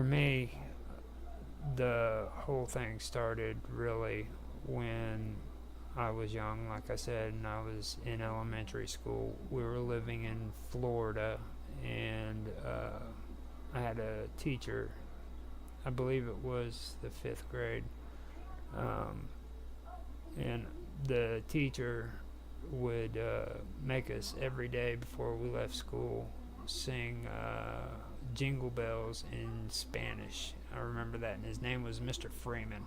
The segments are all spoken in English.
for me, the whole thing started really when I was young, like I said, and I was in elementary school. We were living in Florida, and I had a teacher. I believe it was the fifth grade, um, and the teacher would make us every day before we left school sing Jingle Bells in Spanish. I remember that, and his name was Mr. Freeman.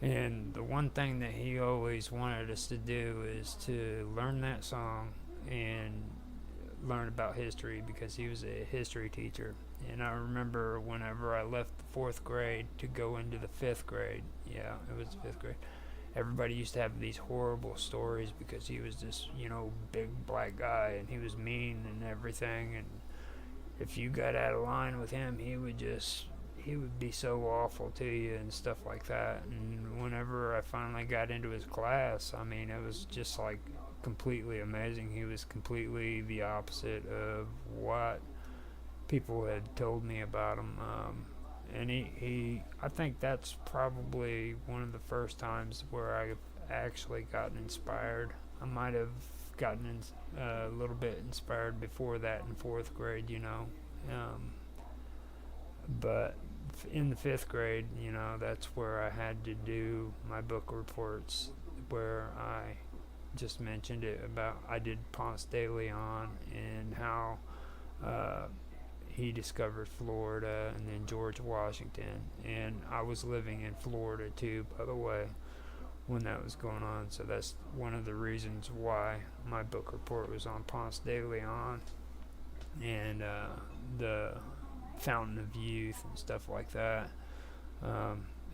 And the one thing that he always wanted us to do is to learn that song and learn about history because he was a history teacher. And I remember whenever I left the fourth grade to go into the fifth grade, yeah, it was the fifth grade, everybody used to have these horrible stories because he was this, big black guy and he was mean and everything. And if you got out of line with him, he would be so awful to you and stuff like that. And whenever I finally got into his class, I mean, it was just like completely amazing. He was completely the opposite of what people had told me about him. And I think that's probably one of the first times where I've actually gotten inspired. I might have gotten a little bit inspired before that in fourth grade, but in the fifth grade, that's where I had to do my book reports, where I just mentioned it about I did Ponce de Leon and how he discovered Florida, and then George Washington. And I was living in Florida too, by the way, when that was going on. So that's one of the reasons why my book report was on Ponce de Leon and the Fountain of Youth and stuff like that.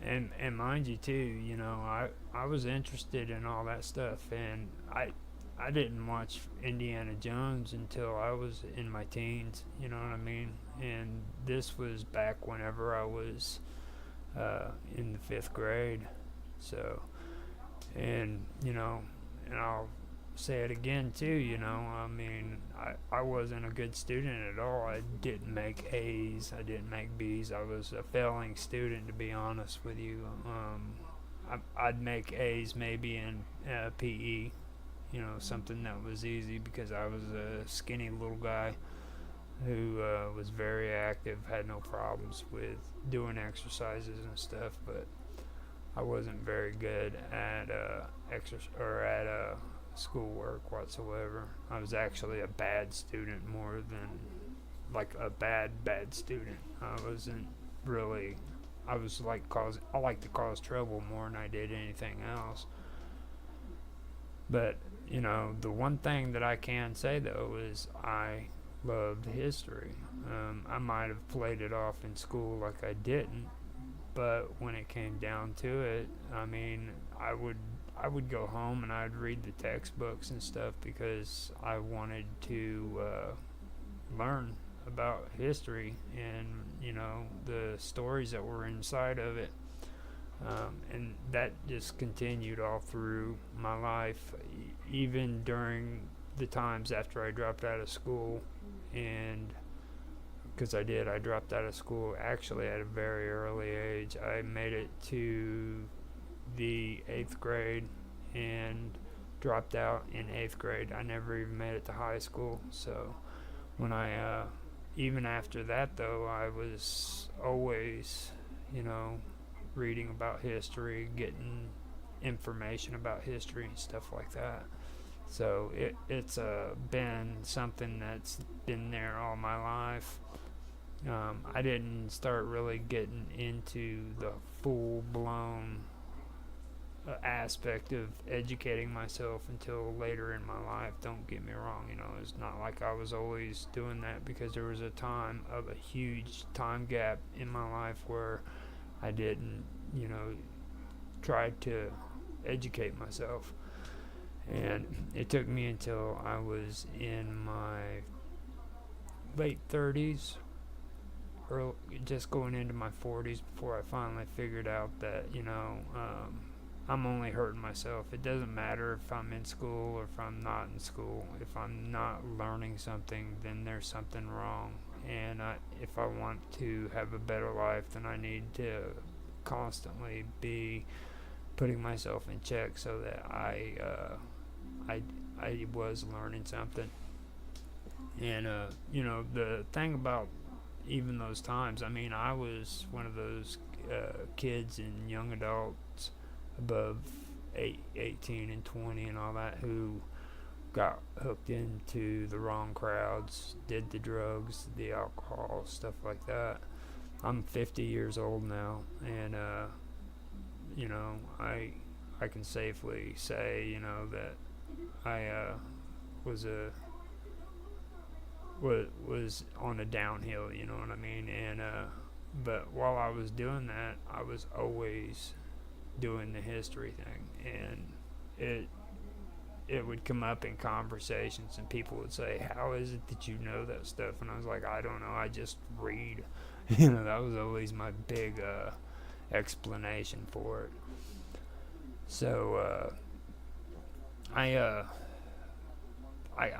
And mind you too, I was interested in all that stuff, and I didn't watch Indiana Jones until I was in my teens, you know what I mean? And this was back whenever I was in the fifth grade. So, and, and I'll say it again too, I mean, I wasn't a good student at all. I didn't make A's, I didn't make B's. I was a failing student, to be honest with you. I'd make A's maybe in PE, something that was easy because I was a skinny little guy who was very active, had no problems with doing exercises and stuff, but I wasn't very good at schoolwork whatsoever. I was actually a bad student more than like a bad student. I wasn't really. I was like I like to cause trouble more than I did anything else. But the one thing that I can say though is I loved history. I might have played it off in school like I didn't, but when it came down to it, I mean, I would go home and I'd read the textbooks and stuff because I wanted to learn about history and the stories that were inside of it. And that just continued all through my life, even during the times after I dropped out of school. And because I dropped out of school actually at a very early age. I made it to the 8th grade and dropped out in 8th grade. I never even made it to high school. So when even after that though, I was always, reading about history, getting information about history and stuff like that. So it's been something that's been there all my life. I didn't start really getting into the full-blown aspect of educating myself until later in my life. Don't get me wrong, it's not like I was always doing that, because there was a time of a huge time gap in my life where I didn't, try to educate myself. And it took me until I was in my late 30s, or just going into my 40s, before I finally figured out that, I'm only hurting myself. It doesn't matter if I'm in school or if I'm not in school. If I'm not learning something, then there's something wrong. And and if I want to have a better life, then I need to constantly be putting myself in check so that I was learning something. And the thing about even those times, I mean, I was one of those kids and young adults above 18 and 20 and all that who got hooked into the wrong crowds, did the drugs, the alcohol, stuff like that. I'm 50 years old now, and I can safely say, that I was on a downhill, you know what I mean? And but while I was doing that, I was always doing the history thing, and it would come up in conversations, and people would say, "How is it that you know that stuff?" And I was like, "I don't know. I just read." That was always my big explanation for it. So I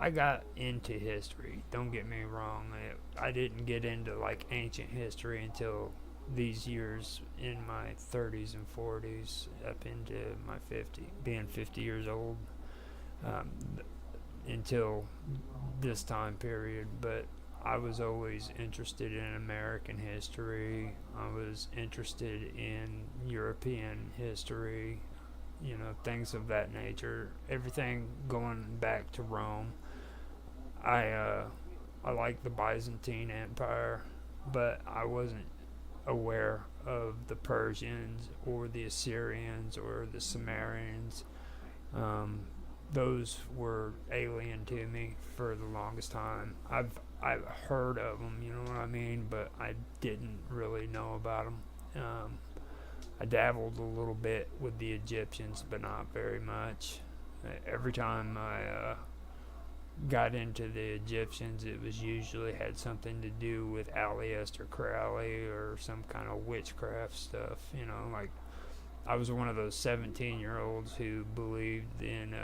got into history. Don't get me wrong. I didn't get into like ancient history until these years in my 30s and 40s, up into my 50, being 50 years old, until this time period. But I was always interested in American history. I was interested in European history, things of that nature. Everything going back to Rome. I like the Byzantine Empire, but I wasn't aware of the Persians or the Assyrians or the Sumerians. Those were alien to me for the longest time. I've heard of them, you know what I mean, but I didn't really know about them. I dabbled a little bit with the Egyptians, but not very much. Every time I got into the Egyptians, it was usually had something to do with Aleister Crowley or some kind of witchcraft stuff. Like I was one of those 17-year-olds who believed in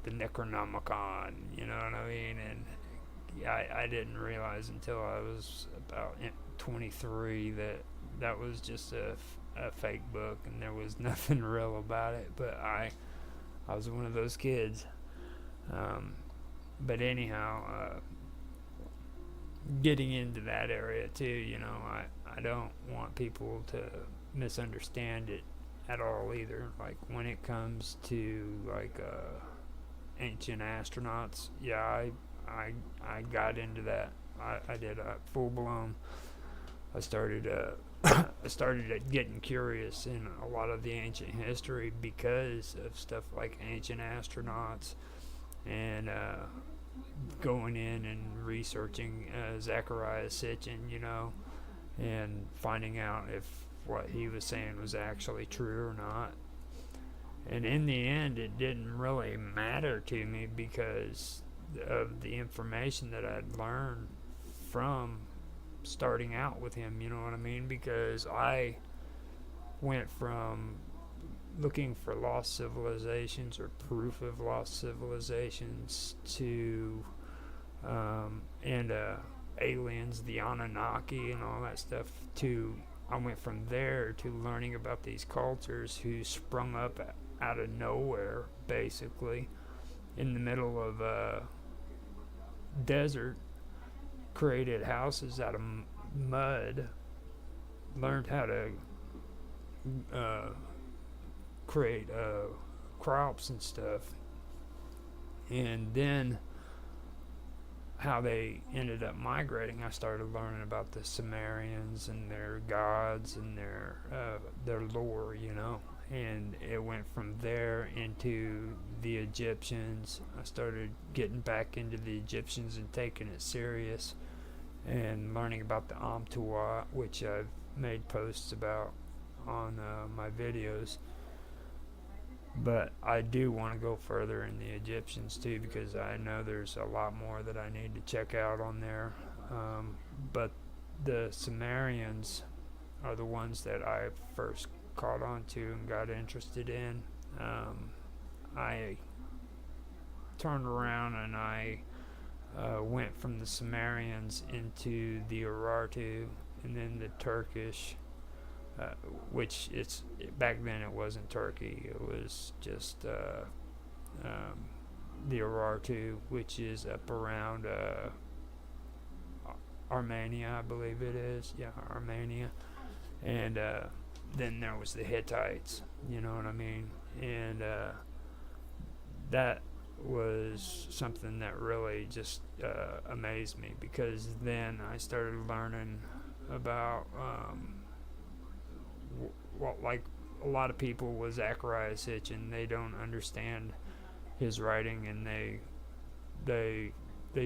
the Necronomicon. You know what I mean? And I didn't realize until I was about 23 that was just a fake book, and there was nothing real about it. But I was one of those kids. But anyhow, getting into that area too, I don't want people to misunderstand it at all either. Like when it comes to like ancient astronauts, yeah, I got into that. I did a full blown. I started getting curious in a lot of the ancient history because of stuff like ancient astronauts, and going in and researching Zechariah Sitchin, and finding out if what he was saying was actually true or not. And in the end, it didn't really matter to me because of the information that I'd learned from starting out with him, you know what I mean? Because I went from looking for lost civilizations or proof of lost civilizations to aliens, the Anunnaki and all that stuff, to I went from there to learning about these cultures who sprung up out of nowhere, basically in the middle of a desert, created houses out of mud, learned how to create crops and stuff, and then how they ended up migrating. I started learning about the Sumerians and their gods and their lore, and it went from there into the Egyptians. I started getting back into the Egyptians and taking it serious and learning about the Amtuat, which I've made posts about on my videos. But I do want to go further in the Egyptians too, because I know there's a lot more that I need to check out on there. But the Sumerians are the ones that I first caught on to and got interested in. I turned around and I went from the Sumerians into the Urartu, and then the Turkish, which it's back then it wasn't Turkey, it was just the Urartu, which is up around Armenia, I believe it is. Yeah, Armenia. And then there was the Hittites, you know what I mean? And that was something that really just amazed me, because then I started learning about like a lot of people with Zechariah Sitchin, they don't understand his writing, and they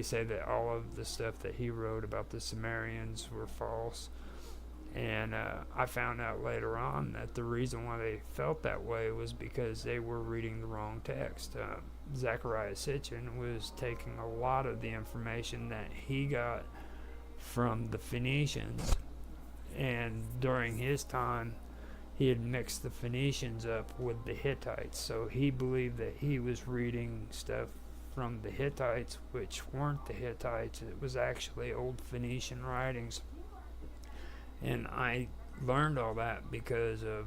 say that all of the stuff that he wrote about the Sumerians were false. And I found out later on that the reason why they felt that way was because they were reading the wrong text. Zechariah Sitchin was taking a lot of the information that he got from the Phoenicians, and during his time he had mixed the Phoenicians up with the Hittites, so he believed that he was reading stuff from the Hittites, which weren't the Hittites. It was actually old Phoenician writings. And I learned all that because of,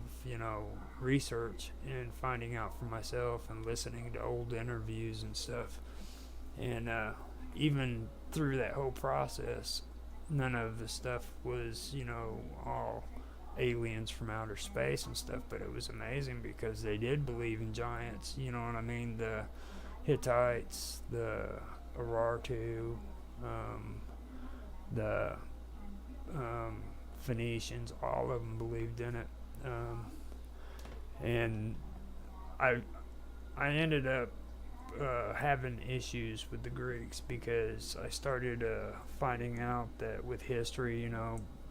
research and finding out for myself and listening to old interviews and stuff. And even through that whole process, none of the stuff was, all aliens from outer space and stuff, but it was amazing because they did believe in giants, you know what I mean? The Hittites, the Urartu, the Phoenicians, all of them believed in it. And I ended up having issues with the Greeks, because I started finding out that with history,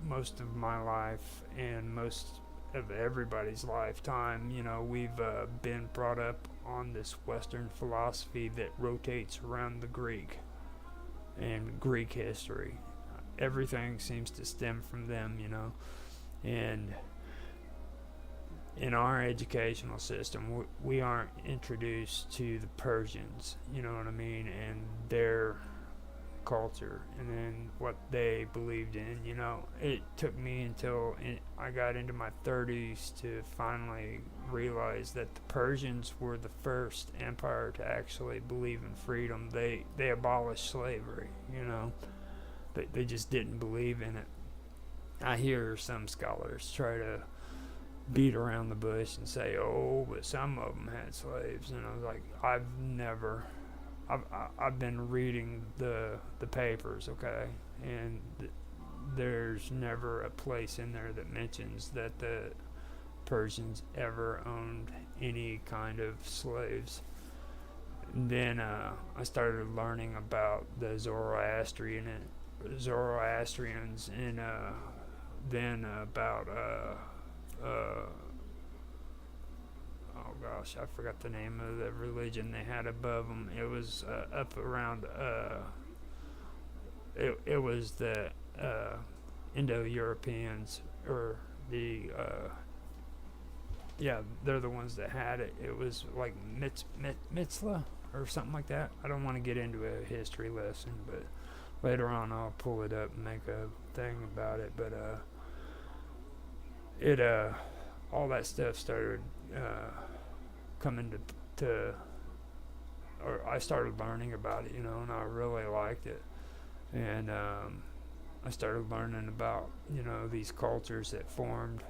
most of my life and most of everybody's lifetime, we've been brought up on this Western philosophy that rotates around the Greek and Greek history. Everything seems to stem from them, and in our educational system, we aren't introduced to the Persians, you know what I mean, and their culture, and then what they believed in. It took me until I got into my 30s to finally realize that the Persians were the first empire to actually believe in freedom. They abolished slavery, they just didn't believe in it. I hear some scholars try to beat around the bush and say, oh, but some of them had slaves, and I was like, I've been reading the papers, okay, and there's never a place in there that mentions that the Persians ever owned any kind of slaves. And then I started learning about the Zoroastrians, and then about oh gosh, I forgot the name of the religion they had above them. It was up around it was the Indo-Europeans, or the they're the ones that had it. It was like Mitzvah or something like that. I don't want to get into a history lesson, but later on I'll pull it up and make a thing about it. But it all that stuff started coming to or I started learning about it, and I really liked it. And I started learning about, these cultures that formed.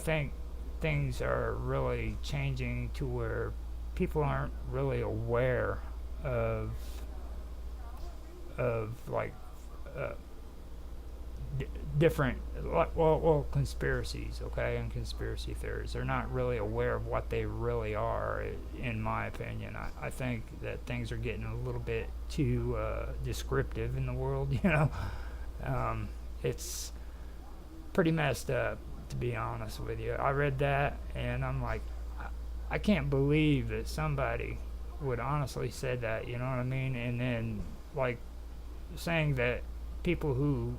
think things are really changing to where people aren't really aware of like uh, d- different conspiracies, okay, and conspiracy theories. They're not really aware of what they really are, in my opinion. I think that things are getting a little bit too descriptive in the world. It's pretty messed up, to be honest with you. I read that and I'm like, I can't believe that somebody would honestly say that, you know what I mean? And then, like, saying that people who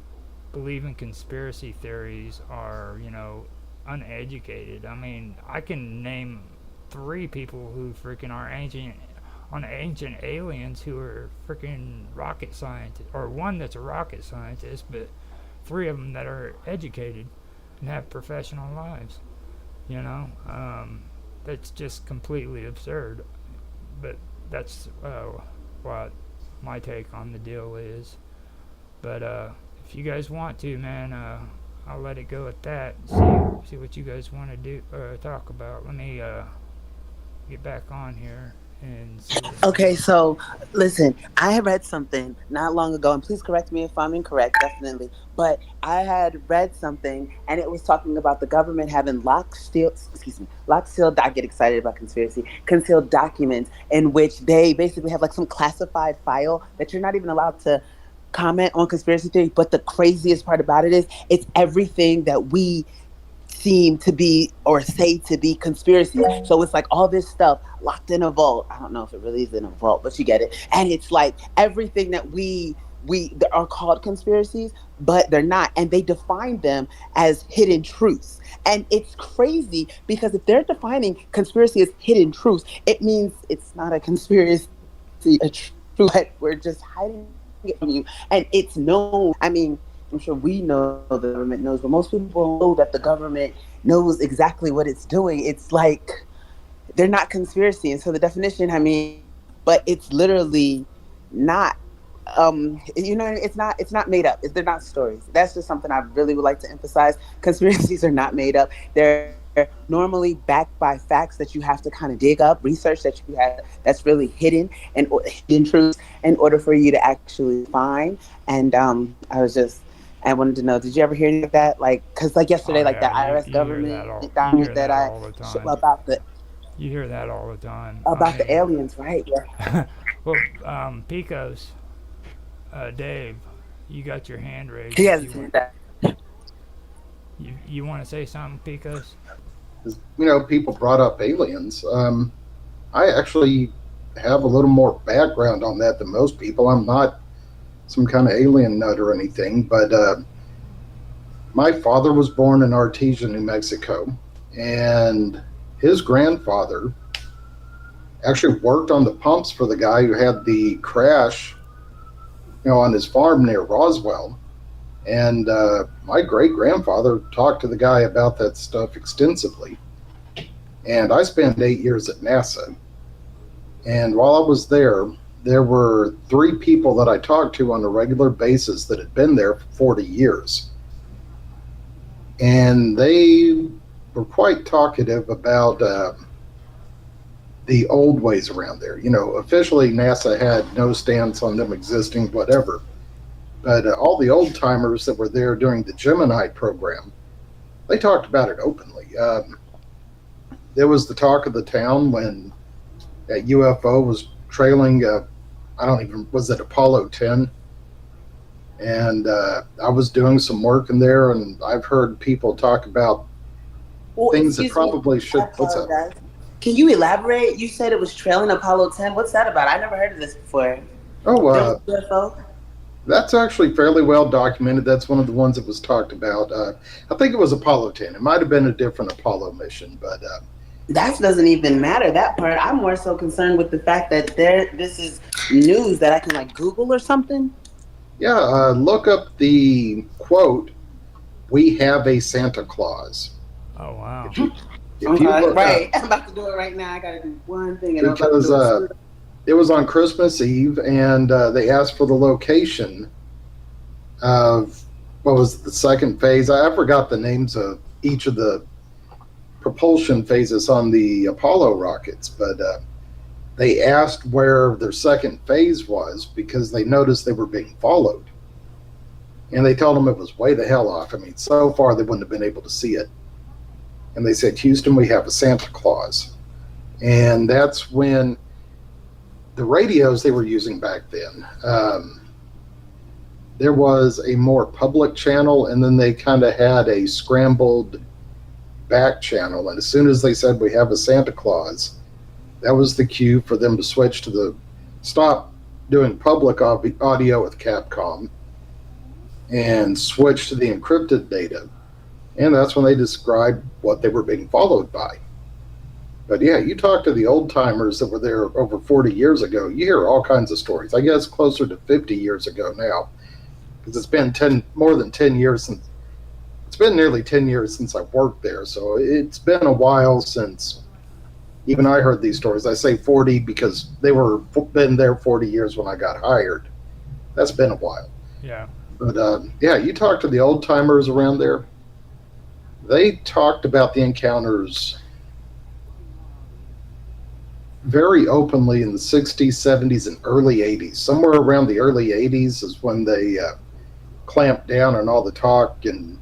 believe in conspiracy theories are, uneducated. I mean, I can name 3 people who freaking are ancient aliens who are freaking rocket scientists, or one that's a rocket scientist, but 3 of them that are educated and have professional lives. You know, that's just completely absurd. But that's what my take on the deal is. But if you guys want to, man, I'll let it go at that. See what you guys want to do talk about. Let me get back on here and see what it Okay, is. so listen, I had read something not long ago, and please correct me if I'm incorrect, definitely. But I had read something, and it was talking about the government having lock seal. I get excited about conspiracy, concealed documents in which they basically have like some classified file that you're not even allowed to comment on conspiracy theory. But the craziest part about it is, it's everything that we seem to be or say to be conspiracy. So it's like all this stuff locked in a vault. I don't know if it really is in a vault, but you get it. And it's like everything that we that are called conspiracies, but they're not. And they define them as hidden truths. And it's crazy because if they're defining conspiracy as hidden truths, it means it's not a conspiracy, a truth, but we're just hiding it from you. And it's known. I mean, I'm sure we know the government knows, but most people don't know that the government knows exactly what it's doing. It's like they're not conspiracy. And so the definition, I mean, but it's literally not it's not made up. They're not stories. That's just something I really would like to emphasize. Conspiracies are not made up. They're normally backed by facts that you have to kind of dig up, research that you have that's really hidden and hidden truths in order for you to actually find. And I wanted to know, did you ever hear any of that? Like, because like Oh yesterday, like yeah, that IRS government you document hear that that I all the showed time. You hear that all the time. I about the mean, aliens, right? Yeah. well, Picos, Dave, you got your hand raised. He If hasn't you want, seen that. you want to say something, Picos? As people brought up aliens. I actually have a little more background on that than most people. I'm not some kind of alien nut or anything, but my father was born in Artesia, New Mexico, and his grandfather actually worked on the pumps for the guy who had the crash, on his farm near Roswell. And my great grandfather talked to the guy about that stuff extensively. And I spent 8 years at NASA. And while I was there were 3 people that I talked to on a regular basis that had been there for 40 years. And they were quite talkative about the old ways around there. Officially, NASA had no stance on them existing, whatever. But all the old timers that were there during the Gemini program, they talked about it openly. There was the talk of the town when that UFO was trailing, was it Apollo 10? And I was doing some work in there, and I've heard people talk about Well, things that excuse me. probably I should. What's up? apologize. Can you elaborate? You said it was trailing Apollo 10. What's that about? I never heard of this before. Oh, There was a UFO? that's actually fairly well documented. That's one of the ones that was talked about. I think it was Apollo 10. It might have been a different Apollo mission, but That doesn't even matter, that part. I'm more so concerned with the fact that this is news that I can like Google or something. yeah, look up the quote, "We have a Santa Claus." Oh wow. If you if you Okay, look right. up, I'm about to do it right now. I gotta do one thing and I'm about to because do it. it was on Christmas Eve, and they asked for the location of what was the second phase. I forgot the names of each of the propulsion phases on the Apollo rockets, but they asked where their second phase was because they noticed they were being followed. And they told them it was way the hell off. I mean, so far they wouldn't have been able to see it. And they said, Houston, we have a Santa Claus. And that's when the radios they were using back then, there was a more public channel, and then they kind of had a scrambled back channel. And as soon as they said, we have a Santa Claus, that was the cue for them to switch to stop doing public audio with Capcom and switch to the encrypted data. And that's when they described what they were being followed by. But yeah, you talk to the old timers that were there over 40 years ago, you hear all kinds of stories. I guess closer to 50 years ago now, because it's been more than 10 years since. It's been nearly 10 years since I worked there, so it's been a while since even I heard these stories. I say 40 because they were been there 40 years when I got hired. That's been a while. Yeah. But yeah, you talk to the old timers around there. They talked about the encounters very openly in the 60s, 70s, and early 80s. Somewhere around the early 80s is when they clamped down on all the talk and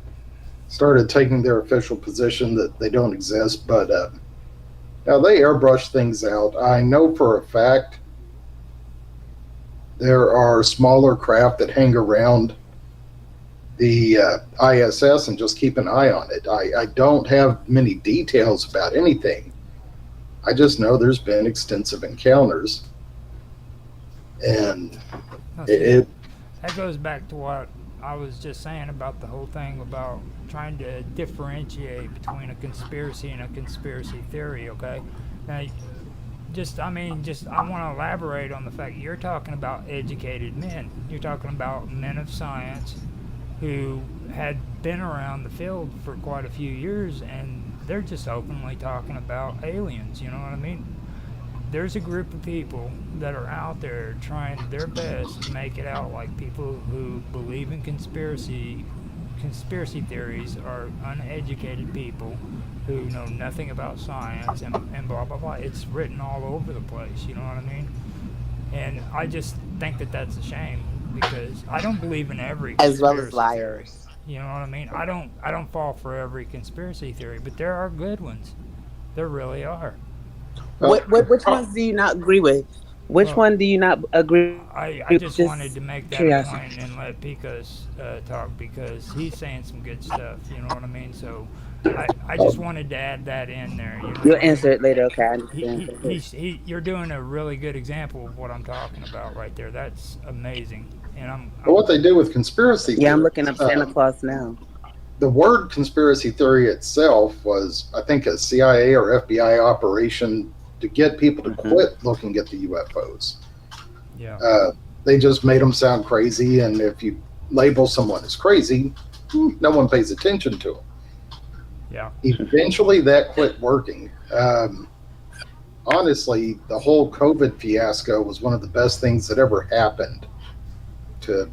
started taking their official position that they don't exist. But now they airbrush things out. I know for a fact there are smaller craft that hang around the ISS and just keep an eye on it. I don't have many details about anything. I just know there's been extensive encounters. And that goes back to what I was just saying about the whole thing about trying to differentiate between a conspiracy and a conspiracy theory, okay? Now, I want to elaborate on the fact you're talking about educated men. You're talking about men of science who had been around the field for quite a few years, and they're just openly talking about aliens, you know what I mean? There's a group of people that are out there trying their best to make it out like people who believe in conspiracy theories are uneducated people who know nothing about science and blah, blah, blah. It's written all over the place, you know what I mean? And I just think that that's a shame, because I don't believe in every as well conspiracy as liars. theory. You know what I mean? I don't fall for every conspiracy theory, but there are good ones. There really are. Which ones do you not agree with? Which one do you not agree? I just wanted to make that point and let Picos talk, because he's saying some good stuff. You know what I mean? So I just wanted to add that in there. You know, you'll answer it later, okay? I understand. You're doing a really good example of what I'm talking about right there. That's amazing. And what they do with conspiracy theories. I'm looking up Santa Claus now. The word conspiracy theory itself was, I think, a CIA or FBI operation to get people to quit looking at the UFOs. Yeah. They just made them sound crazy, and if you label someone as crazy, no one pays attention to them. Yeah. Eventually, that quit working. Honestly, the whole COVID fiasco was one of the best things that ever happened to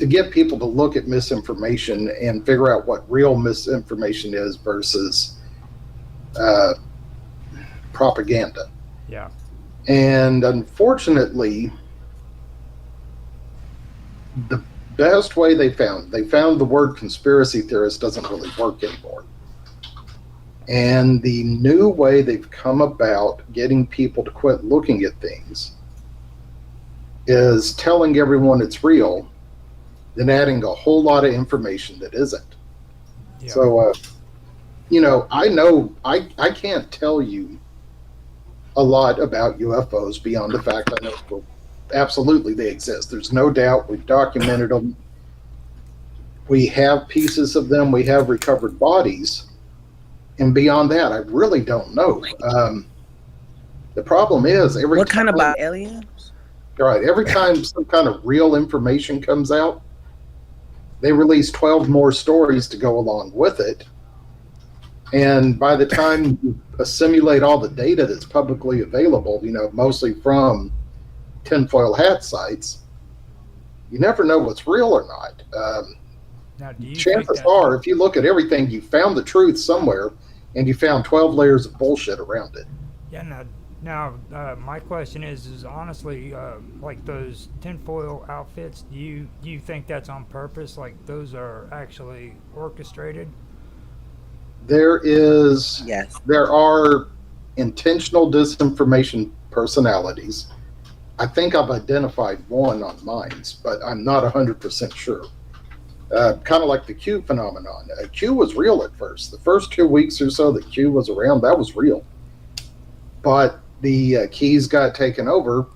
get people to look at misinformation and figure out what real misinformation is versus propaganda. Yeah. And unfortunately, the best way they found the word conspiracy theorist doesn't really work anymore. And the new way they've come about getting people to quit looking at things is telling everyone it's real, then adding a whole lot of information that isn't. Yeah. So, I can't tell you a lot about UFOs beyond the fact I know absolutely they exist. There's no doubt. We've documented them. We have pieces of them. We have recovered bodies. And beyond that, I really don't know. The problem is what kind of aliens? Right. Every time some kind of real information comes out, they release 12 more stories to go along with it. And by the time you assimilate all the data that's publicly available, mostly from tinfoil hat sites, you never know what's real or not. Now, do you think Chances that's are, if you look at everything, you found the truth somewhere, and you found 12 layers of bullshit around it. yeah? Now, my question is honestly, like those tinfoil outfits. Do you think that's on purpose? Like those are actually orchestrated? There is, Yes. there are intentional disinformation personalities. I think I've identified one on mines, but I'm not 100% sure. Kind of like the Q phenomenon. Q was real at first. The first 2 weeks or so that Q was around, that was real. But the keys got taken over,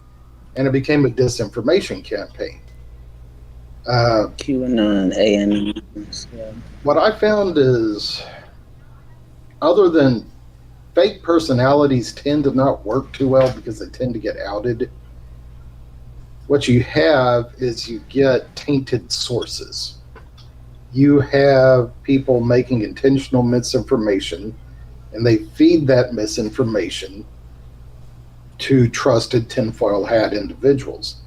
and it became a disinformation campaign. QAnon, AN. Yeah. What I found is, other than fake personalities tend to not work too well because they tend to get outed, what you have is you get tainted sources. You have people making intentional misinformation, and they feed that misinformation to trusted tinfoil hat individuals.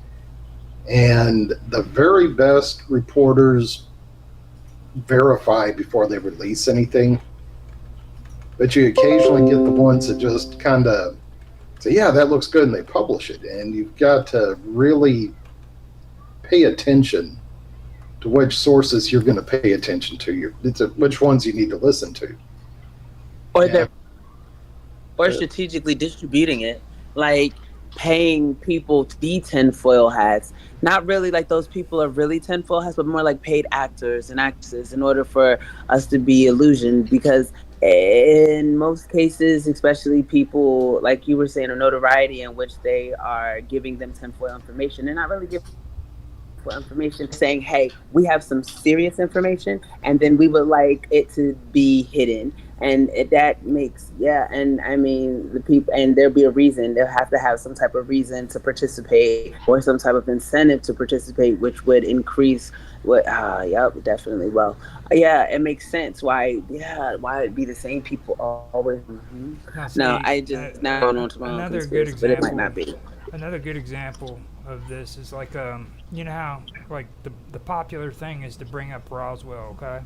And the very best reporters verify before they release anything, but you occasionally get the ones that just kind of say, yeah, that looks good, and they publish it. And you've got to really pay attention to which sources you're going to pay attention to. Which ones you need to listen to. Or And, they're or strategically distributing it, like paying people to be tinfoil hats. Not really like those people are really tinfoil hats, but more like paid actors and actresses in order for us to be illusioned. Because in most cases, especially people like you were saying, a notoriety in which they are giving them tinfoil information, they're not really giving for information, saying, hey, we have some serious information and then we would like it to be hidden. And that makes, yeah, and I mean, the people, and there'll be a reason, they'll have to have some type of reason to participate or some type of incentive to participate, which would increase what, yep, definitely. Well, yeah, it makes sense why, yeah, why it'd be the same people always. Now, No, see, I just, now going on to my own another good conspiracy, but it might example. not be. Another good example of this is like you know how like the popular thing is to bring up Roswell, okay?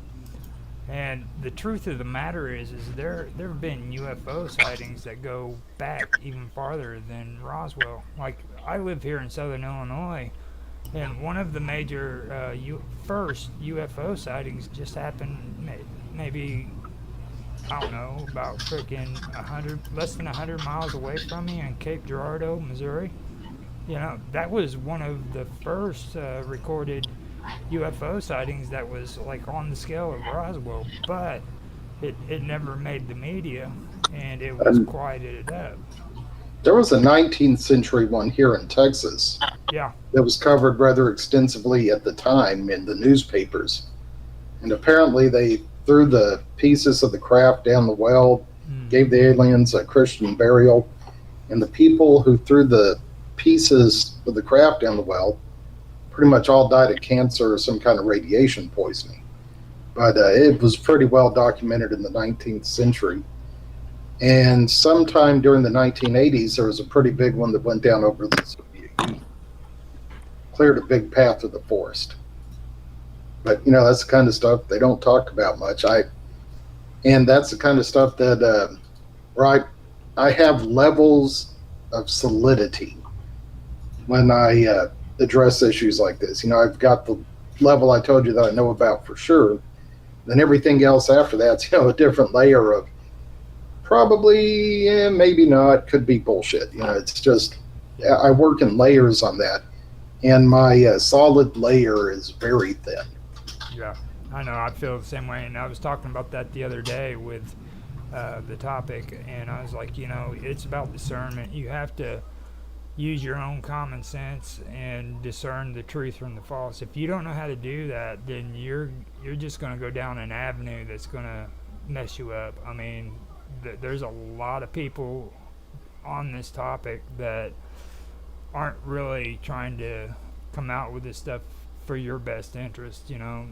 And the truth of the matter is there have been UFO sightings that go back even farther than Roswell. Like I live here in Southern Illinois, and one of the major first UFO sightings just happened maybe, I don't know, about freaking less than 100 miles away from me in Cape Girardeau, Missouri. You know, that was one of the first recorded UFO sightings that was like on the scale of Roswell, but it never made the media, and it was quieted up. there was a 19th century one here in Texas Yeah, that was covered rather extensively at the time in the newspapers. And apparently they threw the pieces of the craft down the well, gave the aliens a Christian burial, and the people who threw the pieces of the craft down the well pretty much all died of cancer or some kind of radiation poisoning. But it was pretty well documented in the 19th century. And sometime during the 1980s, there was a pretty big one that went down over the Soviet Union, cleared a big path of the forest. But you know, that's the kind of stuff they don't talk about much. And that's the kind of stuff that where I have levels of solidity when I address issues like this. You know, I've got the level I told you that I know about for sure. Then everything else after that's, you know, a different layer of probably, maybe not, could be bullshit. You know, it's just, I work in layers on that. And my solid layer is very thin. yeah. I know. I feel the same way, and I was talking about that the other day with the topic, and I was like, you know, it's about discernment. You have to use your own common sense and discern the truth from the false. If you don't know how to do that, then you're just going to go down an avenue that's going to mess you up. I mean, there's a lot of people on this topic that aren't really trying to come out with this stuff for your best interest, you know.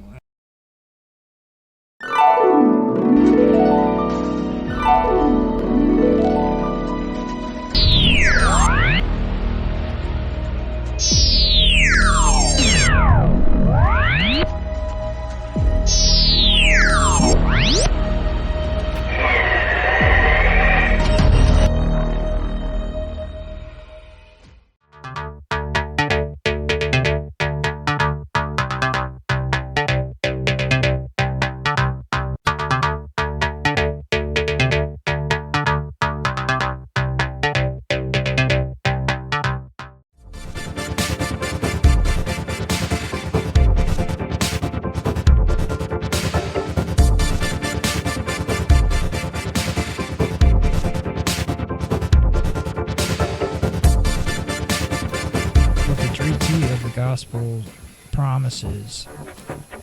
gospel promises.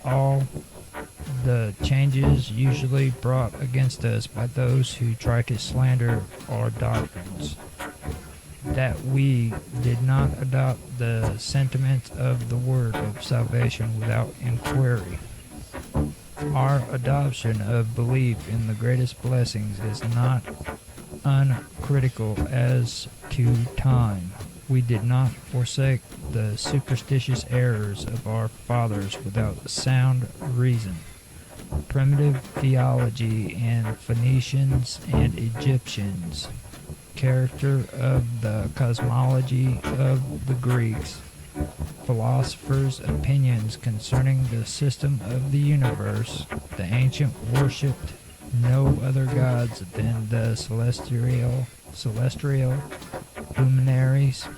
All the changes usually brought against us by those who try to slander our doctrines. That we did not adopt the sentiments of the word of salvation without inquiry. Our adoption of belief in the greatest blessings is not uncritical as to time. We did not forsake the superstitious errors of our fathers without sound reason. Primitive theology and Phoenicians and Egyptians, character of the cosmology of the Greeks, philosophers' opinions concerning the system of the universe. The ancient worshipped no other gods than the celestial luminaries,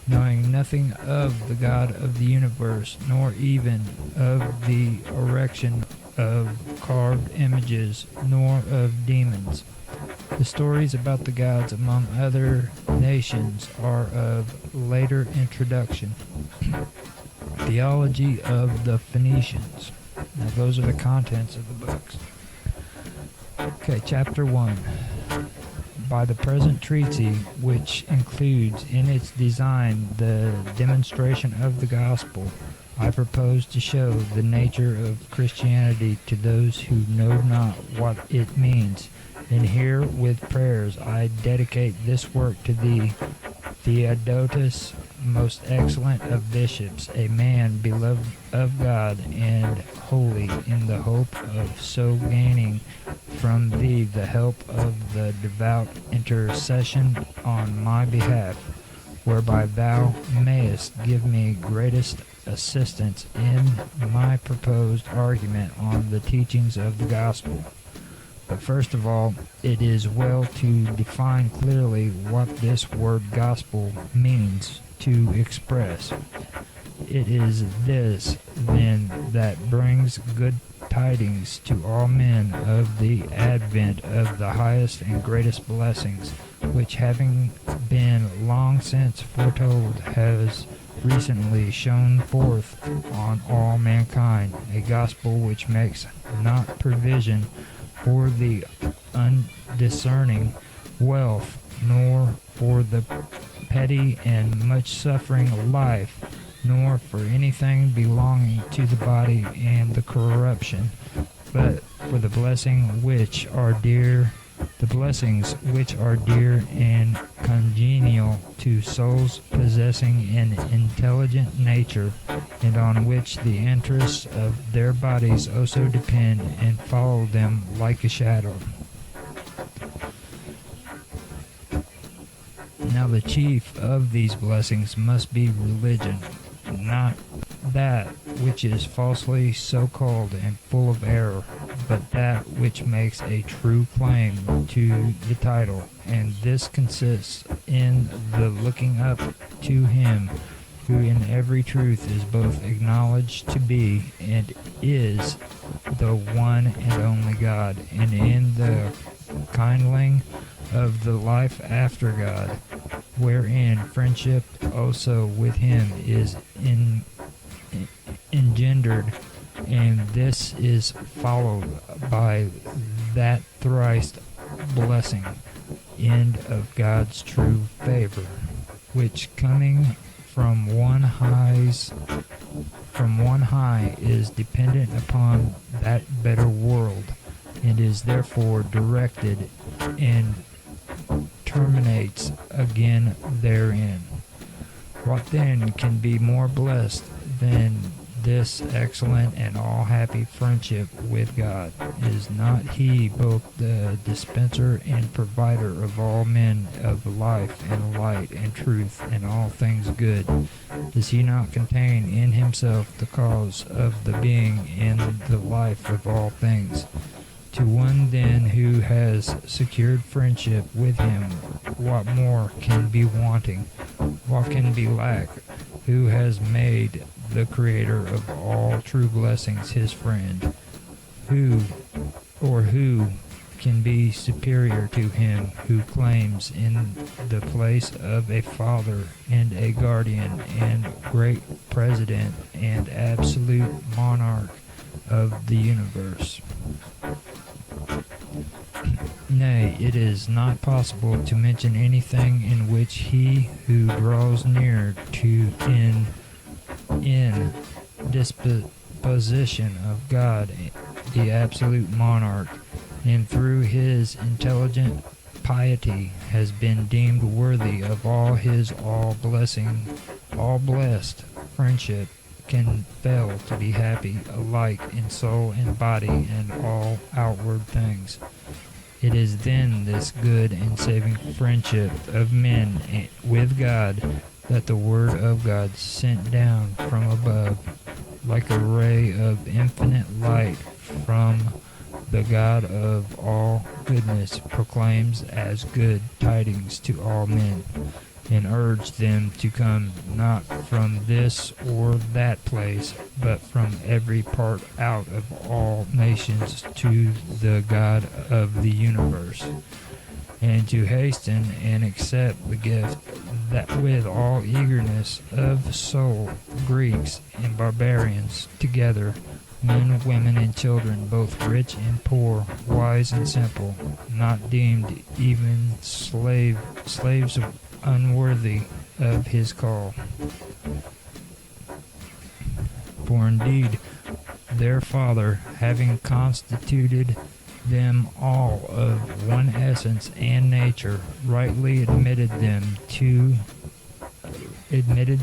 knowing nothing of the God of the universe, nor even of the erection of carved images, nor of demons. The stories about the gods among other nations are of later introduction. Theology of the Phoenicians. Now those are the contents of the books. Okay, chapter 1. By the present treatise, which includes in its design the demonstration of the gospel, I propose to show the nature of Christianity to those who know not what it means. And here, with prayers, I dedicate this work to thee, Theodotus, most excellent of bishops, a man beloved of God and holy, in the hope of so gaining from thee the help of the devout intercession on my behalf, whereby thou mayest give me greatest assistance in my proposed argument on the teachings of the gospel. But first of all, it is well to define clearly what this word gospel means to express. It is this, then, that brings good tidings to all men of the advent of the highest and greatest blessings, which having been long since foretold has recently shone forth on all mankind, a gospel which makes not provision for the undiscerning wealth, nor for the petty and much suffering life, nor for anything belonging to the body and the corruption, but for the blessings which are dear and congenial to souls possessing an intelligent nature, and on which the interests of their bodies also depend and follow them like a shadow. Now the chief of these blessings must be religion, not that which is falsely so called and full of error, but that which makes a true claim to the title, and this consists in the looking up to him who in every truth is both acknowledged to be and is the one and only God, and in the kindling of the life after God, wherein friendship also with him is engendered, and this is followed by that thrice blessing, end of God's true favor, which coming from one high is dependent upon that better world, and is therefore directed and terminates again therein. What then can be more blessed than this excellent and all-happy friendship with God? Is not he both the dispenser and provider of all men of life and light and truth and all things good? Does he not contain in himself the cause of the being and the life of all things? To one then who has secured friendship with him, what more can be wanting? What can be lack? Who has made the Creator of all true blessings his friend? Who can be superior to him who claims in the place of a father and a guardian and great president and absolute monarch of the universe. Nay, it is not possible to mention anything in which he who draws near to in disposition of God, the absolute monarch, and through his intelligent piety has been deemed worthy of all his all blessed friendship, can fail to be happy alike in soul and body and all outward things. It is then this good and saving friendship of men with God that the Word of God sent down from above, like a ray of infinite light from the God of all goodness, proclaims as good tidings to all men, and urge them to come not from this or that place, but from every part out of all nations to the God of the universe, and to hasten and accept the gift that with all eagerness of soul, Greeks and barbarians together, men, women, and children, both rich and poor, wise and simple, not deemed even slaves unworthy of his call. For indeed, their Father, having constituted them all of one essence and nature, rightly admitted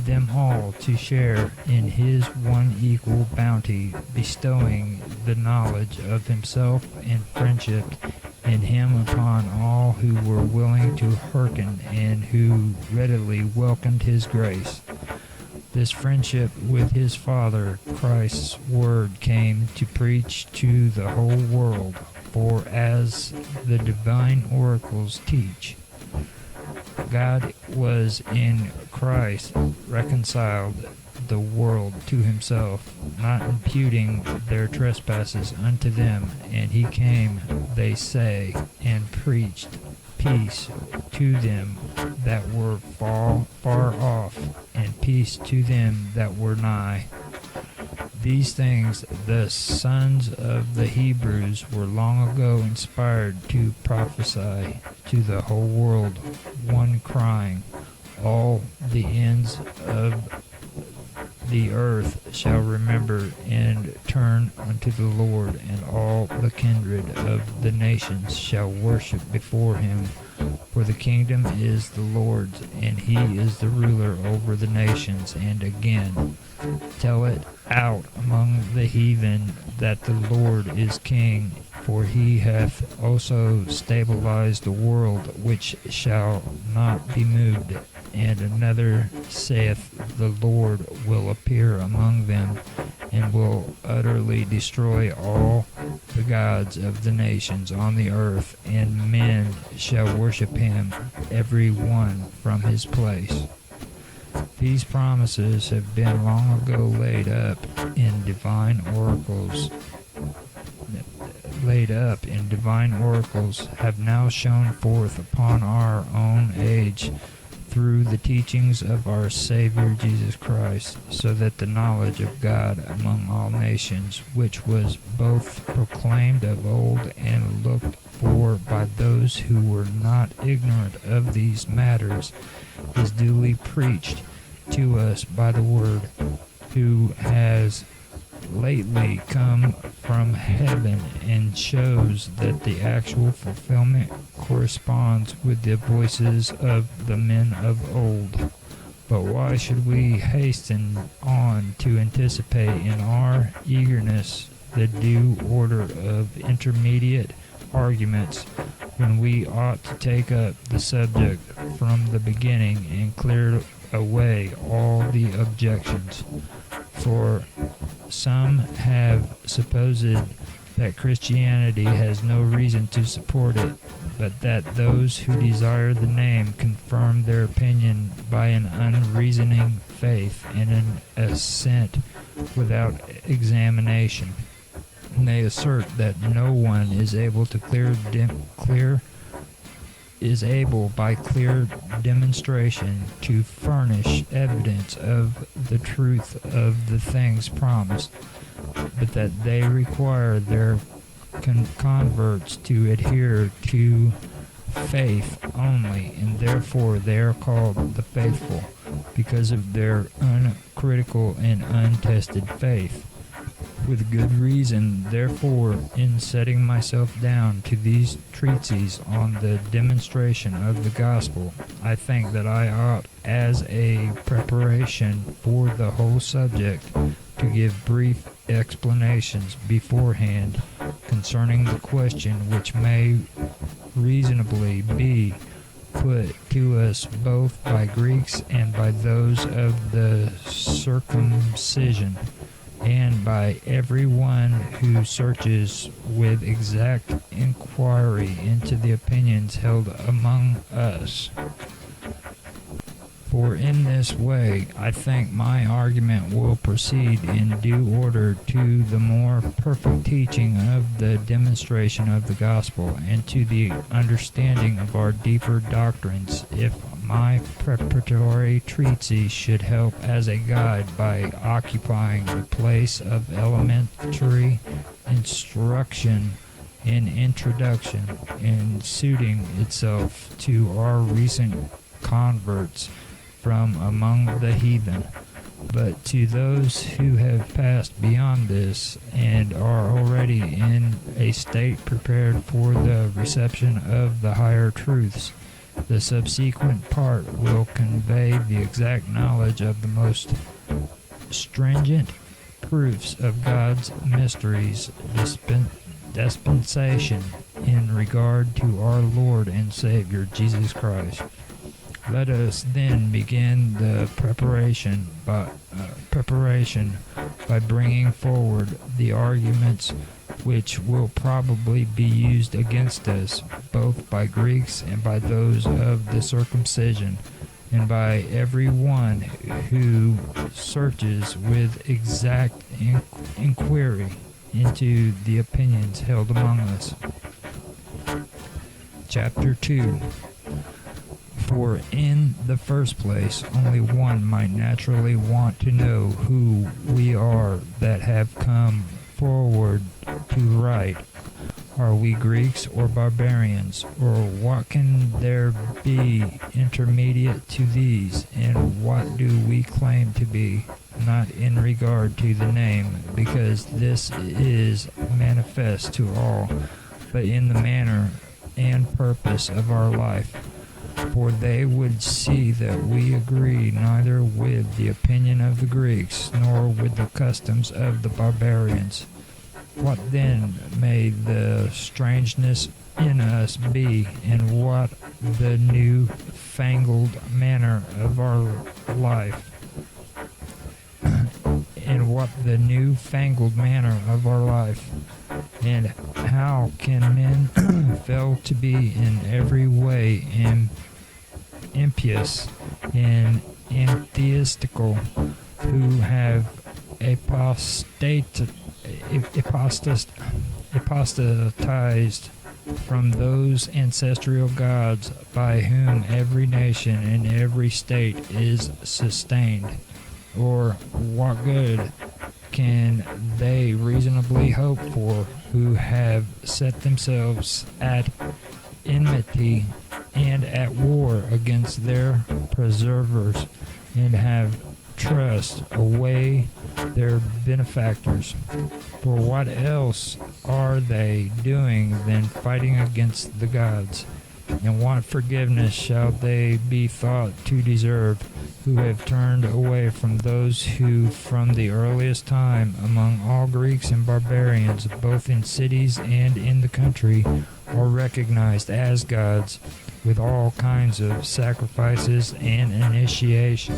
them all to share in his one equal bounty, bestowing the knowledge of himself and friendship in him upon all who were willing to hearken and who readily welcomed his grace. This friendship with his Father, Christ's word came to preach to the whole world, for as the divine oracles teach, God was in Christ reconciled the world to himself, not imputing their trespasses unto them, and he came, they say, and preached peace to them that were far off, and peace to them that were nigh. These things the sons of the Hebrews were long ago inspired to prophesy to the whole world, one crying, all the ends of the earth shall remember and turn unto the Lord, and all the kindred of the nations shall worship before him. For the kingdom is the Lord's, and he is the ruler over the nations. And again, tell it out among the heathen that the Lord is king, for he hath also stabilized the world, which shall not be moved. And another saith, the Lord will appear among them, and will utterly destroy all the gods of the nations on the earth, and men shall worship him, every one from his place. These promises have been long ago laid up in divine oracles, have now shone forth upon our own age, through the teachings of our Savior Jesus Christ, so that the knowledge of God among all nations, which was both proclaimed of old and looked for by those who were not ignorant of these matters, is duly preached to us by the Word, who has lately come from heaven, and shows that the actual fulfillment corresponds with the voices of the men of old. But why should we hasten on to anticipate in our eagerness the due order of intermediate arguments, when we ought to take up the subject from the beginning and clear away all the objections? For some have supposed that Christianity has no reason to support it, but that those who desire the name confirm their opinion by an unreasoning faith and an assent without examination. and they assert that no one is able to by clear demonstration to furnish evidence of the truth of the things promised, but that they require their converts to adhere to faith only, and therefore they are called the faithful, because of their uncritical and untested faith. With good reason, therefore, in setting myself down to these treatises on the demonstration of the gospel, I think that I ought, as a preparation for the whole subject, to give brief explanations beforehand concerning the question which may reasonably be put to us both by Greeks and by those of the circumcision, and by every one who searches with exact inquiry into the opinions held among us. For in this way, I think my argument will proceed in due order to the more perfect teaching of the demonstration of the gospel, and to the understanding of our deeper doctrines, if my preparatory treatise should help as a guide by occupying the place of elementary instruction and introduction, and suiting itself to our recent converts from among the heathen. But to those who have passed beyond this, and are already in a state prepared for the reception of the higher truths, the subsequent part will convey the exact knowledge of the most stringent proofs of God's mysteries dispensation in regard to our Lord and Savior Jesus Christ. Let us then begin the preparation by bringing forward the arguments which will probably be used against us, both by Greeks and by those of the circumcision, and by every one who searches with exact inquiry into the opinions held among us. Chapter 2. For in the first place, only one might naturally want to know who we are that have come forward to write. Are we Greeks or barbarians, or what can there be intermediate to these, and what do we claim to be? Not in regard to the name, because this is manifest to all, but in the manner and purpose of our life. For they would see that we agree neither with the opinion of the Greeks, nor with the customs of the barbarians. What then may the strangeness in us be, and what the new-fangled manner of our life? And what the new-fangled manner of our life? And how can men fail to be in every way impious and atheistical, who have apostatized from those ancestral gods by whom every nation and every state is sustained? Or what good can they reasonably hope for who have set themselves at enmity and at war against their preservers, and have thrust away their benefactors? For what else are they doing than fighting against the gods? And what forgiveness shall they be thought to deserve, who have turned away from those who from the earliest time among all Greeks and barbarians, both in cities and in the country, are recognized as gods, with all kinds of sacrifices and initiation?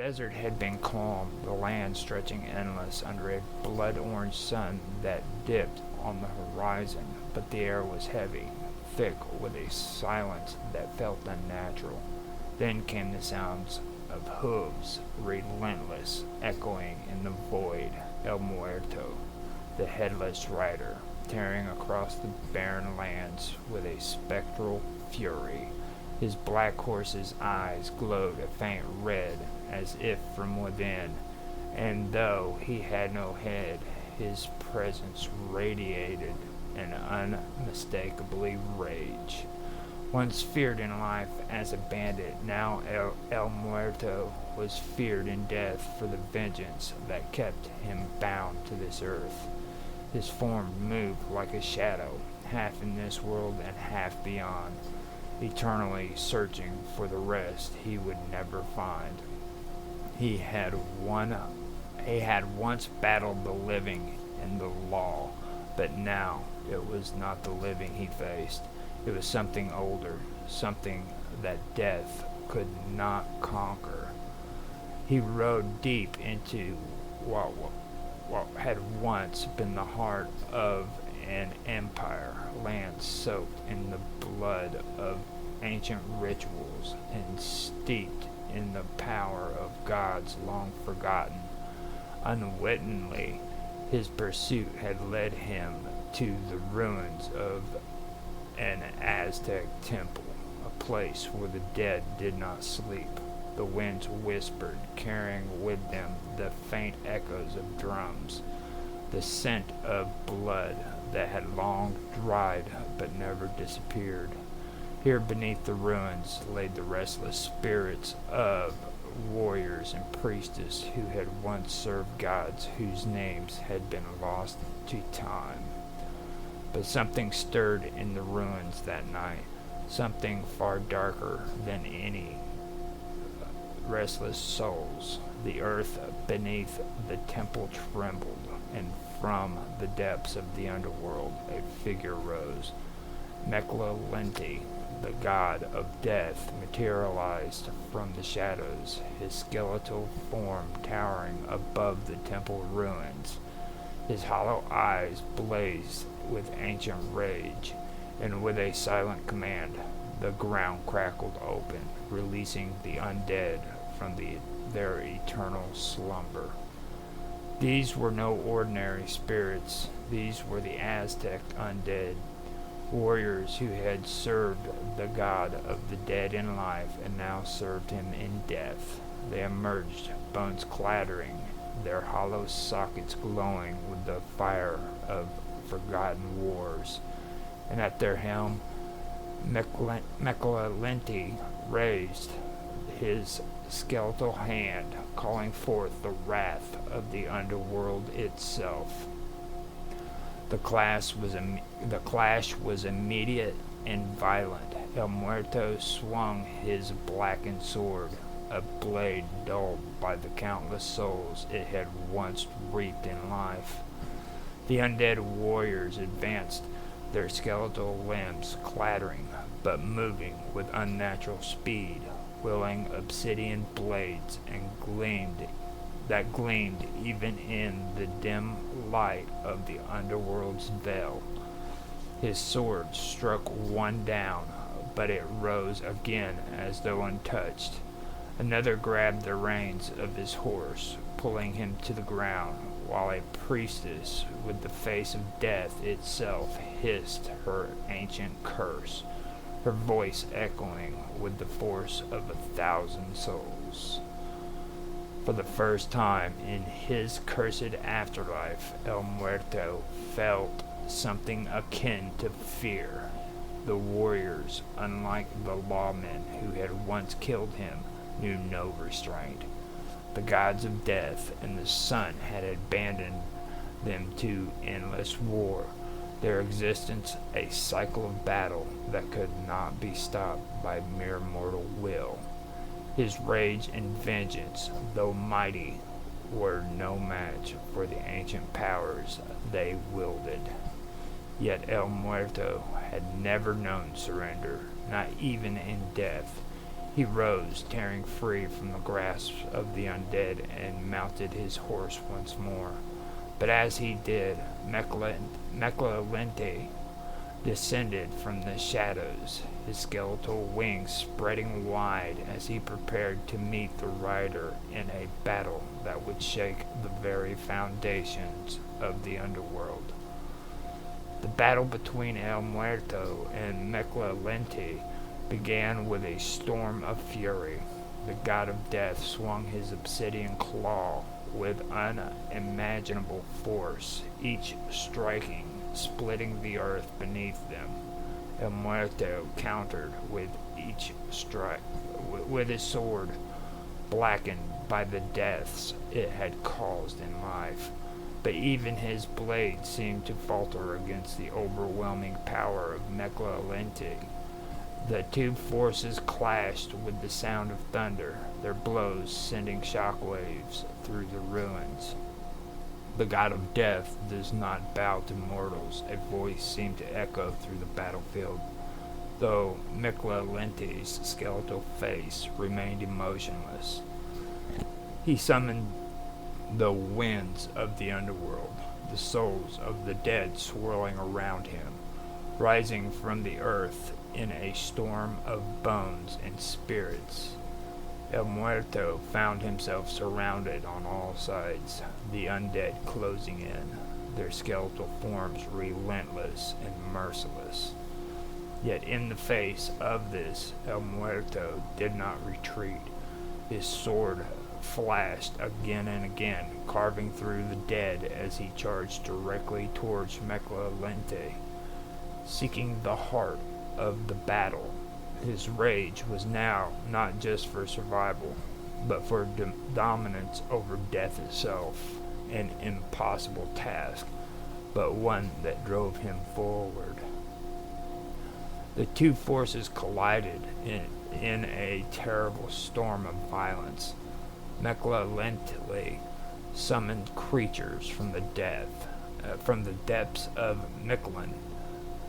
desert had been calm, the land stretching endless under a blood-orange sun that dipped on the horizon, but the air was heavy, thick with a silence that felt unnatural. Then came the sounds of hooves, relentless, echoing in the void. El Muerto, the headless rider, tearing across the barren lands with a spectral fury. His black horse's eyes glowed a faint red, as if from within, and though he had no head, his presence radiated an unmistakably rage. Once feared in life as a bandit, now El Muerto was feared in death for the vengeance that kept him bound to this earth. His form moved like a shadow, half in this world and half beyond, eternally searching for the rest he would never find. He had once battled the living and the law, but now it was not the living he faced. It was something older, something that death could not conquer. He rode deep into what had once been the heart of an empire, land soaked in the blood of ancient rituals and steeped in the power of gods long forgotten. Unwittingly, his pursuit had led him to the ruins of an Aztec temple, a place where the dead did not sleep. The winds whispered, carrying with them the faint echoes of drums, the scent of blood that had long dried but never disappeared. Here beneath the ruins lay the restless spirits of warriors and priestesses who had once served gods whose names had been lost to time. But something stirred in the ruins that night, something far darker than any restless souls. The earth beneath the temple trembled, and from the depths of the underworld a figure rose. Meklalenti, the god of death, materialized from the shadows, his skeletal form towering above the temple ruins. His hollow eyes blazed with ancient rage, and with a silent command, the ground crackled open, releasing the undead from their eternal slumber. These were no ordinary spirits. These were the Aztec undead, warriors who had served the god of the dead in life and now served him in death. They emerged, bones clattering, their hollow sockets glowing with the fire of forgotten wars, and at their helm Meklalenti raised his skeletal hand, calling forth the wrath of the underworld itself. The clash was immediate and violent. El Muerto swung his blackened sword, a blade dulled by the countless souls it had once reaped in life. The undead warriors advanced, their skeletal limbs clattering but moving with unnatural speed, wielding obsidian blades that gleamed even in the dim light of the underworld's veil. His sword struck one down, but it rose again as though untouched. Another grabbed the reins of his horse, pulling him to the ground, while a priestess with the face of death itself hissed her ancient curse, her voice echoing with the force of 1,000 souls. For the first time in his cursed afterlife, El Muerto felt something akin to fear. The warriors, unlike the lawmen who had once killed him, knew no restraint. The gods of death and the sun had abandoned them to endless war, their existence a cycle of battle that could not be stopped by mere mortal will. His rage and vengeance, though mighty, were no match for the ancient powers they wielded. Yet El Muerto had never known surrender, not even in death. He rose, tearing free from the grasp of the undead, and mounted his horse once more. But as he did, Mechlente descended from the shadows, his skeletal wings spreading wide as he prepared to meet the rider in a battle that would shake the very foundations of the underworld. The battle between El Muerto and Mechlente began with a storm of fury. The god of death swung his obsidian claw with unimaginable force, each striking, splitting the earth beneath them. El Muerto countered with each strike, with his sword blackened by the deaths it had caused in life. But even his blade seemed to falter against the overwhelming power of Mechlente. The two forces clashed with the sound of thunder, their blows sending shockwaves through the ruins. The god of death does not bow to mortals, a voice seemed to echo through the battlefield, though Mechlente's skeletal face remained emotionless. He summoned the winds of the underworld, the souls of the dead swirling around him, rising from the earth in a storm of bones and spirits. El Muerto found himself surrounded on all sides, the undead closing in, their skeletal forms relentless and merciless. Yet in the face of this, El Muerto did not retreat. His sword flashed again and again, carving through the dead as he charged directly towards Mechlente, seeking the heart of the battle. His rage was now not just for survival, but for dominance over death itself, an impossible task, but one that drove him forward. The two forces collided in a terrible storm of violence. Mechlente summoned creatures from the depths of Mictlan,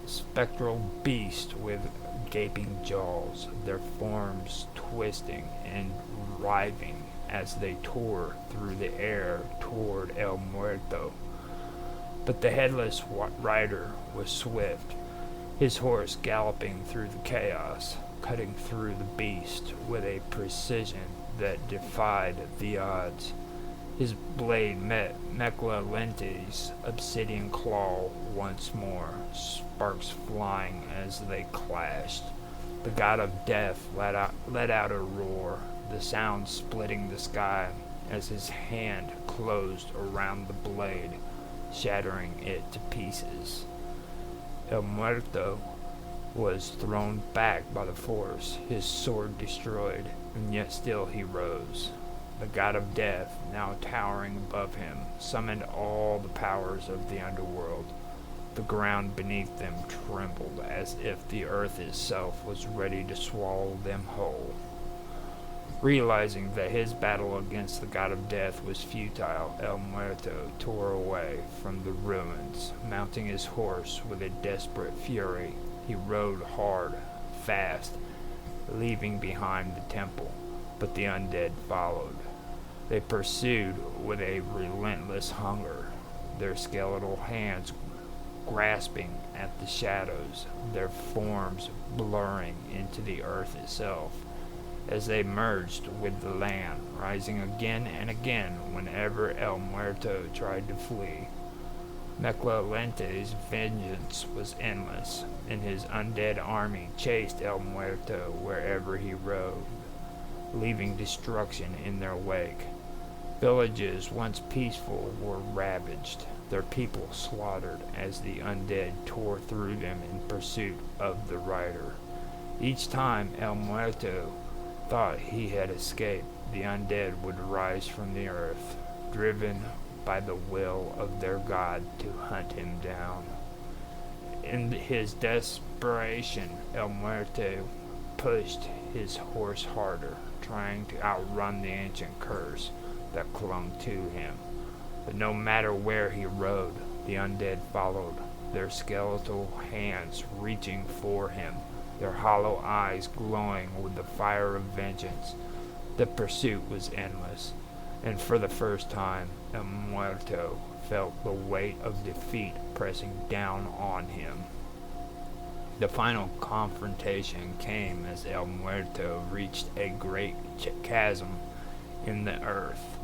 spectral beasts with gaping jaws, their forms twisting and writhing as they tore through the air toward El Muerto. But the headless rider was swift, his horse galloping through the chaos, cutting through the beast with a precision that defied the odds. His blade met Mechlente's obsidian claw once more, sparks flying as they clashed. The god of death let out a roar, the sound splitting the sky as his hand closed around the blade, shattering it to pieces. El Muerto was thrown back by the force, his sword destroyed, and yet still he rose. The god of death, now towering above him, summoned all the powers of the underworld. The ground beneath them trembled as if the earth itself was ready to swallow them whole. Realizing that his battle against the god of death was futile, El Muerto tore away from the ruins. Mounting his horse with a desperate fury, he rode hard, fast, leaving behind the temple, but the undead followed. They pursued with a relentless hunger, their skeletal hands grasping at the shadows, their forms blurring into the earth itself, as they merged with the land, rising again and again whenever El Muerto tried to flee. Mechlente's vengeance was endless, and his undead army chased El Muerto wherever he rode, leaving destruction in their wake. Villages once peaceful were ravaged, their people slaughtered as the undead tore through them in pursuit of the rider. Each time El Muerto thought he had escaped, the undead would rise from the earth, driven by the will of their god to hunt him down. In his desperation, El Muerto pushed his horse harder, trying to outrun the ancient curse that clung to him. But no matter where he rode, the undead followed, their skeletal hands reaching for him, their hollow eyes glowing with the fire of vengeance. The pursuit was endless, and for the first time El Muerto felt the weight of defeat pressing down on him. The final confrontation came as El Muerto reached a great chasm in the earth,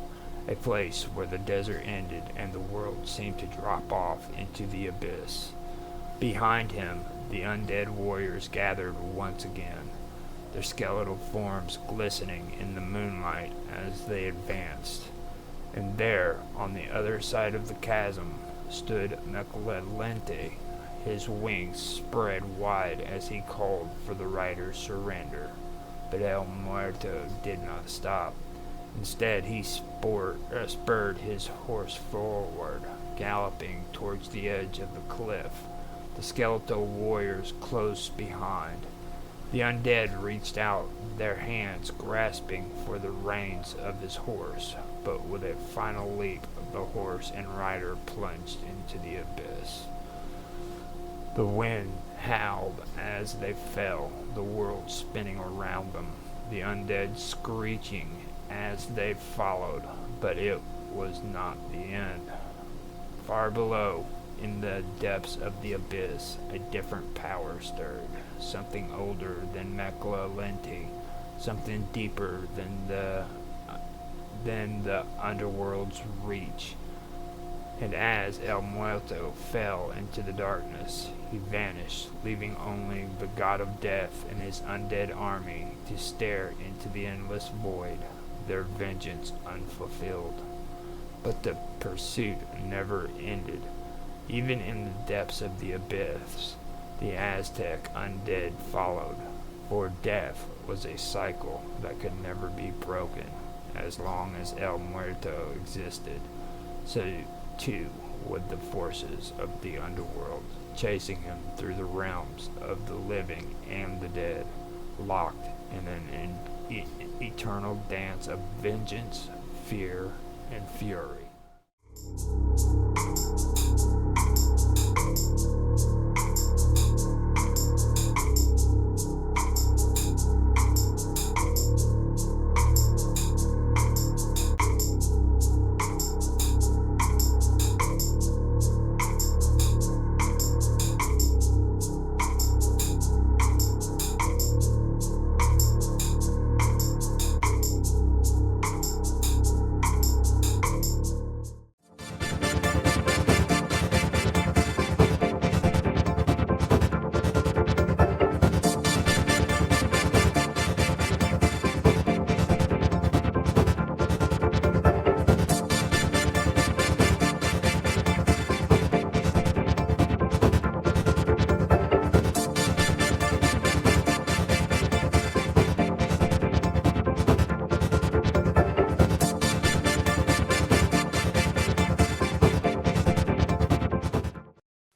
a place where the desert ended and the world seemed to drop off into the abyss. Behind him, the undead warriors gathered once again, their skeletal forms glistening in the moonlight as they advanced. And there, on the other side of the chasm, stood Michelangelo, his wings spread wide as he called for the rider's surrender. But El Muerto did not stop. Instead, he spurred his horse forward, galloping towards the edge of the cliff, the skeletal warriors close behind. The undead reached out their hands, grasping for the reins of his horse, but with a final leap, the horse and rider plunged into the abyss. The wind howled as they fell, the world spinning around them, the undead screeching as they followed, but it was not the end. Far below, in the depths of the abyss, a different power stirred, something older than Michelangelo, something deeper than the underworld's reach. And as El Muerto fell into the darkness, he vanished, leaving only the god of death and his undead army to stare into the endless void, their vengeance unfulfilled. But the pursuit never ended. Even in the depths of the abyss, the Aztec undead followed, for death was a cycle that could never be broken as long as El Muerto existed. So too would the forces of the underworld, chasing him through the realms of the living and the dead, locked in an eternal dance of vengeance, fear, and fury.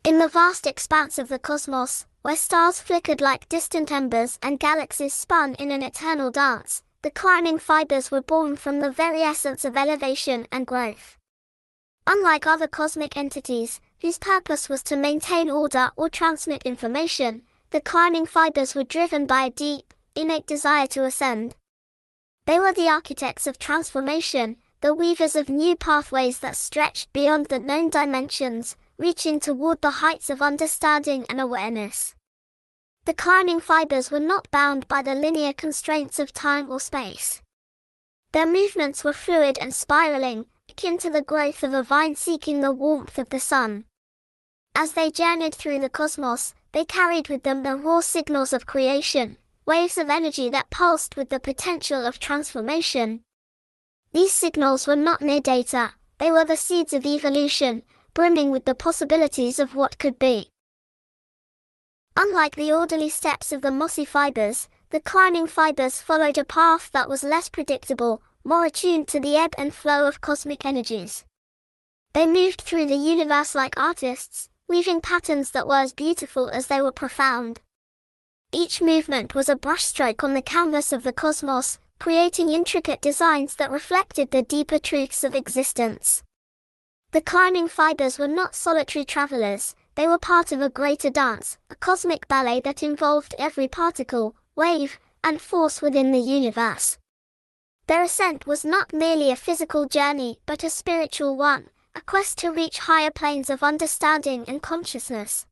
In the vast expanse of the cosmos, where stars flickered like distant embers and galaxies spun in an eternal dance, the climbing fibers were born from the very essence of elevation and growth. Unlike other cosmic entities, whose purpose was to maintain order or transmit information, the climbing fibers were driven by a deep, innate desire to ascend. They were the architects of transformation, the weavers of new pathways that stretched beyond the known dimensions, reaching toward the heights of understanding and awareness. The climbing fibers were not bound by the linear constraints of time or space. Their movements were fluid and spiraling, akin to the growth of a vine seeking the warmth of the sun. As they journeyed through the cosmos, they carried with them the raw signals of creation, waves of energy that pulsed with the potential of transformation. These signals were not mere data, they were the seeds of evolution, brimming with the possibilities of what could be. Unlike the orderly steps of the mossy fibers, the climbing fibers followed a path that was less predictable, more attuned to the ebb and flow of cosmic energies. They moved through the universe like artists, weaving patterns that were as beautiful as they were profound. Each movement was a brushstroke on the canvas of the cosmos, creating intricate designs that reflected the deeper truths of existence. The climbing fibers were not solitary travelers, They were part of a greater dance, a cosmic ballet that involved every particle, wave, and force within the universe. Their ascent was not merely a physical journey, but a spiritual one, a quest to reach higher planes of understanding and consciousness.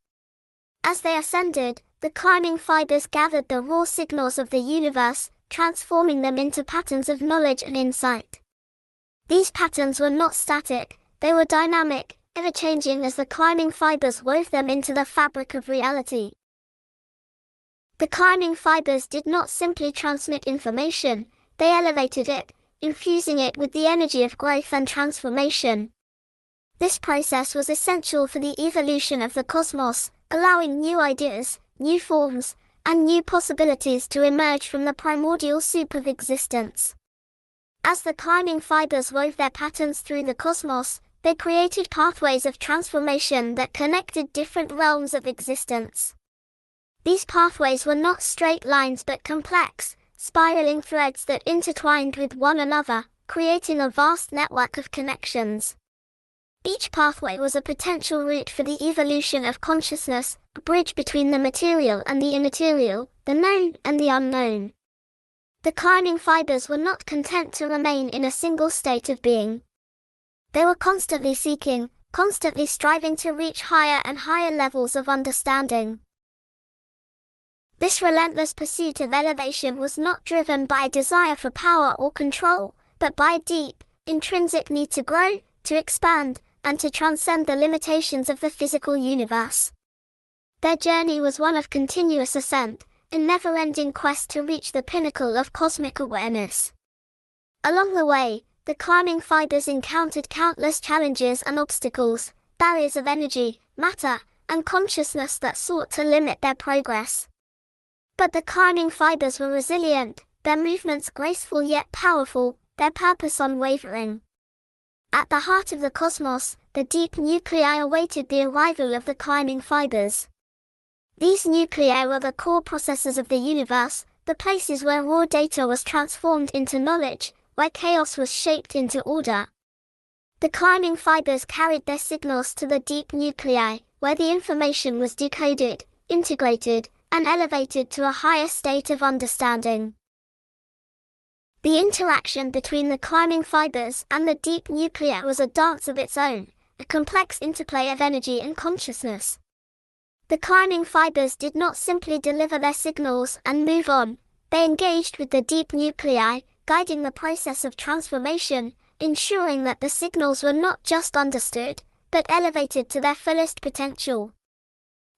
As they ascended, the climbing fibers gathered the raw signals of the universe, transforming them into patterns of knowledge and insight. These patterns were not static, they were dynamic, ever-changing as the climbing fibers wove them into the fabric of reality. The climbing fibers did not simply transmit information, they elevated it, infusing it with the energy of growth and transformation. This process was essential for the evolution of the cosmos, allowing new ideas, new forms, and new possibilities to emerge from the primordial soup of existence. As the climbing fibers wove their patterns through the cosmos, they created pathways of transformation that connected different realms of existence. These pathways were not straight lines but complex, spiraling threads that intertwined with one another, creating a vast network of connections. Each pathway was a potential route for the evolution of consciousness, a bridge between the material and the immaterial, the known and the unknown. The climbing fibers were not content to remain in a single state of being. They were constantly seeking, constantly striving to reach higher and higher levels of understanding. This relentless pursuit of elevation was not driven by a desire for power or control, but by a deep, intrinsic need to grow, to expand, and to transcend the limitations of the physical universe. Their journey was one of continuous ascent, a never-ending quest to reach the pinnacle of cosmic awareness. Along the way, the climbing fibers encountered countless challenges and obstacles, barriers of energy, matter, and consciousness that sought to limit their progress. But the climbing fibers were resilient, their movements graceful yet powerful, their purpose unwavering. At the heart of the cosmos, the deep nuclei awaited the arrival of the climbing fibers. These nuclei were the core processors of the universe, the places where raw data was transformed into knowledge, where chaos was shaped into order. The climbing fibers carried their signals to the deep nuclei, where the information was decoded, integrated, and elevated to a higher state of understanding. The interaction between the climbing fibers and the deep nuclei was a dance of its own, a complex interplay of energy and consciousness. The climbing fibers did not simply deliver their signals and move on, they engaged with the deep nuclei, guiding the process of transformation, ensuring that the signals were not just understood, but elevated to their fullest potential.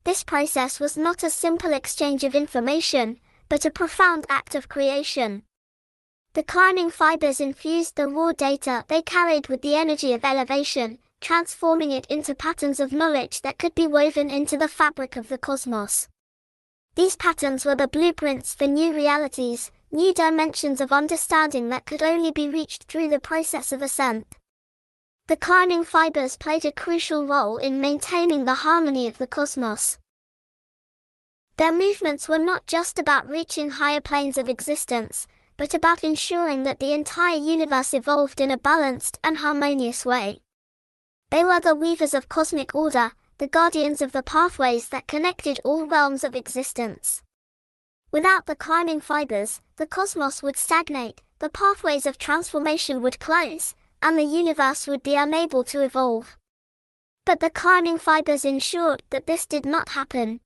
This process was not a simple exchange of information, but a profound act of creation. The climbing fibers infused the raw data they carried with the energy of elevation, transforming it into patterns of knowledge that could be woven into the fabric of the cosmos. These patterns were the blueprints for new realities, new dimensions of understanding that could only be reached through the process of ascent. The climbing fibers played a crucial role in maintaining the harmony of the cosmos. Their movements were not just about reaching higher planes of existence, but about ensuring that the entire universe evolved in a balanced and harmonious way. They were the weavers of cosmic order, the guardians of the pathways that connected all realms of existence. Without the climbing fibers, the cosmos would stagnate, the pathways of transformation would close, and the universe would be unable to evolve. But the climbing fibers ensured that this did not happen.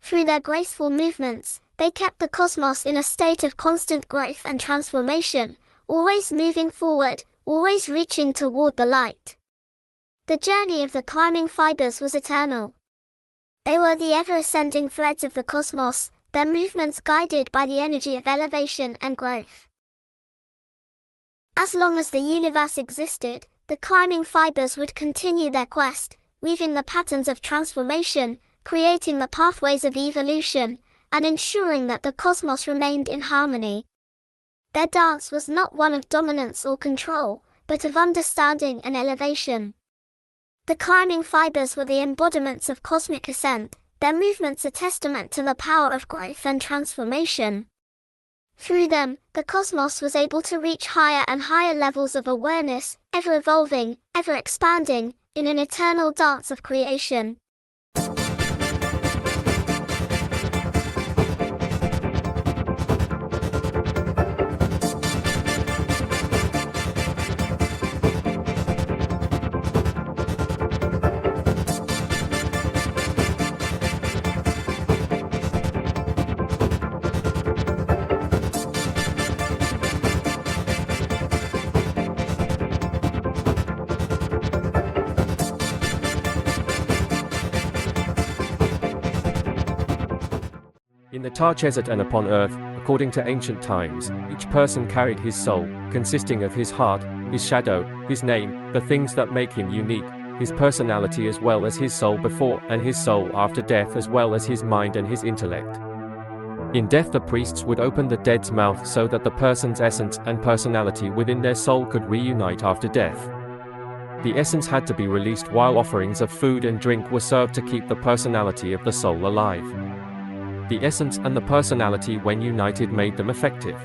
Through their graceful movements, they kept the cosmos in a state of constant growth and transformation, always moving forward, always reaching toward the light. The journey of the climbing fibers was eternal. They were the ever-ascending threads of the cosmos, their movements guided by the energy of elevation and growth. As long as the universe existed, the climbing fibers would continue their quest, weaving the patterns of transformation, creating the pathways of evolution, and ensuring that the cosmos remained in harmony. Their dance was not one of dominance or control, but of understanding and elevation. The climbing fibers were the embodiments of cosmic ascent, their movements a testament to the power of growth and transformation. Through them, the cosmos was able to reach higher and higher levels of awareness, ever evolving, ever expanding, in an eternal dance of creation. In the Tarchesat and upon earth, according to ancient times, each person carried his soul, consisting of his heart, his shadow, his name, the things that make him unique, his personality as well as his soul before and his soul after death as well as his mind and his intellect. In death the priests would open the dead's mouth so that the person's essence and personality within their soul could reunite after death. The essence had to be released while offerings of food and drink were served to keep the personality of the soul alive. The essence and the personality when united made them effective.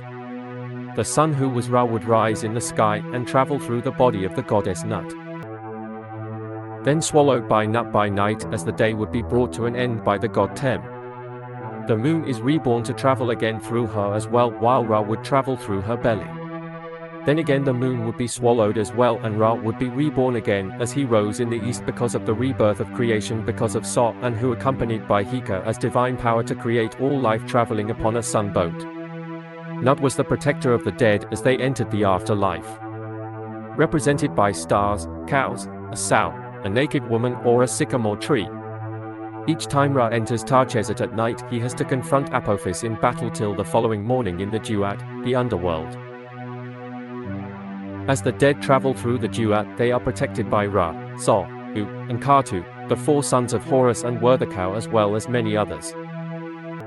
The sun who was Ra would rise in the sky and travel through the body of the goddess Nut. Then swallowed by Nut by night as the day would be brought to an end by the god Tem. The moon is reborn to travel again through her as well while Ra would travel through her belly. Then again the moon would be swallowed as well and Ra would be reborn again as he rose in the east because of the rebirth of creation because of Sa and who accompanied by Heka as divine power to create all life traveling upon a sun boat. Nut was the protector of the dead as they entered the afterlife. Represented by stars, cows, a sow, a naked woman or a sycamore tree. Each time Ra enters Tarchesat at night he has to confront Apophis in battle till the following morning in the Duat, the underworld. As the dead travel through the Duat they are protected by Ra, Sa, U, and Katu, the four sons of Horus and Werthikau as well as many others.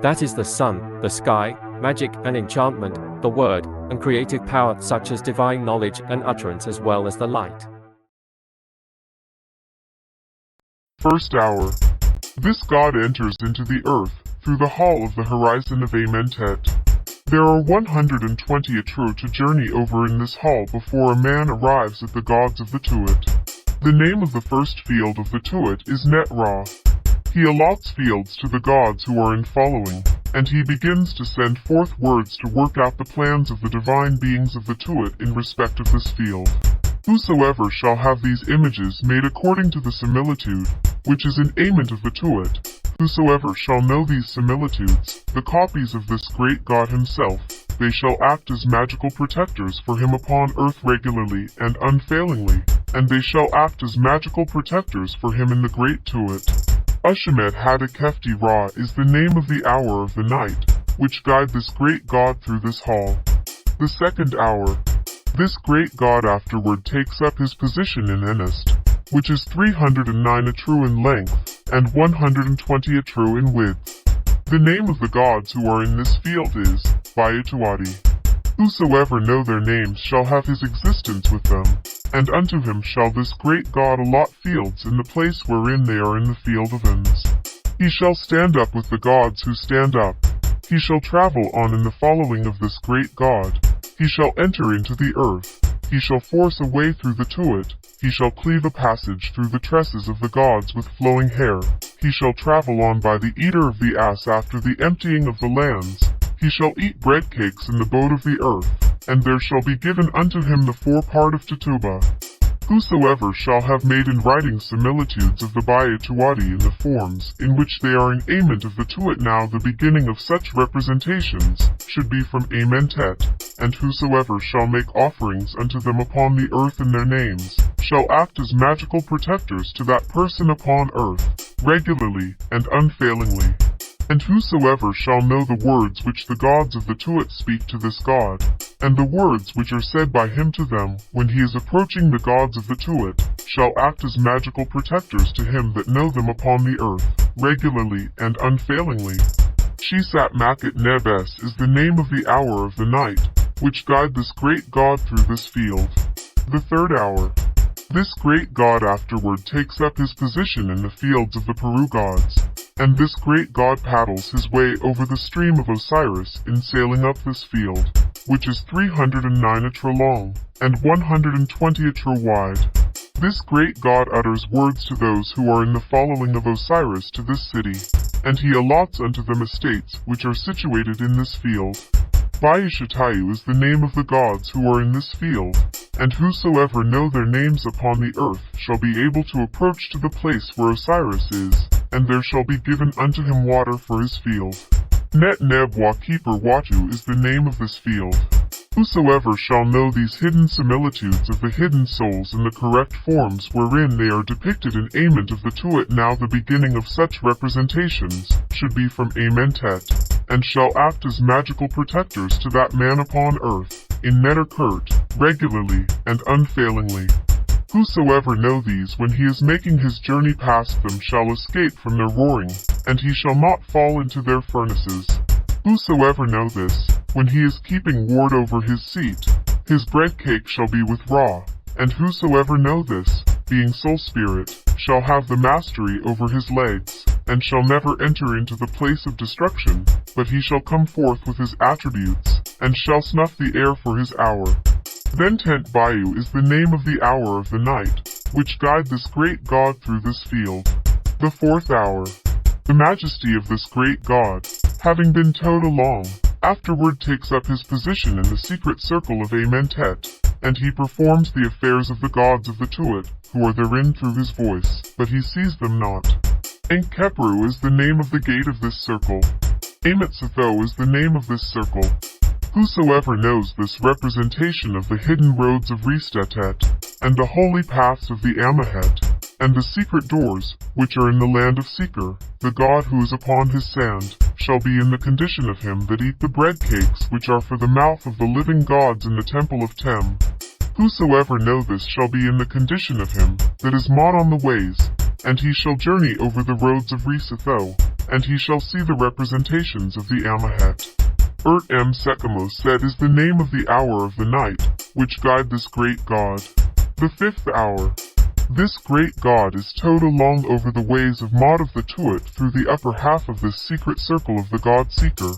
That is the sun, the sky, magic and enchantment, the word, and creative power such as divine knowledge and utterance as well as the light. First hour. This god enters into the earth, through the hall of the horizon of Amentet. There are 120 Atru to journey over in this hall before a man arrives at the gods of the Tuat. The name of the first field of the Tuat is Net-Ra. He allots fields to the gods who are in following, and he begins to send forth words to work out the plans of the divine beings of the Tuat in respect of this field. Whosoever shall have these images made according to the similitude, which is an aiment of the Tuat, whosoever shall know these similitudes, the copies of this great god himself, they shall act as magical protectors for him upon earth regularly and unfailingly, and they shall act as magical protectors for him in the great Tuat. Ushemet Hadakefti Ra is the name of the hour of the night, which guide this great god through this hall. The second hour. This great god afterward takes up his position in Enest, which is 309 Atru in length, and 120 Atru in width. The name of the gods who are in this field is Bayatuadi. Whosoever know their names shall have his existence with them, and unto him shall this great god allot fields in the place wherein they are in the field of Ens. He shall stand up with the gods who stand up. He shall travel on in the following of this great god. He shall enter into the earth. He shall force a way through the Tuat. He shall cleave a passage through the tresses of the gods with flowing hair. He shall travel on by the eater of the ass after the emptying of the lands. He shall eat bread cakes in the boat of the earth, and there shall be given unto him the forepart of Tituba. Whosoever shall have made in writing similitudes of the Bayatuadi in the forms in which they are in aiment of the Tuat now the beginning of such representations should be from Amentet, and whosoever shall make offerings unto them upon the earth in their names, shall act as magical protectors to that person upon earth, regularly and unfailingly. And whosoever shall know the words which the gods of the Tuat speak to this god, and the words which are said by him to them when he is approaching the gods of the Tuat, shall act as magical protectors to him that know them upon the earth, regularly and unfailingly. Shisat Makat Nebes is the name of the hour of the night, which guide this great god through this field. The third hour. This great god afterward takes up his position in the fields of the Peru gods, and this great god paddles his way over the stream of Osiris in sailing up this field, which is 309 Atra long, and 120 Atra wide. This great god utters words to those who are in the following of Osiris to this city, and he allots unto them estates which are situated in this field. Bayashatayu is the name of the gods who are in this field, and whosoever know their names upon the earth shall be able to approach to the place where Osiris is, and there shall be given unto him water for his field. Net Neb Wa Keeper Watu is the name of this field. Whosoever shall know these hidden similitudes of the hidden souls in the correct forms wherein they are depicted in Ament of the Tuat, now the beginning of such representations should be from Amentet, and shall act as magical protectors to that man upon earth, in Netterkurt, regularly and unfailingly. Whosoever know these when he is making his journey past them shall escape from their roaring, and he shall not fall into their furnaces. Whosoever know this, when he is keeping ward over his seat, his bread cake shall be with raw, and whosoever know this, being soul spirit, shall have the mastery over his legs, and shall never enter into the place of destruction, but he shall come forth with his attributes, and shall snuff the air for his hour. Then Tent Bayou is the name of the hour of the night, which guide this great god through this field. The fourth hour. The majesty of this great god, having been towed along, afterward takes up his position in the secret circle of Amentet, and he performs the affairs of the gods of the Tuat, who are therein through his voice, but he sees them not. Enkepru is the name of the gate of this circle. Amatsatho is the name of this circle. Whosoever knows this representation of the hidden roads of Ristetet, and the holy paths of the Amahet, and the secret doors, which are in the land of Seeker, the god who is upon his sand, shall be in the condition of him that eat the bread cakes which are for the mouth of the living gods in the temple of Tem. Whosoever know this shall be in the condition of him that is mought on the ways, and he shall journey over the roads of Risatho, and he shall see the representations of the Amahet. Urt-M Sekamos said is the name of the hour of the night, which guide this great god. The fifth hour. This great god is towed along over the ways of Maud of the Tuat through the upper half of this secret circle of the god Seeker,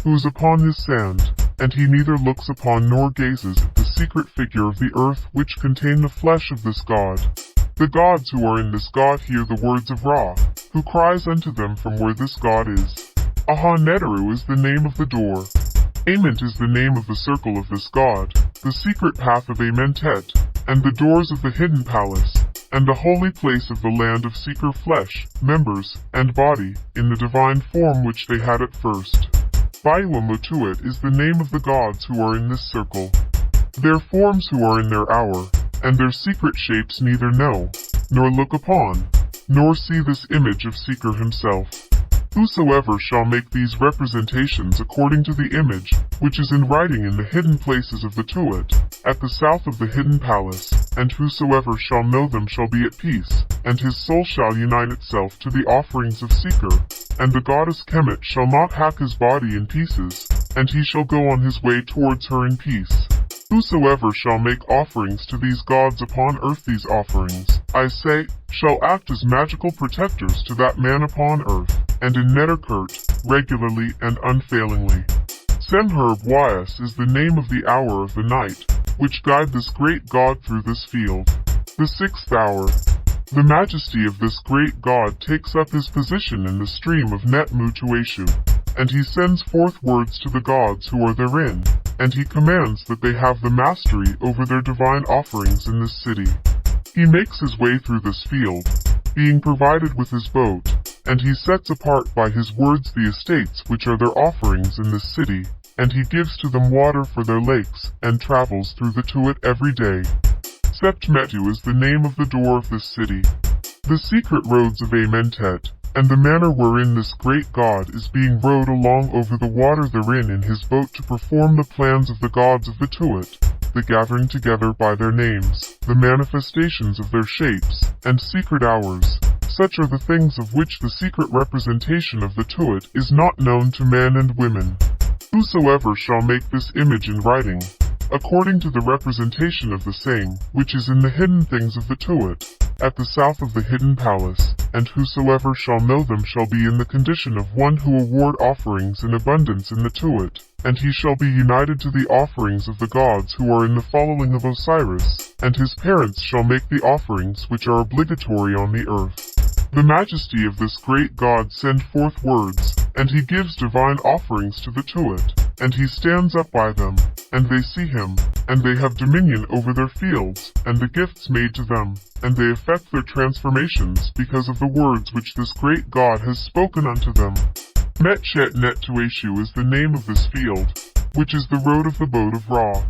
who is upon his sand, and he neither looks upon nor gazes at the secret figure of the earth which contain the flesh of this god. The gods who are in this god hear the words of Ra, who cries unto them from where this god is. Aha-Neteru is the name of the door. Ament is the name of the circle of this god, the secret path of Amentet, and the doors of the hidden palace, and the holy place of the land of Seeker flesh, members, and body, in the divine form which they had at first. Bayuamutuat is the name of the gods who are in this circle. Their forms who are in their hour, and their secret shapes neither know, nor look upon, nor see this image of Seeker himself. Whosoever shall make these representations according to the image, which is in writing in the hidden places of the Tuat, at the south of the hidden palace, and whosoever shall know them shall be at peace, and his soul shall unite itself to the offerings of Seeker, and the goddess Kemet shall not hack his body in pieces, and he shall go on his way towards her in peace. Whosoever shall make offerings to these gods upon earth, these offerings, I say, shall act as magical protectors to that man upon earth, and in Netterkurt, regularly and unfailingly. Semherb Wyas is the name of the hour of the night, which guide this great god through this field. The sixth hour. The majesty of this great god takes up his position in the stream of Netmutueshu, and he sends forth words to the gods who are therein, and he commands that they have the mastery over their divine offerings in this city. He makes his way through this field, being provided with his boat, and he sets apart by his words the estates which are their offerings in this city, and he gives to them water for their lakes, and travels through the Tuat every day. Septmetu is the name of the door of this city. The secret roads of Amentet, and the manner wherein this great god is being rowed along over the water therein in his boat to perform the plans of the gods of the Tuat, the gathering together by their names, the manifestations of their shapes, and secret hours. Such are the things of which the secret representation of the Tuat is not known to men and women. Whosoever shall make this image in writing, according to the representation of the same, which is in the hidden things of the Tuat, at the south of the hidden palace, and whosoever shall know them shall be in the condition of one who award offerings in abundance in the Tuat, and he shall be united to the offerings of the gods who are in the following of Osiris, and his parents shall make the offerings which are obligatory on the earth. The majesty of this great god send forth words, and he gives divine offerings to the Tuat, and he stands up by them, and they see him, and they have dominion over their fields, and the gifts made to them, and they effect their transformations because of the words which this great god has spoken unto them. Metchet Nettueshu is the name of this field. which is the road of the boat of Ra.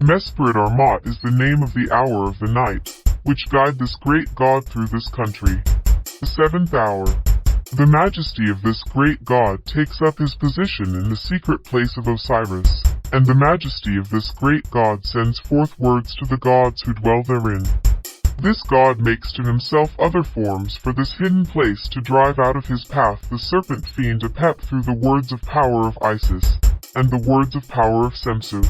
Mesprit Armat is the name of the hour of the night, which guide this great god through this country. The 7th hour. The majesty of this great god takes up his position in the secret place of Osiris, and the majesty of this great god sends forth words to the gods who dwell therein. This god makes to himself other forms for this hidden place to drive out of his path the serpent fiend Apep through the words of power of Isis, and the words of power of Semsu.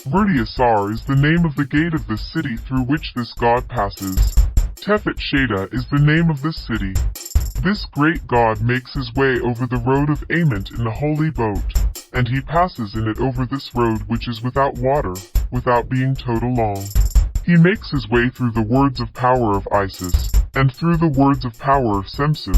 Vertiasar is the name of the gate of this city through which this god passes. Tefet Sheda is the name of this city. This great god makes his way over the road of Ament in the holy boat, and he passes in it over this road which is without water, without being towed along. He makes his way through the words of power of Isis, and through the words of power of Semsu,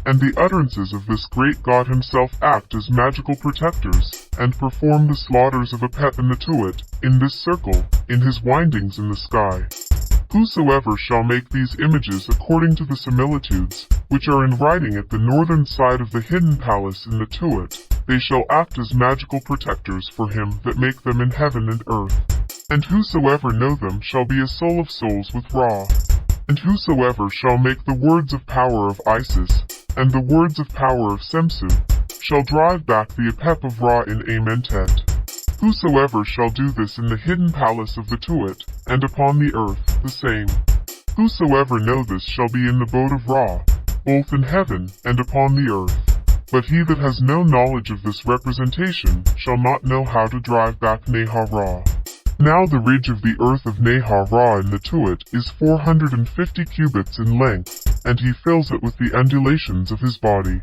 and the utterances of this great god himself act as magical protectors, and perform the slaughters of Apep and the Tuat, in this circle, in his windings in the sky. Whosoever shall make these images according to the similitudes, which are in writing at the northern side of the hidden palace in the Tuat, they shall act as magical protectors for him that make them in heaven and earth. And whosoever know them shall be a soul of souls with Ra. And whosoever shall make the words of power of Isis, and the words of power of Semsu, shall drive back the Apep of Ra in Amentet. Whosoever shall do this in the hidden palace of the Tuat, and upon the earth, the same. Whosoever know this shall be in the boat of Ra, both in heaven and upon the earth. But he that has no knowledge of this representation shall not know how to drive back Neha-Ra. Now the ridge of the earth of Neha-Ra in the Tuat is 450 cubits in length, and he fills it with the undulations of his body.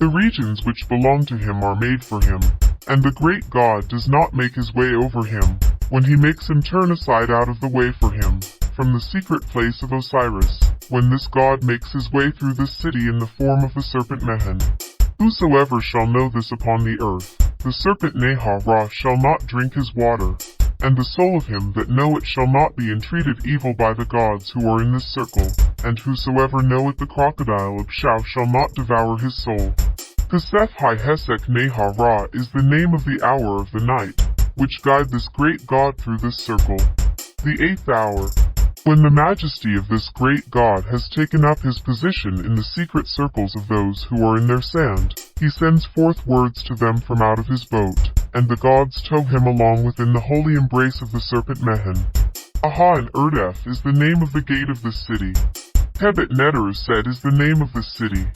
The regions which belong to him are made for him, and the great god does not make his way over him, when he makes him turn aside out of the way for him, from the secret place of Osiris, when this god makes his way through this city in the form of the serpent Mehen. Whosoever shall know this upon the earth, the serpent Neha-Ra shall not drink his water, and the soul of him that know it shall not be entreated evil by the gods who are in this circle, and whosoever knoweth the crocodile of Shao shall not devour his soul. Kasef-Hi-Hesek Neha-Ra is the name of the hour of the night, which guide this great god through this circle. The 8th hour. When the majesty of this great god has taken up his position in the secret circles of those who are in their sand, he sends forth words to them from out of his boat, and the gods tow him along within the holy embrace of the serpent Mehen. Aha and Erdef is the name of the gate of this city. Tebet Neter is the name of this city.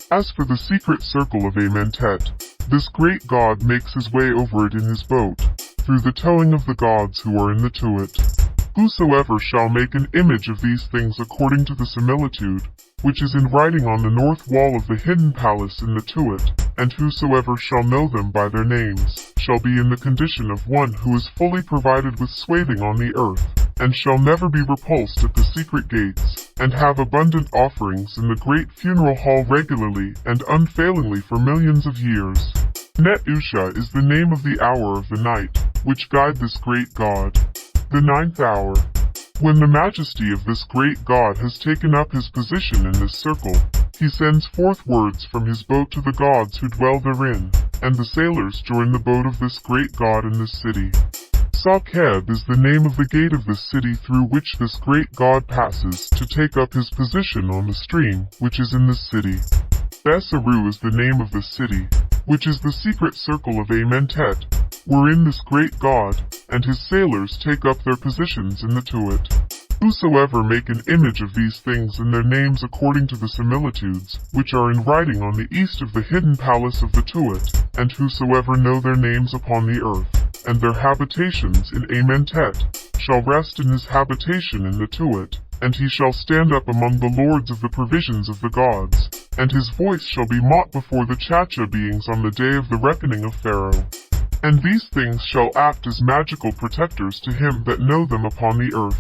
As for the secret circle of Amentet, this great god makes his way over it in his boat, through the towing of the gods who are in the Tuat. Whosoever shall make an image of these things according to the similitude, which is in writing on the north wall of the hidden palace in the Tuat, and whosoever shall know them by their names, shall be in the condition of one who is fully provided with swathing on the earth, and shall never be repulsed at the secret gates, and have abundant offerings in the great funeral hall regularly and unfailingly for millions of years. Net-Usha is the name of the hour of the night, which guide this great god. The 9th hour. When the majesty of this great god has taken up his position in this circle, he sends forth words from his boat to the gods who dwell therein, and the sailors join the boat of this great god in this city. Sakeb is the name of the gate of this city through which this great god passes to take up his position on the stream which is in this city. Besaru is the name of this city, which is the secret circle of Amentet, wherein this great god and his sailors take up their positions in the Tuat. Whosoever make an image of these things and their names according to the similitudes, which are in writing on the east of the hidden palace of the Tuat, and whosoever know their names upon the earth, and their habitations in Amentet, shall rest in his habitation in the Tuat, and he shall stand up among the lords of the provisions of the gods, and his voice shall be mocked before the Chacha beings on the day of the reckoning of Pharaoh. And these things shall act as magical protectors to him that know them upon the earth.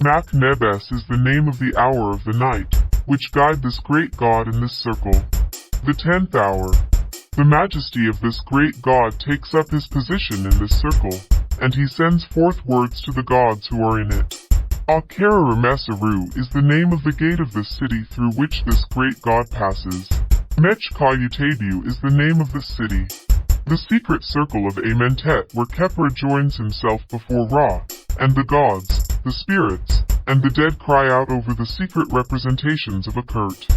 Mak-Nebes is the name of the hour of the night, which guide this great god in this circle. The 10th hour. The majesty of this great god takes up his position in this circle, and he sends forth words to the gods who are in it. Al-Karamesaru is the name of the gate of this city through which this great god passes. Mech-Kayutabu is the name of this city. The secret circle of Amentet, where Kepra joins himself before Ra, and the gods, the spirits, and the dead cry out over the secret representations of Akert.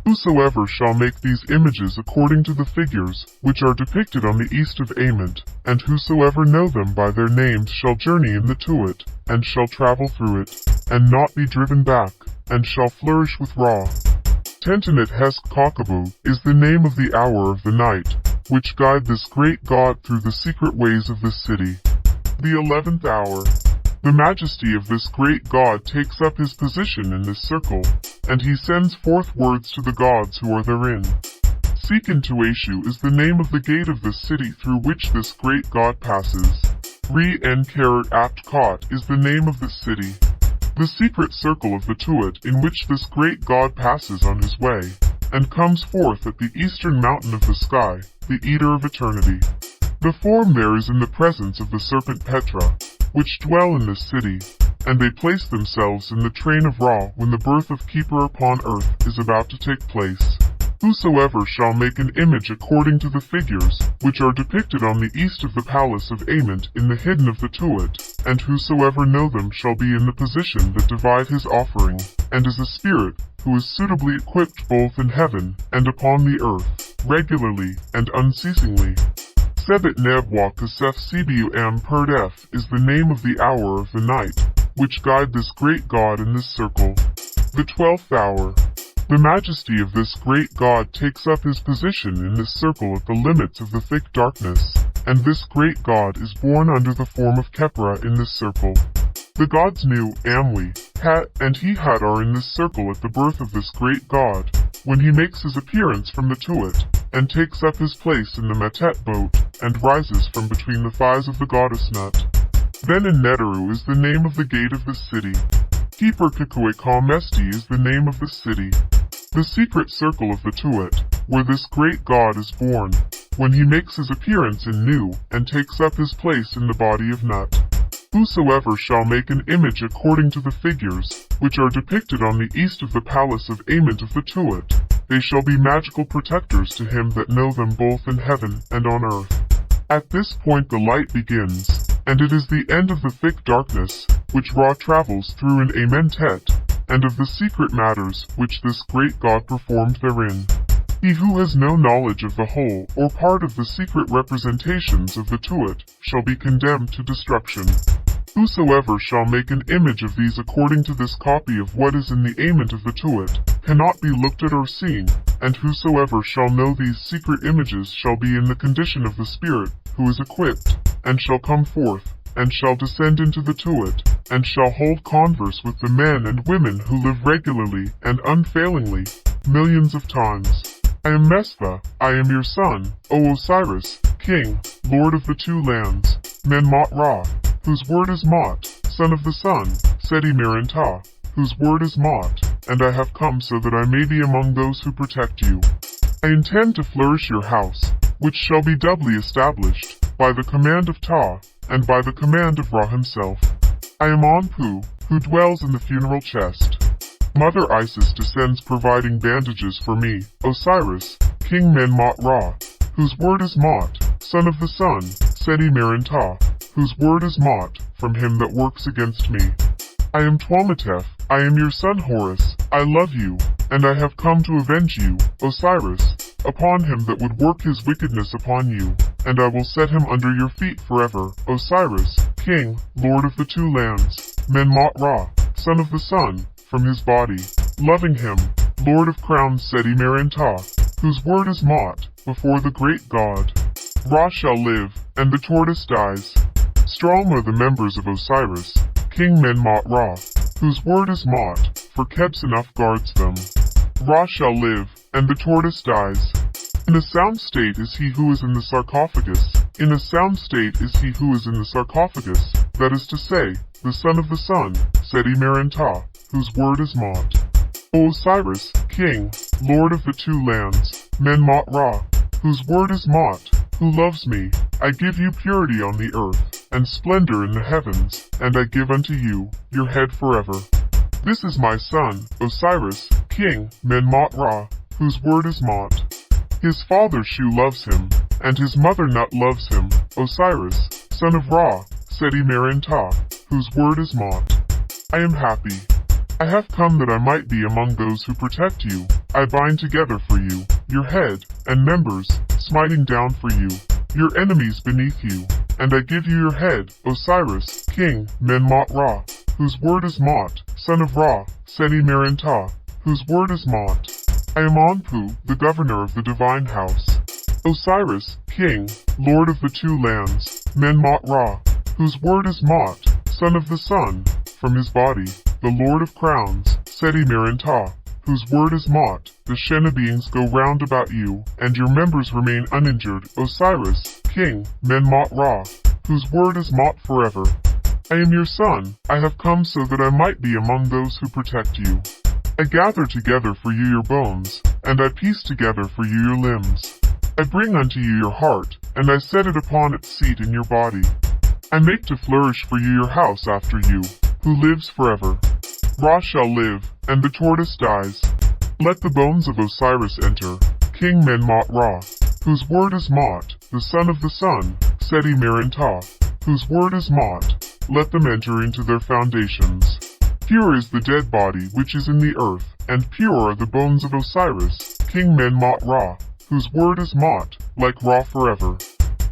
Whosoever shall make these images according to the figures, which are depicted on the east of Ament, and whosoever know them by their names shall journey in the Tuat, and shall travel through it, and not be driven back, and shall flourish with Ra. Tentenet Hesk Kakabu is the name of the hour of the night, which guide this great god through the secret ways of this city. The 11th hour. The majesty of this great god takes up his position in this circle, and he sends forth words to the gods who are therein. Sekentuashu is the name of the gate of this city through which this great god passes. Re-en-Karat Apt-Kot is the name of this city. The secret circle of the Tuat in which this great god passes on his way, and comes forth at the eastern mountain of the sky, the Eater of Eternity. The form there is in the presence of the serpent Petra, which dwell in this city, and they place themselves in the train of Ra when the birth of Keeper upon earth is about to take place. Whosoever shall make an image according to the figures, which are depicted on the east of the palace of Ament in the hidden of the Tuat, and whosoever know them shall be in the position that divide his offering, and is a spirit, who is suitably equipped both in heaven and upon the earth, regularly and unceasingly. Sebet Nebwa Kasef Cbum Perdef is the name of the hour of the night, which guide this great god in this circle. The 12th hour. The majesty of this great god takes up his position in this circle at the limits of the thick darkness, and this great god is born under the form of Kepra in this circle. The gods Nu, Amli, Het, and Hehad are in this circle at the birth of this great god, when he makes his appearance from the Tuat, and takes up his place in the Metet boat, and rises from between the thighs of the goddess Nut. Then in Neteru is the name of the gate of this city. Keeper Kikue Mesti is the name of this city. The secret circle of the Tuat, where this great god is born, when he makes his appearance in Nu, and takes up his place in the body of Nut. Whosoever shall make an image according to the figures, which are depicted on the east of the palace of Ament of the Tuat, they shall be magical protectors to him that know them both in heaven and on earth. At this point the light begins, and it is the end of the thick darkness, which Ra travels through in Amentet, and of the secret matters which this great god performed therein. He who has no knowledge of the whole or part of the secret representations of the Tuat shall be condemned to destruction. Whosoever shall make an image of these according to this copy of what is in the Ament of the Tuat cannot be looked at or seen, and whosoever shall know these secret images shall be in the condition of the spirit who is equipped, and shall come forth, and shall descend into the Tuat, and shall hold converse with the men and women who live regularly and unfailingly, millions of times. I am Mestha, I am your son, O Osiris, King, Lord of the two lands, Menmot Ra, whose word is Mot, son of the sun, Seti Merintah, whose word is Mot, and I have come so that I may be among those who protect you. I intend to flourish your house, which shall be doubly established, by the command of Ta, and by the command of Ra himself. I am Anpu, who dwells in the funeral chest. Mother Isis descends providing bandages for me, Osiris, King Menmot Ra, whose word is Mot, son of the sun, Seti Merintah, whose word is Mot, from him that works against me. I am Tuamatef, I am your son Horus, I love you, and I have come to avenge you, Osiris, upon him that would work his wickedness upon you, and I will set him under your feet forever, Osiris, King, Lord of the two lands, Menmot Ra, son of the sun, from his body, loving him, Lord of crowns Seti Merintah, whose word is Mot, before the great god. Ra shall live, and the tortoise dies. Strong are the members of Osiris, King Menmot Ra, whose word is Mot, for Kebsanouf guards them. Ra shall live, and the tortoise dies. In a sound state is he who is in the sarcophagus. In a sound state is he who is in the sarcophagus, that is to say, the son of the sun, Seti Merintah, whose word is Mot. O Osiris, King, Lord of the two lands, Menmot Ra, whose word is Mot, who loves me, I give you purity on the earth, and splendor in the heavens, and I give unto you your head forever. This is my son, Osiris, King, Menmot Ra, whose word is Mot. His father Shu loves him, and his mother Nut loves him, Osiris, son of Ra, Seti Merin Ta, whose word is Mot. I am happy. I have come that I might be among those who protect you. I bind together for you, your head, and members, smiting down for you, your enemies beneath you, and I give you your head, Osiris, King, Men-Mot Ra, whose word is Mot, son of Ra, Seti Merin Ta, whose word is Mot. I am Anpu, the governor of the divine house. Osiris, King, Lord of the two lands, Men-Mot Ra, whose word is Mot, son of the sun, from his body, the Lord of crowns, Seti Merin Ta, whose word is Mot. The Shena beings go round about you, and your members remain uninjured. Osiris, King, Men-Mot Ra, whose word is Mot forever. I am your son. I have come so that I might be among those who protect you. I gather together for you your bones, and I piece together for you your limbs. I bring unto you your heart, and I set it upon its seat in your body. I make to flourish for you your house after you, who lives forever. Ra shall live, and the tortoise dies. Let the bones of Osiris enter, King Men-Mot Ra, whose word is Mot, the son of the sun, Seti Merin Ta, whose word is Mot. Let them enter into their foundations. Pure is the dead body which is in the earth, and pure are the bones of Osiris, King Men-Mot Ra, whose word is Mot, like Ra forever.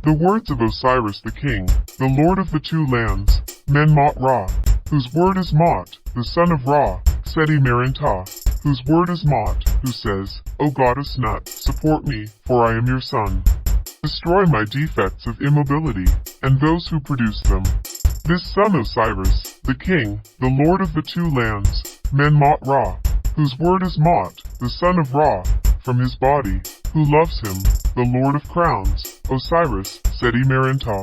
The words of Osiris the king, the lord of the two lands, Men-Mot Ra, whose word is Mot, the son of Ra, Seti Merin Ta, whose word is Mot, who says, O goddess Nut, support me, for I am your son. Destroy my defects of immobility, and those who produce them. This son Osiris, the king, the lord of the two lands, Men-Mot Ra, whose word is Mot, the son of Ra, from his body, who loves him, the lord of crowns, Osiris, Seti Merin Ta.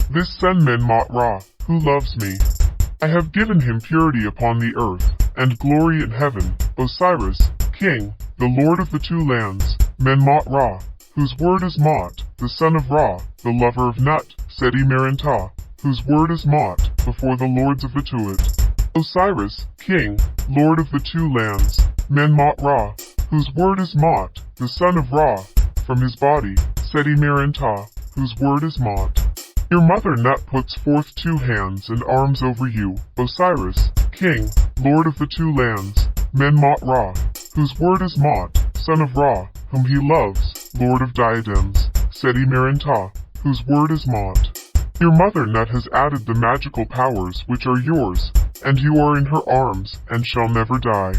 This son Men-Mot Ra, who loves me. I have given him purity upon the earth, and glory in heaven, Osiris, king, the lord of the two lands, Men-Mot Ra, whose word is Mot, the son of Ra, the lover of Nut, Seti Merin Ta, whose word is Mot, before the lords of the Tuat. Osiris, king, lord of the two lands, Men-Mot Ra, whose word is Mot, the son of Ra, from his body, Seti Merin Ta, whose word is Mot. Your mother Nut puts forth 2 hands and arms over you, Osiris, king, lord of the two lands, Men-Mot Ra, whose word is Mot, son of Ra, whom he loves, lord of diadems, Seti Merin Ta, whose word is Mot. Your mother Nut has added the magical powers which are yours, and you are in her arms, and shall never die.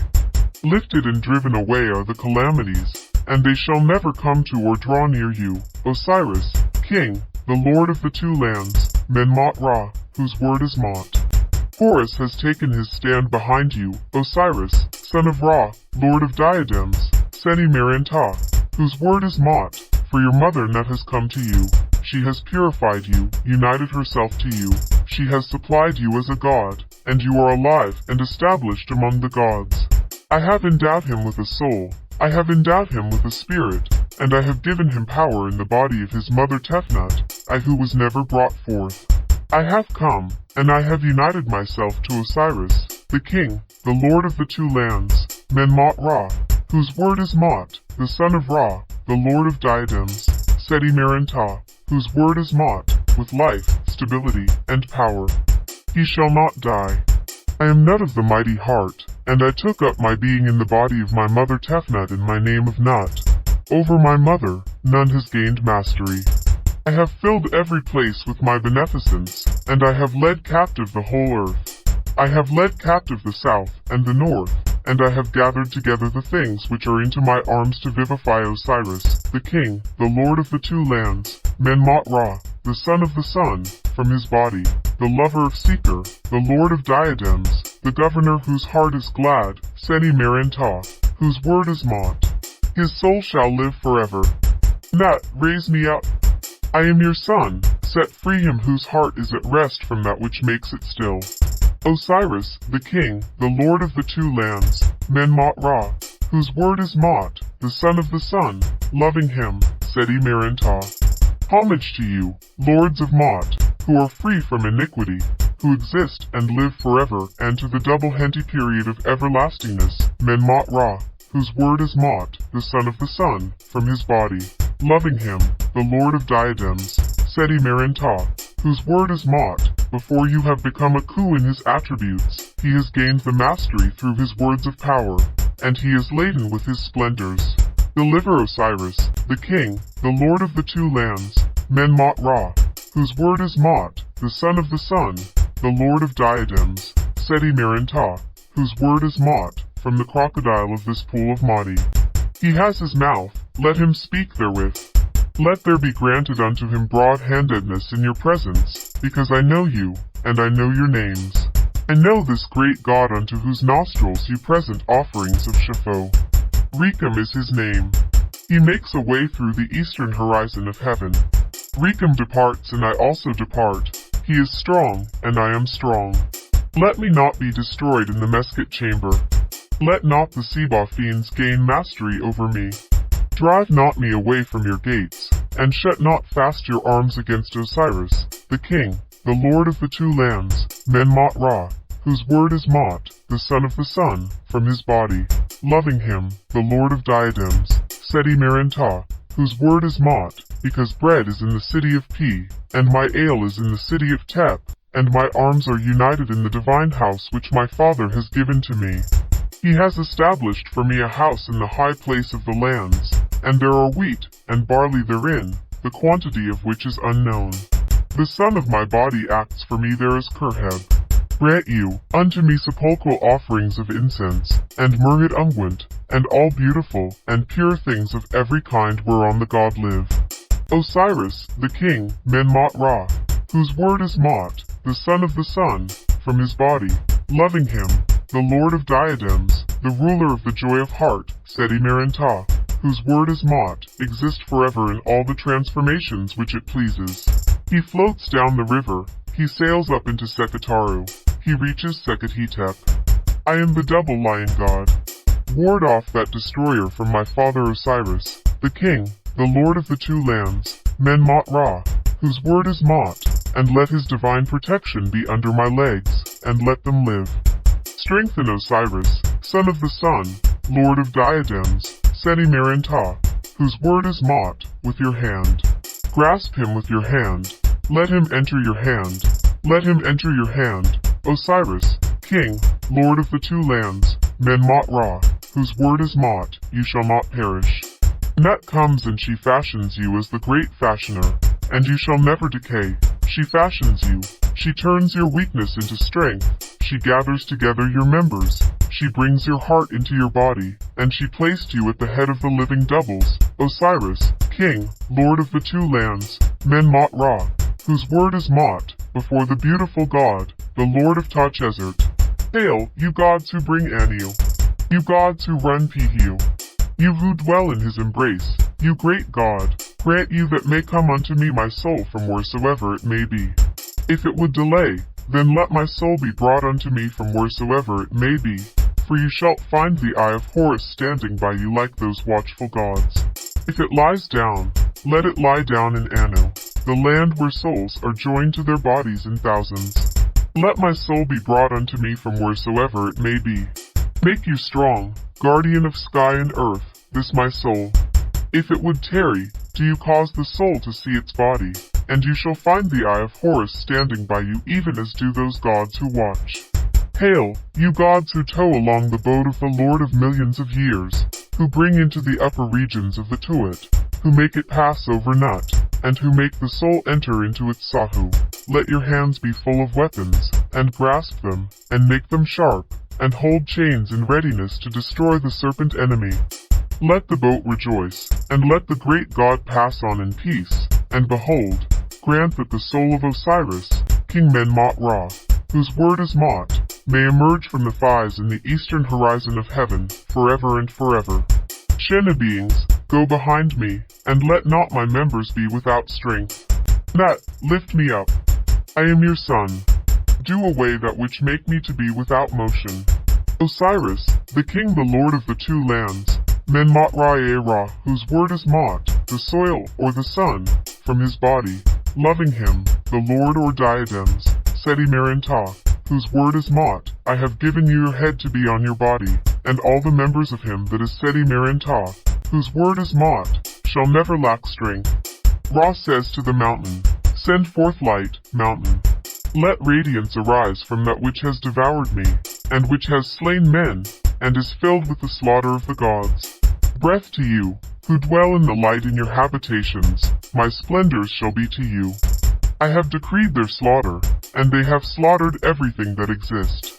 Lifted and driven away are the calamities, and they shall never come to or draw near you, Osiris, king, the lord of the two lands, Men-Mot Ra, whose word is Mot. Horus has taken his stand behind you, Osiris, son of Ra, lord of diadems, Seti Merin Ta, whose word is Mot, for your mother Nut has come to you. She has purified you, united herself to you. She has supplied you as a god, and you are alive and established among the gods. I have endowed him with a soul. I have endowed him with a spirit, and I have given him power in the body of his mother Tefnut, I who was never brought forth. I have come, and I have united myself to Osiris, the king, the lord of the two lands, Men-Mot Ra, whose word is Mot, the son of Ra, the lord of diadems, Seti Merin Ta, whose word is Mot, with life, stability, and power. He shall not die. I am Nut of the mighty heart, and I took up my being in the body of my mother Tefnut in my name of Nut. Over my mother, none has gained mastery. I have filled every place with my beneficence, and I have led captive the whole earth. I have led captive the south and the north, and I have gathered together the things which are into my arms to vivify Osiris, the king, the lord of the two lands, Men-Mot Ra, the son of the sun, from his body, the lover of Seeker, the lord of diadems, the governor whose heart is glad, Seti Merin Ta, whose word is Mot. His soul shall live forever. Nut, raise me up. I am your son. Set free him whose heart is at rest from that which makes it still. Osiris, the king, the lord of the two lands, Men-Mot Ra, whose word is Mot, the son of the sun, loving him, Seti Merin Ta. Homage to you, lords of Mot, who are free from iniquity, who exist and live forever, and to the double Henti period of everlastingness, Men-Mot Ra, whose word is Mot, the son of the sun, from his body. loving him, the Lord of diadems, Seti Merintah, whose word is Mot. Before you have become a coup in his attributes, he has gained the mastery through his words of power, and he is laden with his splendors. Deliver Osiris, the king, the lord of the two lands, Men-Mot Ra, whose word is Mot, the son of the sun, the lord of diadems, Seti Merintah, whose word is Mot, from the crocodile of this pool of Mati. He has his mouth, let him speak therewith. Let there be granted unto him broad-handedness in your presence, because I know you, and I know your names. I know this great God unto whose nostrils you present offerings of Shapho. Rekam is his name. He makes a way through the eastern horizon of heaven. Rekam departs and I also depart. He is strong, and I am strong. Let me not be destroyed in the Mesket chamber. Let not the Seba fiends gain mastery over me. Drive not me away from your gates, and shut not fast your arms against Osiris, the king, the lord of the two lands, Men-Mot Ra, whose word is Mot, the son of the sun, from his body, loving him, the lord of diadems, Seti Merintah, whose word is Mot, because bread is in the city of Pi, and my ale is in the city of Tep, and my arms are united in the divine house which my father has given to me. He has established for me a house in the high place of the lands, and there are wheat and barley therein, the quantity of which is unknown. The son of my body acts for me there as Kerheb. Grant you unto me sepulchral offerings of incense, and myrrhed unguent, and all beautiful and pure things of every kind whereon the god live. Osiris, the king, Men-Mot Ra, whose word is Mot, the son of the sun, from his body, loving him, the lord of diadems, the ruler of the joy of heart, Seti Merintah, whose word is Mot, exist forever in all the transformations which it pleases. He floats down the river, he sails up into Sekataru, he reaches Sekhet-Hetep. I am the double lion god. Ward off that destroyer from my father Osiris, the king, the lord of the two lands, Men-Mot Ra, whose word is Mot, and let his divine protection be under my legs, and let them live. Strengthen Osiris, son of the sun, lord of diadems, Seti Merintah, whose word is Mot, with your hand. Grasp him with your hand. Let him enter your hand. Let him enter your hand. Osiris, king, lord of the two lands, Men-Mot Ra, whose word is Mot, you shall not perish. Nut comes and she fashions you as the great fashioner, and you shall never decay. She fashions you. She turns your weakness into strength. She gathers together your members. She brings your heart into your body, and she placed you at the head of the living doubles, Osiris, king, lord of the two lands, Men-Mot Ra, whose word is Mot, before the beautiful god, the lord of Tachezert. Hail, you gods who bring Anu. You gods who run Pihu. You who dwell in his embrace, you great God, grant you that may come unto me my soul from wheresoever it may be. If it would delay, then let my soul be brought unto me from wheresoever it may be, for you shalt find the eye of Horus standing by you like those watchful gods. If it lies down, let it lie down in Anu, the land where souls are joined to their bodies in thousands. Let my soul be brought unto me from wheresoever it may be. Make you strong, guardian of sky and earth, this my soul. If it would tarry, do you cause the soul to see its body, and you shall find the eye of Horus standing by you even as do those gods who watch. Hail, you gods who tow along the boat of the Lord of millions of years, who bring into the upper regions of the Tuat, who make it pass over Nut, and who make the soul enter into its Sahu. Let your hands be full of weapons, and grasp them, and make them sharp, and hold chains in readiness to destroy the serpent enemy. Let the boat rejoice, and let the great God pass on in peace, and behold, grant that the soul of Osiris, King Men-Mot Ra, whose word is Mot, may emerge from the thighs in the eastern horizon of heaven, forever and forever. Shena beings, go behind me, and let not my members be without strength. Nut, lift me up. I am your son. Do away that which make me to be without motion. Osiris, the king, the lord of the two lands, Men-Mot Ra, whose word is Mot, the soil or the sun, from his body, loving him, the lord or diadems, Seti Merintah, whose word is Mot, I have given you your head to be on your body, and all the members of him that is Seti Merintah, whose word is Mot, shall never lack strength. Ra says to the mountain, Send forth light, mountain. Let radiance arise from that which has devoured me, and which has slain men, and is filled with the slaughter of the gods. Breath to you, who dwell in the light in your habitations, my splendors shall be to you. I have decreed their slaughter, and they have slaughtered everything that exists.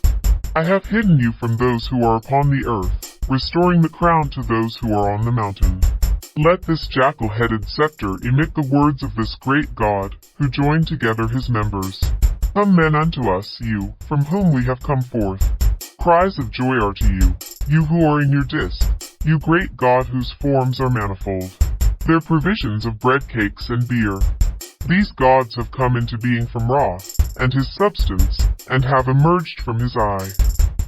I have hidden you from those who are upon the earth, restoring the crown to those who are on the mountain. Let this jackal-headed scepter emit the words of this great God, who joined together his members. Come men unto us, you, from whom we have come forth. Cries of joy are to you, you who are in your disk, you great God whose forms are manifold. Their provisions of bread cakes and beer. These gods have come into being from Ra, and his substance, and have emerged from his eye.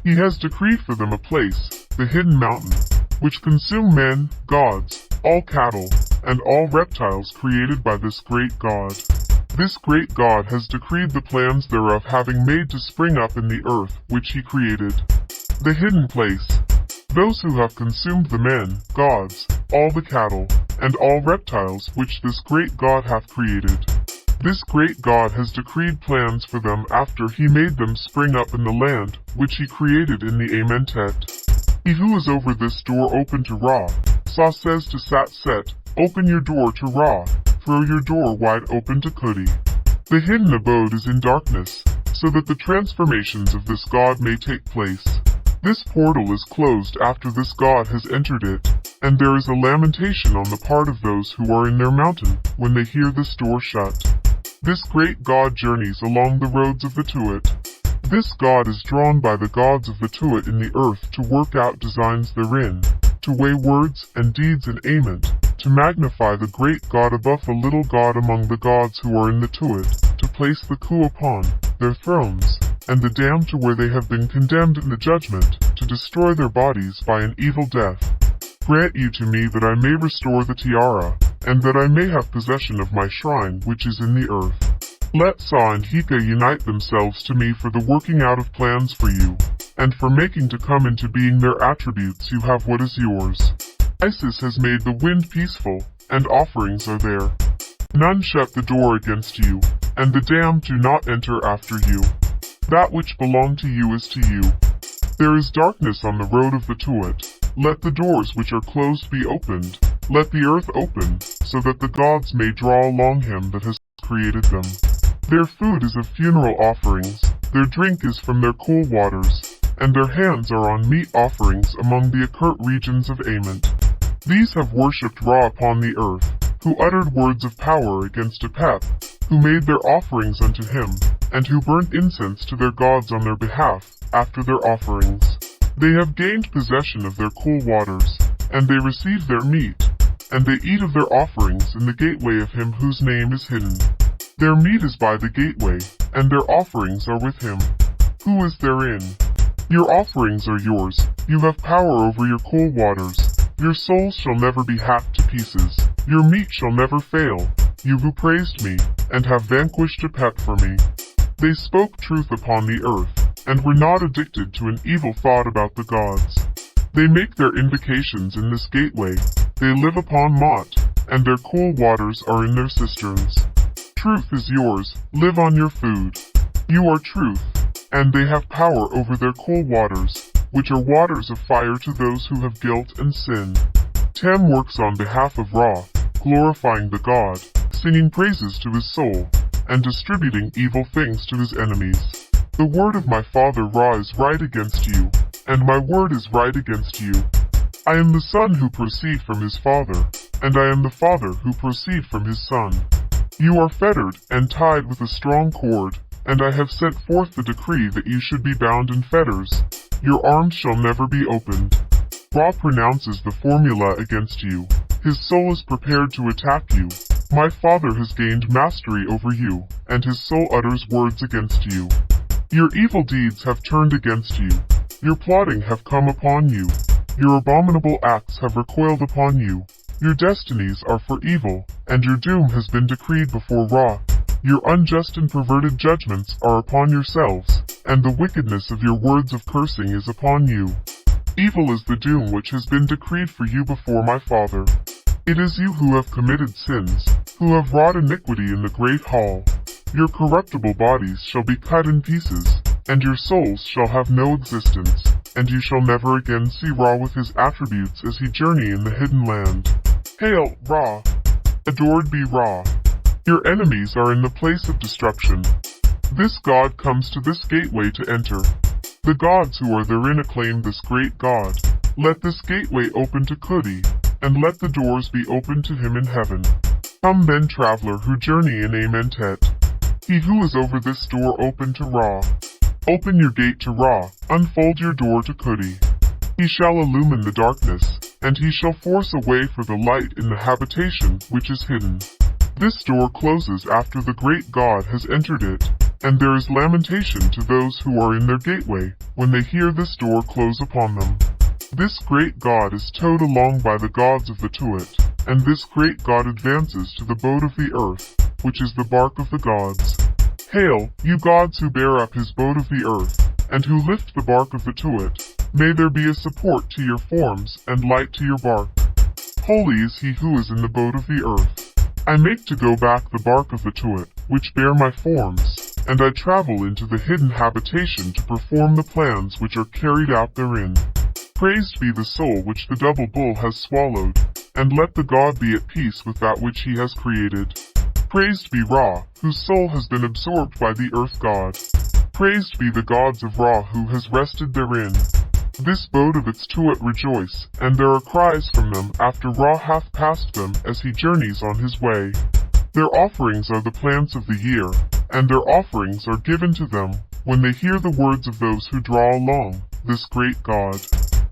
He has decreed for them a place, the hidden mountain, which consume men, gods, all cattle, and all reptiles created by this great God. This great God has decreed the plans thereof having made to spring up in the earth which he created. The hidden place. Those who have consumed the men, gods, all the cattle, and all reptiles which this great God hath created. This great God has decreed plans for them after he made them spring up in the land which he created in the Amentet. He who is over this door open to Ra, Sa says to Sat Set, Open your door to Ra, throw your door wide open to Kudi. The hidden abode is in darkness, so that the transformations of this God may take place. This portal is closed after this God has entered it, and there is a lamentation on the part of those who are in their mountain when they hear this door shut. This great God journeys along the roads of the Tuat. This God is drawn by the gods of the Tuat in the earth to work out designs therein, to weigh words and deeds in Ament, to magnify the great God above the little God among the gods who are in the Tuat, to place the Ku upon their thrones, and the damned to where they have been condemned in the judgment, to destroy their bodies by an evil death. Grant you to me that I may restore the tiara, and that I may have possession of my shrine which is in the earth. Let Sa and Hika unite themselves to me for the working out of plans for you, and for making to come into being their attributes you have what is yours. Isis has made the wind peaceful, and offerings are there. None shut the door against you, and the damned do not enter after you. That which belonged to you is to you. There is darkness on the road of the Tuat. Let the doors which are closed be opened. Let the earth open, so that the gods may draw along him that has created them. Their food is of funeral offerings, their drink is from their cool waters, and their hands are on meat offerings among the occult regions of Ament. These have worshipped Ra upon the earth, who uttered words of power against Apep, who made their offerings unto him, and who burnt incense to their gods on their behalf, after their offerings. They have gained possession of their cool waters, and they receive their meat, and they eat of their offerings in the gateway of him whose name is hidden. Their meat is by the gateway, and their offerings are with him. Who is therein? Your offerings are yours, you have power over your cool waters. Your souls shall never be hacked to pieces, your meat shall never fail, you who praised me, and have vanquished Apep for me. They spoke truth upon the earth, and were not addicted to an evil thought about the gods. They make their invocations in this gateway, they live upon Mot, and their cool waters are in their cisterns. Truth is yours, live on your food. You are truth, and they have power over their cool waters, which are waters of fire to those who have guilt and sin. Tem works on behalf of Ra, glorifying the God, singing praises to his soul, and distributing evil things to his enemies. The word of my father Ra is right against you, and my word is right against you. I am the son who proceed from his father, and I am the father who proceed from his son. You are fettered and tied with a strong cord, and I have sent forth the decree that you should be bound in fetters. Your arms shall never be opened. Ra pronounces the formula against you. His soul is prepared to attack you. My father has gained mastery over you, and his soul utters words against you. Your evil deeds have turned against you. Your plotting have come upon you. Your abominable acts have recoiled upon you. Your destinies are for evil, and your doom has been decreed before Ra. Your unjust and perverted judgments are upon yourselves, and the wickedness of your words of cursing is upon you. Evil is the doom which has been decreed for you before my father. It is you who have committed sins, who have wrought iniquity in the great hall. Your corruptible bodies shall be cut in pieces, and your souls shall have no existence, and you shall never again see Ra with his attributes as he journey in the hidden land. Hail, Ra! Adored be Ra! Your enemies are in the place of destruction. This god comes to this gateway to enter. The gods who are therein acclaim this great god. Let this gateway open to Kudi, and let the doors be opened to him in heaven. Come then, traveler who journey in Amentet. He who is over this door open to Ra. Open your gate to Ra, unfold your door to Kudi. He shall illumine the darkness, and he shall force a way for the light in the habitation which is hidden. This door closes after the great god has entered it, and there is lamentation to those who are in their gateway, when they hear this door close upon them. This great god is towed along by the gods of the Tuat, and this great god advances to the boat of the earth, which is the bark of the gods. Hail, you gods who bear up his boat of the earth, and who lift the bark of the Tuat. May there be a support to your forms, and light to your bark. Holy is he who is in the boat of the earth. I make to go back the bark of the Tuat, which bear my forms, and I travel into the hidden habitation to perform the plans which are carried out therein. Praised be the soul which the double bull has swallowed, and let the god be at peace with that which he has created. Praised be Ra, whose soul has been absorbed by the earth god. Praised be the gods of Ra who has rested therein. This boat of its Tuat rejoice, and there are cries from them after Ra hath passed them as he journeys on his way. Their offerings are the plants of the year, and their offerings are given to them when they hear the words of those who draw along this great god.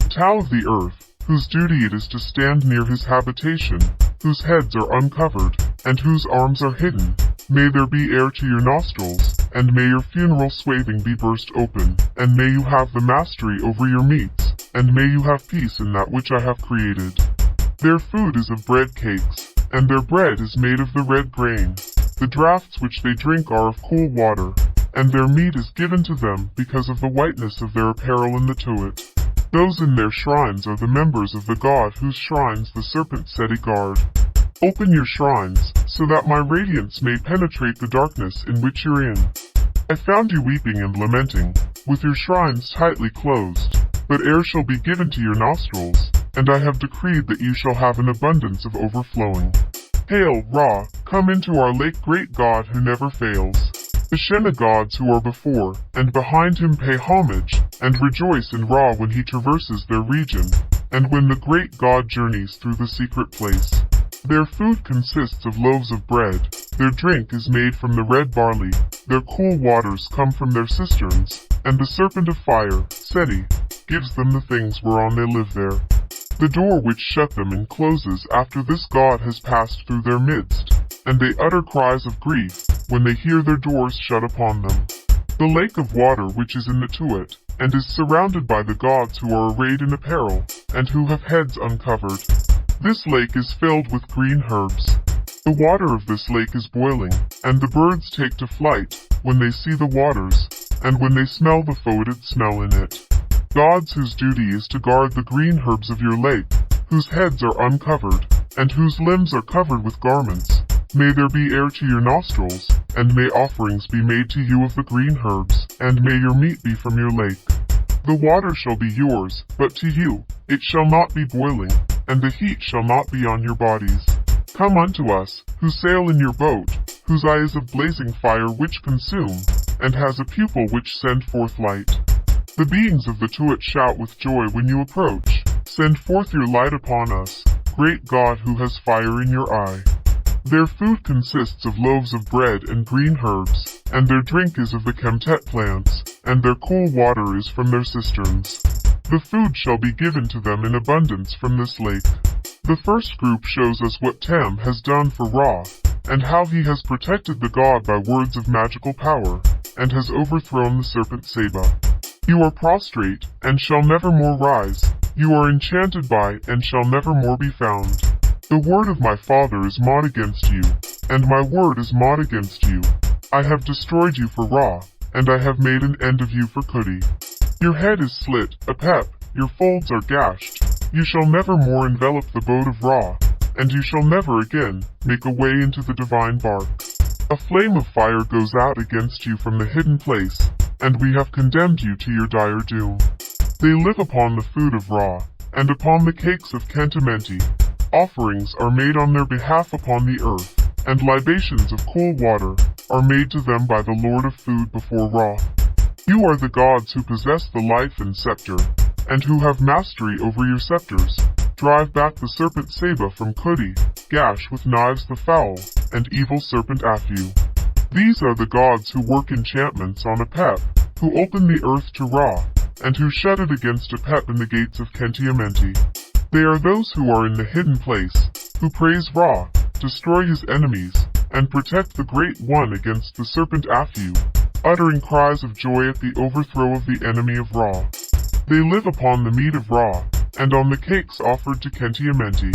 Tau of the earth, whose duty it is to stand near his habitation, whose heads are uncovered, and whose arms are hidden, may there be air to your nostrils, and may your funeral swathing be burst open, and may you have the mastery over your meats, and may you have peace in that which I have created. Their food is of bread cakes, and their bread is made of the red grain. The draughts which they drink are of cool water, and their meat is given to them because of the whiteness of their apparel in the Tuat. Those in their shrines are the members of the god whose shrines the serpent Seti guard. Open your shrines, so that my radiance may penetrate the darkness in which you're in. I found you weeping and lamenting, with your shrines tightly closed, but air shall be given to your nostrils, and I have decreed that you shall have an abundance of overflowing. Hail, Ra, come into our lake great god who never fails. The Shena gods who are before and behind him pay homage, and rejoice in Ra when he traverses their region, and when the great god journeys through the secret place. Their food consists of loaves of bread, their drink is made from the red barley, their cool waters come from their cisterns, and the serpent of fire, Seti, gives them the things whereon they live there. The door which shut them encloses after this god has passed through their midst, and they utter cries of grief when they hear their doors shut upon them. The lake of water which is in the Tuat, and is surrounded by the gods who are arrayed in apparel, and who have heads uncovered. This lake is filled with green herbs. The water of this lake is boiling, and the birds take to flight when they see the waters, and when they smell the foetid smell in it. Gods whose duty is to guard the green herbs of your lake, whose heads are uncovered, and whose limbs are covered with garments. May there be air to your nostrils, and may offerings be made to you of the green herbs, and may your meat be from your lake. The water shall be yours, but to you it shall not be boiling, and the heat shall not be on your bodies. Come unto us, who sail in your boat, whose eye is of blazing fire which consume, and has a pupil which send forth light. The beings of the Tuat shout with joy when you approach. Send forth your light upon us, great God who has fire in your eye. Their food consists of loaves of bread and green herbs, and their drink is of the Kemtet plants, and their cool water is from their cisterns. The food shall be given to them in abundance from this lake. The first group shows us what Tem has done for Ra, and how he has protected the god by words of magical power, and has overthrown the serpent Seba. You are prostrate, and shall never more rise. You are enchanted by, and shall never more be found. The word of my father is Mod against you, and my word is Mod against you. I have destroyed you for Ra, and I have made an end of you for Kudi. Your head is slit, a pep, your folds are gashed. You shall never more envelop the boat of Ra. and you shall never again make a way into the divine bark. A flame of fire goes out against you from the hidden place, and we have condemned you to your dire doom. They live upon the food of Ra, and upon the cakes of Kentimenti. Offerings are made on their behalf upon the earth, and libations of cool water are made to them by the Lord of food before Ra. You are the gods who possess the life and scepter, and who have mastery over your scepters. Drive back the serpent Seba from Kudi, gash with knives the foul, and evil serpent Aphu. These are the gods who work enchantments on Apep, who open the earth to Ra, and who shut it against Apep in the gates of Kentiamenti. They are those who are in the hidden place, who praise Ra, destroy his enemies, and protect the Great One against the serpent Aphu, uttering cries of joy at the overthrow of the enemy of Ra. They live upon the meat of Ra, and on the cakes offered to Kentiamenti.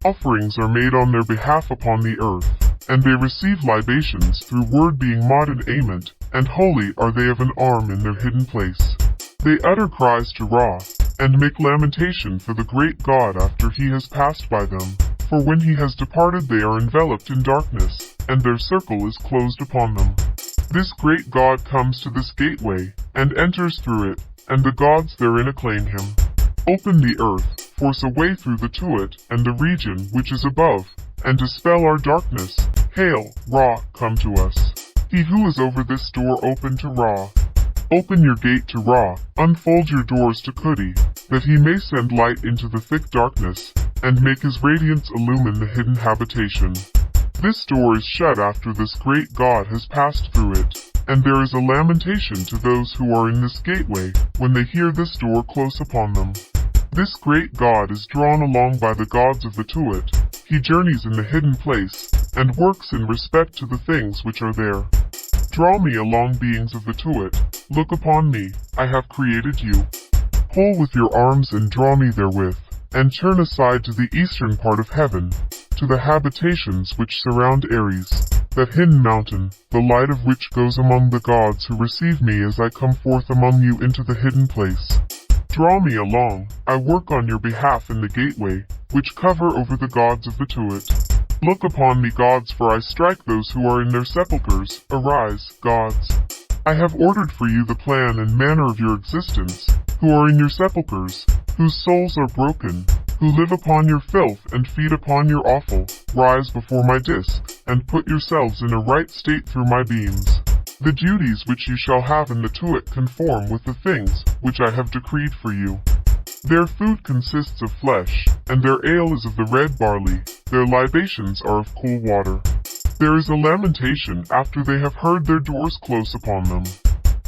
Offerings are made on their behalf upon the earth, and they receive libations through word being mod and ament, and holy are they of an arm in their hidden place. They utter cries to Ra, and make lamentation for the great God after he has passed by them. For when he has departed they are enveloped in darkness, and their circle is closed upon them. This great God comes to this gateway, and enters through it, and the gods therein acclaim him. Open the earth, force a way through the Tuat and the region which is above, and dispel our darkness. Hail, Ra, come to us. He who is over this door open to Ra. Open your gate to Ra, unfold your doors to Kudi, that he may send light into the thick darkness, and make his radiance illumine the hidden habitation. This door is shut after this great God has passed through it, and there is a lamentation to those who are in this gateway, when they hear this door close upon them. This great God is drawn along by the gods of the Tuat. He journeys in the hidden place, and works in respect to the things which are there. Draw me along, beings of the Tuat. Look upon me, I have created you. Pull with your arms and draw me therewith, and turn aside to the eastern part of heaven, to the habitations which surround Ares, that hidden mountain, the light of which goes among the gods who receive me as I come forth among you into the hidden place. Draw me along, I work on your behalf in the gateway, which cover over the gods of the Tuat. Look upon me, gods, for I strike those who are in their sepulchres. Arise, gods. I have ordered for you the plan and manner of your existence, who are in your sepulchres, whose souls are broken, who live upon your filth and feed upon your offal. Rise before my disk, and put yourselves in a right state through my beams. The duties which you shall have in the Tuat conform with the things which I have decreed for you. Their food consists of flesh, and their ale is of the red barley, their libations are of cool water. There is a lamentation after they have heard their doors close upon them.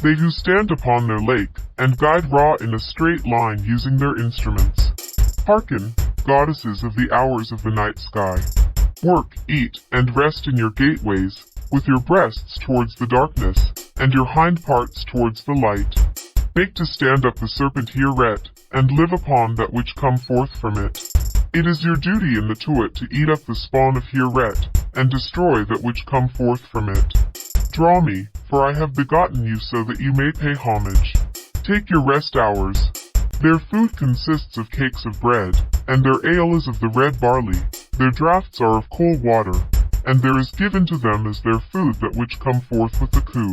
They who stand upon their lake, and guide Ra in a straight line using their instruments. Hearken, goddesses of the hours of the night sky. Work, eat, and rest in your gateways, with your breasts towards the darkness, and your hind parts towards the light. Make to stand up the serpent Hieret, and live upon that which come forth from it. It is your duty in the Tuat to eat up the spawn of Hieret, and destroy that which come forth from it. Draw me, for I have begotten you so that you may pay homage. Take your rest hours. Their food consists of cakes of bread, and their ale is of the red barley, their draughts are of cool water, and there is given to them as their food that which come forth with the coup.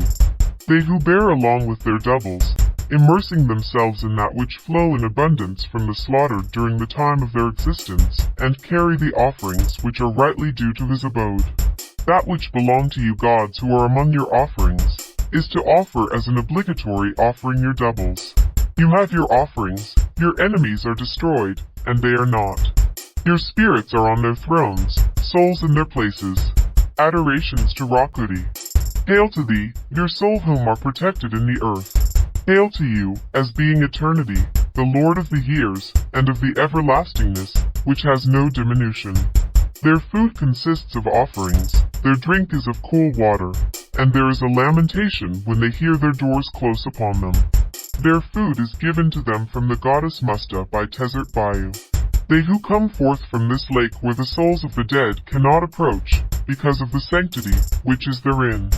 They who bear along with their doubles, immersing themselves in that which flow in abundance from the slaughtered during the time of their existence, and carry the offerings which are rightly due to his abode. That which belong to you, gods who are among your offerings, is to offer as an obligatory offering your doubles. You have your offerings, your enemies are destroyed, and they are not. Your spirits are on their thrones, souls in their places. Adorations to Rakudi. Hail to thee, your soul whom are protected in the earth. Hail to you, as being eternity, the Lord of the years, and of the everlastingness, which has no diminution. Their food consists of offerings, their drink is of cool water, and there is a lamentation when they hear their doors close upon them. Their food is given to them from the goddess Musta by Tezert Bayou. They who come forth from this lake where the souls of the dead cannot approach, because of the sanctity which is therein.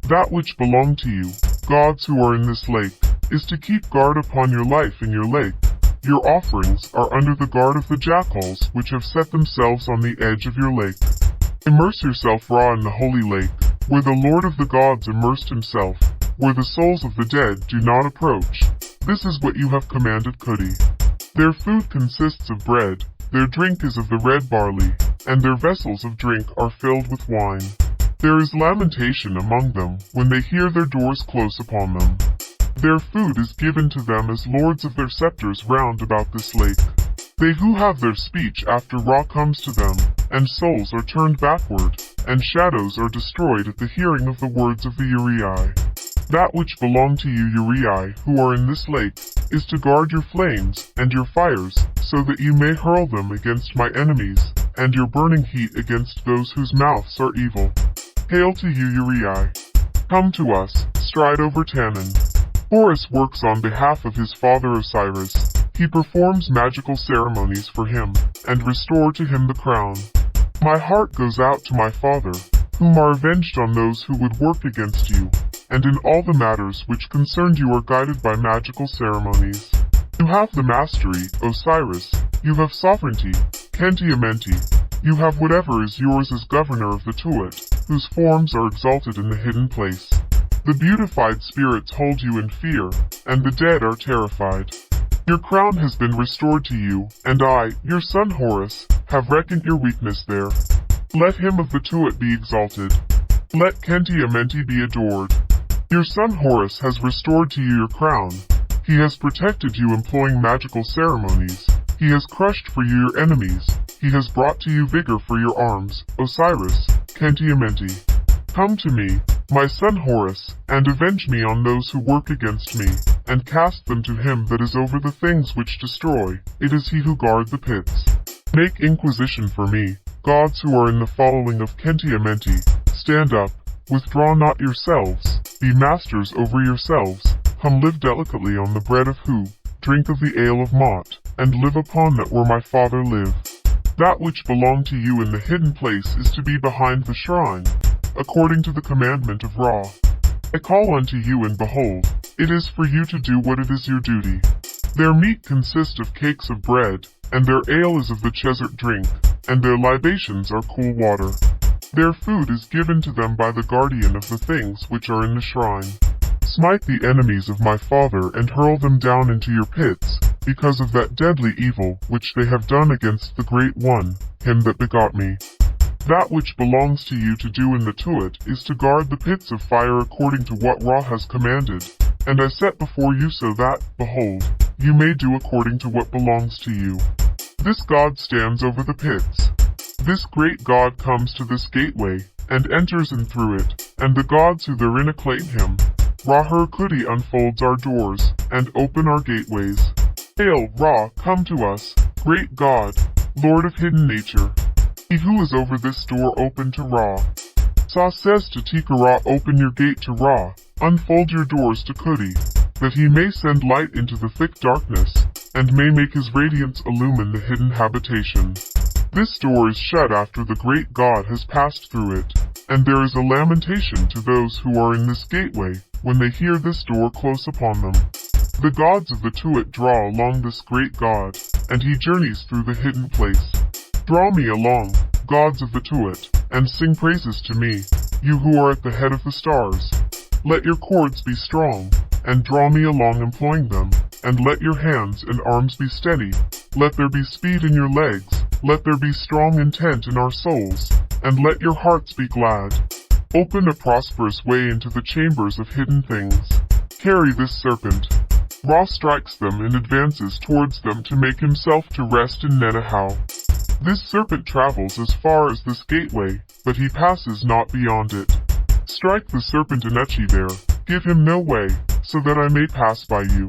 That which belong to you, gods who are in this lake, is to keep guard upon your life in your lake, Your offerings are under the guard of the jackals which have set themselves on the edge of your lake. Immerse yourself raw in the holy lake, where the Lord of the gods immersed himself, where the souls of the dead do not approach. This is what you have commanded Cudi. Their food consists of bread, their drink is of the red barley, and their vessels of drink are filled with wine. There is lamentation among them when they hear their doors close upon them. Their food is given to them as lords of their scepters round about this lake. They who have their speech after Ra comes to them, and souls are turned backward, and shadows are destroyed at the hearing of the words of the Uriai. That which belong to you Uriai, who are in this lake, is to guard your flames and your fires, so that you may hurl them against my enemies, and your burning heat against those whose mouths are evil. Hail to you Uriai. Come to us, stride over Tannin. Horus works on behalf of his father Osiris. He performs magical ceremonies for him, and restore to him the crown. My heart goes out to my father, whom are avenged on those who would work against you, and in all the matters which concerned you are guided by magical ceremonies. You have the mastery, Osiris. You have sovereignty, Khenti Amenti. You have whatever is yours as governor of the Tuat, whose forms are exalted in the hidden place. The beautified spirits hold you in fear, and the dead are terrified. Your crown has been restored to you, and I, your son Horus, have reckoned your weakness there. Let him of the Tuat be exalted. Let Khenti Amenti be adored. Your son Horus has restored to you your crown. He has protected you employing magical ceremonies. He has crushed for you your enemies. He has brought to you vigor for your arms, Osiris, Khenti Amenti. Come to me, my son Horus, and avenge me on those who work against me, and cast them to him that is over the things which destroy. It is he who guard the pits. Make inquisition for me, gods who are in the following of Khenti Amenti. Stand up, withdraw not yourselves, be masters over yourselves. Come live delicately on the bread of Hu, drink of the ale of Mot, and live upon that where my father lived. That which belonged to you in the hidden place is to be behind the shrine, according to the commandment of Ra. I call unto you, and behold, it is for you to do what it is your duty. Their meat consists of cakes of bread, and their ale is of the chesert drink, and their libations are cool water. Their food is given to them by the guardian of the things which are in the shrine. Smite the enemies of my father and hurl them down into your pits, because of that deadly evil which they have done against the Great One, him that begot me. That which belongs to you to do in the Tuat is to guard the pits of fire according to what Ra has commanded, and I set before you so that, behold, you may do according to what belongs to you. This God stands over the pits. This great God comes to this gateway, and enters in through it, and the gods who therein acclaim him. Ra-Her Kudi unfolds our doors, and open our gateways. Hail, Ra, come to us, great God, Lord of hidden nature. He who is over this door open to Ra. Sa says to Tika-Ra, open your gate to Ra, unfold your doors to Kudi, that he may send light into the thick darkness, and may make his radiance illumine the hidden habitation. This door is shut after the great God has passed through it, and there is a lamentation to those who are in this gateway, when they hear this door close upon them. The gods of the Tuat draw along this great God, and he journeys through the hidden place. Draw me along, gods of the Tuat, and sing praises to me, you who are at the head of the stars. Let your cords be strong, and draw me along employing them, and let your hands and arms be steady. Let there be speed in your legs, let there be strong intent in our souls, and let your hearts be glad. Open a prosperous way into the chambers of hidden things. Carry this serpent. Ra strikes them and advances towards them to make himself to rest in Nenahau. This serpent travels as far as this gateway, but he passes not beyond it. Strike the serpent Anechi there, give him no way, so that I may pass by you.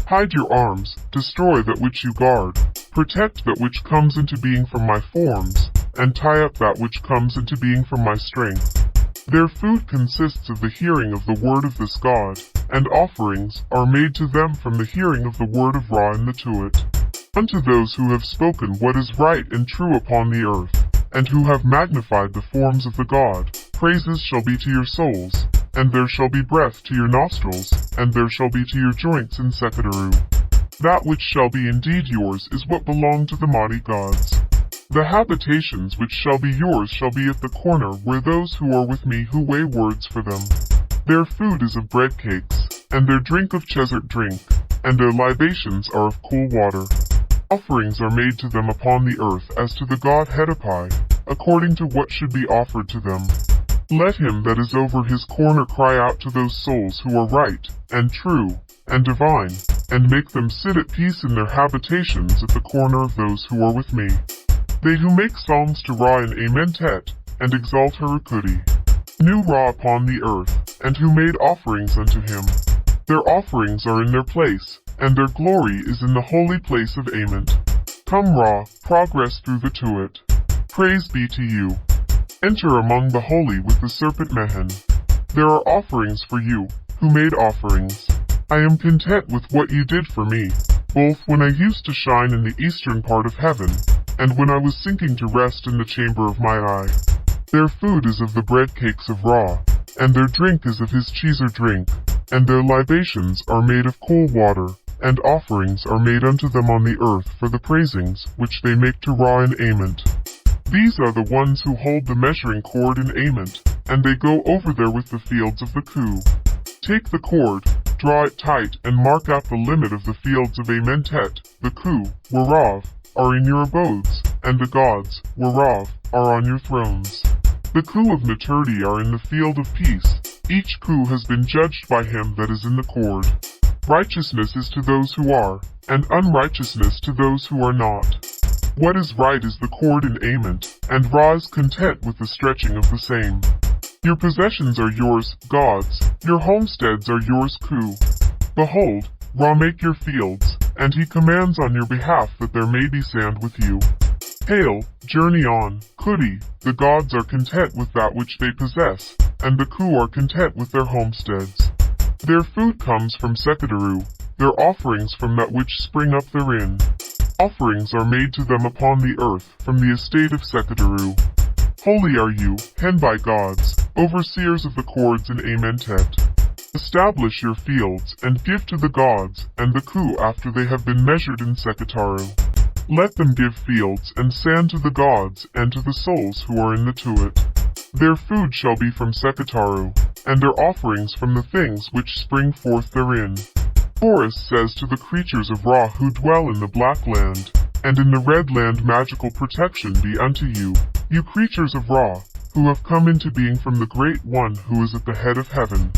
Hide your arms, destroy that which you guard, protect that which comes into being from my forms, and tie up that which comes into being from my strength. Their food consists of the hearing of the word of this God, and offerings are made to them from the hearing of the word of Ra in the Tuat. Unto those who have spoken what is right and true upon the earth, and who have magnified the forms of the God, praises shall be to your souls, and there shall be breath to your nostrils, and there shall be to your joints in Sekadaru. That which shall be indeed yours is what belonged to the mighty gods. The habitations which shall be yours shall be at the corner where those who are with me who weigh words for them. Their food is of bread cakes, and their drink of chesert drink, and their libations are of cool water. Offerings are made to them upon the earth as to the god Hedapi, according to what should be offered to them. Let him that is over his corner cry out to those souls who are right, and true, and divine, and make them sit at peace in their habitations at the corner of those who are with me. They who make psalms to Ra in Amentet, and exalt Harukudi. New Ra upon the earth, and who made offerings unto him. Their offerings are in their place, and their glory is in the holy place of Ament. Come Ra, progress through the Tuat. Praise be to you. Enter among the holy with the serpent Mehen. There are offerings for you, who made offerings. I am content with what you did for me, both when I used to shine in the eastern part of heaven, and when I was sinking to rest in the chamber of my eye. Their food is of the bread cakes of Ra, and their drink is of his cheeser drink, and their libations are made of cool water, and offerings are made unto them on the earth for the praisings which they make to Ra in Ament. These are the ones who hold the measuring cord in Ament, and they go over there with the fields of the Ku. Take the cord, draw it tight, and mark out the limit of the fields of Amentet. The Ku, whereof, are in your abodes, and the gods, whereof, are on your thrones. The Ku of maturity are in the field of peace. Each Ku has been judged by him that is in the cord. Righteousness is to those who are, and unrighteousness to those who are not. What is right is the cord in Ament, and Ra is content with the stretching of the same. Your possessions are yours, gods, your homesteads are yours, Ku. Behold, Ra make your fields, and he commands on your behalf that there may be sand with you. Hail, journey on, Kudi, the gods are content with that which they possess, and the Ku are content with their homesteads. Their food comes from Sekadaru, their offerings from that which spring up therein. Offerings are made to them upon the earth from the estate of Sekadaru. Holy are you, Henbai gods, overseers of the cords in Amentet. Establish your fields, and give to the gods, and the Ku after they have been measured in Sekataru. Let them give fields and sand to the gods, and to the souls who are in the Tuat. Their food shall be from Sekataru, and their offerings from the things which spring forth therein. Horus says to the creatures of Ra who dwell in the black land, and in the red land magical protection be unto you, you creatures of Ra, who have come into being from the Great One who is at the head of heaven.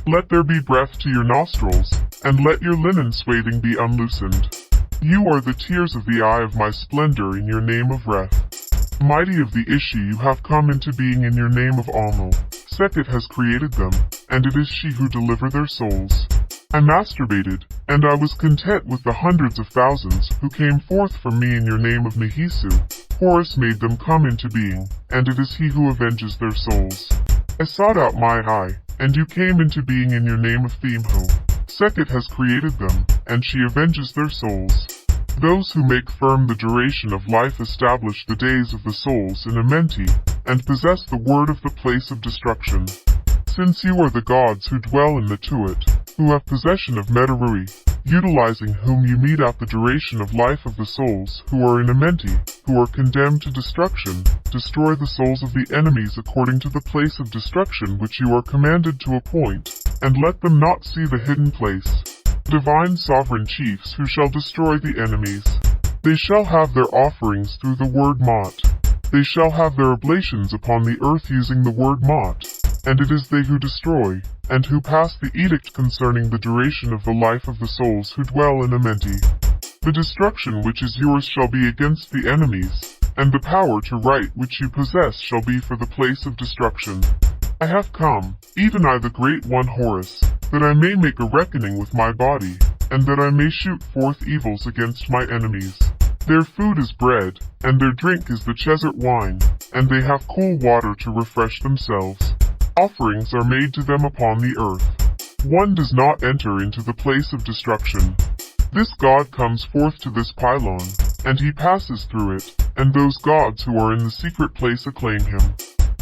Let there be breath to your nostrils, and let your linen swathing be unloosened. You are the tears of the eye of my splendor in your name of Reth. Mighty of the Ishi you have come into being in your name of Almo. Sekhet has created them, and it is she who deliver their souls. I masturbated, and I was content with the hundreds of thousands who came forth from me in your name of Nehisu. Horus made them come into being, and it is he who avenges their souls. I sought out my eye, and you came into being in your name of Themho. Sekhet has created them, and she avenges their souls. Those who make firm the duration of life establish the days of the souls in Amenti, and possess the word of the place of destruction. Since you are the gods who dwell in the Tuat, who have possession of Medarui, utilizing whom you mete out the duration of life of the souls who are in Amenti, who are condemned to destruction, destroy the souls of the enemies according to the place of destruction which you are commanded to appoint, and let them not see the hidden place. Divine sovereign chiefs who shall destroy the enemies. They shall have their offerings through the word Mot. They shall have their oblations upon the earth using the word Mot. And it is they who destroy, and who pass the edict concerning the duration of the life of the souls who dwell in Amenti. The destruction which is yours shall be against the enemies, and the power to right which you possess shall be for the place of destruction. I have come, even I the Great One Horus, that I may make a reckoning with my body, and that I may shoot forth evils against my enemies. Their food is bread, and their drink is the Chesert wine, and they have cool water to refresh themselves. Offerings are made to them upon the earth. One does not enter into the place of destruction. This god comes forth to this pylon, and he passes through it, and those gods who are in the secret place acclaim him.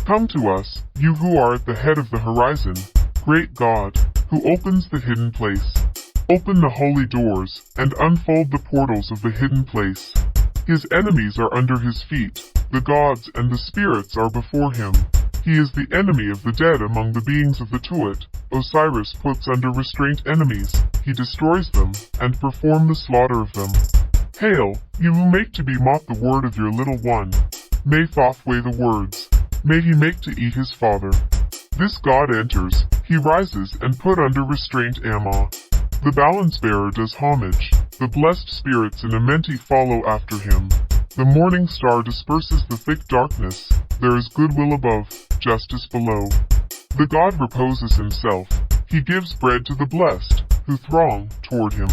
Come to us, you who are at the head of the horizon, great God, who opens the hidden place. Open the holy doors, and unfold the portals of the hidden place. His enemies are under his feet, the gods and the spirits are before him. He is the enemy of the dead among the beings of the Tuat. Osiris puts under restraint enemies, he destroys them, and perform the slaughter of them. Hail, you who make to be mocked the word of your little one. May Thoth weigh the words. May he make to eat his father. This god enters, he rises and put under restraint Amma. The balance bearer does homage, the blessed spirits in Amenti follow after him. The morning star disperses the thick darkness, there is goodwill above, justice below. The god reposes himself, he gives bread to the blessed, who throng toward him.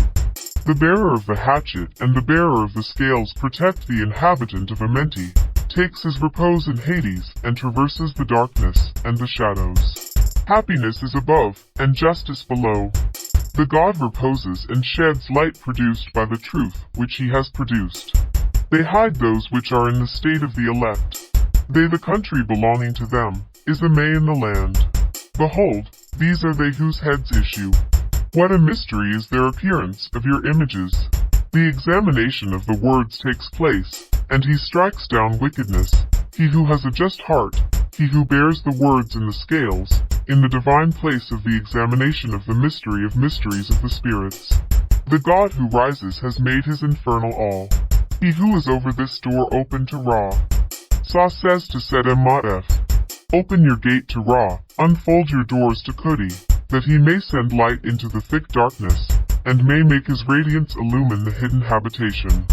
The bearer of the hatchet and the bearer of the scales protect the inhabitant of Amenti, takes his repose in Hades and traverses the darkness and the shadows. Happiness is above, and justice below. The god reposes and sheds light produced by the truth which he has produced. They hide those which are in the state of the elect. They the country belonging to them, is a May in the land. Behold, these are they whose heads issue. What a mystery is their appearance of your images. The examination of the words takes place, and he strikes down wickedness. He who has a just heart, he who bears the words in the scales, in the divine place of the examination of the mystery of mysteries of the spirits. The god who rises has made his infernal all. He who is over this door open to Ra. Sa says to Sedem-Matef, open your gate to Ra, unfold your doors to Kudi, that he may send light into the thick darkness, and may make his radiance illumine the hidden habitation.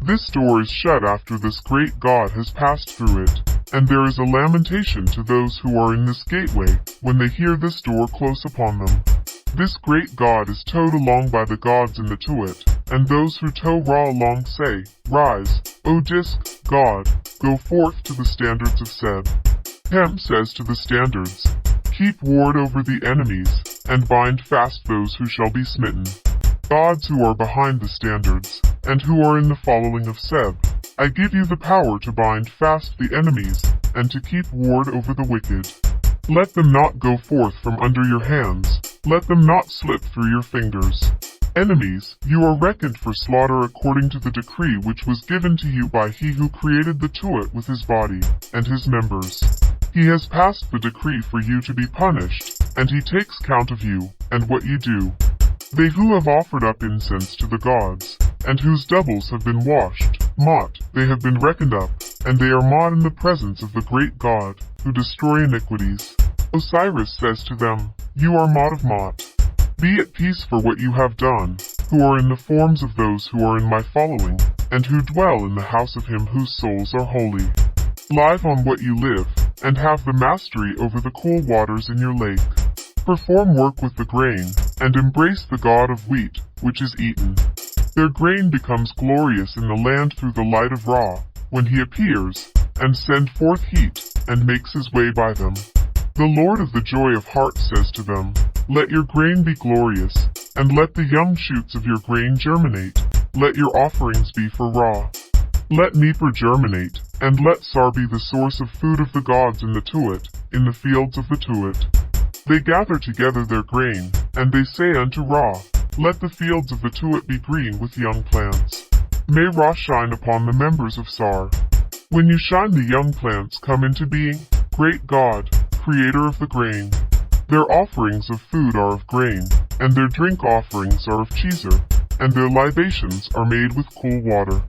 This door is shut after this great god has passed through it, and there is a lamentation to those who are in this gateway, when they hear this door close upon them. This great god is towed along by the gods in the Tuat, and those who tow Ra along say, rise, O disk, god, go forth to the standards of Seb. Hem says to the standards, keep ward over the enemies, and bind fast those who shall be smitten. Gods who are behind the standards, and who are in the following of Seb, I give you the power to bind fast the enemies, and to keep ward over the wicked. Let them not go forth from under your hands, let them not slip through your fingers. Enemies, you are reckoned for slaughter according to the decree which was given to you by he who created the Tuat with his body, and his members. He has passed the decree for you to be punished, and he takes count of you, and what you do. They who have offered up incense to the gods, and whose doubles have been washed, Mot, they have been reckoned up, and they are Mot in the presence of the great God, who destroy iniquities. Osiris says to them, you are Mot of Mot. Be at peace for what you have done, who are in the forms of those who are in my following, and who dwell in the house of him whose souls are holy. Live on what you live, and have the mastery over the cool waters in your lake. Perform work with the grain, and embrace the god of wheat, which is eaten. Their grain becomes glorious in the land through the light of Ra, when he appears, and send forth heat, and makes his way by them. The Lord of the joy of heart says to them, let your grain be glorious, and let the young shoots of your grain germinate. Let your offerings be for Ra. Let Nippur germinate, and let Sar be the source of food of the gods in the Tuat, in the fields of the Tuat. They gather together their grain, and they say unto Ra, let the fields of the Tuat be green with young plants. May Ra shine upon the members of Sar. When you shine, the young plants come into being, great God, creator of the grain. Their offerings of food are of grain, and their drink offerings are of cheeser, and their libations are made with cool water.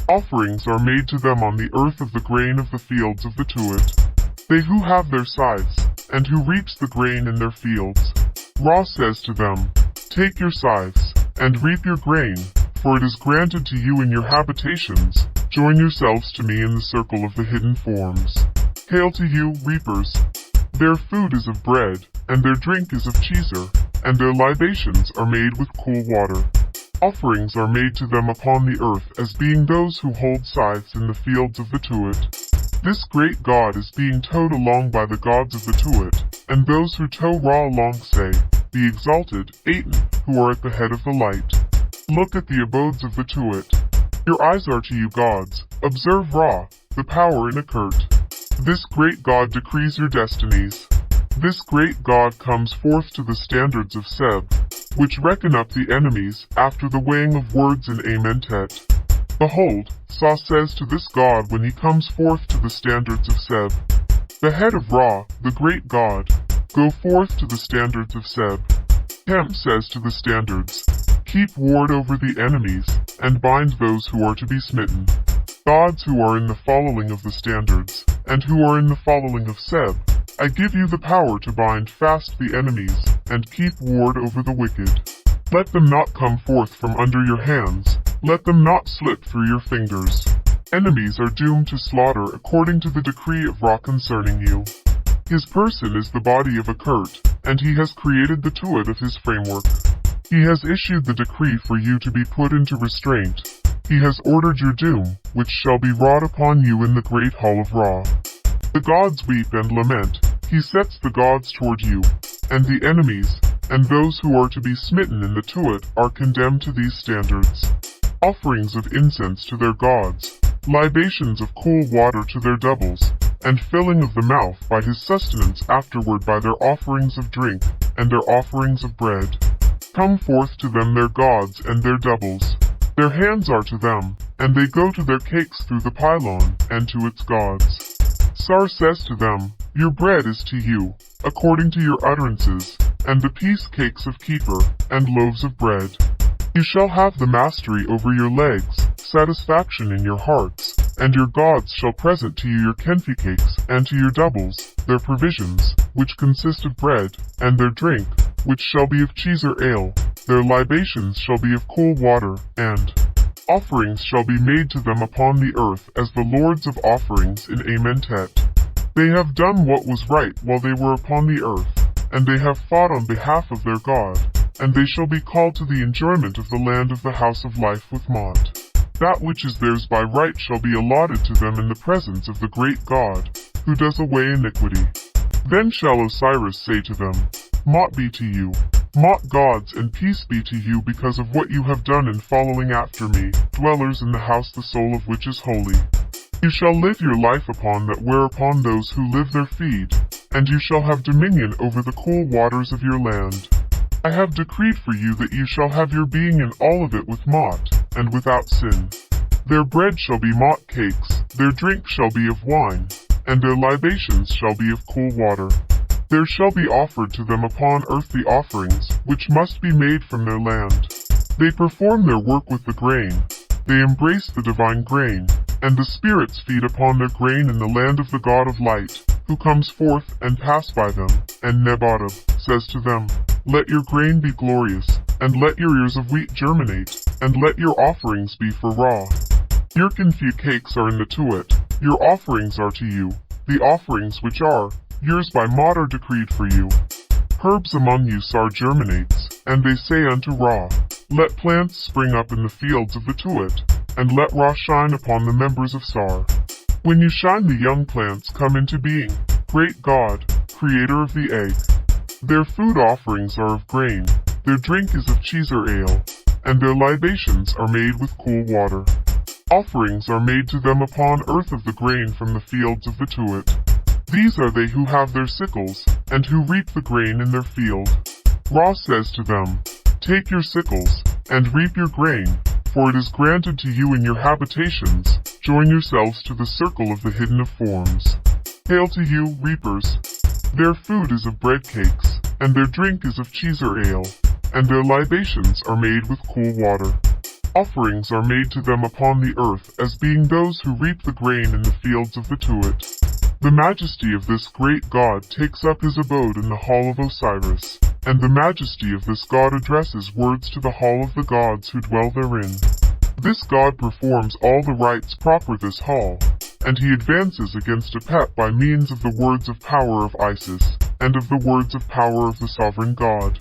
Offerings are made to them on the earth of the grain of the fields of the Tuat. They who have their scythes, and who reaps the grain in their fields. Ra says to them, take your scythes, and reap your grain, for it is granted to you in your habitations. Join yourselves to me in the circle of the hidden forms. Hail to you, reapers! Their food is of bread, and their drink is of cheeser, and their libations are made with cool water. Offerings are made to them upon the earth as being those who hold scythes in the fields of the Tuat. This great god is being towed along by the gods of the Tuat, and those who tow Ra along say, be exalted, Aten, who are at the head of the light. Look at the abodes of the Tuat. Your eyes are to you gods, observe Ra, the power in Akert. This great god decrees your destinies. This great god comes forth to the standards of Seb. which reckon up the enemies, after the weighing of words in Amentet. Behold, Sa says to this god when he comes forth to the standards of Seb, the head of Ra, the great god, go forth to the standards of Seb. Hem says to the standards, keep ward over the enemies, and bind those who are to be smitten. Gods who are in the following of the standards, and who are in the following of Seb, I give you the power to bind fast the enemies, and keep ward over the wicked. Let them not come forth from under your hands, let them not slip through your fingers. Enemies are doomed to slaughter according to the decree of Ra concerning you. His person is the body of a Kurt, and he has created the Tuat of his framework. He has issued the decree for you to be put into restraint. He has ordered your doom, which shall be wrought upon you in the great hall of Ra. The gods weep and lament, he sets the gods toward you, and the enemies, and those who are to be smitten in the Tuat are condemned to these standards. Offerings of incense to their gods, libations of cool water to their doubles, and filling of the mouth by his sustenance afterward by their offerings of drink, and their offerings of bread. Come forth to them their gods and their doubles. Their hands are to them, and they go to their cakes through the pylon, and to its gods. Sar says to them, your bread is to you, according to your utterances, and the peace cakes of Keeper, and loaves of bread. You shall have the mastery over your legs, satisfaction in your hearts, and your gods shall present to you your kenfi cakes, and to your doubles, their provisions, which consist of bread, and their drink, which shall be of cheese or ale, their libations shall be of cool water, and offerings shall be made to them upon the earth as the lords of offerings in Amentet. They have done what was right while they were upon the earth, and they have fought on behalf of their God, and they shall be called to the enjoyment of the land of the house of life with Mot. That which is theirs by right shall be allotted to them in the presence of the great God, who does away iniquity. Then shall Osiris say to them, Mot be to you, Mot gods, and peace be to you because of what you have done in following after me, dwellers in the house the soul of which is holy. You shall live your life upon that whereupon those who live their feed, and you shall have dominion over the cool waters of your land. I have decreed for you that you shall have your being in all of it with Mot, and without sin. Their bread shall be Mot cakes, their drink shall be of wine, and their libations shall be of cool water. There shall be offered to them upon earth the offerings, which must be made from their land. They perform their work with the grain. They embrace the divine grain, and the spirits feed upon their grain in the land of the God of light, who comes forth and pass by them. And Nebatab says to them, let your grain be glorious, and let your ears of wheat germinate, and let your offerings be for Ra. Your confit cakes are in the Tuat, your offerings are to you, the offerings which are yours by Mot are decreed for you. Herbs among you Sar germinates, and they say unto Ra, let plants spring up in the fields of the Tuat, and let Ra shine upon the members of Sar. When you shine the young plants come into being, great God, creator of the egg. Their food offerings are of grain, their drink is of cheese or ale, and their libations are made with cool water. Offerings are made to them upon earth of the grain from the fields of the Tuat. These are they who have their sickles, and who reap the grain in their field. Ra says to them, take your sickles, and reap your grain, for it is granted to you in your habitations, join yourselves to the circle of the hidden of forms. Hail to you, reapers! Their food is of bread cakes, and their drink is of cheese or ale, and their libations are made with cool water. Offerings are made to them upon the earth as being those who reap the grain in the fields of the Tuat. The majesty of this great God takes up his abode in the hall of Osiris, and the majesty of this God addresses words to the hall of the gods who dwell therein. This God performs all the rites proper this hall, and he advances against Apep by means of the words of power of Isis, and of the words of power of the sovereign God.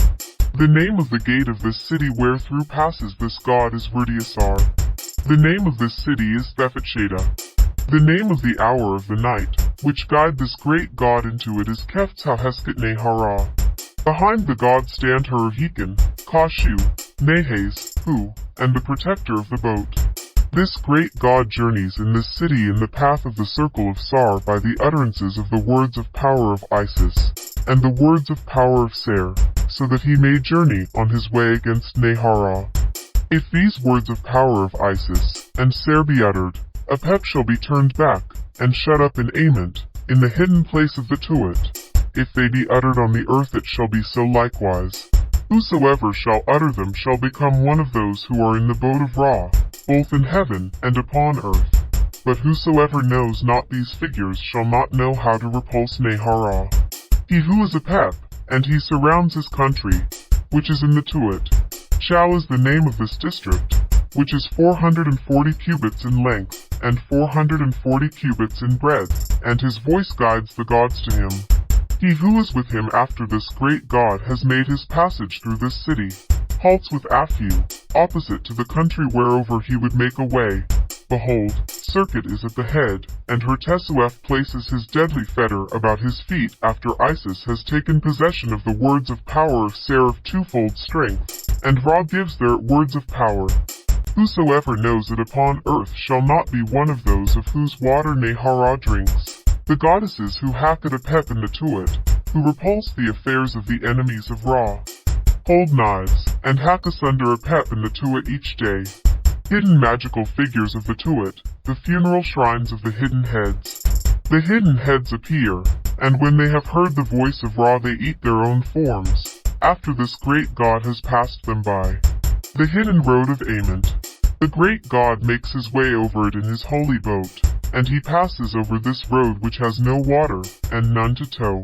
The name of the gate of this city wherethrough passes this God is Rudiasar. The name of this city is Thephatsheda. The name of the hour of the night, which guide this great God into it, is Keft's Hahesket Nehara. Behind the God stand Hurahikan, Kashu, Nehes, Hu, and the protector of the boat. This great God journeys in this city in the path of the circle of Sar by the utterances of the words of power of Isis, and the words of power of Ser, so that he may journey on his way against Nahara. If these words of power of Isis and Ser be uttered, Apep shall be turned back, and shut up in Ament, in the hidden place of the Tuat. If they be uttered on the earth, it shall be so likewise. Whosoever shall utter them shall become one of those who are in the boat of Ra, both in heaven and upon earth. But whosoever knows not these figures shall not know how to repulse Nahara. He who is Apep, and he surrounds his country, which is in the Tuat. Shall is the name of this district, which is 440 cubits in length, and 440 cubits in breadth, and his voice guides the gods to him. He who is with him after this great God has made his passage through this city, halts with Aphu, opposite to the country whereover he would make a way. Behold, Circuit is at the head, and Hertesuef places his deadly fetter about his feet after Isis has taken possession of the words of power of Ser of twofold strength, and Ra gives their words of power. Whosoever knows it upon earth shall not be one of those of whose water Nahara drinks. The goddesses who hack at Apep in the Tuat, who repulse the affairs of the enemies of Ra, hold knives, and hack asunder Apep in the Tuat each day. Hidden magical figures of the Tuat, the funeral shrines of the hidden heads. The hidden heads appear, and when they have heard the voice of Ra they eat their own forms, after this great God has passed them by. The hidden road of Ament. The great God makes his way over it in his holy boat, and he passes over this road which has no water, and none to tow.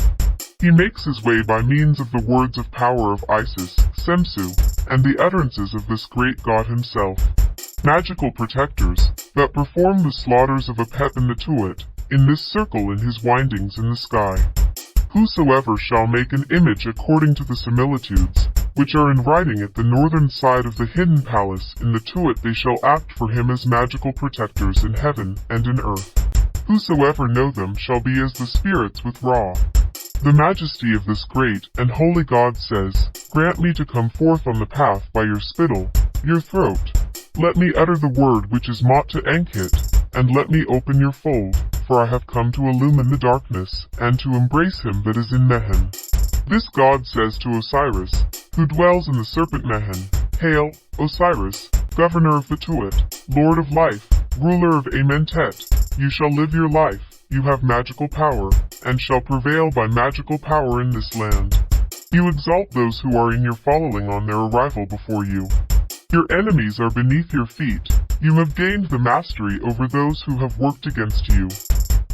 He makes his way by means of the words of power of Isis, Semsu, and the utterances of this great God himself. Magical protectors, that perform the slaughters of Apep in the Tuat, in this circle in his windings in the sky. Whosoever shall make an image according to the similitudes, which are in writing at the northern side of the hidden palace in the Tuat, they shall act for him as magical protectors in heaven and in earth. Whosoever know them shall be as the spirits with Ra. The majesty of this great and holy God says, Grant me to come forth on the path by your spittle, your throat. Let me utter the word which is Mot to Enkit, and let me open your fold, for I have come to illumine the darkness, and to embrace him that is in Mehen. This God says to Osiris, who dwells in the serpent Mehen, Hail, Osiris, governor of the Tuat, lord of life, ruler of Amentet, you shall live your life, you have magical power, and shall prevail by magical power in this land. You exalt those who are in your following on their arrival before you. Your enemies are beneath your feet. You have gained the mastery over those who have worked against you.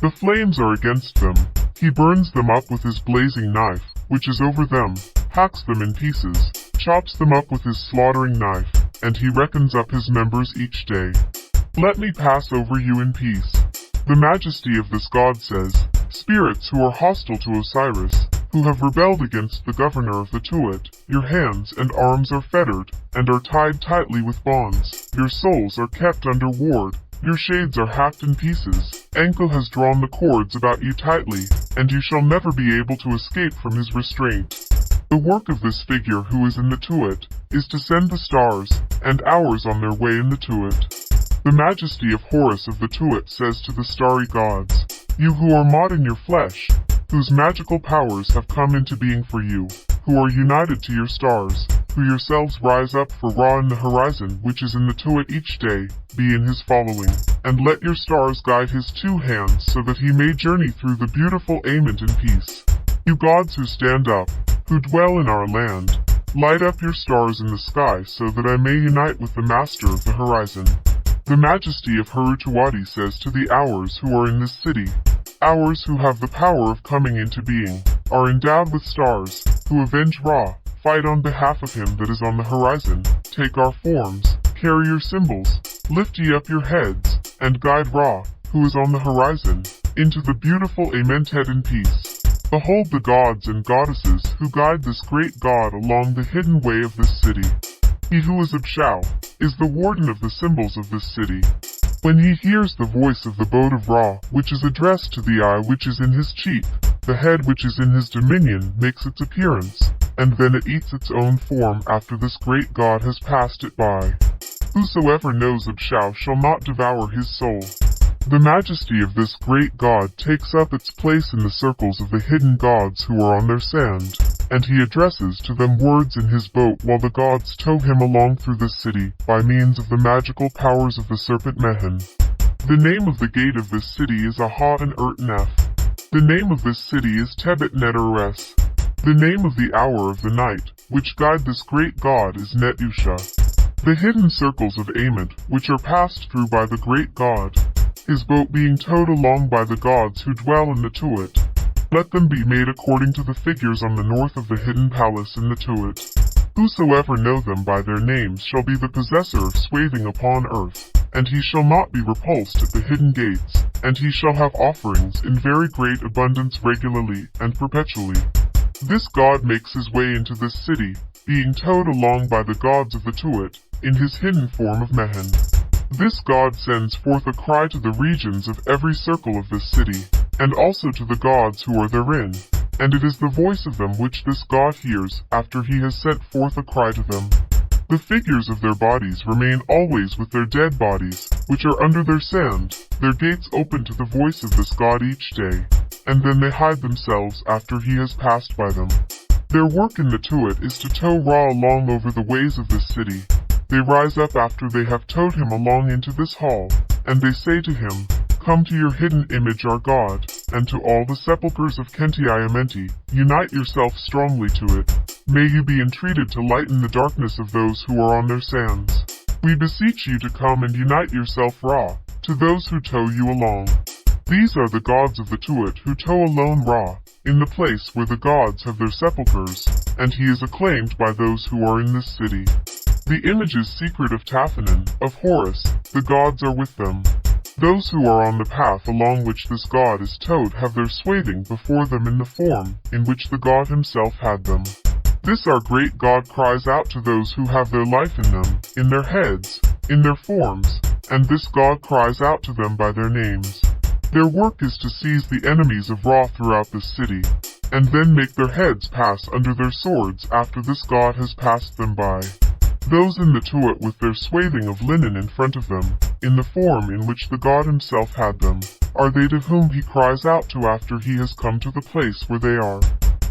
The flames are against them. He burns them up with his blazing knife, which is over them, hacks them in pieces, chops them up with his slaughtering knife, and he reckons up his members each day. Let me pass over you in peace. The majesty of this God says, Spirits who are hostile to Osiris, who have rebelled against the governor of the Tuat, your hands and arms are fettered, and are tied tightly with bonds. Your souls are kept under ward, your shades are hacked in pieces. Enko has drawn the cords about you tightly, and you shall never be able to escape from his restraint. The work of this figure who is in the Tuat is to send the stars and hours on their way in the Tuat. The majesty of Horus of the Tuat says to the starry gods, You who are Mot in your flesh, whose magical powers have come into being for you, who are united to your stars, who yourselves rise up for Ra in the horizon which is in the Tuat each day, be in his following, and let your stars guide his two hands so that he may journey through the beautiful Ament in peace. You gods who stand up, who dwell in our land, light up your stars in the sky so that I may unite with the master of the horizon. The majesty of Herutuwadi says to the hours who are in this city, Hours who have the power of coming into being, are endowed with stars, who avenge Ra, fight on behalf of him that is on the horizon, take our forms, carry your symbols, lift ye up your heads, and guide Ra, who is on the horizon, into the beautiful Amentet in peace. Behold the gods and goddesses who guide this great God along the hidden way of this city. He who is Abshau is the warden of the symbols of this city. When he hears the voice of the boat of Ra, which is addressed to the eye which is in his cheek, the head which is in his dominion makes its appearance, and then it eats its own form after this great God has passed it by. Whosoever knows Abshau shall not devour his soul. The majesty of this great God takes up its place in the circles of the hidden gods who are on their sand, and he addresses to them words in his boat while the gods tow him along through the city by means of the magical powers of the serpent Mehen. The name of the gate of this city is Aha and Nef. The name of this city is Tebet Neteres. The name of the hour of the night, which guide this great god, is Netusha. The hidden circles of Ament, which are passed through by the great god, his boat being towed along by the gods who dwell in the Tuat. Let them be made according to the figures on the north of the hidden palace in the Tuat. Whosoever know them by their names shall be the possessor of swathing upon earth, and he shall not be repulsed at the hidden gates, and he shall have offerings in very great abundance regularly and perpetually. This god makes his way into this city, being towed along by the gods of the Tuat, in his hidden form of Mehen. This god sends forth a cry to the regions of every circle of this city, and also to the gods who are therein, and it is the voice of them which this god hears after he has sent forth a cry to them. The figures of their bodies remain always with their dead bodies, which are under their sand, their gates open to the voice of this god each day, and then they hide themselves after he has passed by them. Their work in the Tuat is to tow Ra along over the ways of this city. They rise up after they have towed him along into this hall, and they say to him, Come to your hidden image our God, and to all the sepulchres of Kenti-Amenti, unite yourself strongly to it. May you be entreated to lighten the darkness of those who are on their sands. We beseech you to come and unite yourself Ra, to those who tow you along. These are the gods of the Tuat who tow alone Ra, in the place where the gods have their sepulchres, and he is acclaimed by those who are in this city. The image is secret of Taphanan, of Horus, the gods are with them. Those who are on the path along which this god is towed have their swathing before them in the form in which the god himself had them. This our great god cries out to those who have their life in them, in their heads, in their forms, and this god cries out to them by their names. Their work is to seize the enemies of Ra throughout the city, and then make their heads pass under their swords after this god has passed them by. Those in the Tuat with their swathing of linen in front of them, in the form in which the god himself had them, are they to whom he cries out to after he has come to the place where they are.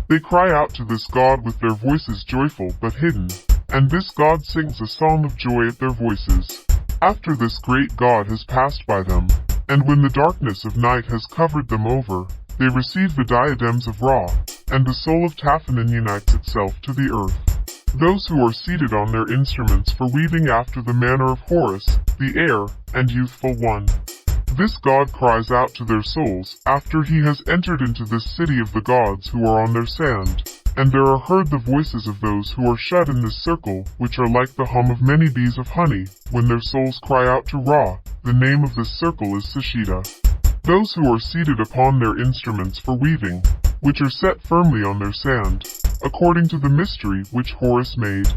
They cry out to this god with their voices joyful but hidden, and this god sings a song of joy at their voices. After this great god has passed by them, and when the darkness of night has covered them over, they receive the diadems of Ra, and the soul of Taphanan unites itself to the earth. Those who are seated on their instruments for weaving after the manner of Horus, the heir, and youthful one. This god cries out to their souls after he has entered into this city of the gods who are on their sand, and there are heard the voices of those who are shut in this circle, which are like the hum of many bees of honey, when their souls cry out to Ra. The name of this circle is Sashida. Those who are seated upon their instruments for weaving, which are set firmly on their sand, according to the mystery which Horus made.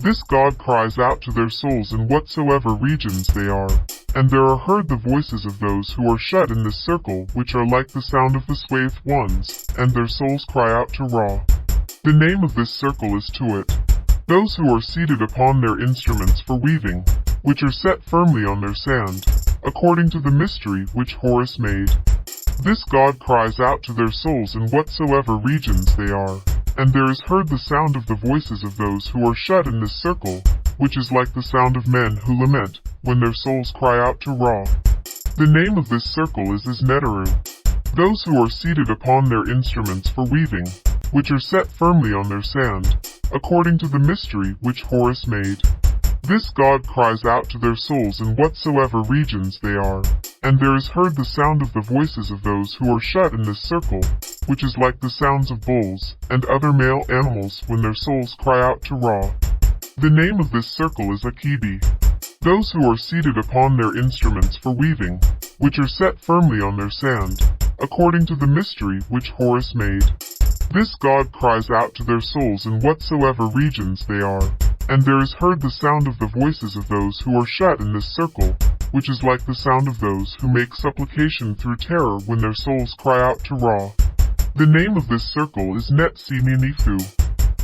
This god cries out to their souls in whatsoever regions they are, and there are heard the voices of those who are shut in this circle, which are like the sound of the swathed ones, and their souls cry out to Ra. The name of this circle is Tuat. Those who are seated upon their instruments for weaving, which are set firmly on their sand, according to the mystery which Horus made. This god cries out to their souls in whatsoever regions they are, and there is heard the sound of the voices of those who are shut in this circle, which is like the sound of men who lament, when their souls cry out to Ra. The name of this circle is Isneteru. Those who are seated upon their instruments for weaving, which are set firmly on their sand, according to the mystery which Horus made. This god cries out to their souls in whatsoever regions they are, and there is heard the sound of the voices of those who are shut in this circle, which is like the sounds of bulls and other male animals when their souls cry out to Ra. The name of this circle is Akibi. Those who are seated upon their instruments for weaving, which are set firmly on their sand, according to the mystery which Horus made. This god cries out to their souls in whatsoever regions they are, and there is heard the sound of the voices of those who are shut in this circle, which is like the sound of those who make supplication through terror when their souls cry out to Ra. The name of this circle is Net-Simi-Nifu.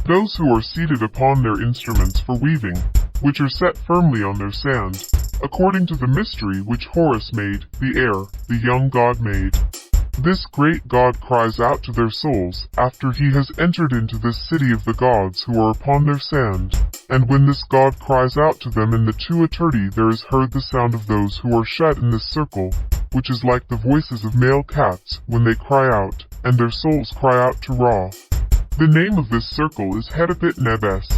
Those who are seated upon their instruments for weaving, which are set firmly on their sand, according to the mystery which Horus made, the heir, the young god made. This great god cries out to their souls after he has entered into this city of the gods who are upon their sand. And when this god cries out to them in the two eternity, there is heard the sound of those who are shut in this circle, which is like the voices of male cats when they cry out, and their souls cry out to Ra. The name of this circle is Hedapit Nebes.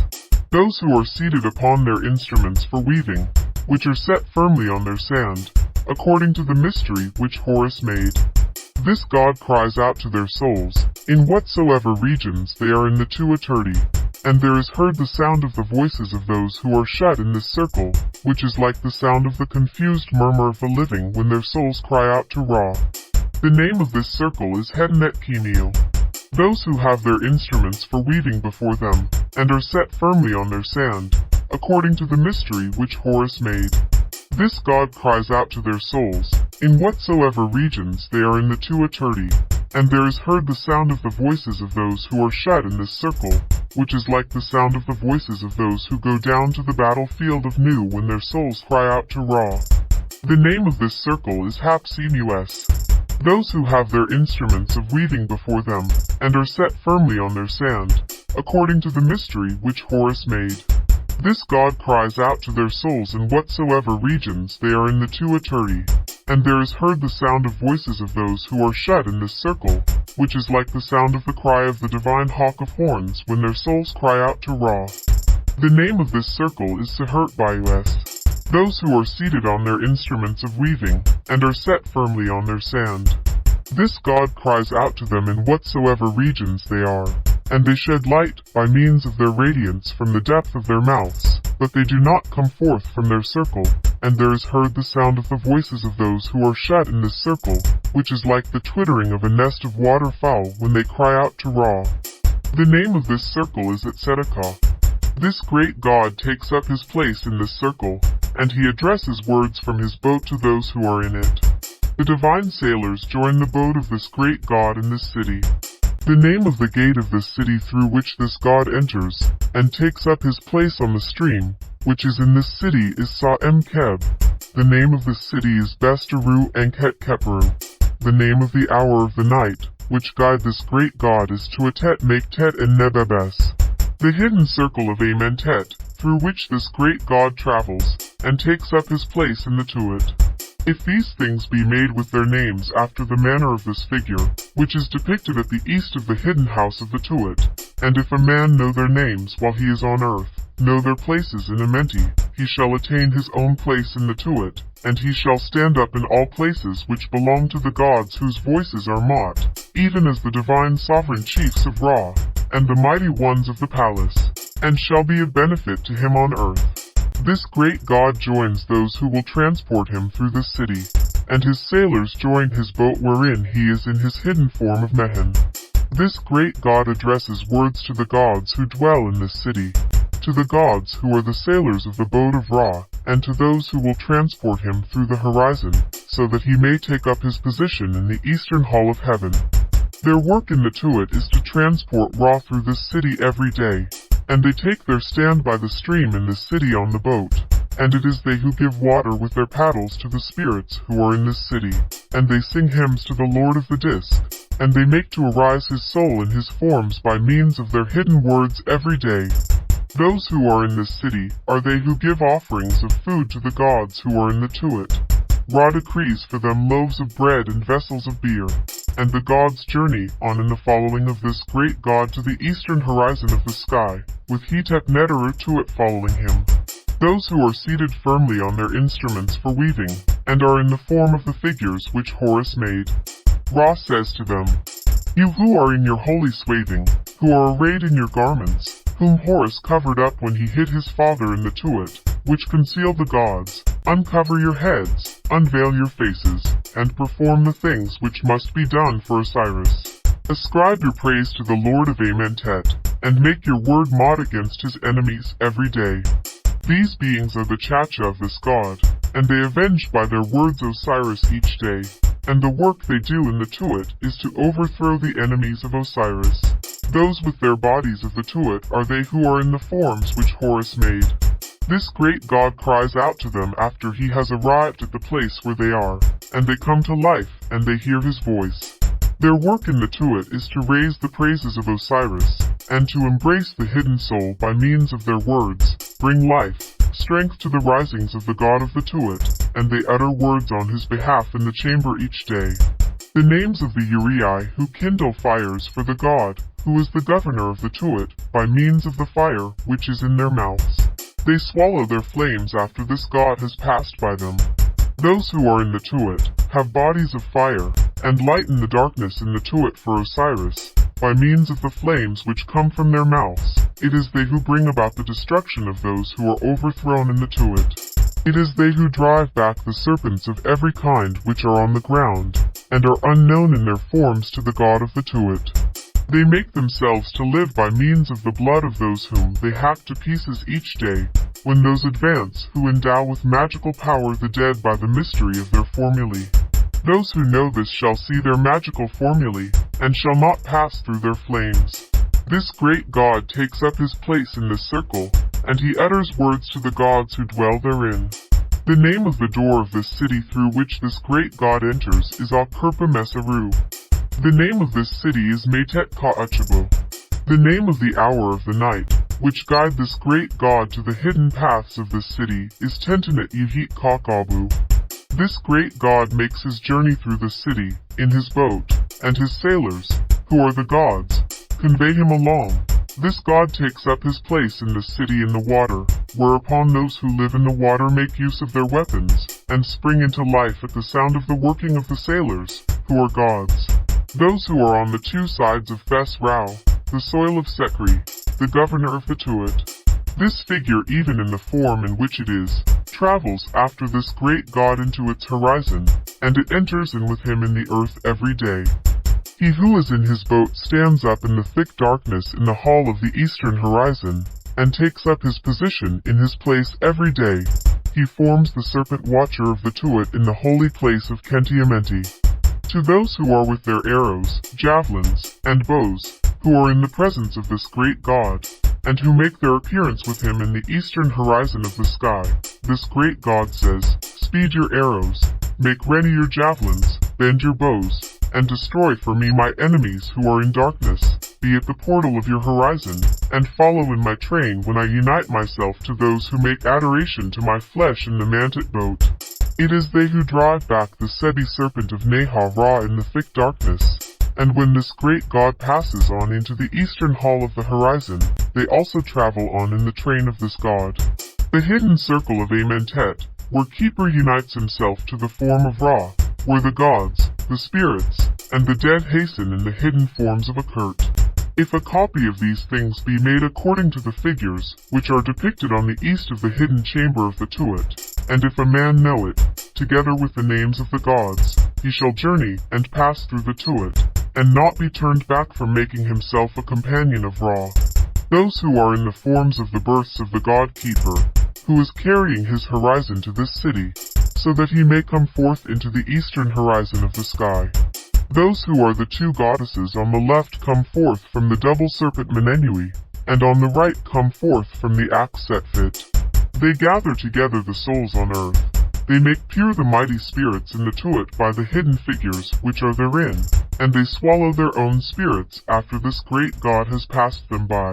Those who are seated upon their instruments for weaving, which are set firmly on their sand, according to the mystery which Horus made. This god cries out to their souls, in whatsoever regions they are in the two eternity, and there is heard the sound of the voices of those who are shut in this circle, which is like the sound of the confused murmur of the living when their souls cry out to Ra. The name of this circle is Hednet Kenil. Those who have their instruments for weaving before them, and are set firmly on their sand, according to the mystery which Horus made. This god cries out to their souls, in whatsoever regions they are in the two eternity, and there is heard the sound of the voices of those who are shut in this circle, which is like the sound of the voices of those who go down to the battlefield of Nu when their souls cry out to Ra. The name of this circle is Hapsimus. Those who have their instruments of weaving before them, and are set firmly on their sand, according to the mystery which Horus made. This god cries out to their souls in whatsoever regions they are in the two eternity, and there is heard the sound of voices of those who are shut in this circle, which is like the sound of the cry of the divine hawk of horns when their souls cry out to Ra. The name of this circle is Sehert Bayus. Those who are seated on their instruments of weaving, and are set firmly on their sand. This god cries out to them in whatsoever regions they are, and they shed light by means of their radiance from the depth of their mouths, but they do not come forth from their circle, and there is heard the sound of the voices of those who are shut in this circle, which is like the twittering of a nest of waterfowl when they cry out to Ra. The name of this circle is Etsedekah. This great god takes up his place in this circle, and he addresses words from his boat to those who are in it. The divine sailors join the boat of this great god in this city. The name of the gate of this city through which this god enters, and takes up his place on the stream, which is in this city, is Sa-em-Keb. The name of this city is Besteru Enket Keperu. The name of the hour of the night, which guide this great god, is Tuatet Maktet and Nebebes. The hidden circle of Amentet, through which this great god travels, and takes up his place in the Tuat. If these things be made with their names after the manner of this figure, which is depicted at the east of the hidden house of the Tuat, and if a man know their names while he is on earth, know their places in Amenti, he shall attain his own place in the Tuat, and he shall stand up in all places which belong to the gods whose voices are Mot, even as the divine sovereign chiefs of Ra, and the mighty ones of the palace, and shall be a benefit to him on earth. This great god joins those who will transport him through this city, and his sailors join his boat wherein he is in his hidden form of Mehen. This great god addresses words to the gods who dwell in this city, to the gods who are the sailors of the boat of Ra, and to those who will transport him through the horizon, so that he may take up his position in the eastern hall of heaven. Their work in the Tuat is to transport Ra through this city every day, and they take their stand by the stream in this city on the boat, and it is they who give water with their paddles to the spirits who are in this city, and they sing hymns to the Lord of the Disk, and they make to arise his soul in his forms by means of their hidden words every day. Those who are in this city are they who give offerings of food to the gods who are in the Tuat. Ra decrees for them loaves of bread and vessels of beer, and the gods journey on in the following of this great god to the eastern horizon of the sky, with Hetep Neteru Tuat following him. Those who are seated firmly on their instruments for weaving, and are in the form of the figures which Horus made. Ra says to them, "You who are in your holy swathing, who are arrayed in your garments, whom Horus covered up when he hid his father in the Tuat, which concealed the gods, uncover your heads, unveil your faces, and perform the things which must be done for Osiris. Ascribe your praise to the Lord of Amentet, and make your word Mot against his enemies every day." These beings are the Chacha of this god, and they avenge by their words Osiris each day, and the work they do in the Tuat is to overthrow the enemies of Osiris. Those with their bodies of the Tuat are they who are in the forms which Horus made. This great god cries out to them after he has arrived at the place where they are, and they come to life, and they hear his voice. Their work in the Tuat is to raise the praises of Osiris, and to embrace the hidden soul by means of their words, bring life, strength to the risings of the god of the Tuat, and they utter words on his behalf in the chamber each day. The names of the Uriai who kindle fires for the god, who is the governor of the Tuat, by means of the fire which is in their mouths. They swallow their flames after this god has passed by them. Those who are in the Tuat have bodies of fire, and lighten the darkness in the Tuat for Osiris, by means of the flames which come from their mouths. It is they who bring about the destruction of those who are overthrown in the Tuat. It is they who drive back the serpents of every kind which are on the ground, and are unknown in their forms to the god of the Tuat. They make themselves to live by means of the blood of those whom they hack to pieces each day, when those advance who endow with magical power the dead by the mystery of their formulae. Those who know this shall see their magical formulae, and shall not pass through their flames. This great god takes up his place in this circle, and he utters words to the gods who dwell therein. The name of the door of this city through which this great god enters is Akerpa Mesaru. The name of this city is Metet Ka Uchabo. The name of the hour of the night, which guide this great god to the hidden paths of this city, is Tentenet Yvit Kakabu. This great god makes his journey through the city, in his boat, and his sailors, who are the gods, convey him along. This god takes up his place in the city in the water, whereupon those who live in the water make use of their weapons, and spring into life at the sound of the working of the sailors, who are gods. Those who are on the two sides of Fes Rao, the soil of Sekri, the governor of the Tuat. This figure, even in the form in which it is, travels after this great god into its horizon, and it enters in with him in the earth every day. He who is in his boat stands up in the thick darkness in the hall of the eastern horizon, and takes up his position in his place every day. He forms the serpent watcher of the Tuat in the holy place of Kentiamenti. To those who are with their arrows, javelins, and bows, who are in the presence of this great god, and who make their appearance with him in the eastern horizon of the sky, this great god says, Speed your arrows, make ready your javelins, bend your bows, and destroy for me my enemies who are in darkness, be at the portal of your horizon, and follow in my train when I unite myself to those who make adoration to my flesh in the Mantit boat. It is they who drive back the Sebi serpent of Neha Ra in the thick darkness, and when this great god passes on into the eastern hall of the horizon, they also travel on in the train of this god. The hidden circle of Amentet, where Keeper unites himself to the form of Ra, where the gods, the spirits, and the dead hasten in the hidden forms of Akert. If a copy of these things be made according to the figures, which are depicted on the east of the hidden chamber of the Tuat, and if a man know it, together with the names of the gods, he shall journey and pass through the Tuat, and not be turned back from making himself a companion of Ra. Those who are in the forms of the births of the God Keeper, who is carrying his horizon to this city, so that he may come forth into the eastern horizon of the sky. Those who are the two goddesses on the left come forth from the double serpent Menenui, and on the right come forth from the axe Setfit. They gather together the souls on earth. They make pure the mighty spirits in the Tuat by the hidden figures which are therein, and they swallow their own spirits after this great god has passed them by.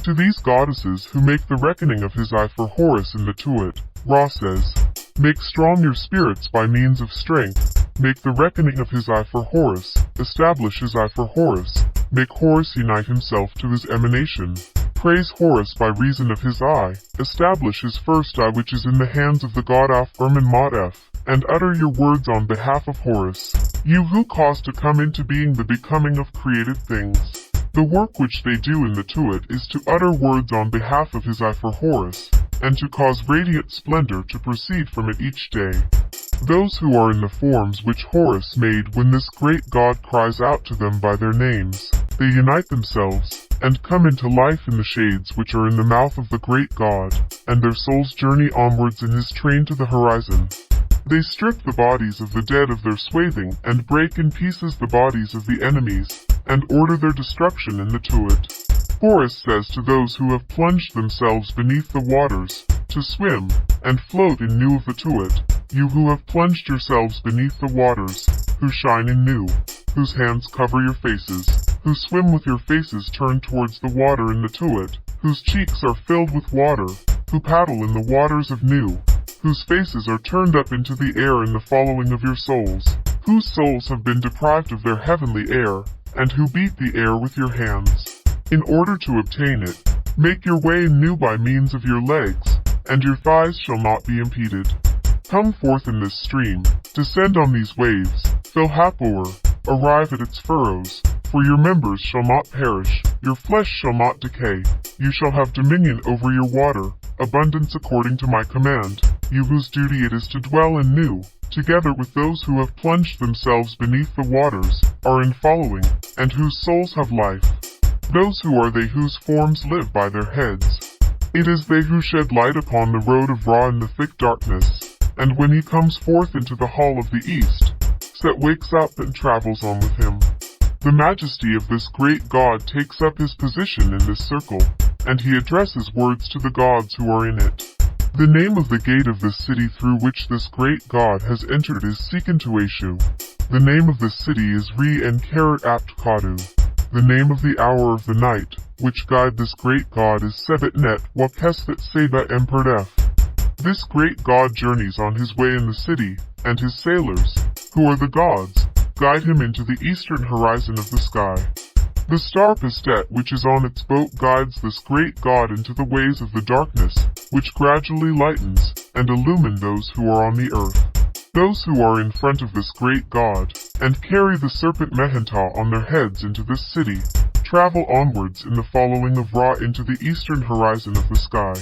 To these goddesses who make the reckoning of his eye for Horus in the Tuat, Ra says, Make strong your spirits by means of strength, make the reckoning of his eye for Horus, establish his eye for Horus, make Horus unite himself to his emanation. Praise Horus by reason of his eye, establish his first eye which is in the hands of the god Af Ermin Modef, and utter your words on behalf of Horus, you who cause to come into being the becoming of created things. The work which they do in the Tuat is to utter words on behalf of his eye for Horus, and to cause radiant splendor to proceed from it each day. Those who are in the forms which Horus made when this great god cries out to them by their names, they unite themselves, and come into life in the shades which are in the mouth of the great god, and their souls journey onwards in his train to the horizon. They strip the bodies of the dead of their swathing, and break in pieces the bodies of the enemies, and order their destruction in the Tuat. Horus says to those who have plunged themselves beneath the waters, to swim, and float in Nu of the Tuat, you who have plunged yourselves beneath the waters, who shine in Nu. whose hands cover your faces, who swim with your faces turned towards the water in the Tuat, whose cheeks are filled with water, who paddle in the waters of Nu, whose faces are turned up into the air in the following of your souls, whose souls have been deprived of their heavenly air, and who beat the air with your hands. In order to obtain it, make your way in Nu by means of your legs, and your thighs shall not be impeded. Come forth in this stream, descend on these waves, fill Hathor, arrive at its furrows, for your members shall not perish, your flesh shall not decay, you shall have dominion over your water, abundance according to my command, you whose duty it is to dwell in Nu, together with those who have plunged themselves beneath the waters, are in following, and whose souls have life. Those who are they whose forms live by their heads. It is they who shed light upon the road of Ra in the thick darkness, and when he comes forth into the hall of the east, Set wakes up and travels on with him. The majesty of this great god takes up his position in this circle, and he addresses words to the gods who are in it. The name of the gate of the city through which this great god has entered is Sekentueshu. The name of the city is Re and Karat Apt Kadu. The name of the hour of the night, which guide this great god is Sebet Net Wakestet Seba Emperdef. This great god journeys on his way in the city, and his sailors, who are the gods, guide him into the eastern horizon of the sky. The star Pistet which is on its boat guides this great god into the ways of the darkness, which gradually lightens, and illumine those who are on the earth. Those who are in front of this great god, and carry the serpent Mehentah on their heads into this city, travel onwards in the following of Ra into the eastern horizon of the sky.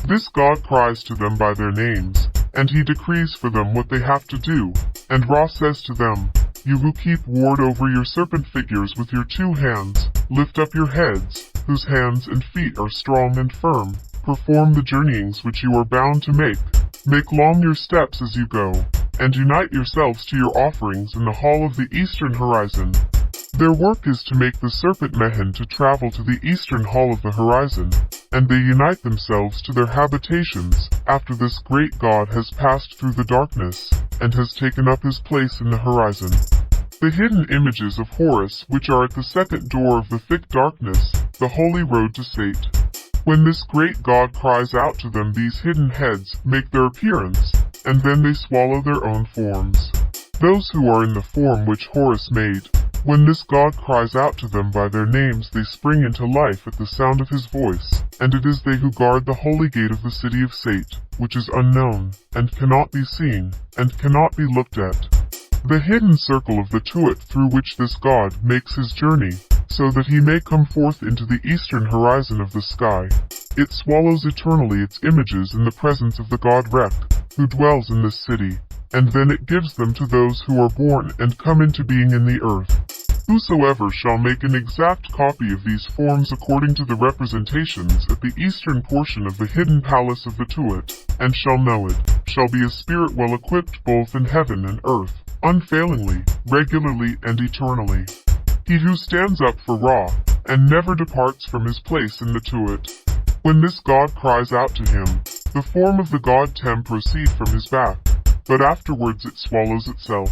This god cries to them by their names, and he decrees for them what they have to do, and Ra says to them, You who keep ward over your serpent figures with your 2 hands, lift up your heads, whose hands and feet are strong and firm, perform the journeyings which you are bound to make long your steps as you go, and unite yourselves to your offerings in the hall of the eastern horizon. Their work is to make the serpent Mehen to travel to the eastern hall of the horizon, and they unite themselves to their habitations, after this great god has passed through the darkness, and has taken up his place in the horizon. The hidden images of Horus which are at the second door of the thick darkness, the holy road to Sate. When this great god cries out to them, these hidden heads make their appearance, and then they swallow their own forms. Those who are in the form which Horus made, when this god cries out to them by their names, they spring into life at the sound of his voice, and it is they who guard the holy gate of the city of Sate, which is unknown, and cannot be seen, and cannot be looked at. The hidden circle of the Tuat through which this god makes his journey, so that he may come forth into the eastern horizon of the sky. It swallows eternally its images in the presence of the god Rek, who dwells in this city, and then it gives them to those who are born and come into being in the earth. Whosoever shall make an exact copy of these forms according to the representations at the eastern portion of the hidden palace of the Tuat, and shall know it, shall be a spirit well equipped both in heaven and earth, unfailingly, regularly and eternally. He who stands up for Ra, and never departs from his place in the Tuat. When this god cries out to him, the form of the god Tem proceed from his back, but afterwards it swallows itself.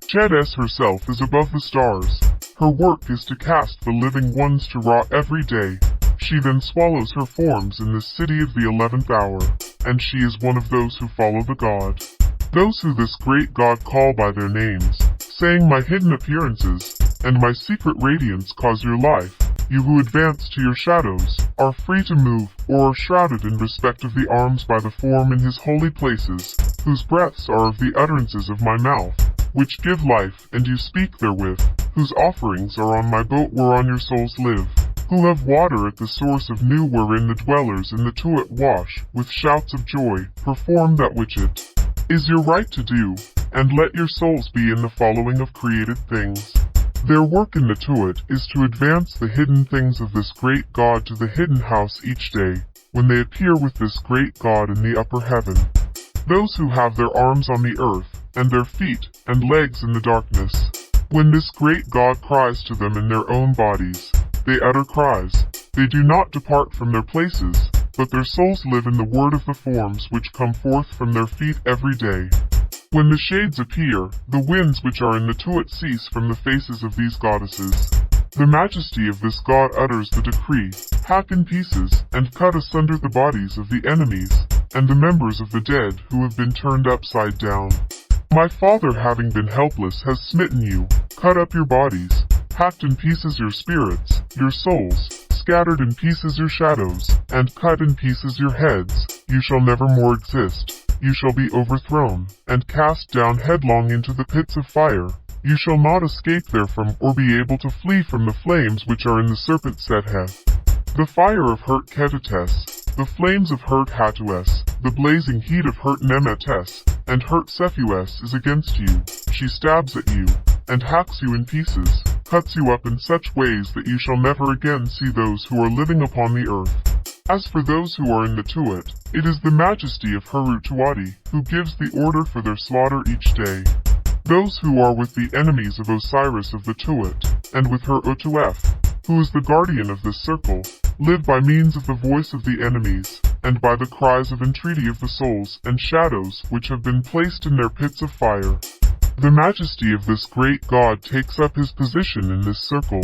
Chedes herself is above the stars. Her work is to cast the living ones to Ra every day. She then swallows her forms in the city of the 11th hour, and she is one of those who follow the god. Those who this great god call by their names, saying my hidden appearances, and my secret radiance cause your life, you who advance to your shadows, are free to move, or are shrouded in respect of the arms by the form in his holy places, whose breaths are of the utterances of my mouth, which give life, and you speak therewith, whose offerings are on my boat whereon your souls live, who have water at the source of Nu wherein the dwellers in the Tuat wash, with shouts of joy, perform that which it is your right to do, and let your souls be in the following of created things. Their work in the Tuat is to advance the hidden things of this great god to the hidden house each day, when they appear with this great god in the upper heaven. Those who have their arms on the earth, and their feet and legs in the darkness, when this great god cries to them in their own bodies, they utter cries. They do not depart from their places, but their souls live in the word of the forms which come forth from their feet every day. When the shades appear, the winds which are in the Tuat cease from the faces of these goddesses. The majesty of this god utters the decree, hack in pieces, and cut asunder the bodies of the enemies, and the members of the dead who have been turned upside down. My father, having been helpless, has smitten you, cut up your bodies, hacked in pieces your spirits, your souls, scattered in pieces your shadows, and cut in pieces your heads. You shall never more exist. You shall be overthrown, and cast down headlong into the pits of fire. You shall not escape therefrom, or be able to flee from the flames which are in the serpent Setheth. The fire of Hurt Ketetes, the flames of Hurt Hatues, the blazing heat of Hurt Nemetes, and Hurt Sephues is against you. She stabs at you, and hacks you in pieces, cuts you up in such ways that you shall never again see those who are living upon the earth. As for those who are in the Tuat, it is the majesty of Heru Tuati who gives the order for their slaughter each day. Those who are with the enemies of Osiris of the Tuat, and with her Utuef, who is the guardian of this circle, live by means of the voice of the enemies, and by the cries of entreaty of the souls and shadows which have been placed in their pits of fire. The majesty of this great god takes up his position in this circle,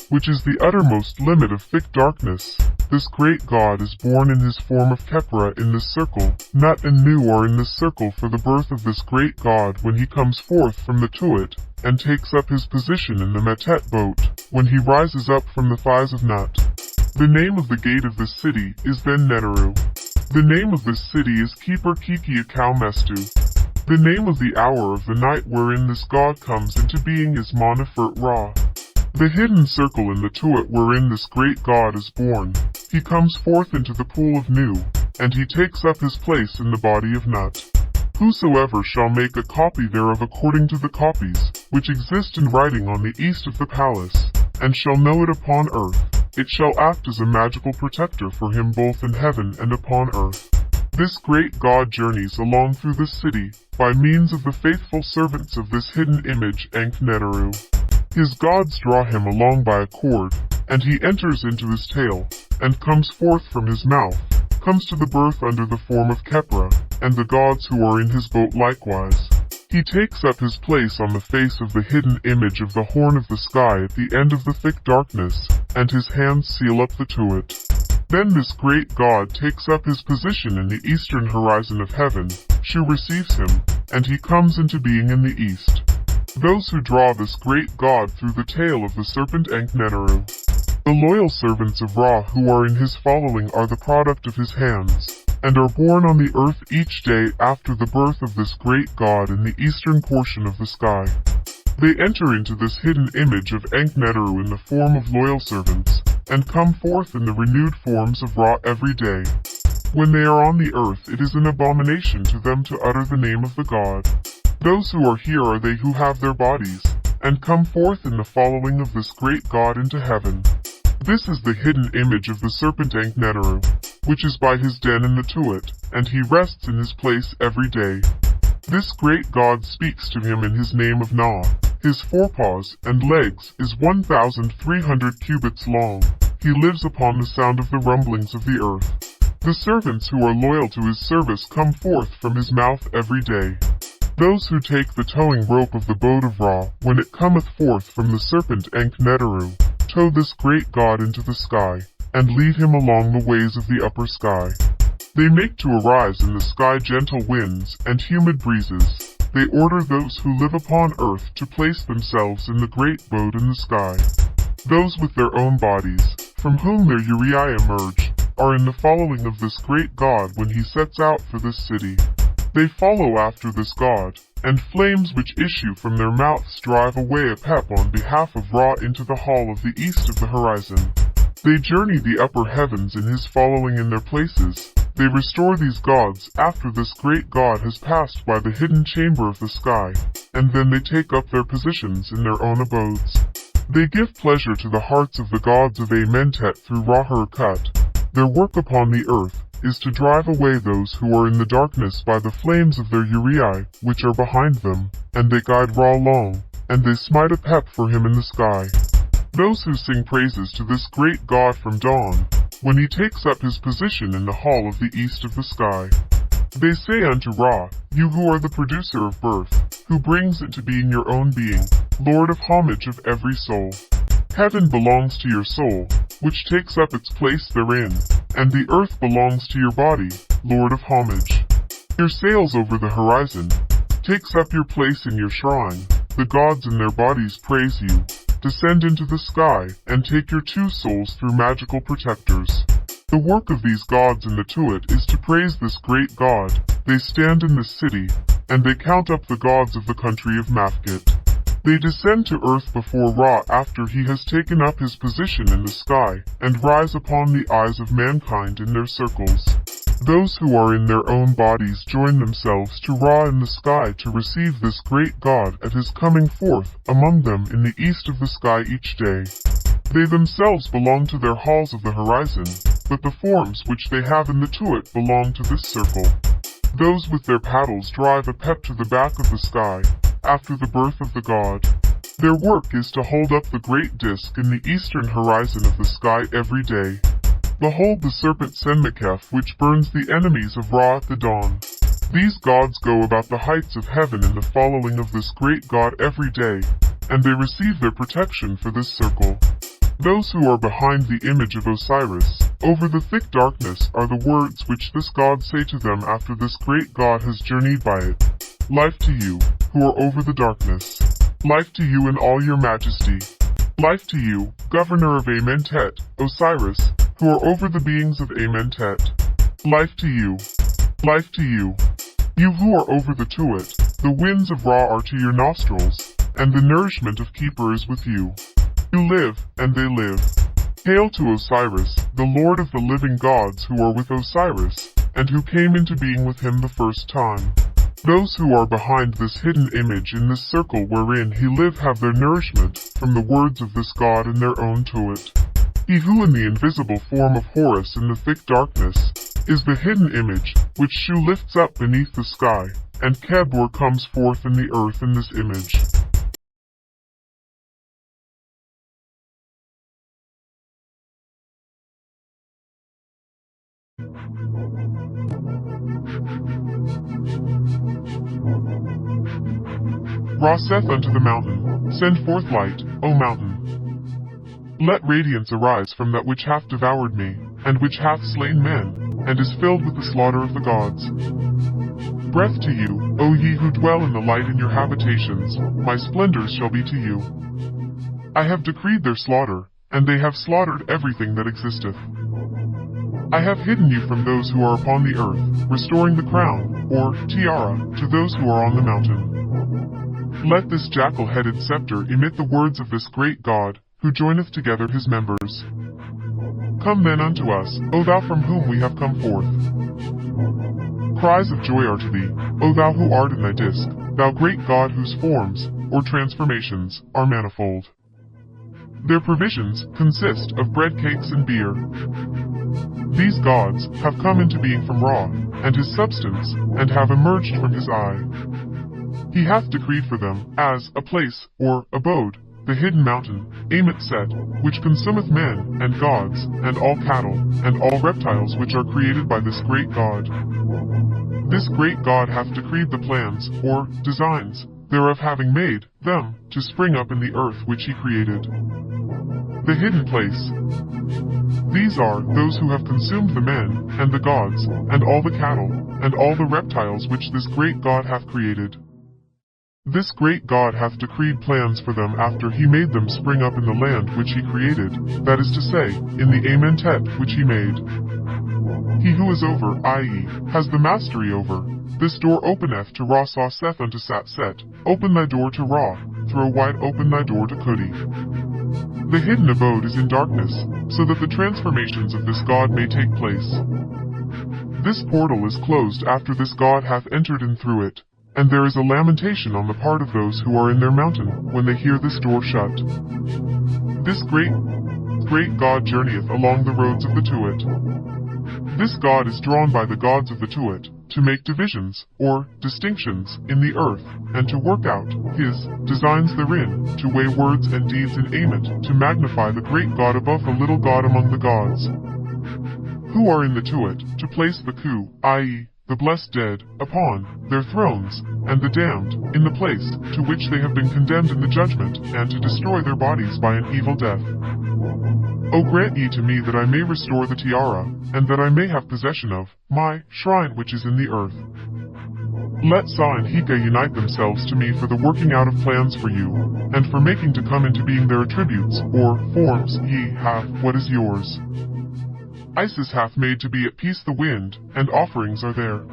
which is the uttermost limit of thick darkness. This great god is born in his form of Khepra in this circle. Nut and Nu are in this circle for the birth of this great god when he comes forth from the Tuat, and takes up his position in the Metet boat, when he rises up from the thighs of Nut. The name of the gate of this city is then Neteru. The name of this city is Keeper Kiki Mestu. The name of the hour of the night wherein this god comes into being is Monefert Ra. The hidden circle in the Tuat wherein this great god is born. He comes forth into the pool of Nu, and he takes up his place in the body of Nut. Whosoever shall make a copy thereof according to the copies, which exist in writing on the east of the palace, and shall know it upon earth, it shall act as a magical protector for him both in heaven and upon earth. This great god journeys along through this city, by means of the faithful servants of this hidden image Ankh-Neteru. His gods draw him along by a cord, and he enters into his tail, and comes forth from his mouth, comes to the birth under the form of Khepra, and the gods who are in his boat likewise. He takes up his place on the face of the hidden image of the horn of the sky at the end of the thick darkness, and his hands seal up the Tuat. Then this great god takes up his position in the eastern horizon of heaven. Shu receives him, and he comes into being in the east. Those who draw this great god through the tail of the serpent Ankh-Neteru. The loyal servants of Ra who are in his following are the product of his hands, and are born on the earth each day after the birth of this great god in the eastern portion of the sky. They enter into this hidden image of Ankh-Neteru in the form of loyal servants, and come forth in the renewed forms of Ra every day. When they are on the earth, it is an abomination to them to utter the name of the god. Those who are here are they who have their bodies, and come forth in the following of this great god into heaven. This is the hidden image of the serpent Ankh-Neteru, which is by his den in the Tuat, and he rests in his place every day. This great god speaks to him in his name of Na. His forepaws and legs is 1,300 cubits long. He lives upon the sound of the rumblings of the earth. The servants who are loyal to his service come forth from his mouth every day. Those who take the towing rope of the boat of Ra, when it cometh forth from the serpent Ankh-Neteru, tow this great god into the sky, and lead him along the ways of the upper sky. They make to arise in the sky gentle winds and humid breezes. They order those who live upon earth to place themselves in the great boat in the sky. Those with their own bodies, from whom their uriae emerge, are in the following of this great god when he sets out for this city. They follow after this god, and flames which issue from their mouths drive away a pep on behalf of Ra into the hall of the east of the horizon. They journey the upper heavens in his following in their places. They restore these gods after this great god has passed by the hidden chamber of the sky, and then they take up their positions in their own abodes. They give pleasure to the hearts of the gods of Amentet through Ra-Hur-Kut. Their work upon the earth is to drive away those who are in the darkness by the flames of their uriae, which are behind them, and they guide Ra long, and they smite a pep for him in the sky. Those who sing praises to this great god from dawn, when he takes up his position in the hall of the east of the sky. They say unto Ra, you who are the producer of birth, who brings into being your own being, Lord of homage of every soul. Heaven belongs to your soul, which takes up its place therein, and the earth belongs to your body, Lord of homage. Your sails over the horizon, takes up your place in your shrine, the gods in their bodies praise you. Descend into the sky, and take your two souls through magical protectors. The work of these gods in the Tuat is to praise this great god. They stand in this city, and they count up the gods of the country of Mafkit. They descend to earth before Ra after he has taken up his position in the sky, and rise upon the eyes of mankind in their circles. Those who are in their own bodies join themselves to Ra in the sky to receive this great god at his coming forth among them in the east of the sky each day. They themselves belong to their halls of the horizon, but the forms which they have in the Tuat belong to this circle. Those with their paddles drive a pep to the back of the sky, after the birth of the god. Their work is to hold up the great disk in the eastern horizon of the sky every day. Behold the serpent Senmekef which burns the enemies of Ra at the dawn. These gods go about the heights of heaven in the following of this great god every day, and they receive their protection for this circle. Those who are behind the image of Osiris, over the thick darkness, are the words which this god say to them after this great god has journeyed by it. Life to you, who are over the darkness. Life to you in all your majesty. Life to you, governor of Amentet, Osiris, who are over the beings of Amentet. Life to you. Life to you. You who are over the Tuat, the winds of Ra are to your nostrils, and the nourishment of Keeper is with you. You live, and they live. Hail to Osiris, the Lord of the living gods who are with Osiris, and who came into being with him the first time. Those who are behind this hidden image in this circle wherein he live have their nourishment from the words of this god in their own Tuat. He who in the invisible form of Horus in the thick darkness is the hidden image which Shu lifts up beneath the sky, and Kebur comes forth in the earth in this image. Ra saith unto the mountain, Send forth light, O mountain. Let radiance arise from that which hath devoured me, and which hath slain men, and is filled with the slaughter of the gods. Breath to you, O ye who dwell in the light in your habitations, my splendors shall be to you. I have decreed their slaughter, and they have slaughtered everything that existeth. I have hidden you from those who are upon the earth, restoring the crown, or tiara, to those who are on the mountain. Let this jackal-headed scepter emit the words of this great God, who joineth together his members. Come then unto us, O thou from whom we have come forth. Cries of joy are to thee, O thou who art in thy disk, thou great God whose forms, or transformations, are manifold. Their provisions consist of bread cakes and beer. These gods have come into being from Ra, and his substance, and have emerged from his eye. He hath decreed for them, as a place, or abode, the hidden mountain, Amet-Set, which consumeth men, and gods, and all cattle, and all reptiles which are created by this great God. This great God hath decreed the plans, or designs, thereof having made them to spring up in the earth which he created. The hidden place. These are those who have consumed the men, and the gods, and all the cattle, and all the reptiles which this great God hath created. This great God hath decreed plans for them after he made them spring up in the land which he created, that is to say, in the Amentet which he made. He who is over, i.e., has the mastery over, this door openeth to Ra saith unto Sat-Set, Open thy door to Ra, throw wide open thy door to Kudi. The hidden abode is in darkness, so that the transformations of this God may take place. This portal is closed after this God hath entered in through it, and there is a lamentation on the part of those who are in their mountain, when they hear this door shut. This great God journeyeth along the roads of the Tuat. This God is drawn by the gods of the Tuat, to make divisions, or distinctions, in the earth, and to work out his designs therein, to weigh words and deeds in Amet, to magnify the great God above the little God among the gods. Who are in the Tuat, to place the Ku, i.e., the blessed dead, upon their thrones, and the damned, in the place to which they have been condemned in the judgment, and to destroy their bodies by an evil death. O grant ye to me that I may restore the tiara, and that I may have possession of my shrine which is in the earth. Let Sa and Hika unite themselves to me for the working out of plans for you, and for making to come into being their attributes, or forms. Ye have what is yours. Isis hath made to be at peace the wind, and offerings are there.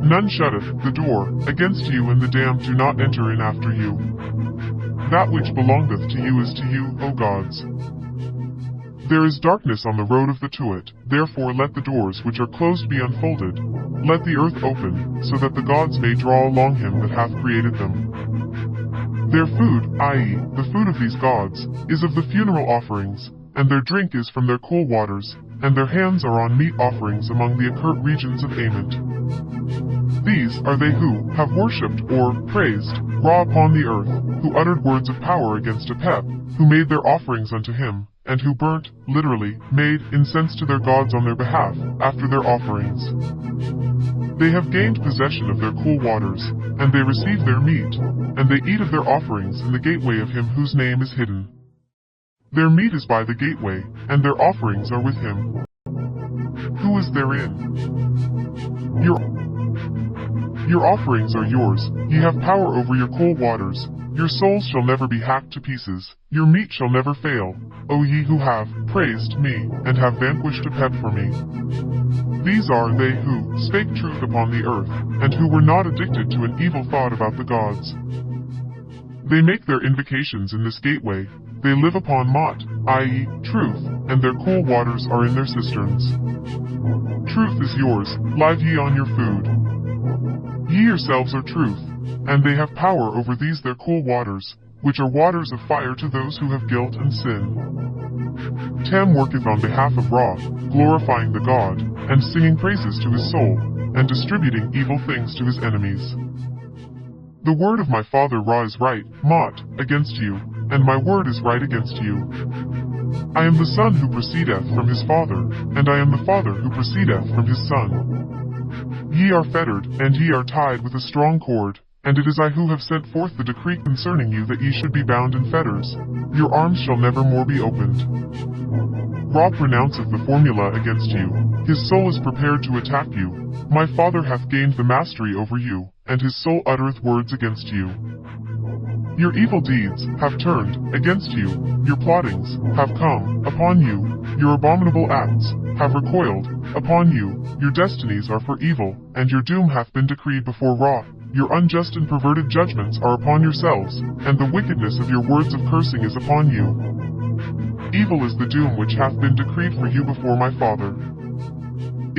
None shutteth the door against you, and the damned do not enter in after you. That which belongeth to you is to you, O gods. There is darkness on the road of the Tuat, therefore let the doors which are closed be unfolded. Let the earth open, so that the gods may draw along him that hath created them. Their food, i.e., the food of these gods, is of the funeral offerings, and their drink is from their cool waters, and their hands are on meat offerings among the occult regions of Ament. These are they who have worshipped or praised Ra upon the earth, who uttered words of power against Apep, who made their offerings unto him, and who burnt, literally, made incense to their gods on their behalf, after their offerings. They have gained possession of their cool waters, and they receive their meat, and they eat of their offerings in the gateway of him whose name is hidden. Their meat is by the gateway, and their offerings are with him. Who is therein? Your offerings are yours, ye have power over your cool waters. Your souls shall never be hacked to pieces, your meat shall never fail, O ye who have praised me, and have vanquished Apep for me. These are they who spake truth upon the earth, and who were not addicted to an evil thought about the gods. They make their invocations in this gateway, they live upon Mot, i.e., truth, and their cool waters are in their cisterns. Truth is yours, live ye on your food. Ye yourselves are truth, and they have power over these their cool waters, which are waters of fire to those who have guilt and sin. Tem worketh on behalf of Ra, glorifying the god, and singing praises to his soul, and distributing evil things to his enemies. The word of my father Ra is right, Mot, against you, and my word is right against you. I am the son who proceedeth from his father, and I am the father who proceedeth from his son. Ye are fettered, and ye are tied with a strong cord, and it is I who have sent forth the decree concerning you that ye should be bound in fetters. Your arms shall never more be opened. Ra pronounceth the formula against you. His soul is prepared to attack you. My father hath gained the mastery over you, and his soul uttereth words against you. Your evil deeds have turned against you, your plottings have come upon you, your abominable acts have recoiled upon you, your destinies are for evil, and your doom hath been decreed before Ra. Your unjust and perverted judgments are upon yourselves, and the wickedness of your words of cursing is upon you. Evil is the doom which hath been decreed for you before my father.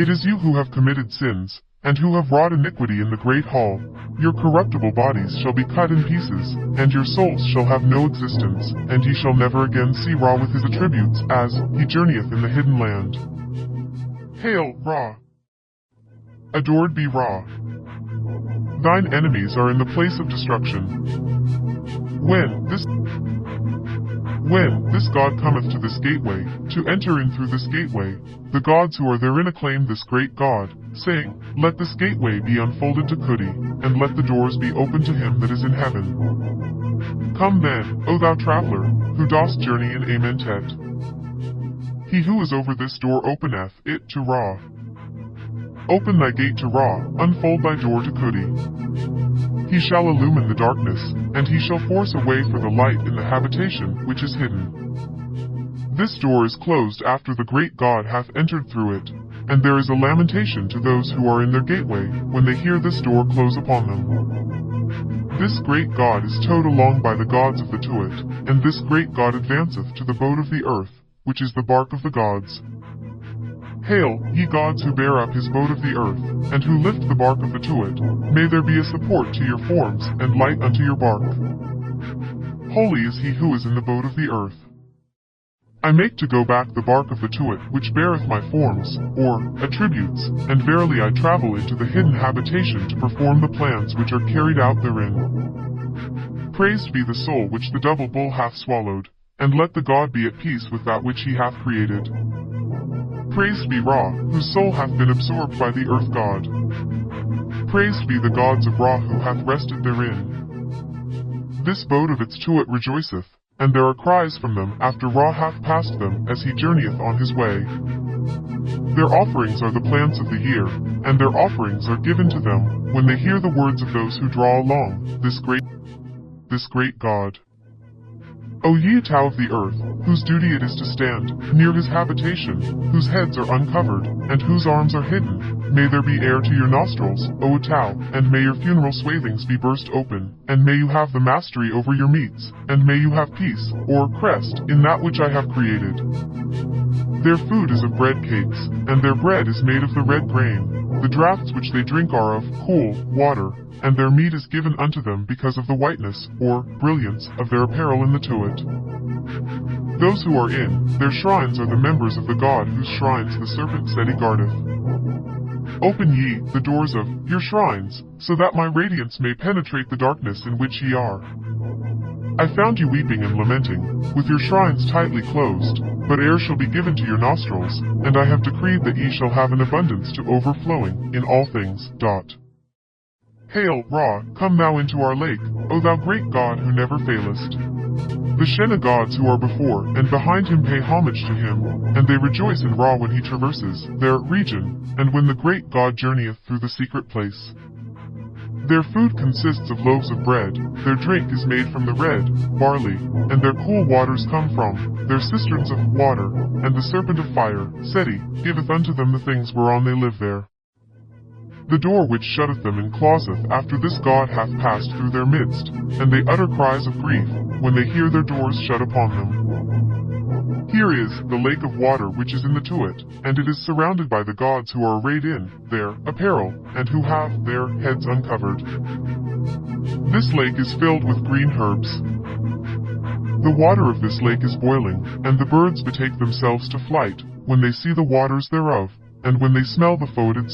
It is you who have committed sins, and who have wrought iniquity in the great hall. Your corruptible bodies shall be cut in pieces, and your souls shall have no existence, and ye shall never again see Ra with his attributes, as he journeyeth in the hidden land. Hail, Ra! Adored be Ra! Thine enemies are in the place of destruction. When this god cometh to this gateway, to enter in through this gateway, the gods who are therein acclaim this great god, saying, Let this gateway be unfolded to Kudi, and let the doors be opened to him that is in heaven. Come then, O thou traveler, who dost journey in Amentet. He who is over this door openeth it to Ra. Open thy gate to Ra, unfold thy door to Kudi. He shall illumine the darkness, and he shall force a way for the light in the habitation which is hidden. This door is closed after the great God hath entered through it, and there is a lamentation to those who are in their gateway, when they hear this door close upon them. This great God is towed along by the gods of the Tuat, and this great God advanceth to the boat of the earth, which is the bark of the gods. Hail, ye gods who bear up his boat of the earth, and who lift the bark of the Tuat, may there be a support to your forms, and light unto your bark. Holy is he who is in the boat of the earth. I make to go back the bark of the Tuat which beareth my forms, or attributes, and verily I travel into the hidden habitation to perform the plans which are carried out therein. Praised be the soul which the double bull hath swallowed, and let the God be at peace with that which he hath created. Praised be Ra, whose soul hath been absorbed by the earth god. Praised be the gods of Ra who hath rested therein. This boat of its Tuat rejoiceth, and there are cries from them after Ra hath passed them as he journeyeth on his way. Their offerings are the plants of the year, and their offerings are given to them when they hear the words of those who draw along this great God. O ye Tau of the earth, whose duty it is to stand near his habitation, whose heads are uncovered, and whose arms are hidden, may there be air to your nostrils, O Tau, and may your funeral swathings be burst open, and may you have the mastery over your meats, and may you have peace, or crest, in that which I have created. Their food is of bread cakes, and their bread is made of the red grain. The draughts which they drink are of cool water, and their meat is given unto them because of the whiteness, or brilliance, of their apparel in the Tuat. Those who are in their shrines are the members of the god whose shrines the serpent Seti guardeth. Open ye the doors of your shrines, so that my radiance may penetrate the darkness in which ye are. I found you weeping and lamenting, with your shrines tightly closed, but air shall be given to your nostrils, and I have decreed that ye shall have an abundance to overflowing in all things. Hail, Ra, come thou into our lake, O thou great God who never failest. The Shena gods who are before and behind him pay homage to him, and they rejoice in Ra when he traverses their region, and when the great God journeyeth through the secret place. Their food consists of loaves of bread, their drink is made from the red barley, and their cool waters come from their cisterns of water, and the serpent of fire, Seti, giveth unto them the things whereon they live there. The door which shutteth them encloseth after this God hath passed through their midst, and they utter cries of grief, when they hear their doors shut upon them. Here is the lake of water which is in the Tuat, and it is surrounded by the gods who are arrayed in their apparel, and who have their heads uncovered. This lake is filled with green herbs. The water of this lake is boiling, and the birds betake themselves to flight, when they see the waters thereof, and when they smell the foetid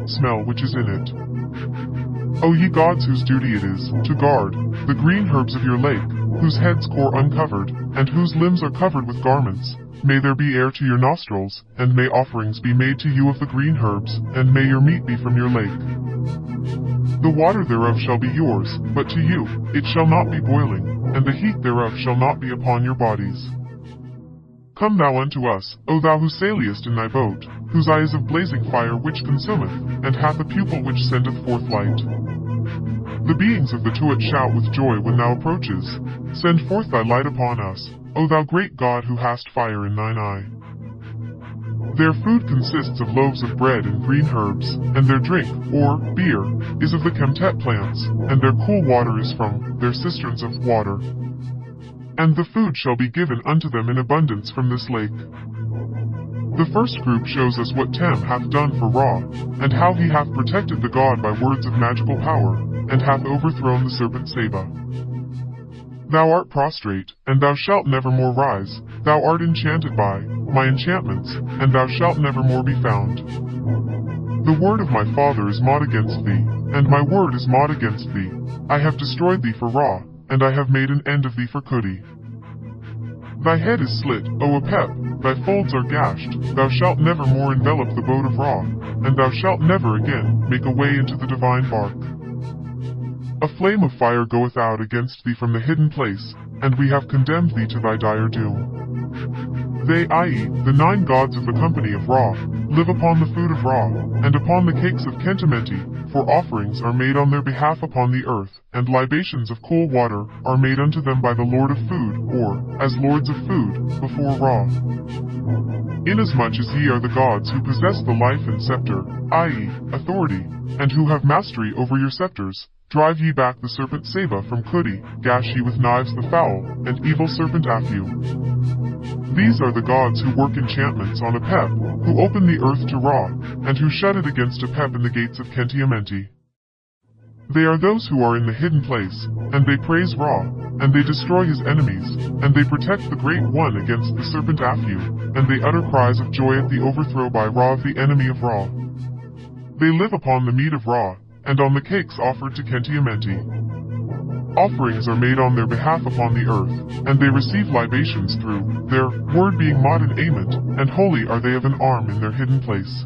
smell which is in it. O ye gods whose duty it is to guard the green herbs of your lake, whose heads core uncovered, and whose limbs are covered with garments, may there be air to your nostrils, and may offerings be made to you of the green herbs, and may your meat be from your lake. The water thereof shall be yours, but to you it shall not be boiling, and the heat thereof shall not be upon your bodies. Come thou unto us, O thou who sailest in thy boat, whose eye is of blazing fire which consumeth, and hath a pupil which sendeth forth light. The beings of the Tuat shout with joy when thou approaches. Send forth thy light upon us, O thou great God who hast fire in thine eye. Their food consists of loaves of bread and green herbs, and their drink, or beer, is of the Kemtet plants, and their cool water is from their cisterns of water. And the food shall be given unto them in abundance from this lake. The first group shows us what Tem hath done for Ra, and how he hath protected the god by words of magical power, and hath overthrown the serpent Seba. Thou art prostrate, and thou shalt never more rise, thou art enchanted by my enchantments, and thou shalt never more be found. The word of my father is mought against thee, and my word is mought against thee. I have destroyed thee for Ra, and I have made an end of thee for Kudi. Thy head is slit, O Apep, thy folds are gashed, thou shalt never more envelop the boat of Ra, and thou shalt never again make a way into the divine bark. A flame of fire goeth out against thee from the hidden place, and we have condemned thee to thy dire doom. They, i.e., the 9 gods of the company of Ra, live upon the food of Ra, and upon the cakes of Kentimenti, for offerings are made on their behalf upon the earth, and libations of cool water are made unto them by the Lord of Food, or, as lords of food, before Ra. Inasmuch as ye are the gods who possess the life and scepter, i.e., authority, and who have mastery over your scepters, drive ye back the serpent Seba from Kudi, gash ye with knives the foul, and evil serpent Aphu. These are the gods who work enchantments on Apep, who open the earth to Ra, and who shut it against Apep in the gates of Kentiamenti. They are those who are in the hidden place, and they praise Ra, and they destroy his enemies, and they protect the Great One against the serpent Aphu, and they utter cries of joy at the overthrow by Ra of the enemy of Ra. They live upon the meat of Ra, and on the cakes offered to Kentiamenti. Offerings are made on their behalf upon the earth, and they receive libations through their word being Mod and Ament, and holy are they of an arm in their hidden place.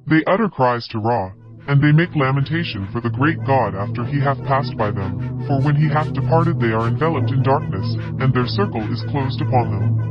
They utter cries to Ra, and they make lamentation for the great God after he hath passed by them, for when he hath departed they are enveloped in darkness, and their circle is closed upon them.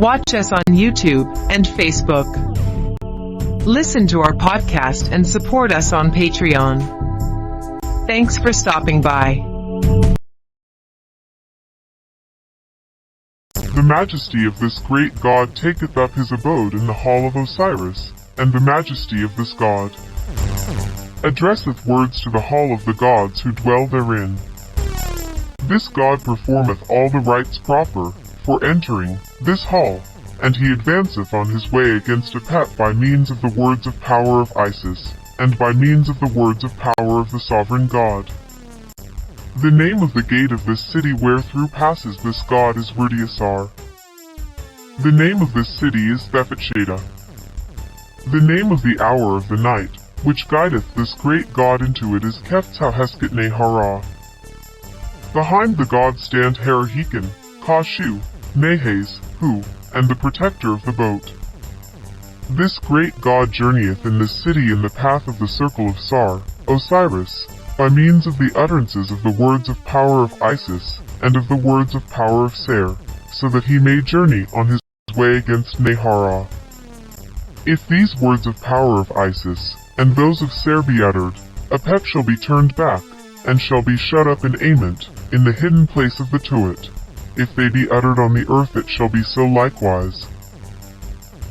Watch us on YouTube and Facebook. Listen to our podcast and support us on Patreon. Thanks for stopping by. The majesty of this great God taketh up his abode in the hall of Osiris, and the majesty of this God addresseth words to the hall of the gods who dwell therein. This God performeth all the rites proper for entering this hall, and he advanceth on his way against Apep by means of the words of power of Isis, and by means of the words of power of the sovereign God. The name of the gate of this city wherethrough passes this God is Rudiasar. The name of this city is Thephatsheda. The name of the hour of the night, which guideth this great God into it, is Keftahesket Nehara. Behind the God stand Herahikin, Kashu, Nehes, Hu, and the protector of the boat. This great God journeyeth in this city in the path of the circle of Sar, Osiris, by means of the utterances of the words of power of Isis, and of the words of power of Ser, so that he may journey on his way against Nehara. If these words of power of Isis, and those of Ser be uttered, Apep shall be turned back, and shall be shut up in Ament, in the hidden place of the Tuat. If they be uttered on the earth it shall be so likewise.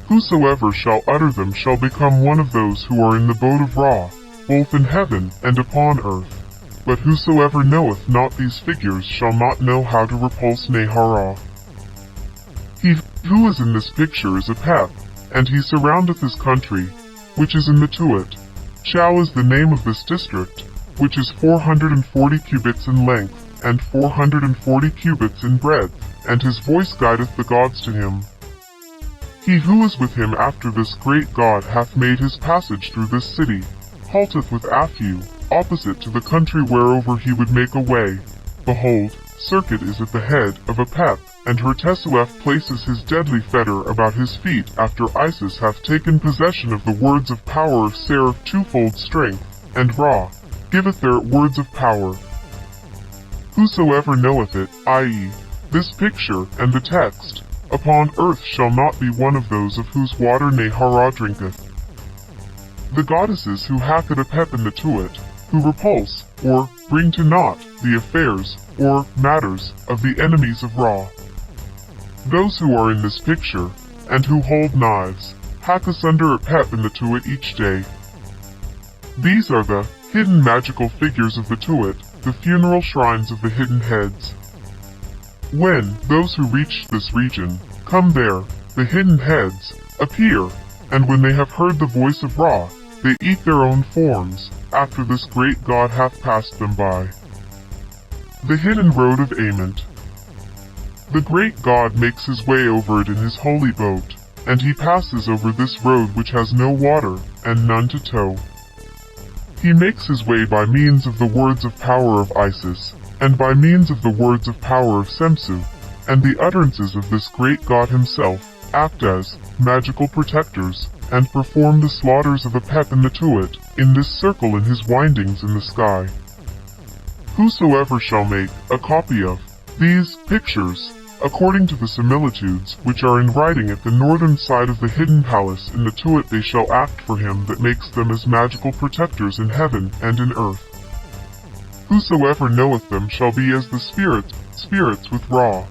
Whosoever shall utter them shall become one of those who are in the boat of Ra, both in heaven and upon earth. But whosoever knoweth not these figures shall not know how to repulse Nehara. He who is in this picture is Apep, and he surroundeth his country, which is in the Tuat. Chau is the name of this district, which is 440 cubits in length, and 440 cubits in breadth, and his voice guideth the gods to him. He who is with him after this great God hath made his passage through this city, halteth with Aphu, opposite to the country whereover he would make a way. Behold, Circuit is at the head of Apep, and Hertesuef places his deadly fetter about his feet after Isis hath taken possession of the words of power of Ser of twofold strength, and Ra giveth their words of power. Whosoever knoweth it, i.e., this picture and the text, upon earth shall not be one of those of whose water Nehara drinketh. The goddesses who hack at Apep in the Tuat, who repulse, or bring to naught, the affairs, or matters, of the enemies of Ra. Those who are in this picture, and who hold knives, hack asunder Apep in the Tuat each day. These are the hidden magical figures of the Tuat, the funeral shrines of the hidden heads. When those who reach this region come there, the hidden heads appear, and when they have heard the voice of Ra, they eat their own forms, after this great God hath passed them by. The hidden road of Ament. The great God makes his way over it in his holy boat, and he passes over this road which has no water, and none to tow. He makes his way by means of the words of power of Isis, and by means of the words of power of Semsu, and the utterances of this great God himself, act as magical protectors, and perform the slaughters of Apep and the Tuat, in this circle in his windings in the sky. Whosoever shall make a copy of these pictures, according to the similitudes which are in writing at the northern side of the hidden palace in the Tuat, they shall act for him that makes them as magical protectors in heaven and in earth. Whosoever knoweth them shall be as the spirits with Ra.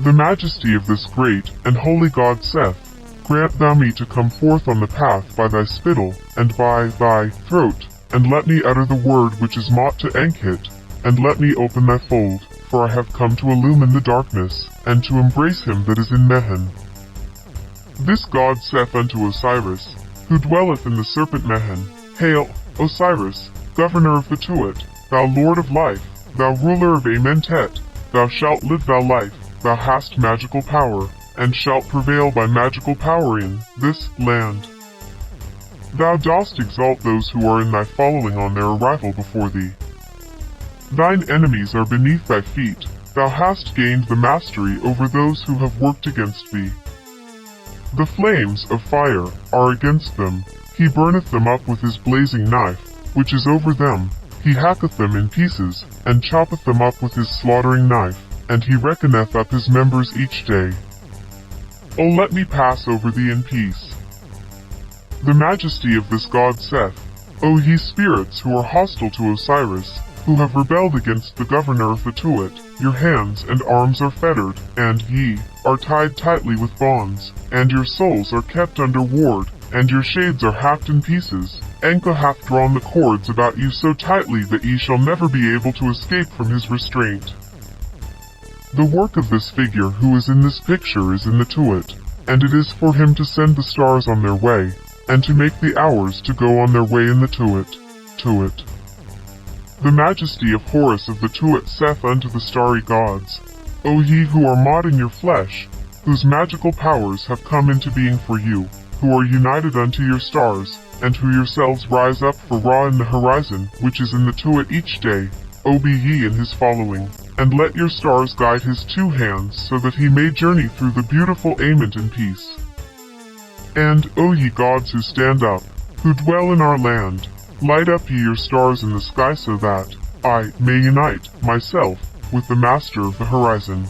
The majesty of this great and holy God saith, Grant thou me to come forth on the path by thy spittle, and by thy throat, and let me utter the word which is mot to Enkhit, and let me open thy fold, for I have come to illumine the darkness, and to embrace him that is in Mehen. This god saith unto Osiris, who dwelleth in the serpent Mehen, Hail, Osiris, governor of the Tuat, thou lord of life, thou ruler of Amentet, thou shalt live thy life, thou hast magical power, and shalt prevail by magical power in this land. Thou dost exalt those who are in thy following on their arrival before thee. Thine enemies are beneath thy feet, thou hast gained the mastery over those who have worked against thee. The flames of fire are against them, he burneth them up with his blazing knife, which is over them, he hacketh them in pieces, and choppeth them up with his slaughtering knife, and he reckoneth up his members each day. O let me pass over thee in peace. The majesty of this god saith, O ye spirits who are hostile to Osiris, who have rebelled against the governor of the Tuat, your hands and arms are fettered, and ye are tied tightly with bonds, and your souls are kept under ward, and your shades are hacked in pieces. Enka hath drawn the cords about you so tightly that ye shall never be able to escape from his restraint. The work of this figure who is in this picture is in the Tuat, and it is for him to send the stars on their way, and to make the hours to go on their way in the Tuat. The majesty of Horus of the Tuat saith unto the starry gods, O ye who are modding your flesh, whose magical powers have come into being for you, who are united unto your stars, and who yourselves rise up for Ra in the horizon, which is in the Tuat each day, O be ye in his following, and let your stars guide his two hands so that he may journey through the beautiful Ament in peace. And, O ye gods who stand up, who dwell in our land, light up ye your stars in the sky so that I may unite myself with the master of the horizon.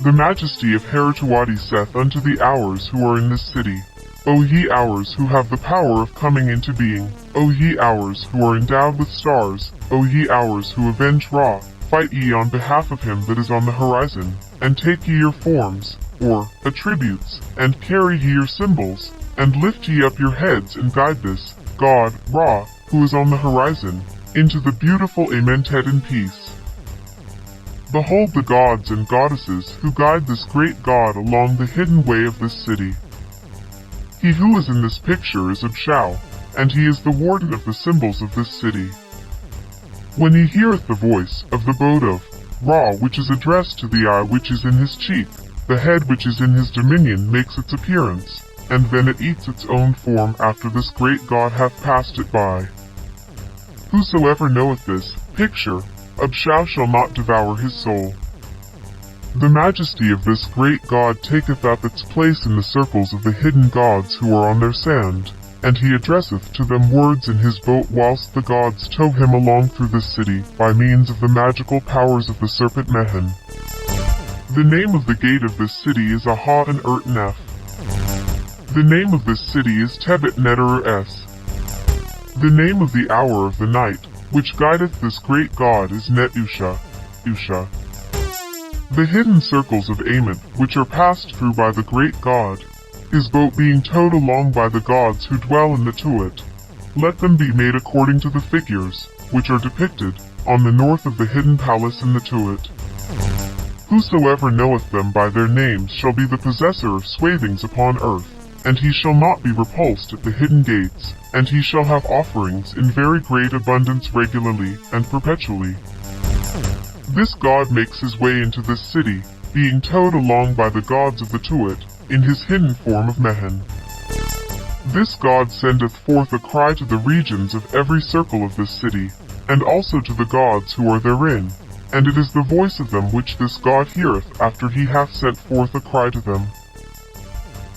The majesty of Herutuadi saith unto the hours who are in this city, O ye hours who have the power of coming into being, O ye hours who are endowed with stars, O ye hours who avenge Ra, fight ye on behalf of him that is on the horizon, and take ye your forms, or attributes, and carry ye your symbols, and lift ye up your heads and guide this god, Ra, who is on the horizon, into the beautiful Amentet in peace. Behold the gods and goddesses who guide this great god along the hidden way of this city. He who is in this picture is Abshao, and he is the warden of the symbols of this city. When he heareth the voice of the boat of Ra which is addressed to the eye which is in his cheek, the head which is in his dominion makes its appearance, and then it eats its own form after this great god hath passed it by. Whosoever knoweth this picture, Abshao shall not devour his soul. The majesty of this great god taketh up its place in the circles of the hidden gods who are on their sand, and he addresseth to them words in his boat whilst the gods tow him along through this city by means of the magical powers of the serpent Mehen. The name of the gate of this city is Aha and Urt Nef. The name of this city is Tebet Neter Es. The name of the hour of the night, which guideth this great god is Netusha. The hidden circles of Ament, which are passed through by the great god, his boat being towed along by the gods who dwell in the Tuat. Let them be made according to the figures, which are depicted, on the north of the hidden palace in the Tuat. Whosoever knoweth them by their names shall be the possessor of swathings upon earth, and he shall not be repulsed at the hidden gates, and he shall have offerings in very great abundance regularly and perpetually. This god makes his way into this city, being towed along by the gods of the Tuat, in his hidden form of Mehen. This god sendeth forth a cry to the regions of every circle of this city, and also to the gods who are therein, and it is the voice of them which this god heareth after he hath sent forth a cry to them.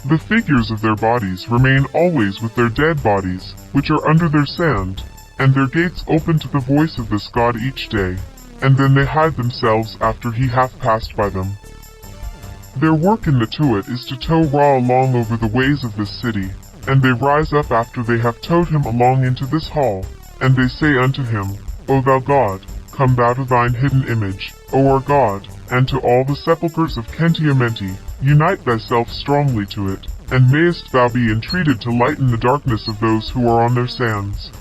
The figures of their bodies remain always with their dead bodies, which are under their sand, and their gates open to the voice of this god each day, and then they hide themselves after he hath passed by them. Their work in the Tuat is to tow Ra along over the ways of this city, and they rise up after they have towed him along into this hall, and they say unto him, O thou God, come thou to thine hidden image, O our God, and to all the sepulchres of Kentiamenti, unite thyself strongly to it, and mayest thou be entreated to lighten the darkness of those who are on their sands.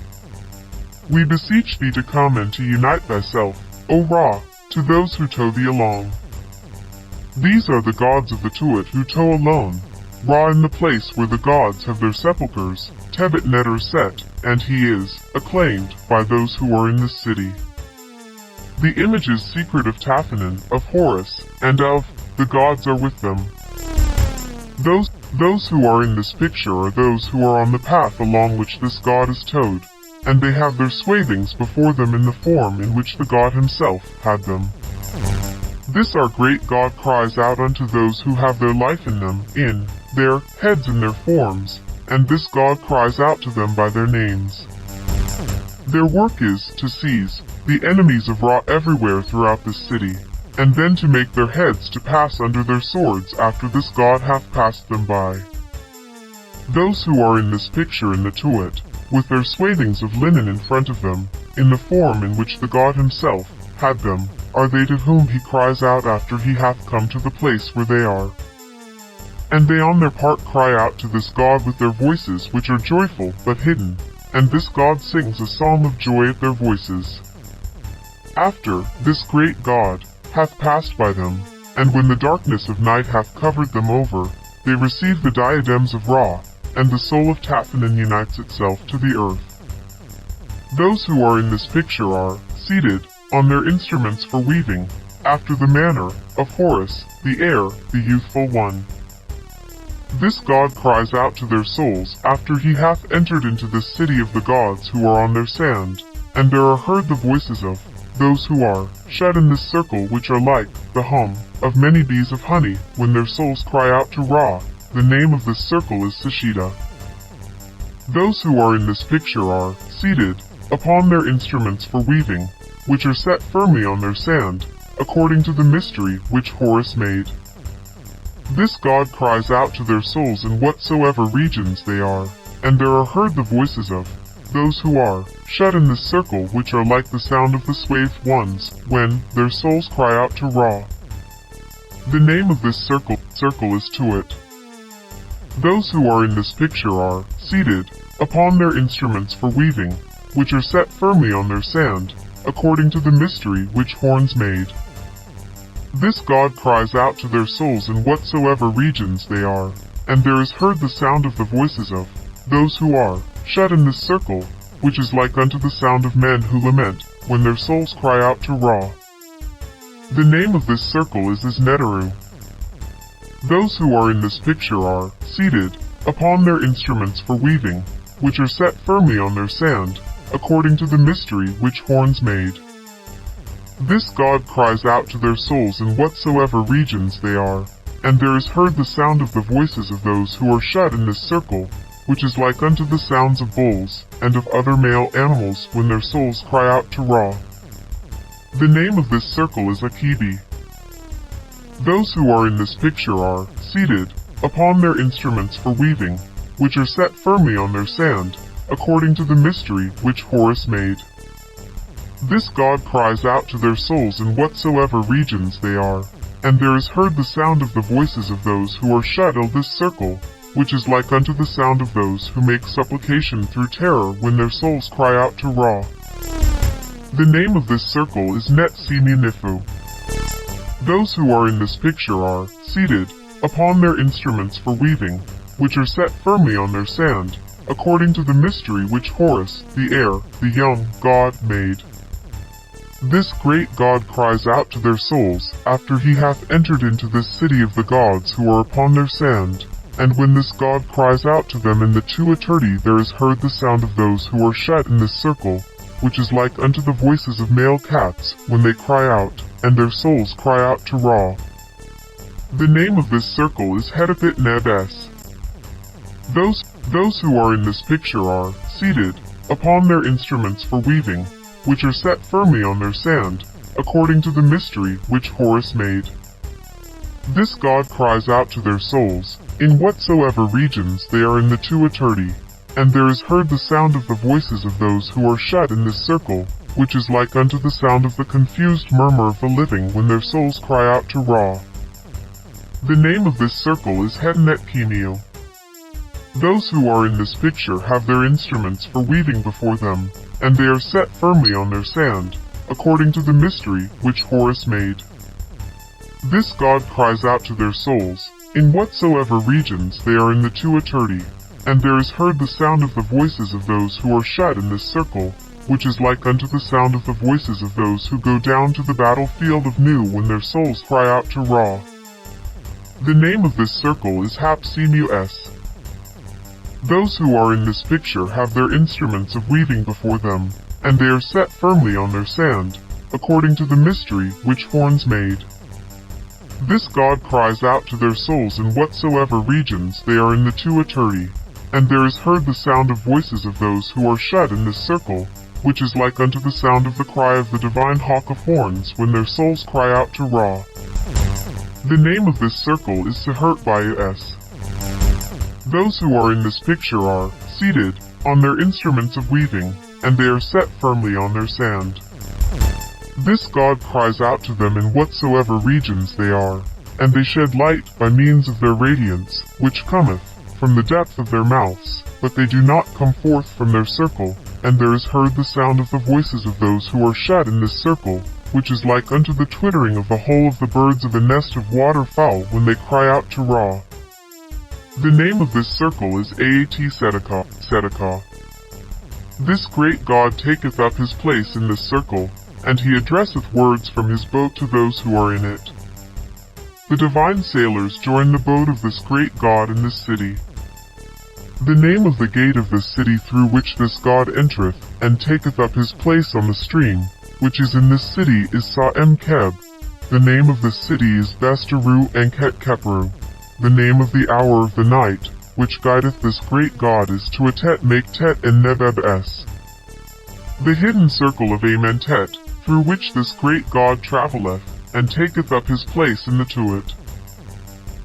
We beseech thee to come and to unite thyself, O Ra, to those who tow thee along. These are the gods of the Tuat who tow alone, Ra in the place where the gods have their sepulchres, Tebet Neter set, and he is acclaimed by those who are in this city. The images secret of Taphanan, of Horus, and of the gods are with them. Those who are in this picture are those who are on the path along which this god is towed, and they have their swathings before them in the form in which the god himself had them. This our great God cries out unto those who have their life in them, in their heads and their forms, and this God cries out to them by their names. Their work is to seize the enemies of Ra everywhere throughout this city, and then to make their heads to pass under their swords after this God hath passed them by. Those who are in this picture in the Tuat, with their swathings of linen in front of them, in the form in which the God himself had them, are they to whom he cries out after he hath come to the place where they are. And they on their part cry out to this God with their voices which are joyful but hidden, and this God sings a psalm of joy at their voices. After this great God hath passed by them, and when the darkness of night hath covered them over, they receive the diadems of Ra, and the soul of Taphanan unites itself to the earth. Those who are in this picture are seated on their instruments for weaving, after the manner of Horus, the heir, the youthful one. This God cries out to their souls after he hath entered into the city of the gods who are on their sand, and there are heard the voices of those who are shut in this circle, which are like the hum of many bees of honey when their souls cry out to Ra. The name of this circle is Sashida. Those who are in this picture are seated upon their instruments for weaving, which are set firmly on their sand, according to the mystery which Horus made. This God cries out to their souls in whatsoever regions they are, and there are heard the voices of those who are shut in this circle, which are like the sound of the swathed ones, when their souls cry out to Ra. The name of this circle is Tuat. Those who are in this picture are seated upon their instruments for weaving, which are set firmly on their sand, according to the mystery which Horns made. This God cries out to their souls in whatsoever regions they are, and there is heard the sound of the voices of those who are shut in this circle, which is like unto the sound of men who lament, when their souls cry out to Ra. The name of this circle is Neteru. Those who are in this picture are seated upon their instruments for weaving, which are set firmly on their sand, according to the mystery which Horns made. This God cries out to their souls in whatsoever regions they are, and there is heard the sound of the voices of those who are shut in this circle, which is like unto the sounds of bulls, and of other male animals when their souls cry out to Ra. The name of this circle is Akibi. Those who are in this picture are seated upon their instruments for weaving, which are set firmly on their sand, according to the mystery which Horus made. This God cries out to their souls in whatsoever regions they are, and there is heard the sound of the voices of those who are shut in this circle, which is like unto the sound of those who make supplication through terror when their souls cry out to Ra. The name of this circle is Net Simi Nifu. Those who are in this picture are seated upon their instruments for weaving, which are set firmly on their sand, according to the mystery which Horus, the heir, the young God, made. This great God cries out to their souls after he hath entered into this city of the gods who are upon their sand, and when this God cries out to them in the Tuaturi, there is heard the sound of those who are shut in this circle, which is like unto the voices of male cats when they cry out, and their souls cry out to Ra. The name of this circle is Hedapit Nebes. Those who are in this picture are seated upon their instruments for weaving, which are set firmly on their sand, according to the mystery which Horus made. This God cries out to their souls in whatsoever regions they are in the Tuaturi, and there is heard the sound of the voices of those who are shut in this circle, which is like unto the sound of the confused murmur of the living when their souls cry out to Ra. The name of this circle is Hednet Kimio. Those who are in this picture have their instruments for weaving before them, and they are set firmly on their sand, according to the mystery which Horus made. This God cries out to their souls, in whatsoever regions they are in the two eterni, and there is heard the sound of the voices of those who are shut in this circle, which is like unto the sound of the voices of those who go down to the battlefield of Nu when their souls cry out to Ra. The name of this circle is Hapsimus. Those who are in this picture have their instruments of weaving before them, and they are set firmly on their sand, according to the mystery which Horns made. This God cries out to their souls in whatsoever regions they are in the two eterni, and there is heard the sound of voices of those who are shut in this circle, which is like unto the sound of the cry of the divine hawk of horns when their souls cry out to Ra. The name of this circle is Sehertbius. Those who are in this picture are seated on their instruments of weaving, and they are set firmly on their sand. This God cries out to them in whatsoever regions they are, and they shed light by means of their radiance, which cometh from the depth of their mouths, but they do not come forth from their circle, and there is heard the sound of the voices of those who are shut in this circle, which is like unto the twittering of the whole of the birds of a nest of waterfowl when they cry out to Ra. The name of this circle is Aat Sedekah. This great God taketh up his place in this circle, and he addresseth words from his boat to those who are in it. The divine sailors join the boat of this great God in this city. The name of the gate of this city through which this God entereth, and taketh up his place on the stream, which is in this city, is Sa-em-Keb. The name of this city is Besteru Anket Keperu. The name of the hour of the night, which guideth this great God, is Tuatet Make-Tet and Nebeb-Es. The hidden circle of Amentet, through which this great God travelleth, and taketh up his place in the Tuat.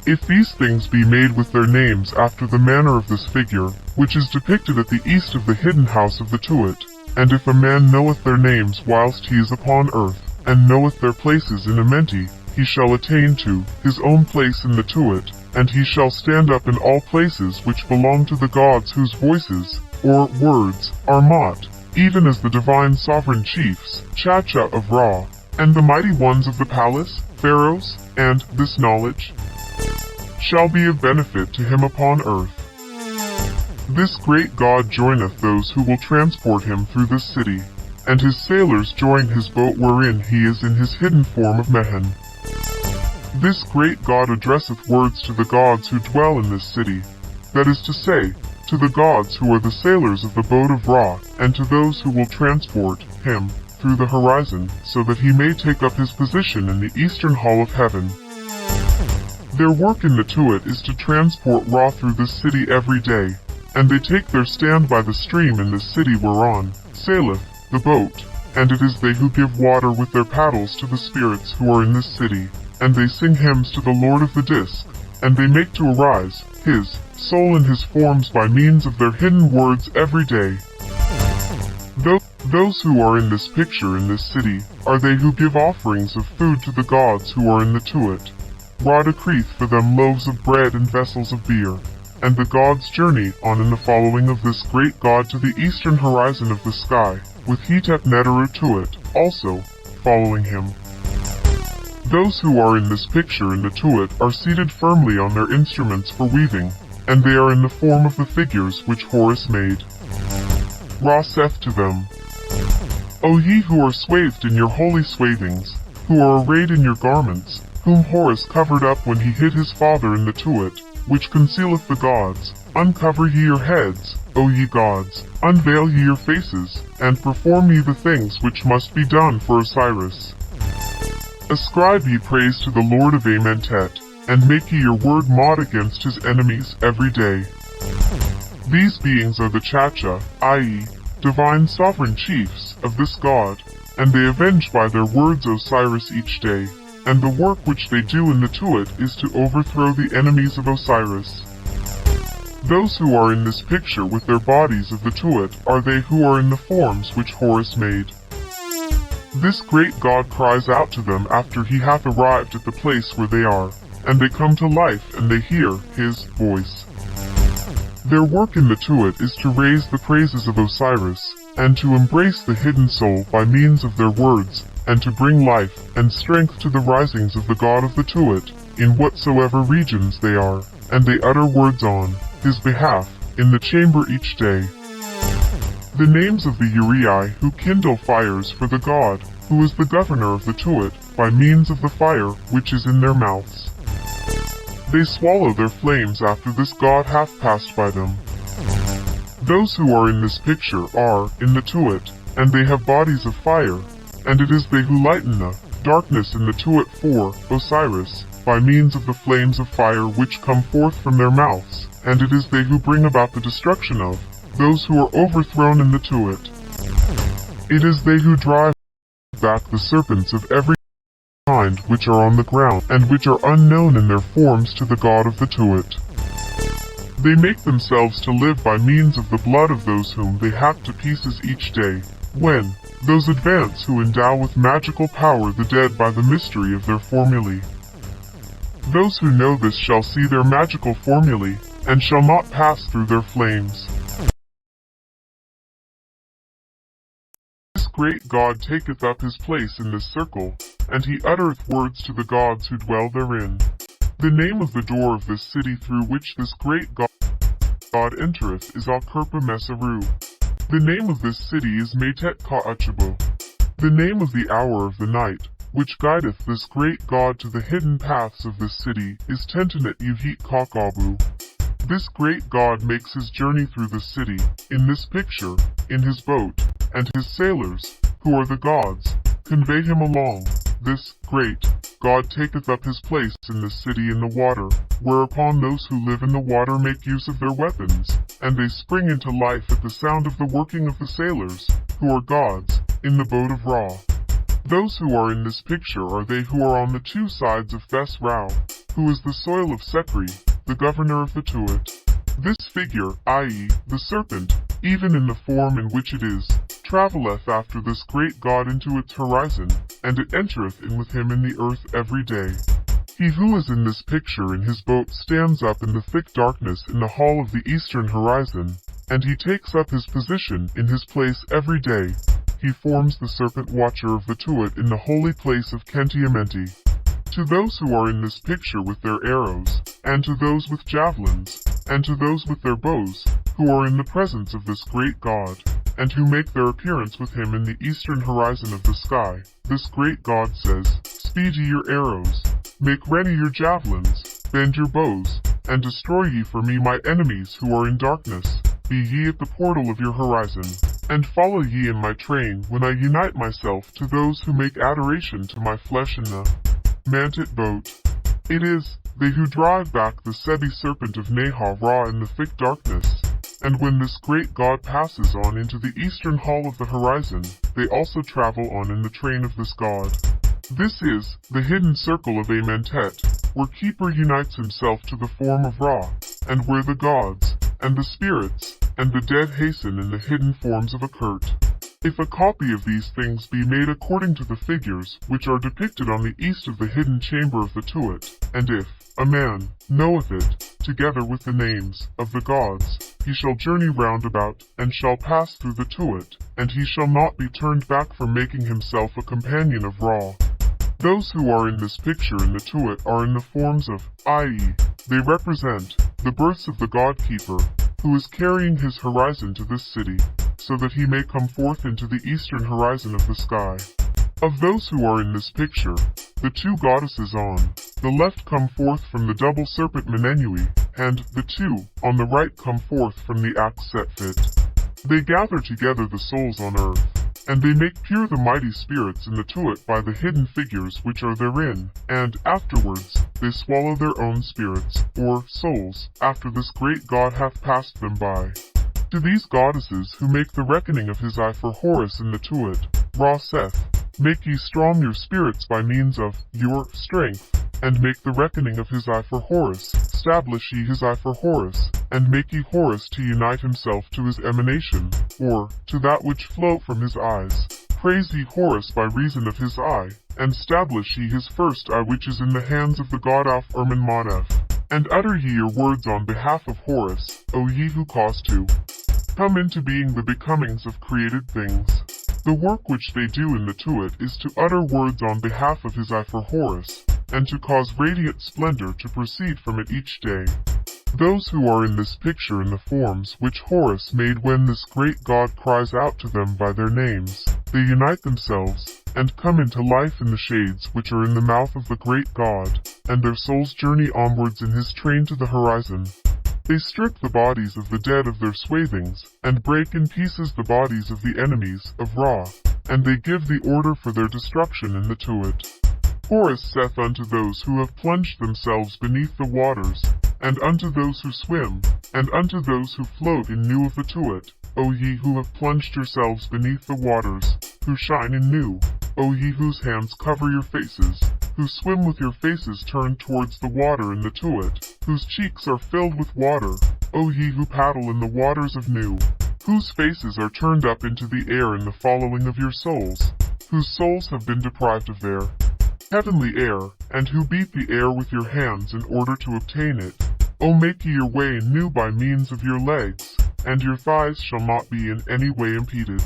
If these things be made with their names after the manner of this figure, which is depicted at the east of the hidden house of the Tuat, and if a man knoweth their names whilst he is upon earth, and knoweth their places in Amenti, he shall attain to his own place in the Tuat, and he shall stand up in all places which belong to the gods whose voices, or words, are Mot, even as the divine sovereign chiefs, Chacha of Ra, and the mighty ones of the palace, pharaohs, and this knowledge shall be of benefit to him upon earth. This great God joineth those who will transport him through this city, and his sailors join his boat wherein he is in his hidden form of Mehen. This great God addresseth words to the gods who dwell in this city, that is to say, to the gods who are the sailors of the boat of Ra, and to those who will transport him through the horizon, so that he may take up his position in the eastern hall of heaven. Their work in the Tuat is to transport Ra through this city every day, and they take their stand by the stream in this city whereon saileth the boat, and it is they who give water with their paddles to the spirits who are in this city, and they sing hymns to the Lord of the Disk, and they make to arise his soul in his forms by means of their hidden words every day. Those who are in this picture in this city are they who give offerings of food to the gods who are in the Tuat. Ra decreeth for them loaves of bread and vessels of beer, and the gods journey on in the following of this great God to the eastern horizon of the sky, with Hetep Neteru Tuat also following him. Those who are in this picture in the Tuat are seated firmly on their instruments for weaving, and they are in the form of the figures which Horus made. Ra saith to them, O ye who are swathed in your holy swathings, who are arrayed in your garments, whom Horus covered up when he hid his father in the Tuat, which concealeth the gods, uncover ye your heads, O ye gods, unveil ye your faces, and perform ye the things which must be done for Osiris. Ascribe ye praise to the Lord of Amentet, and make ye your word Mot against his enemies every day. These beings are the Chacha, i.e., divine sovereign chiefs, of this God, and they avenge by their words Osiris each day, and the work which they do in the Tuat is to overthrow the enemies of Osiris. Those who are in this picture with their bodies of the Tuat are they who are in the forms which Horus made. This great God cries out to them after he hath arrived at the place where they are, and they come to life and they hear his voice. Their work in the Tuat is to raise the praises of Osiris, and to embrace the hidden soul by means of their words, and to bring life and strength to the risings of the god of the Tuat, in whatsoever regions they are, and they utter words on his behalf, in the chamber each day. The names of the Uriai who kindle fires for the god, who is the governor of the Tuat, by means of the fire which is in their mouths. They swallow their flames after this god hath passed by them. Those who are in this picture are in the Tuat, and they have bodies of fire, and it is they who lighten the darkness in the Tuat for Osiris, by means of the flames of fire which come forth from their mouths, and it is they who bring about the destruction of those who are overthrown in the Tuat. It is they who drive back the serpents of every kind which are on the ground, and which are unknown in their forms to the god of the Tuat. They make themselves to live by means of the blood of those whom they hack to pieces each day, when those advance who endow with magical power the dead by the mystery of their formulae. Those who know this shall see their magical formulae, and shall not pass through their flames. This great god taketh up his place in this circle, and he uttereth words to the gods who dwell therein. The name of the door of this city through which this great god entereth is Al-Kirpa Mesaru. The name of this city is Metet Ka-Achabo. The name of the hour of the night, which guideth this great god to the hidden paths of this city, is Tentenet Yuhit Kakabu. This great god makes his journey through the city, in this picture, in his boat, and his sailors, who are the gods, convey him along. This great god taketh up his place in the city in the water, whereupon those who live in the water make use of their weapons, and they spring into life at the sound of the working of the sailors, who are gods, in the boat of Ra. Those who are in this picture are they who are on the two sides of Thes Rau, who is the soil of Sekri, the governor of the Tuat. This figure, i.e., the serpent, even in the form in which it is, travelleth after this great god into its horizon, and it entereth in with him in the earth every day. He who is in this picture in his boat stands up in the thick darkness in the hall of the eastern horizon, and he takes up his position in his place every day. He forms the serpent watcher of the Tuat in the holy place of Kentiamenti. To those who are in this picture with their arrows, and to those with javelins, and to those with their bows, who are in the presence of this great god, and who make their appearance with him in the eastern horizon of the sky, this great god says, Speed ye your arrows, make ready your javelins, bend your bows, and destroy ye for me my enemies who are in darkness. Be ye at the portal of your horizon, and follow ye in my train when I unite myself to those who make adoration to my flesh in the Mantit boat. It is they who drive back the Sebi serpent of Neha Ra in the thick darkness, and when this great god passes on into the eastern hall of the horizon, they also travel on in the train of this god. This is the hidden circle of Amentet, where Keeper unites himself to the form of Ra, and where the gods, and the spirits, and the dead hasten in the hidden forms of Akert. If a copy of these things be made according to the figures which are depicted on the east of the hidden chamber of the Tuat, and if a man knoweth it, together with the names of the gods, he shall journey round about, and shall pass through the Tuat, and he shall not be turned back from making himself a companion of Ra. Those who are in this picture in the Tuat are in the forms of, i.e., they represent the births of the God-keeper, who is carrying his horizon to this city, so that he may come forth into the eastern horizon of the sky. Of those who are in this picture, the two goddesses on the left come forth from the double serpent Menenui, and the two on the right come forth from the axe Setfit. They gather together the souls on earth, and they make pure the mighty spirits in the Tuat by the hidden figures which are therein, and afterwards they swallow their own spirits, or souls, after this great god hath passed them by. To these goddesses who make the reckoning of his eye for Horus in the Tuat, Ra saith, Make ye strong your spirits by means of your strength, and make the reckoning of his eye for Horus, establish ye his eye for Horus, and make ye Horus to unite himself to his emanation, or to that which flow from his eyes. Praise ye Horus by reason of his eye, and stablish ye his first eye which is in the hands of the god Alf Ermin Monef. And utter ye your words on behalf of Horus, O ye who cause to come into being the becomings of created things. The work which they do in the Tuat is to utter words on behalf of his eye for Horus, and to cause radiant splendor to proceed from it each day. Those who are in this picture in the forms which Horus made when this great god cries out to them by their names, they unite themselves, and come into life in the shades which are in the mouth of the great god, and their souls journey onwards in his train to the horizon. They strip the bodies of the dead of their swathings, and break in pieces the bodies of the enemies of Ra, and they give the order for their destruction in the Tuat. Horus saith unto those who have plunged themselves beneath the waters, and unto those who swim, and unto those who float in new of the Tuat, O ye who have plunged yourselves beneath the waters, who shine in new, O ye whose hands cover your faces, who swim with your faces turned towards the water in the Tuat, whose cheeks are filled with water, O ye who paddle in the waters of new, whose faces are turned up into the air in the following of your souls, whose souls have been deprived of their heavenly air, and who beat the air with your hands in order to obtain it. O make ye your way anew by means of your legs, and your thighs shall not be in any way impeded.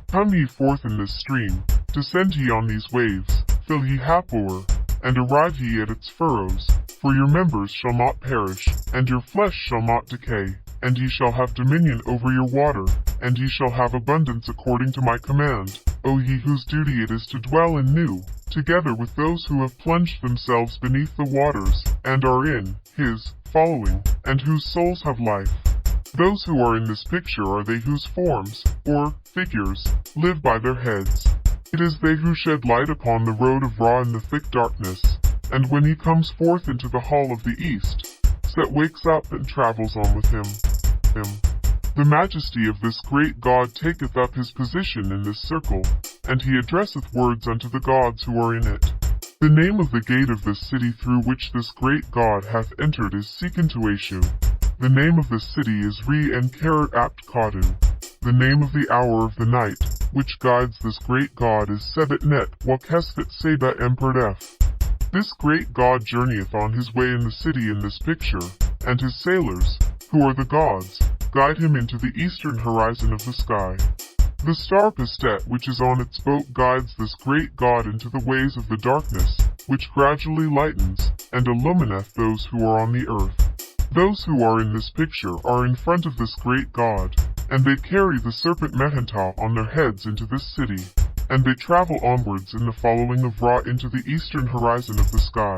Come ye forth in this stream, descend ye on these waves, fill ye Hathor, and arrive ye at its furrows, for your members shall not perish, and your flesh shall not decay, and ye shall have dominion over your water, and ye shall have abundance according to my command, O ye whose duty it is to dwell in new, together with those who have plunged themselves beneath the waters, and are in his following, and whose souls have life. Those who are in this picture are they whose forms, or figures, live by their heads. It is they who shed light upon the road of Ra in the thick darkness, and when he comes forth into the hall of the east, Set wakes up and travels on with him. The majesty of this great God taketh up his position in this circle, and he addresseth words unto the gods who are in it. The name of the gate of this city through which this great God hath entered is Sekentueshu. The name of this city is Re and Keret Apt Kadu. The name of the hour of the night, which guides this great God, is Sebet Net Wakestet Seba Emperdef. This great God journeyeth on his way in the city in this picture, and his sailors, who are the gods, guide him into the eastern horizon of the sky. The star Pistet which is on its boat guides this great God into the ways of the darkness, which gradually lightens, and illumineth those who are on the earth. Those who are in this picture are in front of this great God, and they carry the serpent Mehentah on their heads into this city, and they travel onwards in the following of Ra into the eastern horizon of the sky.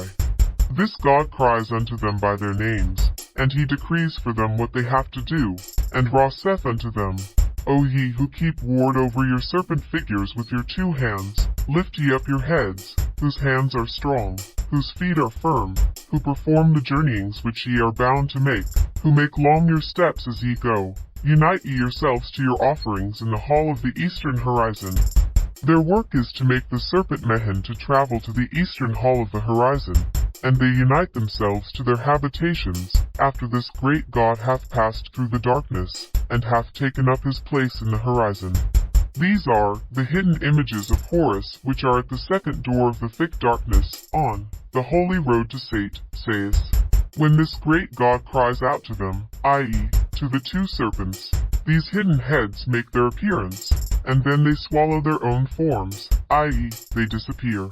This God cries unto them by their names, and he decrees for them what they have to do, and Ra saith unto them, O ye who keep ward over your serpent figures with your 2 hands, lift ye up your heads, whose hands are strong, whose feet are firm, who perform the journeyings which ye are bound to make, who make long your steps as ye go. Unite ye yourselves to your offerings in the hall of the eastern horizon. Their work is to make the serpent Mehen to travel to the eastern hall of the horizon, and they unite themselves to their habitations, after this great God hath passed through the darkness, and hath taken up his place in the horizon. These are the hidden images of Horus, which are at the second door of the thick darkness, on the holy road to Sate, saith. When this great God cries out to them, i.e., to the 2 serpents, these hidden heads make their appearance, and then they swallow their own forms, i.e., they disappear.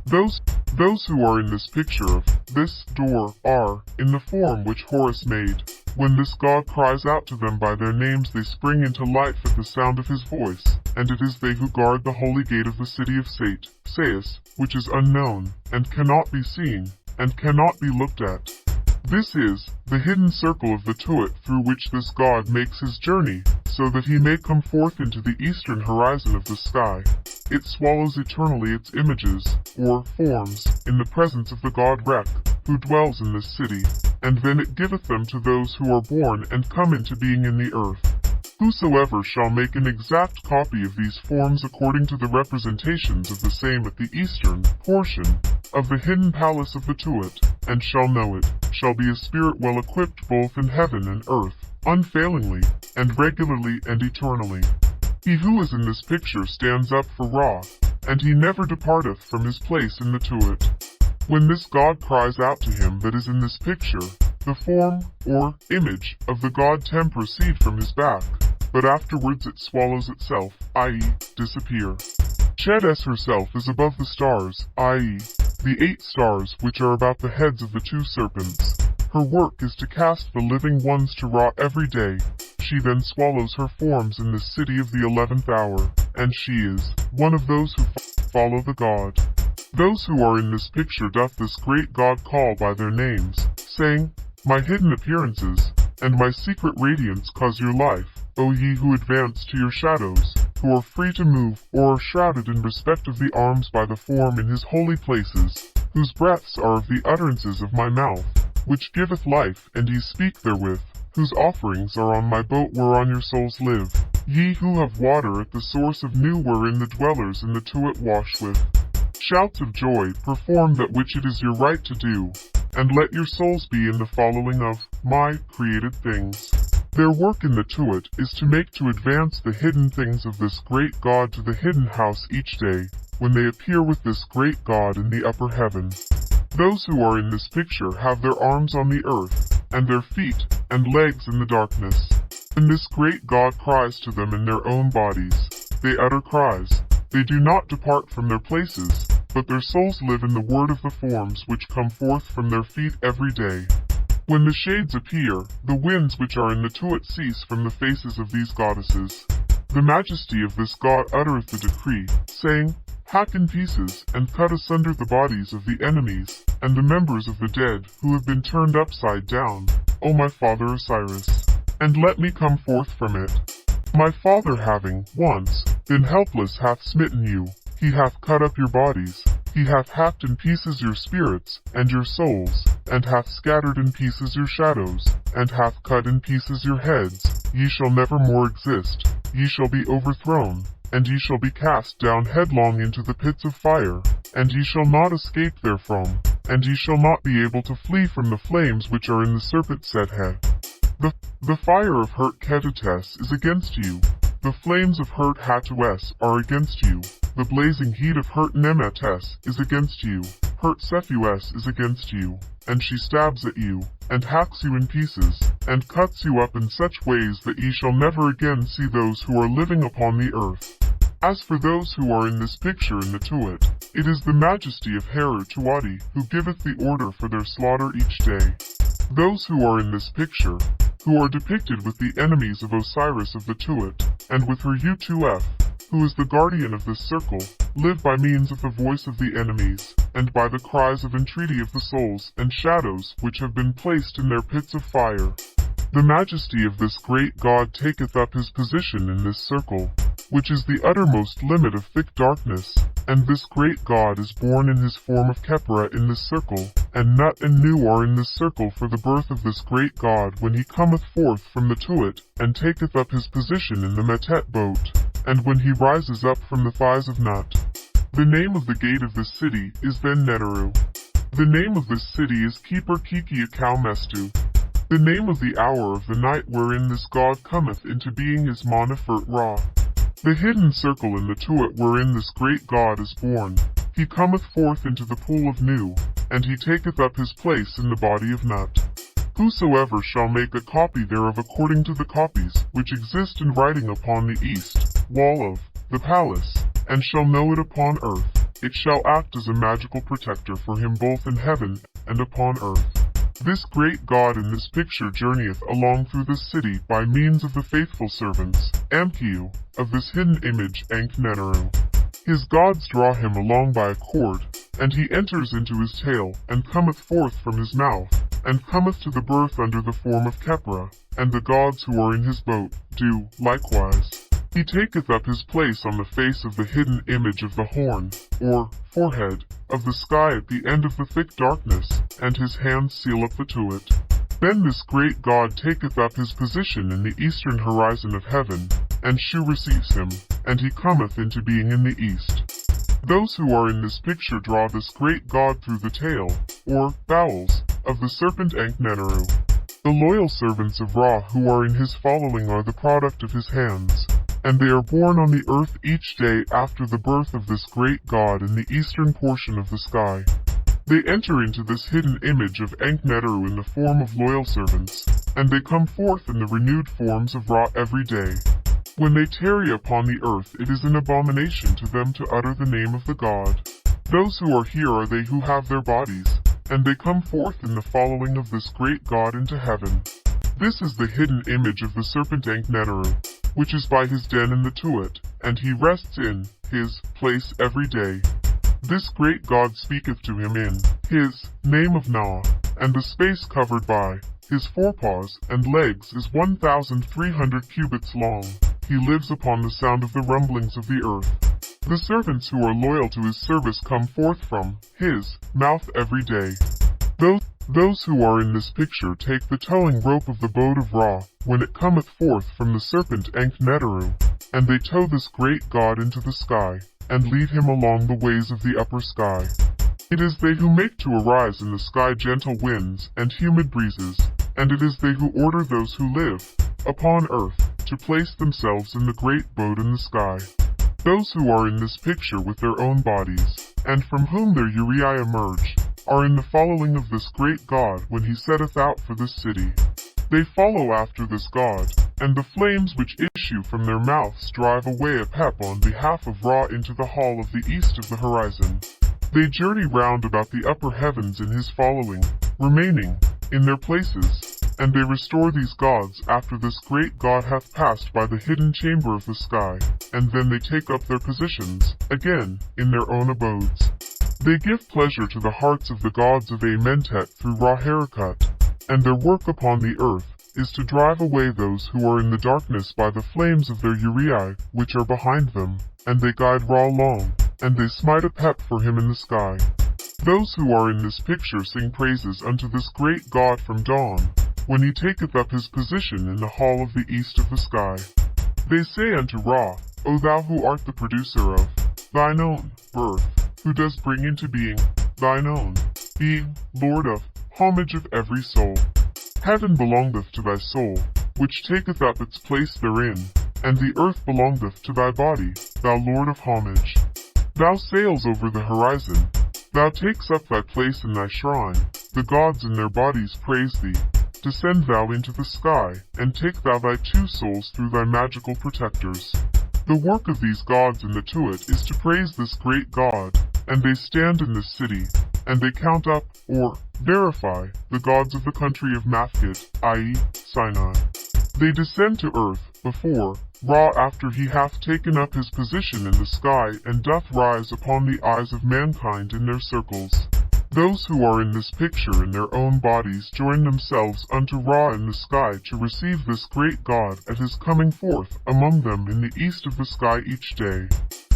Those who are in this picture of this door are in the form which Horus made. When this God cries out to them by their names, they spring into life at the sound of his voice, and it is they who guard the holy gate of the city of Sate, Sais, which is unknown, and cannot be seen, and cannot be looked at. This is the hidden circle of the Tuat through which this God makes his journey, so that he may come forth into the eastern horizon of the sky. It swallows eternally its images, or forms, in the presence of the God Rek, who dwells in this city, and then it giveth them to those who are born and come into being in the earth. Whosoever shall make an exact copy of these forms according to the representations of the same at the eastern portion of the hidden palace of the Tuat, and shall know it, shall be a spirit well equipped both in heaven and earth, unfailingly, and regularly and eternally. He who is in this picture stands up for Ra, and he never departeth from his place in the Tuat. When this God cries out to him that is in this picture, The form, or image, of the god Tem proceed from his back, but afterwards it swallows itself, i.e., disappear. Shedes herself is above the stars, i.e., the 8 stars which are about the heads of the 2 serpents. Her work is to cast the living ones to Ra every day. She then swallows her forms in the city of the 11th hour, and she is one of those who follow the god. Those who are in this picture doth this great god call by their names, saying, My hidden appearances, and my secret radiance cause your life, O ye who advance to your shadows, who are free to move, or are shrouded in respect of the arms by the form in his holy places, whose breaths are of the utterances of my mouth, which giveth life, and ye speak therewith, whose offerings are on my boat whereon your souls live. Ye who have water at the source of new wherein the dwellers in the Tuat wash with. Shouts of joy, perform that which it is your right to do, and let your souls be in the following of my created things. Their work in the Tuat is to make to advance the hidden things of this great God to the hidden house each day, when they appear with this great God in the upper heaven. Those who are in this picture have their arms on the earth, and their feet and legs in the darkness. And this great God cries to them in their own bodies. They utter cries. They do not depart from their places, but their souls live in the word of the forms which come forth from their feet every day. When the shades appear, the winds which are in the Tuat cease from the faces of these goddesses. The majesty of this God uttereth the decree, saying, Hack in pieces, and cut asunder the bodies of the enemies, and the members of the dead, who have been turned upside down, O my father Osiris, and let me come forth from it. My father having, once, been helpless hath smitten you, he hath cut up your bodies, he hath hacked in pieces your spirits, and your souls, and hath scattered in pieces your shadows, and hath cut in pieces your heads, ye shall never more exist, ye shall be overthrown, and ye shall be cast down headlong into the pits of fire, and ye shall not escape therefrom, and ye shall not be able to flee from the flames which are in the serpent set head. The fire of Hurt Ketetes is against you, the flames of Hurt Hatues are against you, the blazing heat of Hurt Nemetes is against you, Hurt Sephues is against you, and she stabs at you, and hacks you in pieces, and cuts you up in such ways that ye shall never again see those who are living upon the earth. As for those who are in this picture in the Tuat, it is the majesty of Heru Tuati who giveth the order for their slaughter each day. Those who are in this picture, who are depicted with the enemies of Osiris of the Tuat, and with her U2F, who is the guardian of this circle, live by means of the voice of the enemies, and by the cries of entreaty of the souls and shadows which have been placed in their pits of fire. The majesty of this great God taketh up his position in this circle, which is the uttermost limit of thick darkness, and this great God is born in his form of Khepra in this circle, and Nut and Nu are in this circle for the birth of this great God when he cometh forth from the Tuat, and taketh up his position in the Metet boat, and when he rises up from the thighs of Nut. The name of the gate of this city is then Neteru. The name of this city is Keeper Kiki Akau Mestu. The name of the hour of the night wherein this God cometh into being is Monefert Ra. The hidden circle in the Tuat wherein this great God is born, he cometh forth into the pool of Nu, and he taketh up his place in the body of Nut. Whosoever shall make a copy thereof according to the copies which exist in writing upon the east wall of the palace, and shall know it upon earth, it shall act as a magical protector for him both in heaven and upon earth. This great God in this picture journeyeth along through this city by means of the faithful servants, Amkiu, of this hidden image Ankh-Neteru. His gods draw him along by a cord, and he enters into his tail, and cometh forth from his mouth, and cometh to the birth under the form of Khepra, and the gods who are in his boat do likewise. He taketh up his place on the face of the hidden image of the horn, or forehead, of the sky at the end of the thick darkness, and his hands seal up the Tuat. Then this great God taketh up his position in the eastern horizon of heaven, and Shu receives him, and he cometh into being in the east. Those who are in this picture draw this great God through the tail, or bowels, of the serpent Ankh-Neteru. The loyal servants of Ra who are in his following are the product of his hands, and they are born on the earth each day after the birth of this great God in the eastern portion of the sky. They enter into this hidden image of Ankh-Neteru in the form of loyal servants, and they come forth in the renewed forms of Ra every day. When they tarry upon the earth, it is an abomination to them to utter the name of the god. Those who are here are they who have their bodies, and they come forth in the following of this great god into heaven. This is the hidden image of the serpent Ankh-Neteru, which is by his den in the Tuat, and he rests in his place every day. This great god speaketh to him in his name of Na, and the space covered by his forepaws and legs is 1,300 cubits long. He lives upon the sound of the rumblings of the earth. The servants who are loyal to his service come forth from his mouth every day. Those who are in this picture take the towing rope of the boat of Ra, when it cometh forth from the serpent Ankh-Neteru, and they tow this great god into the sky, and lead him along the ways of the upper sky. It is they who make to arise in the sky gentle winds and humid breezes, and it is they who order those who live upon earth to place themselves in the great boat in the sky. Those who are in this picture with their own bodies, and from whom their uriae emerge, are in the following of this great god when he setteth out for this city. They follow after this god, and the flames which issue from their mouths drive away a pep on behalf of Ra into the hall of the east of the horizon. They journey round about the upper heavens in his following, remaining in their places, and they restore these gods after this great god hath passed by the hidden chamber of the sky, and then they take up their positions, again, in their own abodes. They give pleasure to the hearts of the gods of Amentet through Ra-Harakut, and their work upon the earth is to drive away those who are in the darkness by the flames of their uriae, which are behind them, and they guide Ra along, and they smite a pep for him in the sky. Those who are in this picture sing praises unto this great god from dawn, when he taketh up his position in the hall of the east of the sky. They say unto Ra, O thou who art the producer of thine own birth, who dost bring into being thine own being, Lord of homage of every soul. Heaven belongeth to thy soul, which taketh up its place therein, and the earth belongeth to thy body, thou Lord of homage. Thou sails over the horizon, thou takes up thy place in thy shrine, the gods in their bodies praise thee. Descend thou into the sky, and take thou thy two souls through thy magical protectors. The work of these gods in the Tuat is to praise this great god, and they stand in this city, and they count up, or verify, the gods of the country of Mafkit, i.e., Sinai. They descend to earth, before Ra after he hath taken up his position in the sky, and doth rise upon the eyes of mankind in their circles. Those who are in this picture in their own bodies join themselves unto Ra in the sky to receive this great god at his coming forth among them in the east of the sky each day.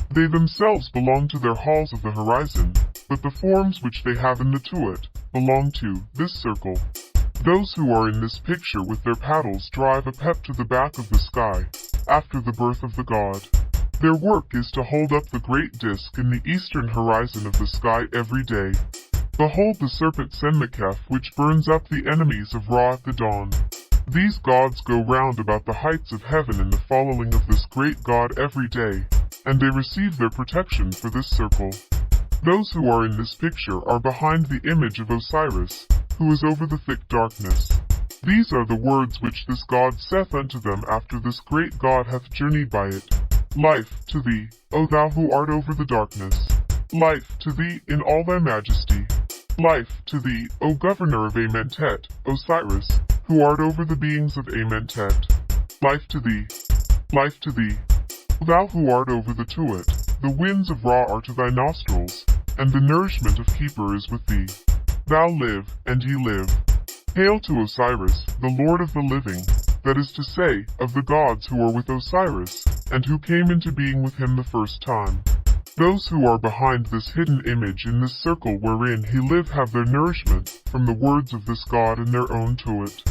They themselves belong to their halls of the horizon, but the forms which they have in the Tuat belong to this circle. Those who are in this picture with their paddles drive a pep to the back of the sky, after the birth of the god. Their work is to hold up the great disk in the eastern horizon of the sky every day. Behold the serpent Senmekef which burns up the enemies of Ra at the dawn. These gods go round about the heights of heaven in the following of this great god every day, and they receive their protection for this circle. Those who are in this picture are behind the image of Osiris, who is over the thick darkness. These are the words which this god saith unto them after this great god hath journeyed by it. Life to thee, O thou who art over the darkness. Life to thee in all thy majesty. Life to thee, O governor of Amentet, Osiris, who art over the beings of Amentet. Life to thee. Life to thee. Thou who art over the Tuat, the winds of Ra are to thy nostrils, and the nourishment of Keeper is with thee. Thou live, and ye live. Hail to Osiris, the Lord of the living, that is to say, of the gods who are with Osiris, and who came into being with him the first time. Those who are behind this hidden image in this circle wherein he live have their nourishment from the words of this god in their own Tuat.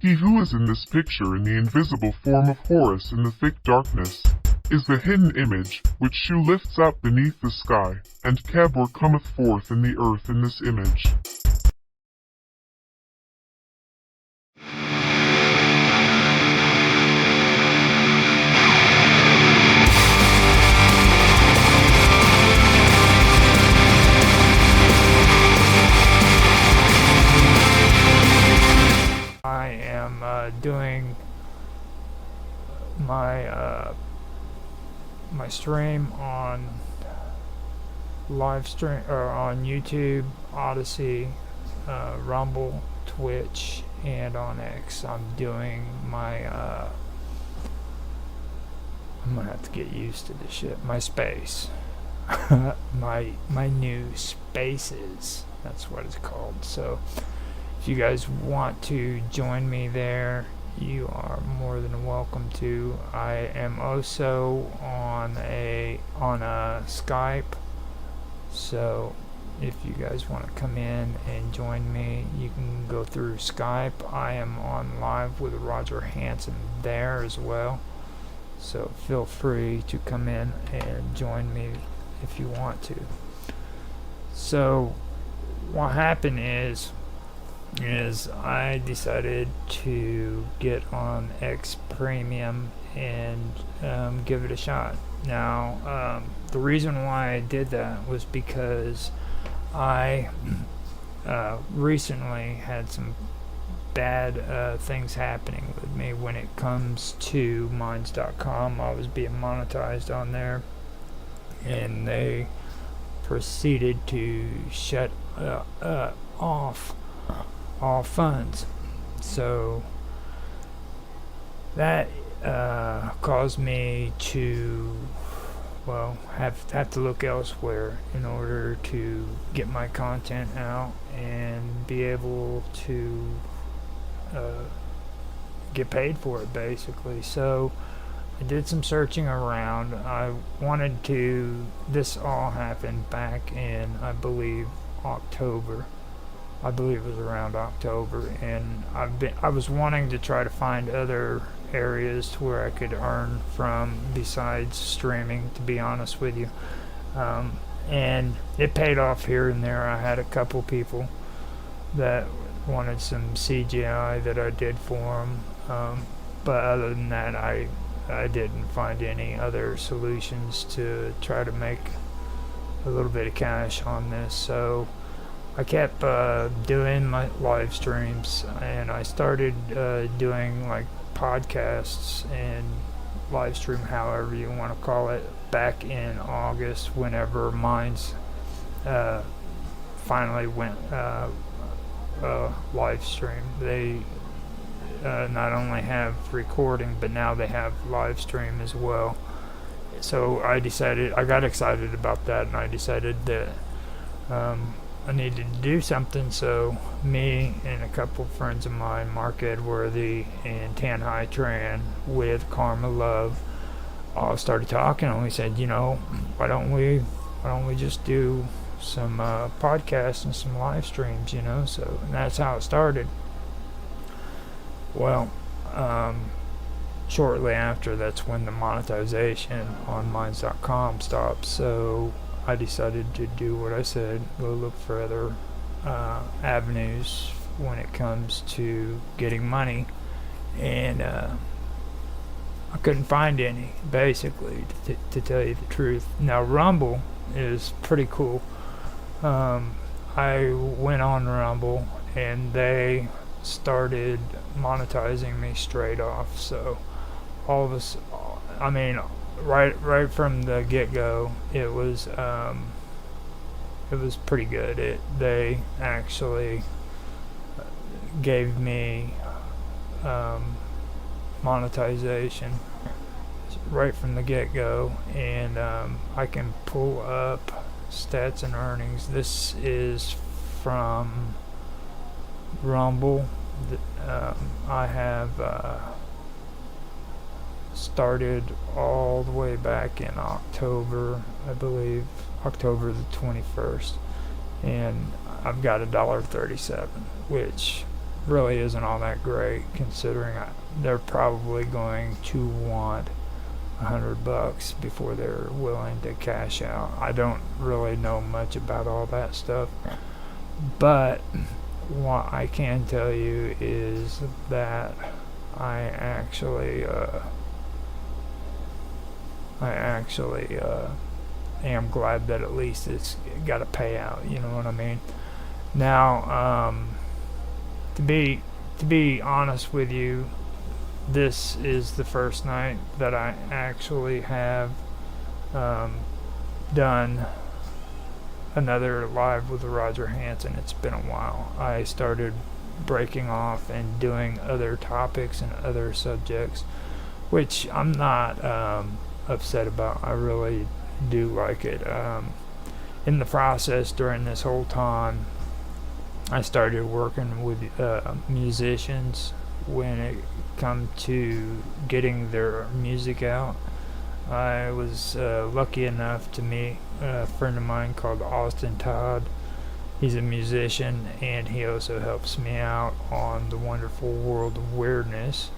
He who is in this picture in the invisible form of Horus in the thick darkness is the hidden image which Shu lifts up beneath the sky, and Kebor cometh forth in the earth in this image. my stream on live stream or on YouTube, Odyssey, Rumble, Twitch, and on X. I'm doing my I'm gonna have to get used to this shit. My space. my new spaces. That's what it's called. So if you guys want to join me there, you are more than welcome to. I am also on a Skype. So if you guys want to come in and join me, you can go through Skype. I am on live with Roger Hanson there as well. So feel free to come in and join me if you want to. So what happened is I decided to get on X Premium and give it a shot. Now, the reason why I did that was because I recently had some bad things happening with me when it comes to Minds.com. I was being monetized on there, and they proceeded to shut off all funds. So that caused me to, well, have to look elsewhere in order to get my content out and be able to get paid for it, basically. So I did some searching around. I wanted to, this all happened back in, I believe, October. I believe it was around October, and I was wanting to try to find other areas to where I could earn from besides streaming, to be honest with you. And it paid off here and there. I had a couple people that wanted some CGI that I did for them, but other than that, I didn't find any other solutions to try to make a little bit of cash on this. So I kept doing my live streams, and I started doing like podcasts and live stream, however you want to call it, back in August, whenever Minds finally went live stream. They not only have recording, but now they have live stream as well. So I got excited about that, and I decided that I needed to do something. So me and a couple friends of mine, Mark Edworthy and Tan Hai Tran with Karma Love, all started talking, and we said, why don't we just do some podcasts and some live streams, so, and that's how it started. Well, shortly after, that's when the monetization on Minds.com stopped, so I decided to do what I said, go look for other avenues when it comes to getting money, and I couldn't find any, basically, to tell you the truth. Now, Rumble is pretty cool. I went on Rumble, and they started monetizing me straight off. So all of us, I mean, right from the get-go, it was pretty good. They actually gave me monetization right from the get-go, and I can pull up stats and earnings. This is from Rumble. I have started all the way back in October, I believe, October the 21st, and I've got $1.37, which really isn't all that great, considering they're probably going to want $100 before they're willing to cash out. I don't really know much about all that stuff, but what I can tell you is that I actually am glad that at least it's got a payout, you know what I mean? Now, to be honest with you, this is the first night that I actually have done another live with Roger Hanson. It's been a while. I started breaking off and doing other topics and other subjects, which I'm not upset about. I really do like it. In the process, during this whole time, I started working with musicians when it come to getting their music out. I was lucky enough to meet a friend of mine called Austin Todd. He's a musician, and he also helps me out on the Wonderful World of Weirdness,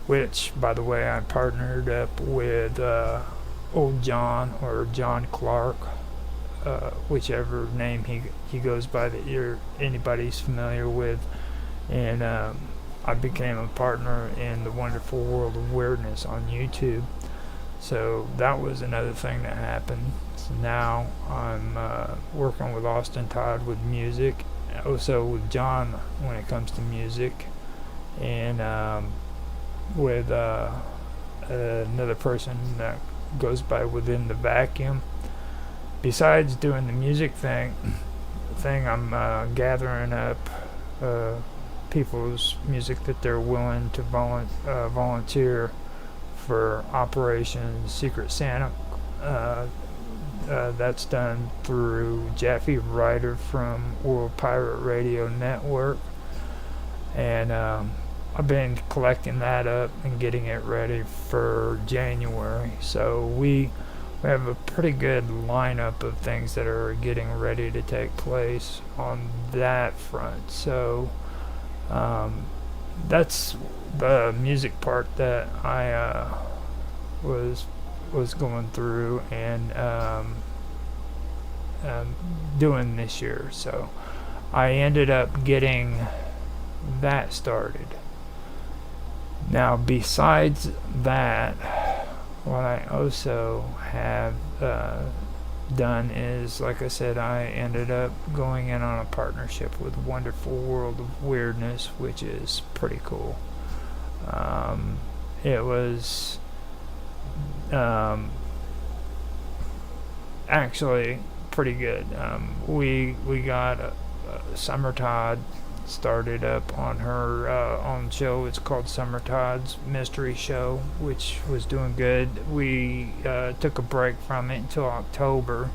which, by the way, I partnered up with Old John, or John Clark, whichever name he goes by that anybody's familiar with, and I became a partner in the Wonderful World of Weirdness on YouTube. So that was another thing that happened. So now I'm working with Austin Todd with music, also with John when it comes to music, and with another person that goes by Within the Vacuum. Besides doing the music thing, I'm gathering up people's music that they're willing to volunteer for Operation Secret Santa. That's done through Jaffe Ryder from World Pirate Radio Network, and I've been collecting that up and getting it ready for January. So we have a pretty good lineup of things that are getting ready to take place on that front. So that's the music part that I was going through and doing this year. So I ended up getting that started. Now, besides that, what I also have done is, like I said, I ended up going in on a partnership with Wonderful World of Weirdness, which is pretty cool. It was actually pretty good. We got Summer Todd started up on her own show. It's called Summer Todd's Mystery Show, which was doing good. We took a break from it until October,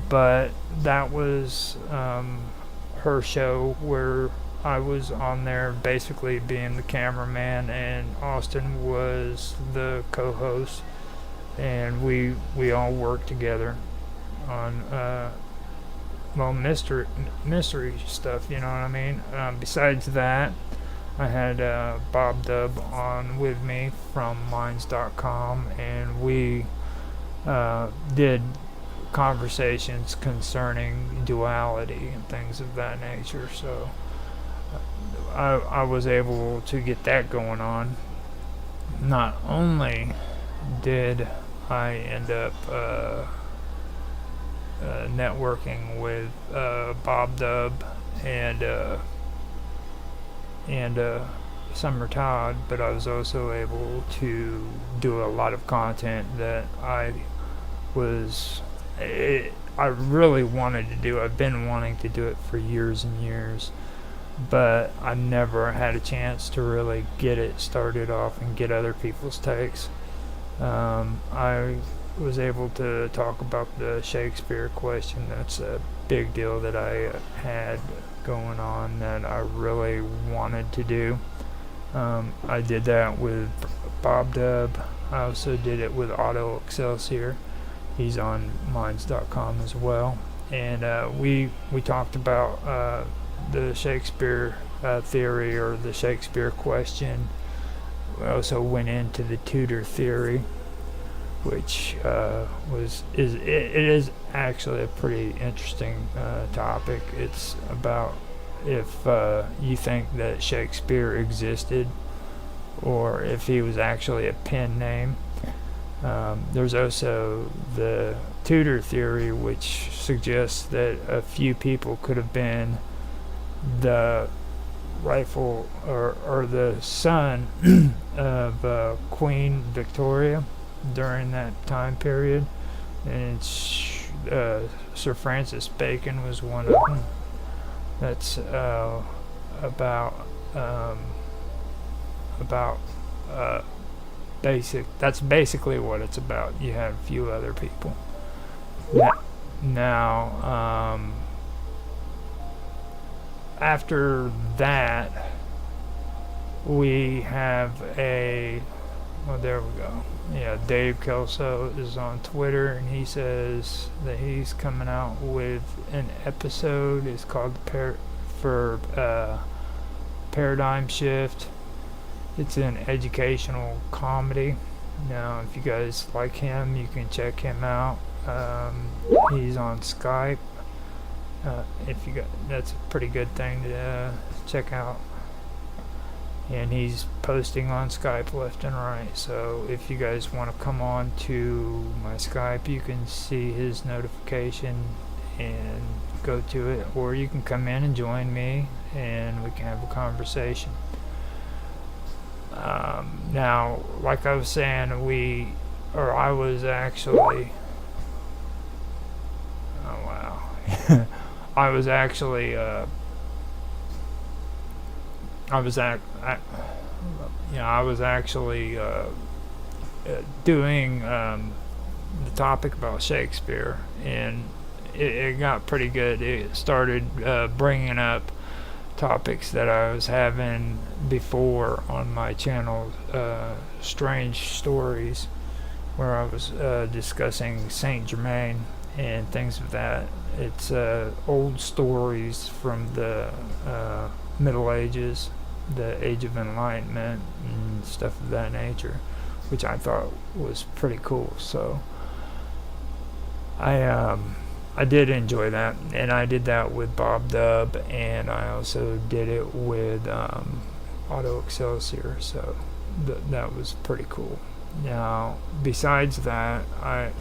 but that was her show where I was on there basically being the cameraman, and Austin was the co-host, and we all worked together on mystery stuff, you know what I mean? Besides that, I had Bob Dub on with me from Minds.com, and we did conversations concerning duality and things of that nature. So I was able to get that going on. Not only did I end up networking with Bob Dub and Summer Todd, but I was also able to do a lot of content that I really wanted to do. I've been wanting to do it for years and years, but I never had a chance to really get it started off and get other people's takes. I was able to talk about the Shakespeare question. That's a big deal that I had going on that I really wanted to do. I did that with Bob Dub. I also did it with Otto Excelsior. He's on Minds.com as well. And we talked about the Shakespeare theory, or the Shakespeare question. We also went into the Tudor theory, which it is actually a pretty interesting topic. It's about if you think that Shakespeare existed, or if he was actually a pen name. There's also the Tudor theory, which suggests that a few people could have been the rightful or the son of Queen Victoria during that time period. and it's Sir Francis Bacon was one of them. That's about basic. That's basically what it's about. You have a few other people. Now, after that, we have a. Well, there we go. Yeah, Dave Kelso is on Twitter, and he says that he's coming out with an episode. It's called Paradigm Shift. It's an educational comedy. Now, if you guys like him, you can check him out. He's on Skype. That's a pretty good thing to check out. And he's posting on Skype left and right. So if you guys want to come on to my Skype, you can see his notification and go to it, or you can come in and join me and we can have a conversation. Now, like I was saying, I was actually, oh wow, I was actually, doing the topic about Shakespeare, and it got pretty good. It started bringing up topics that I was having before on my channel, strange stories, where I was discussing Saint Germain and things of that. It's old stories from the Middle Ages, the Age of Enlightenment, and stuff of that nature, which I thought was pretty cool. So I did enjoy that, and I did that with Bob Dub, and I also did it with Auto Excelsior, so that was pretty cool. Now, besides that,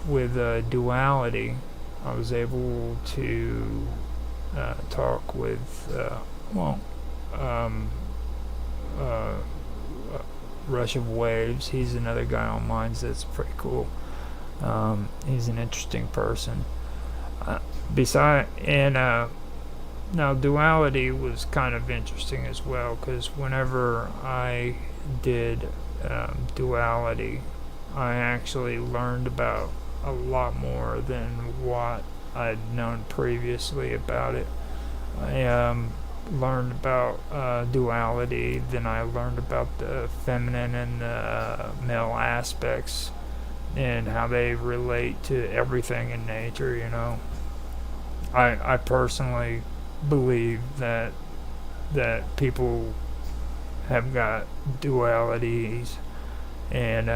with Duality, I was able to talk with, Rush of Waves. He's another guy on mine that's pretty cool. He's an interesting person. Now Duality was kind of interesting as well, because whenever I did Duality, I actually learned about a lot more than what I'd known previously about it. I learned about duality, then I learned about the feminine and the male aspects and how they relate to everything in nature, you know. I personally believe that people have got dualities, and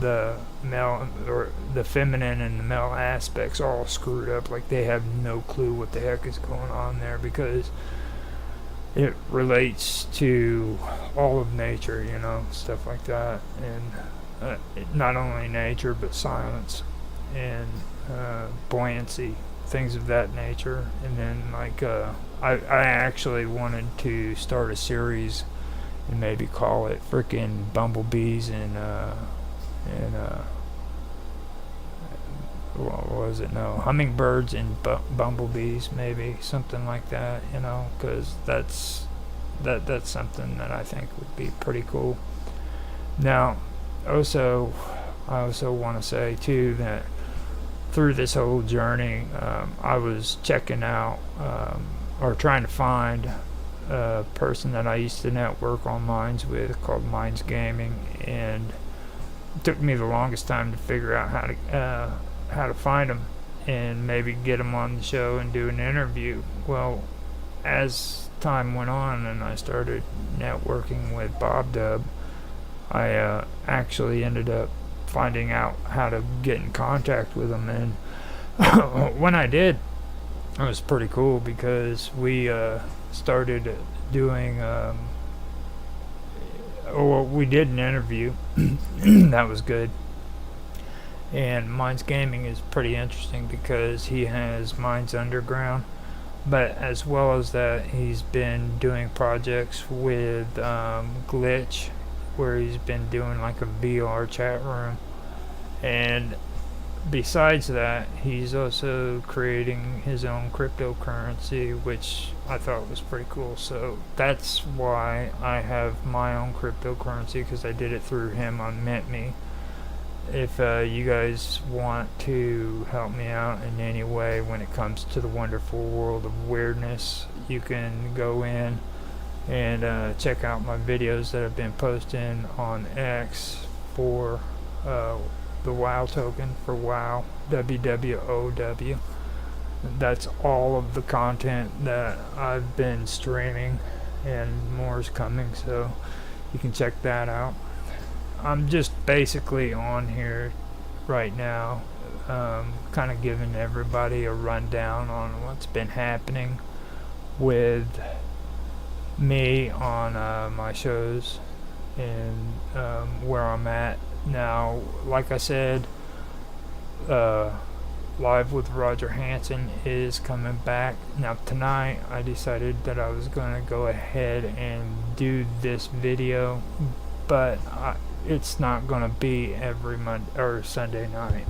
the male or the feminine and the male aspects all screwed up. Like, they have no clue what the heck is going on there, because it relates to all of nature, you know, stuff like that. And not only nature, but science and buoyancy, things of that nature. And then, like, I actually wanted to start a series and maybe call it frickin' Bumblebees and what was it? No, Hummingbirds and Bumblebees, maybe something like that, you know, because that's something that I think would be pretty cool. Now, I also want to say too that through this whole journey, I was checking out or trying to find a person that I used to network on Minds with, called Minds Gaming, and it took me the longest time to figure out how to find him and maybe get him on the show and do an interview. Well, as time went on and I started networking with Bob Dub, I actually ended up finding out how to get in contact with him, and when I did, it was pretty cool, because we started doing we did an interview. That was good. And Minds Gaming is pretty interesting because he has Minds Underground, but as well as that, he's been doing projects with Glitch, where he's been doing like a VR chat room, and besides that, he's also creating his own cryptocurrency, which I thought was pretty cool. So that's why I have my own cryptocurrency, because I did it through him on MintMe. If you guys want to help me out in any way when it comes to the wonderful world of weirdness, you can go in and check out my videos that I've been posting on X for the WoW token for WoW, WWOW. That's all of the content that I've been streaming, and more is coming, so you can check that out. I'm just basically on here right now, kind of giving everybody a rundown on what's been happening with me on my shows and where I'm at now. Like I said, Live with Roger Hanson is coming back. Now tonight I decided that I was going to go ahead and do this video, but it's not going to be every Monday or Sunday night.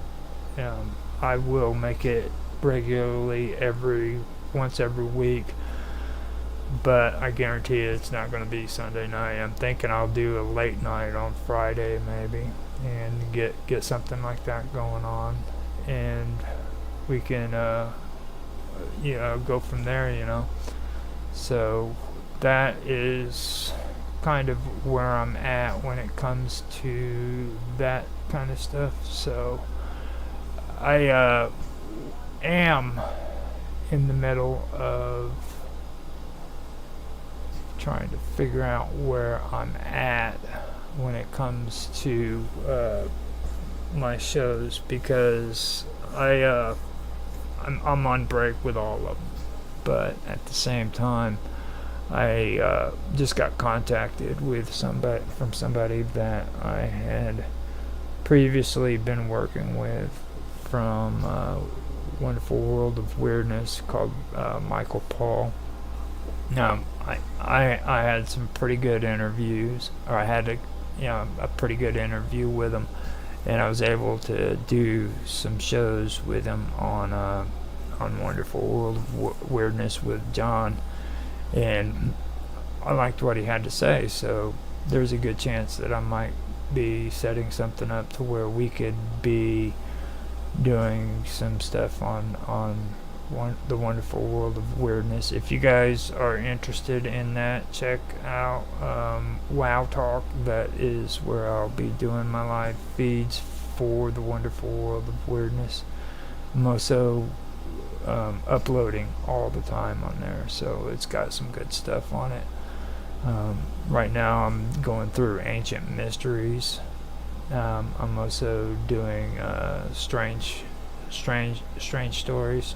I will make it regularly once every week, but I guarantee it's not going to be Sunday night. I'm thinking I'll do a late night on Friday maybe, and get something like that going on, and we can go from there. So that is kind of where I'm at when it comes to that kind of stuff. So I am in the middle of trying to figure out where I'm at when it comes to my shows, because I'm on break with all of them, but at the same time I just got contacted with somebody that I had previously been working with from Wonderful World of Weirdness, called Michael Paul. Now I had some pretty good interviews, or I had a pretty good interview with him, and I was able to do some shows with him on Wonderful World of Weirdness with John, and I liked what he had to say, so there's a good chance that I might be setting something up to where we could be doing some stuff on the Wonderful World of Weirdness. If you guys are interested in that, check out WoW Talk. That is where I'll be doing my live feeds for the Wonderful World of Weirdness. I'm also uploading all the time on there, so it's got some good stuff on it. Right now I'm going through Ancient Mysteries. I'm also doing strange stories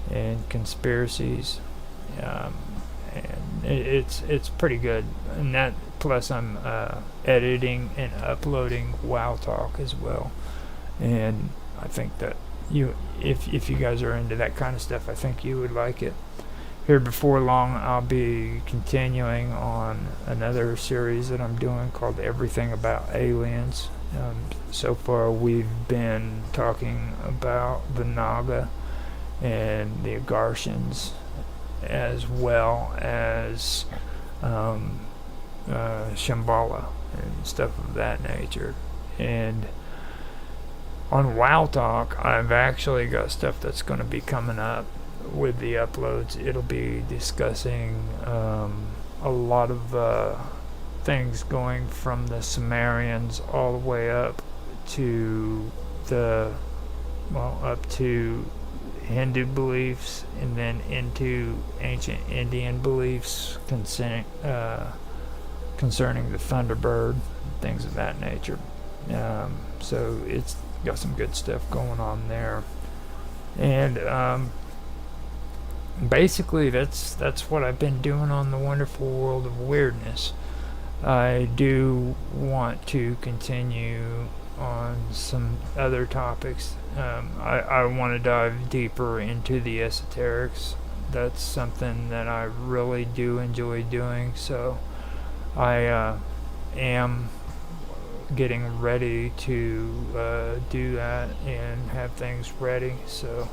and conspiracies, and it's pretty good. And that, plus I'm editing and uploading WoW Talk as well, and I think that if you guys are into that kind of stuff, I think you would like it. Here before long, I'll be continuing on another series that I'm doing called Everything About Aliens. So far we've been talking about the Naga and the Agarshans, as well as Shambhala and stuff of that nature. And on WoW Talk, I've actually got stuff that's going to be coming up with the uploads. It'll be discussing a lot of things going from the Sumerians all the way up to up to Hindu beliefs, and then into ancient Indian beliefs concerning the Thunderbird, things of that nature. So it's got some good stuff going on there, and basically that's what I've been doing on the Wonderful World of Weirdness. I do want to continue on some other topics. I want to dive deeper into the esoterics. That's something that I really do enjoy doing, so I am getting ready to do that and have things ready. So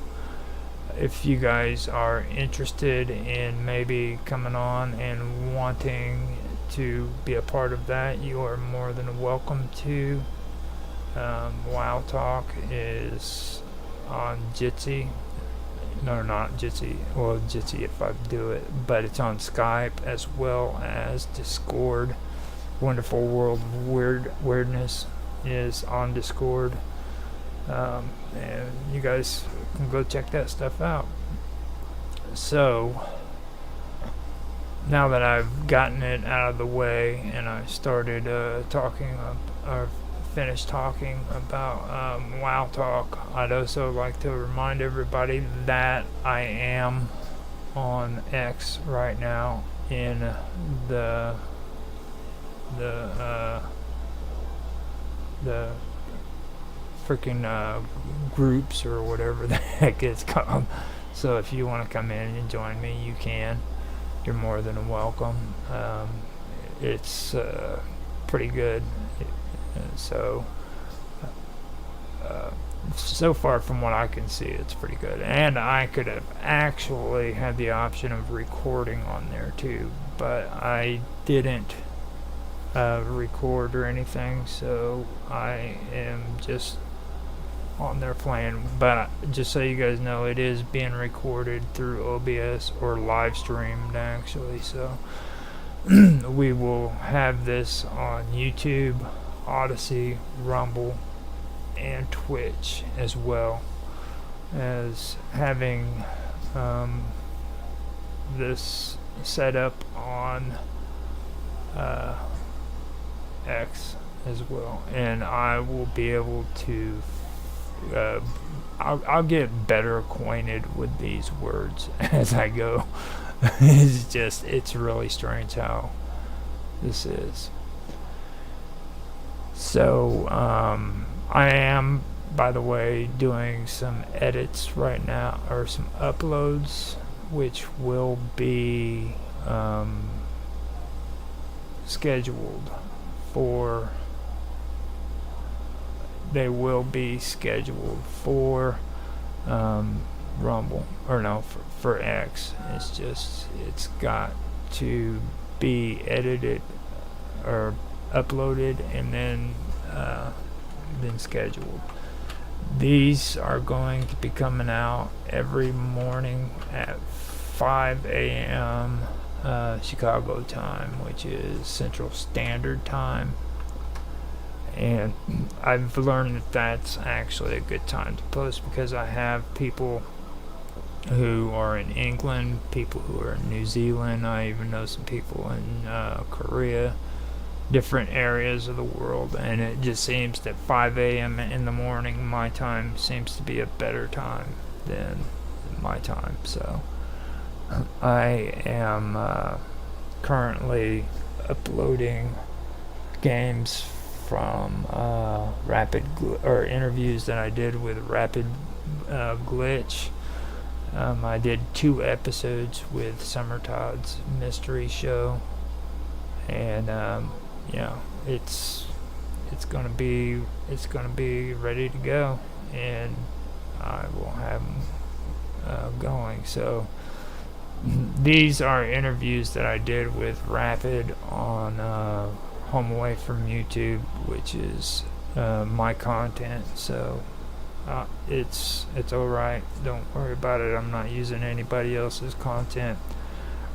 if you guys are interested in maybe coming on and wanting to be a part of that, you are more than welcome to. Wow Talk is on Jitsi. No, not Jitsi. Well, Jitsi if I do it, but it's on Skype as well as Discord. Wonderful World of Weirdness is on Discord, and you guys can go check that stuff out. So now that I've gotten it out of the way and I started finished talking about Wow Talk, I'd also like to remind everybody that I am on X right now in the freaking groups or whatever the heck it's called. So if you want to come in and join me, you can. You're more than welcome. It's pretty good. So far from what I can see, it's pretty good. And I could have actually had the option of recording on there too, but I didn't record or anything, so I am just on there playing. But just so you guys know, it is being recorded through OBS or live streamed actually, so we will have this on YouTube, Odyssey, Rumble, and Twitch, as well as having this set up on X as well, and I will be able to I'll get better acquainted with these words as I go. It's really strange how this is. So I am, by the way, doing some edits right now, or some uploads, which will be scheduled for Rumble, or no, for X. It's got to be edited or uploaded and then scheduled. These are going to be coming out every morning at 5 a.m. Chicago time, which is Central Standard Time. And I've learned that that's actually a good time to post, because I have people who are in England, people who are in New Zealand. I even know some people in Korea, different areas of the world, and it just seems that 5 a.m. in the morning, my time, seems to be a better time than my time. So I am currently uploading games from or interviews that I did with Rapid Glitch. I did 2 episodes with Summer Todd's mystery show, and it's gonna be ready to go, and I will have them going. So these are interviews that I did with Rapid on Home Away from YouTube, which is my content. So it's alright, don't worry about it. I'm not using anybody else's content.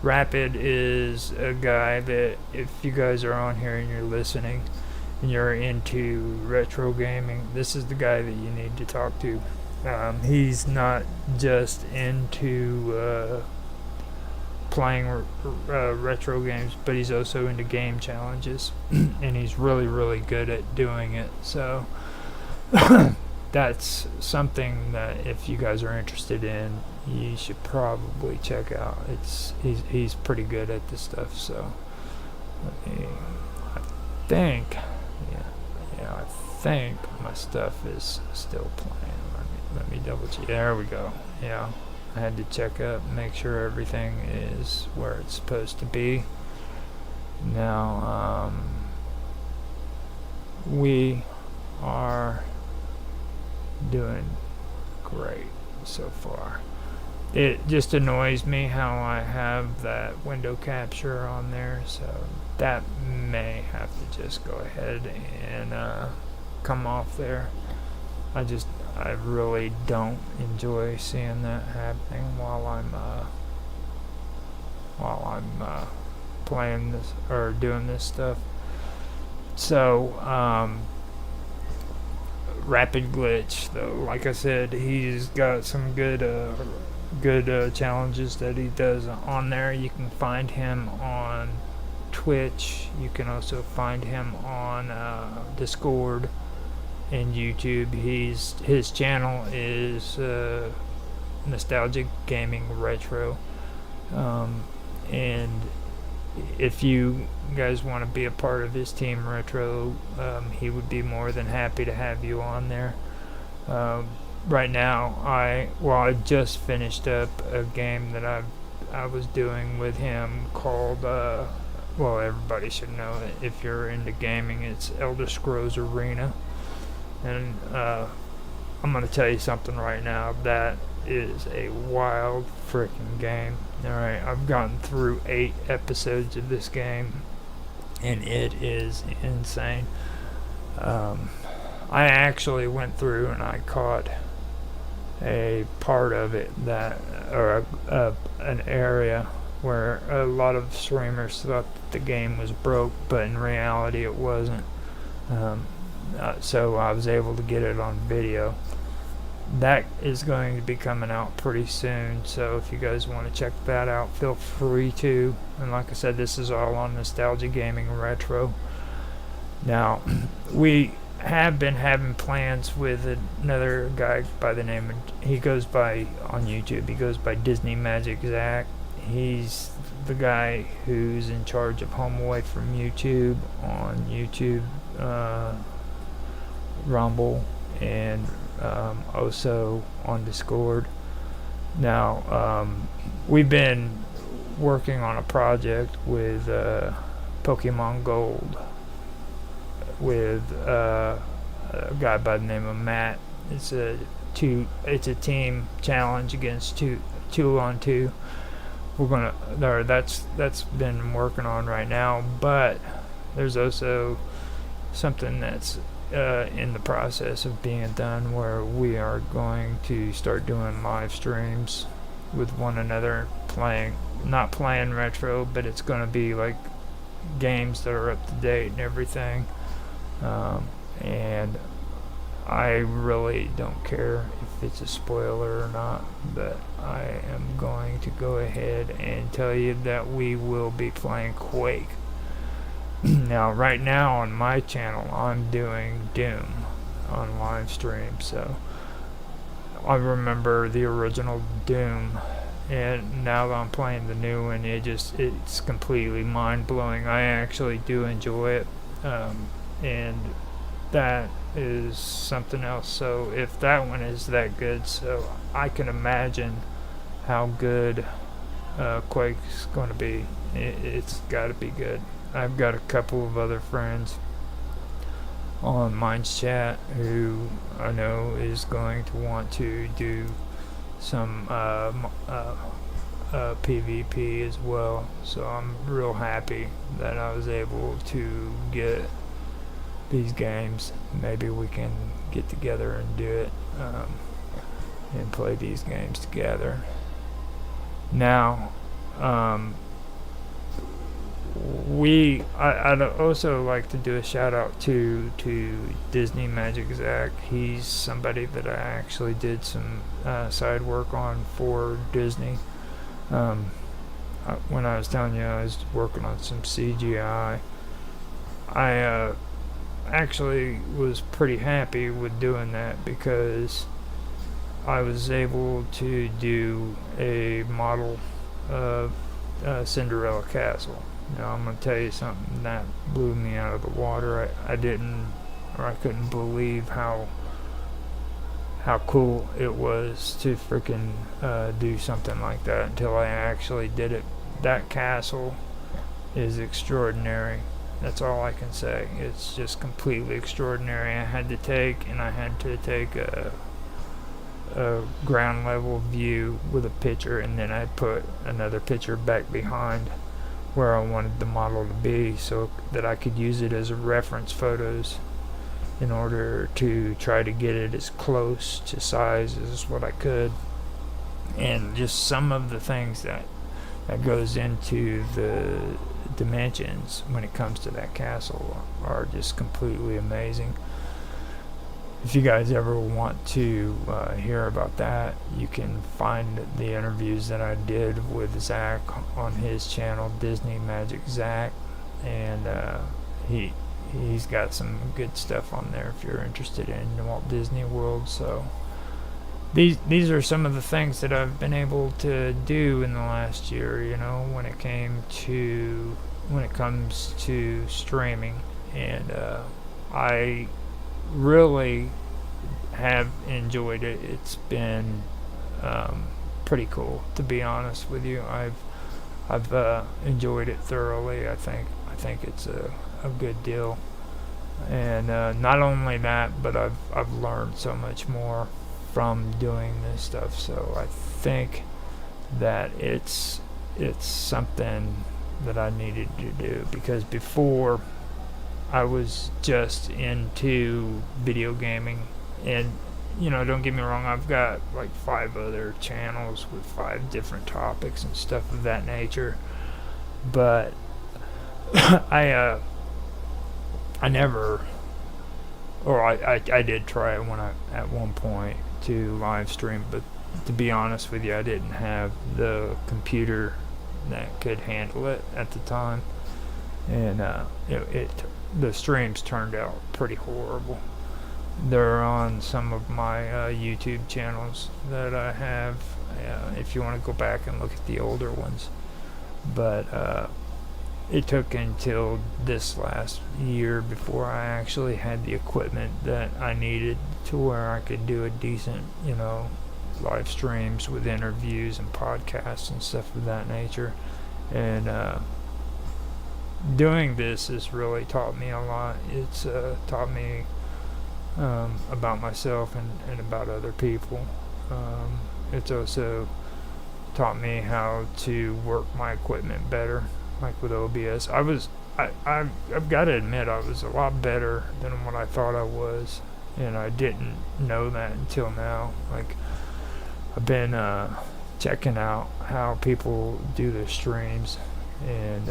Rapid is a guy that, if you guys are on here and you're listening and you're into retro gaming, this is the guy that you need to talk to. He's not just into playing retro games, but he's also into game challenges, and he's really, really good at doing it. So that's something that, if you guys are interested in, you should probably check out. He's pretty good at this stuff. So I think my stuff is still playing. Let me double check. There we go. Yeah, I had to check up, make sure everything is where it's supposed to be. Now, we are doing great so far. It just annoys me how I have that window capture on there, so that may have to just go ahead and come off there. I really don't enjoy seeing that happening while I'm playing this or doing this stuff. So Rapid Glitch, though, like I said, he's got some good challenges that he does on there. You can find him on Twitch. You can also find him on Discord and YouTube. His channel is Nostalgic Gaming Retro, and if you guys want to be a part of his team Retro, he would be more than happy to have you on there. Right now, I just finished up a game that I was doing with him called everybody should know it if you're into gaming. It's Elder Scrolls Arena, and I'm gonna tell you something right now. That is a wild freaking game. Alright, I've gotten through 8 episodes of this game, and it is insane. I actually went through and I caught a part of it an area where a lot of streamers thought that the game was broke, but in reality it wasn't. So I was able to get it on video. That is going to be coming out pretty soon, so if you guys want to check that out, feel free to. And like I said, this is all on Nostalgia Gaming Retro. Now, we have been having plans with another guy by the name of, on YouTube, he goes by Disney Magic Zach. He's the guy who's in charge of Home Away from YouTube on YouTube, Rumble, and also on Discord. Now, we've been working on a project with Pokemon Gold with a guy by the name of Matt. It's a team challenge against two on two. That's been working on right now, but there's also something that's in the process of being done where we are going to start doing live streams with one another, not playing retro, but it's going to be like games that are up to date and everything. And I really don't care if it's a spoiler or not, but I am going to go ahead and tell you that we will be playing Quake. Now, right now on my channel, I'm doing Doom on live stream, so I remember the original Doom, and now that I'm playing the new one, it's completely mind-blowing. I actually do enjoy it, and that is something else. So if that one is that good, so I can imagine how good Quake's going to be. It's got to be good. I've got a couple of other friends on Minds Chat who I know is going to want to do some PvP as well, so I'm real happy that I was able to get these games. Maybe we can get together and do it and play these games together. Now, I'd also like to do a shout out to Disney Magic Zach. He's somebody that I actually did some side work on for Disney. When I was telling you I was working on some CGI, I actually was pretty happy with doing that because I was able to do a model of Cinderella Castle. Now I'm gonna tell you something that blew me out of the water. I couldn't believe how cool it was to freaking do something like that until I actually did it. That castle is extraordinary. That's all I can say. It's just completely extraordinary. I had to take a ground level view with a picture, and then I put another picture back behind where I wanted the model to be so that I could use it as a reference photos in order to try to get it as close to size as what I could. And just some of the things that goes into the dimensions when it comes to that castle are just completely amazing. If you guys ever want to hear about that, you can find the interviews that I did with Zach on his channel, Disney Magic Zach, and he's got some good stuff on there if you're interested in Walt Disney World. So these are some of the things that I've been able to do in the last year, when it comes to streaming, and I really have enjoyed it. It's been pretty cool, to be honest with you. I've enjoyed it thoroughly. I think it's a good deal, and not only that, but I've learned so much more from doing this stuff. So I think that it's something that I needed to do, because before I was just into video gaming, and don't get me wrong, I've got like 5 other channels with 5 different topics and stuff of that nature, but I never, or I did try it at one point to live stream, but to be honest with you, I didn't have the computer that could handle it at the time, and the streams turned out pretty horrible. They're on some of my YouTube channels that I have, if you want to go back and look at the older ones. But it took until this last year before I actually had the equipment that I needed to where I could do a decent, live streams with interviews and podcasts and stuff of that nature. And doing this has really taught me a lot. It's taught me about myself and about other people. It's also taught me how to work my equipment better, like with OBS. I've got to admit, I was a lot better than what I thought I was, and I didn't know that until now. Like, I've been checking out how people do their streams, and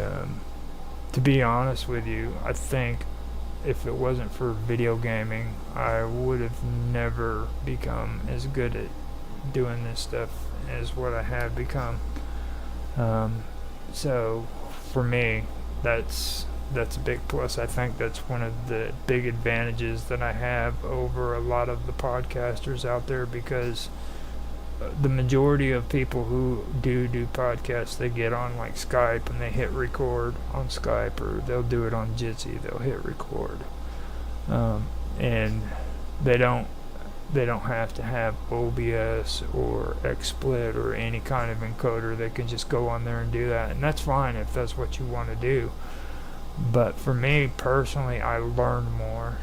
to be honest with you, I think if it wasn't for video gaming, I would have never become as good at doing this stuff as what I have become. So for me, that's a big plus. I think that's one of the big advantages that I have over a lot of the podcasters out there, because the majority of people who do podcasts, they get on like Skype and they hit record on Skype, or they'll do it on Jitsi, they'll hit record, and they don't have to have OBS or XSplit or any kind of encoder. They can just go on there and do that, and that's fine if that's what you want to do. But for me personally, I learned more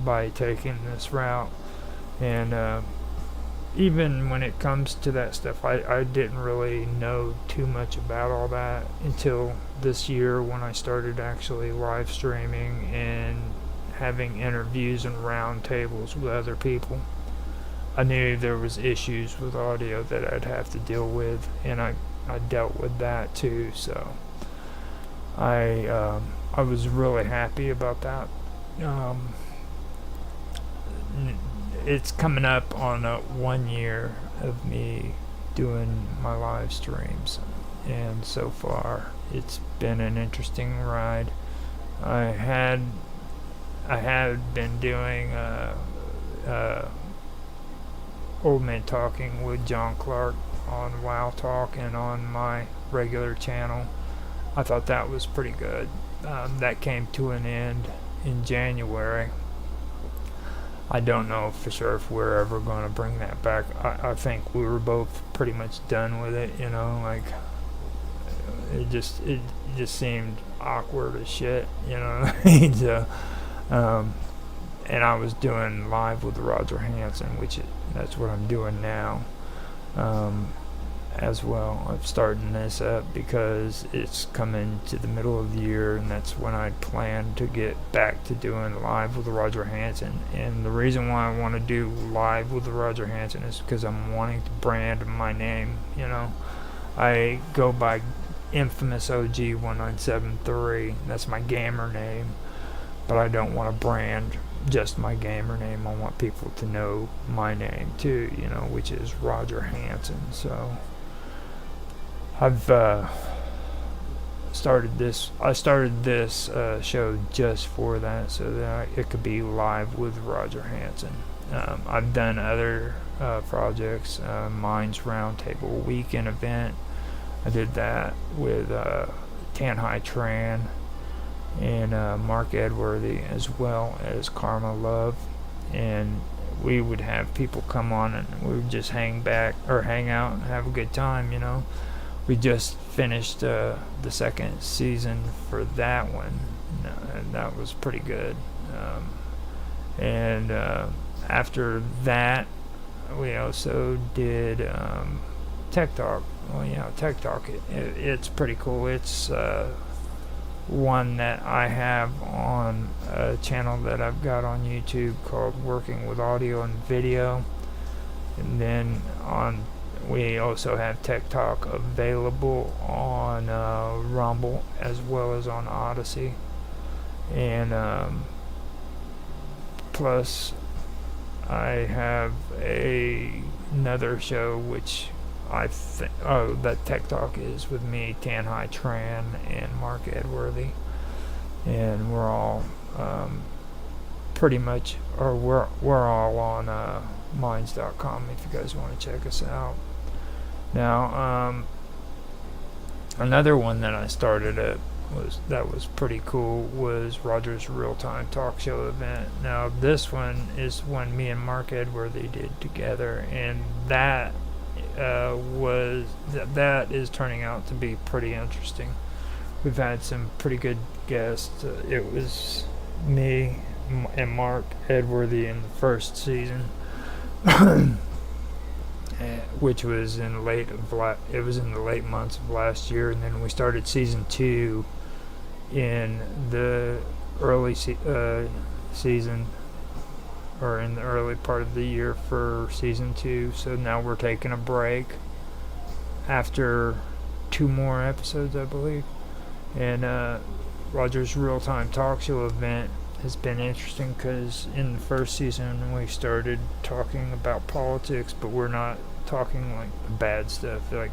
by taking this route, and even when it comes to that stuff, I didn't really know too much about all that until this year, when I started actually live streaming and having interviews and round tables with other people. I knew there was issues with audio that I'd have to deal with, and I dealt with that too. So I was really happy about that. It's coming up on 1 year of me doing my live streams, and so far it's been an interesting ride. I had been doing Old Man Talking with John Clark on WoW Talk and on my regular channel. I thought that was pretty good. That came to an end in January. I don't know for sure if we're ever going to bring that back. I think we were both pretty much done with it, like it just seemed awkward as shit, you know. So, and I was doing live with Roger Hanson, that's what I'm doing now, as well. I'm starting this up because it's coming to the middle of the year, and that's when I plan to get back to doing live with Roger Hanson. And the reason why I want to do live with Roger Hanson is because I'm wanting to brand my name, you know. I go by Infamous OG 1973. That's my gamer name, but I don't want to brand just my gamer name. I want people to know my name too, you know, which is Roger Hanson. So I've started this show just for that, so that it could be live with Roger Hanson. I've done other projects, Minds Roundtable weekend event. I did that with Tanhai Tran and Mark Edworthy, as well as Karma Love, and we would have people come on and we would just hang out and have a good time, you know. We just finished the second season for that one, and that was pretty good. And after that, we also did Tech Talk. Well, you know, Tech Talk, it's pretty cool. It's one that I have on a channel that I've got on YouTube called Working with Audio and Video. And then we also have Tech Talk available on Rumble as well as on Odyssey. And plus I have another show which that Tech Talk is with me, Tanhai Tran, and Mark Edworthy, and we're all pretty much, or we're all on minds.com if you guys want to check us out. Now, another one that I started at that was pretty cool was Roger's Real Time Talk Show event. Now, this one is one me and Mark Edworthy did together, and that is turning out to be pretty interesting. We've had some pretty good guests. It was me and Mark Edworthy in the first season, which was in the late months of last year, and then we started season 2 in the early season, or in the early part of the year for season 2. So now we're taking a break after 2 more episodes, I believe. And Roger's Real Time Talk Show event has been interesting because in the first season we started talking about politics, but we're not talking like the bad stuff. Like,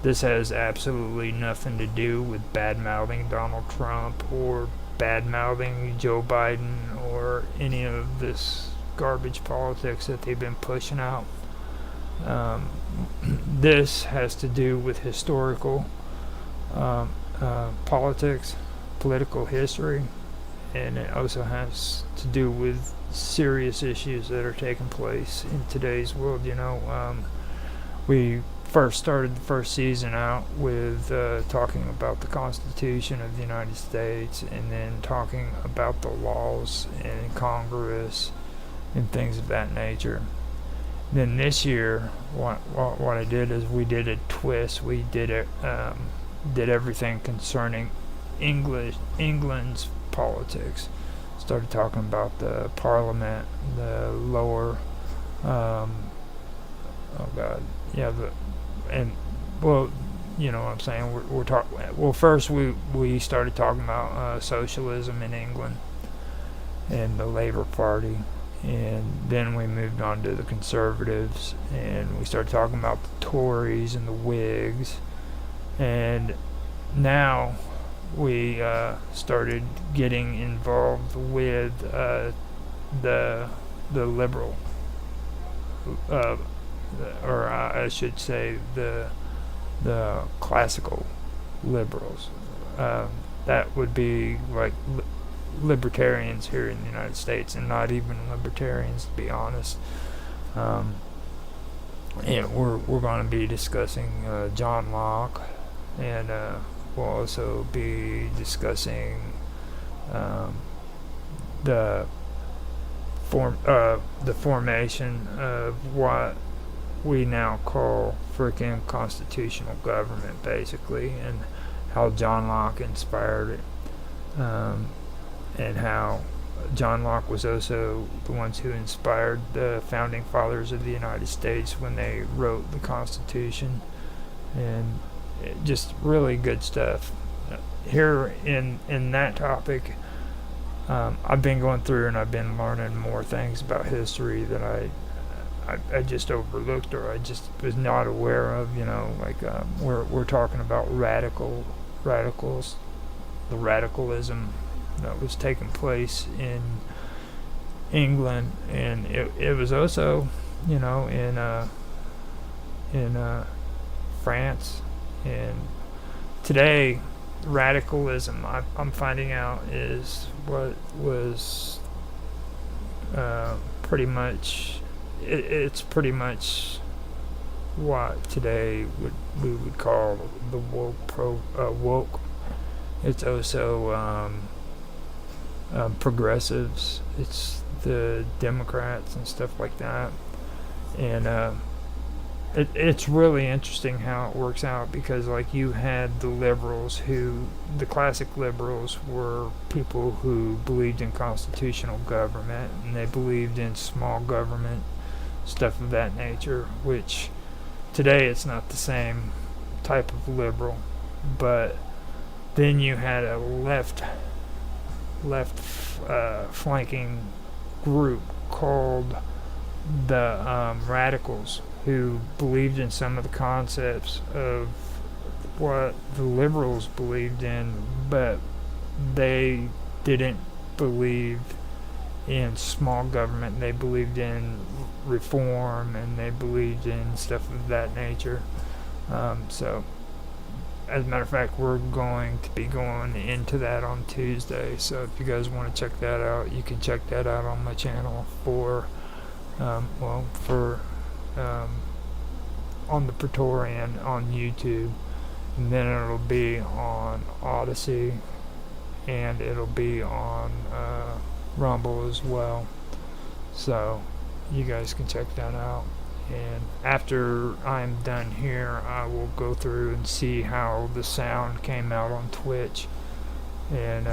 this has absolutely nothing to do with bad-mouthing Donald Trump or bad-mouthing Joe Biden or any of this garbage politics that they've been pushing out. This has to do with historical politics, political history, and it also has to do with serious issues that are taking place in today's world. You know, we first started the first season out with talking about the Constitution of the United States, and then talking about the laws in Congress and things of that nature. Then this year, what I did is we did a twist. We did everything concerning England's politics. Started talking about the Parliament, the lower, you know what I'm saying. We're talking. Well, first we started talking about socialism in England and the Labour Party, and then we moved on to the Conservatives, and we started talking about the Tories and the Whigs, and now we started getting involved with the liberal, or I should say the classical liberals. That would be like libertarians here in the United States, and not even libertarians, to be honest. And we're going to be discussing John Locke and we'll also be discussing the formation of what we now call freaking constitutional government, basically, and how John Locke inspired it, and how John Locke was also the ones who inspired the founding fathers of the United States when they wrote the Constitution, and just really good stuff. Here in that topic, I've been going through and I've been learning more things about history that I just overlooked or I just was not aware of. Like we're talking about radicals, the radicalism that was taking place in England, and it was also in France, and today radicalism I'm finding out is what was pretty much it's pretty much what today we would call the woke. It's also progressives. It's the Democrats and stuff like that, and it's really interesting how it works out, because like you had the liberals, the classic liberals were people who believed in constitutional government, and they believed in small government, stuff of that nature, which today it's not the same type of liberal. But then you had a left flanking group called the radicals, who believed in some of the concepts of what the liberals believed in, but they didn't believe in small government. They believed in reform, and they believed in stuff of that nature. So as a matter of fact, we're going to be going into that on Tuesday, so if you guys want to check that out, you can check that out on my channel on the Praetorian on YouTube, and then it'll be on Odyssey, and it'll be on Rumble as well, so you guys can check that out. And after I'm done here, I will go through and see how the sound came out on Twitch, and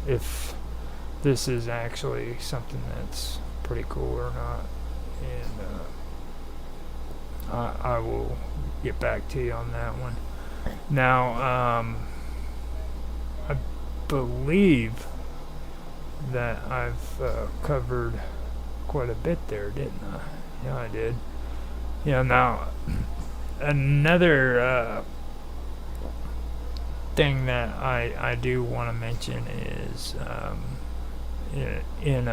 if this is actually something that's pretty cool or not, and I will get back to you on that one. Now, I believe that I've covered quite a bit there, didn't I? Yeah, I did. Now, another thing that I do want to mention is in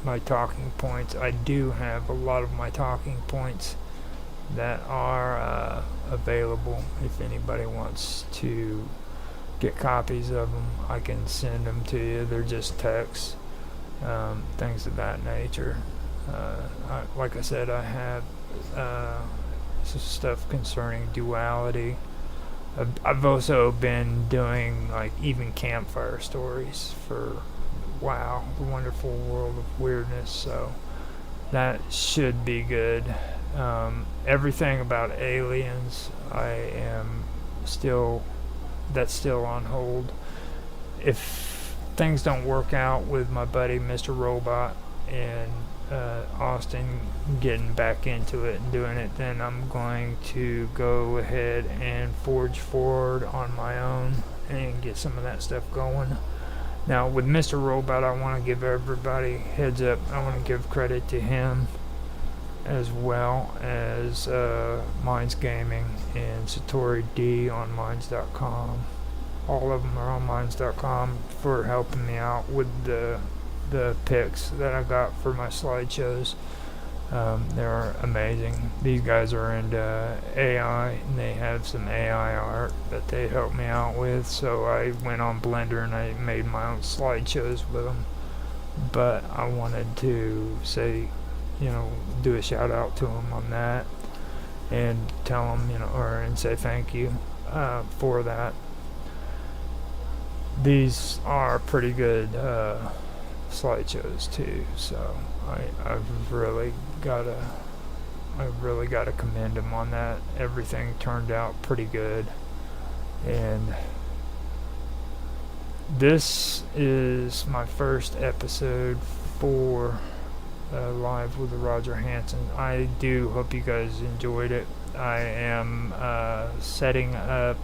my talking points. I do have a lot of my talking points that are available. If anybody wants to get copies of them, I can send them to you. They're just texts, things of that nature. Like I said, I have some stuff concerning duality. I've also been doing like even campfire stories for Wow, the Wonderful World of Weirdness, so that should be good. Everything about aliens, that's still on hold. If things don't work out with my buddy Mr. Robot and Austin getting back into it and doing it, then I'm going to go ahead and forge forward on my own and get some of that stuff going. Now with Mr. Robot, I want to give everybody heads up. I want to give credit to him as well as Minds Gaming and Satori D on Minds.com. All of them are on Minds.com for helping me out with the pics that I got for my slideshows. They're amazing. These guys are into AI, and they have some AI art that they helped me out with, so I went on Blender and I made my own slideshows with them. But I wanted to say, do a shout out to them on that and tell them, and say thank you. for that. These are pretty good slideshows too, so I've really gotta commend him on that. Everything turned out pretty good, and this is my first episode for Live with Roger Hanson. I do hope you guys enjoyed it. I am setting up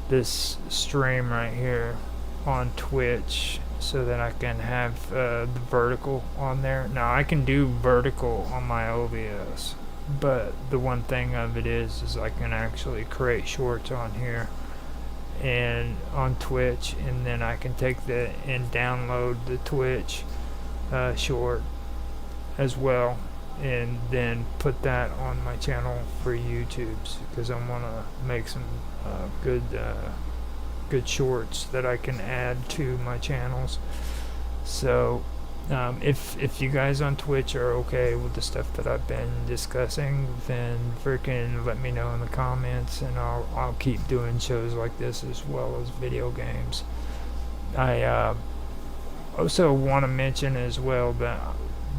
this stream right here on Twitch so that I can have the vertical on there. Now I can do vertical on my OBS, but the one thing of it is I can actually create shorts on here and on Twitch, and then I can take the and download the Twitch short as well, and then put that on my channel for YouTube's, because I want to make some good shorts that I can add to my channels. So if you guys on Twitch are okay with the stuff that I've been discussing, then freaking let me know in the comments, and I'll keep doing shows like this as well as video games. I also want to mention as well that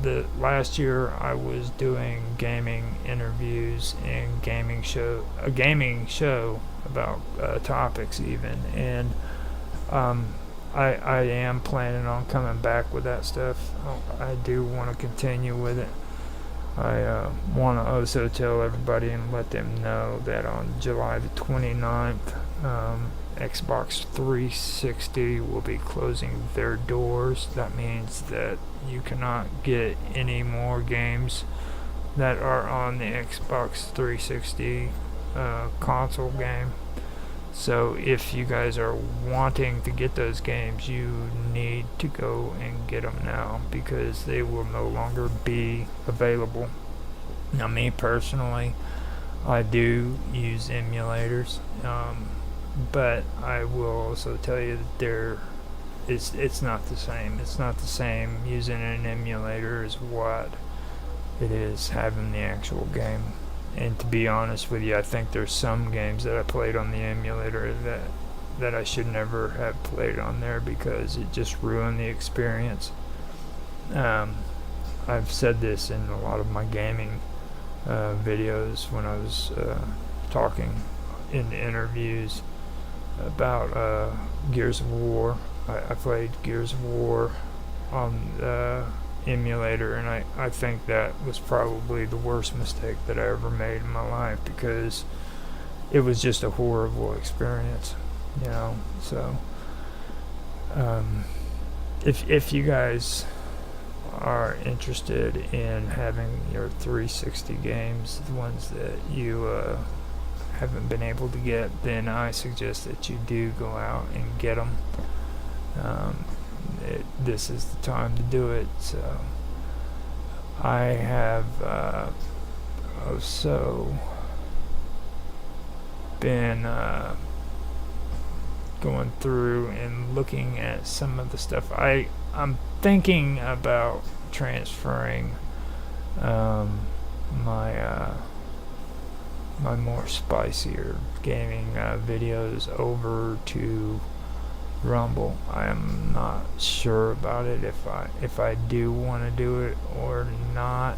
the last year I was doing gaming interviews and a gaming show about topics even, and I am planning on coming back with that stuff. I do want to continue with it. I want to also tell everybody and let them know that on July the 29th, Xbox 360 will be closing their doors. That means that you cannot get any more games that are on the Xbox 360 console game. So if you guys are wanting to get those games, you need to go and get them now, because they will no longer be available. Now, me personally, I do use emulators, but I will also tell you that it's not the same. It's not the same using an emulator as what it is having the actual game. And to be honest with you, I think there's some games that I played on the emulator that I should never have played on there, because it just ruined the experience. I've said this in a lot of my gaming videos when I was talking in interviews about Gears of War. I played Gears of War on the emulator, and I think that was probably the worst mistake that I ever made in my life, because it was just a horrible experience, you know. So if you guys are interested in having your 360 games, the ones that you haven't been able to get, then I suggest that you do go out and get them. This is the time to do it. So I have also been going through and looking at some of the stuff. I'm thinking about transferring my more spicier gaming videos over to Rumble. I am not sure about it if I do want to do it or not.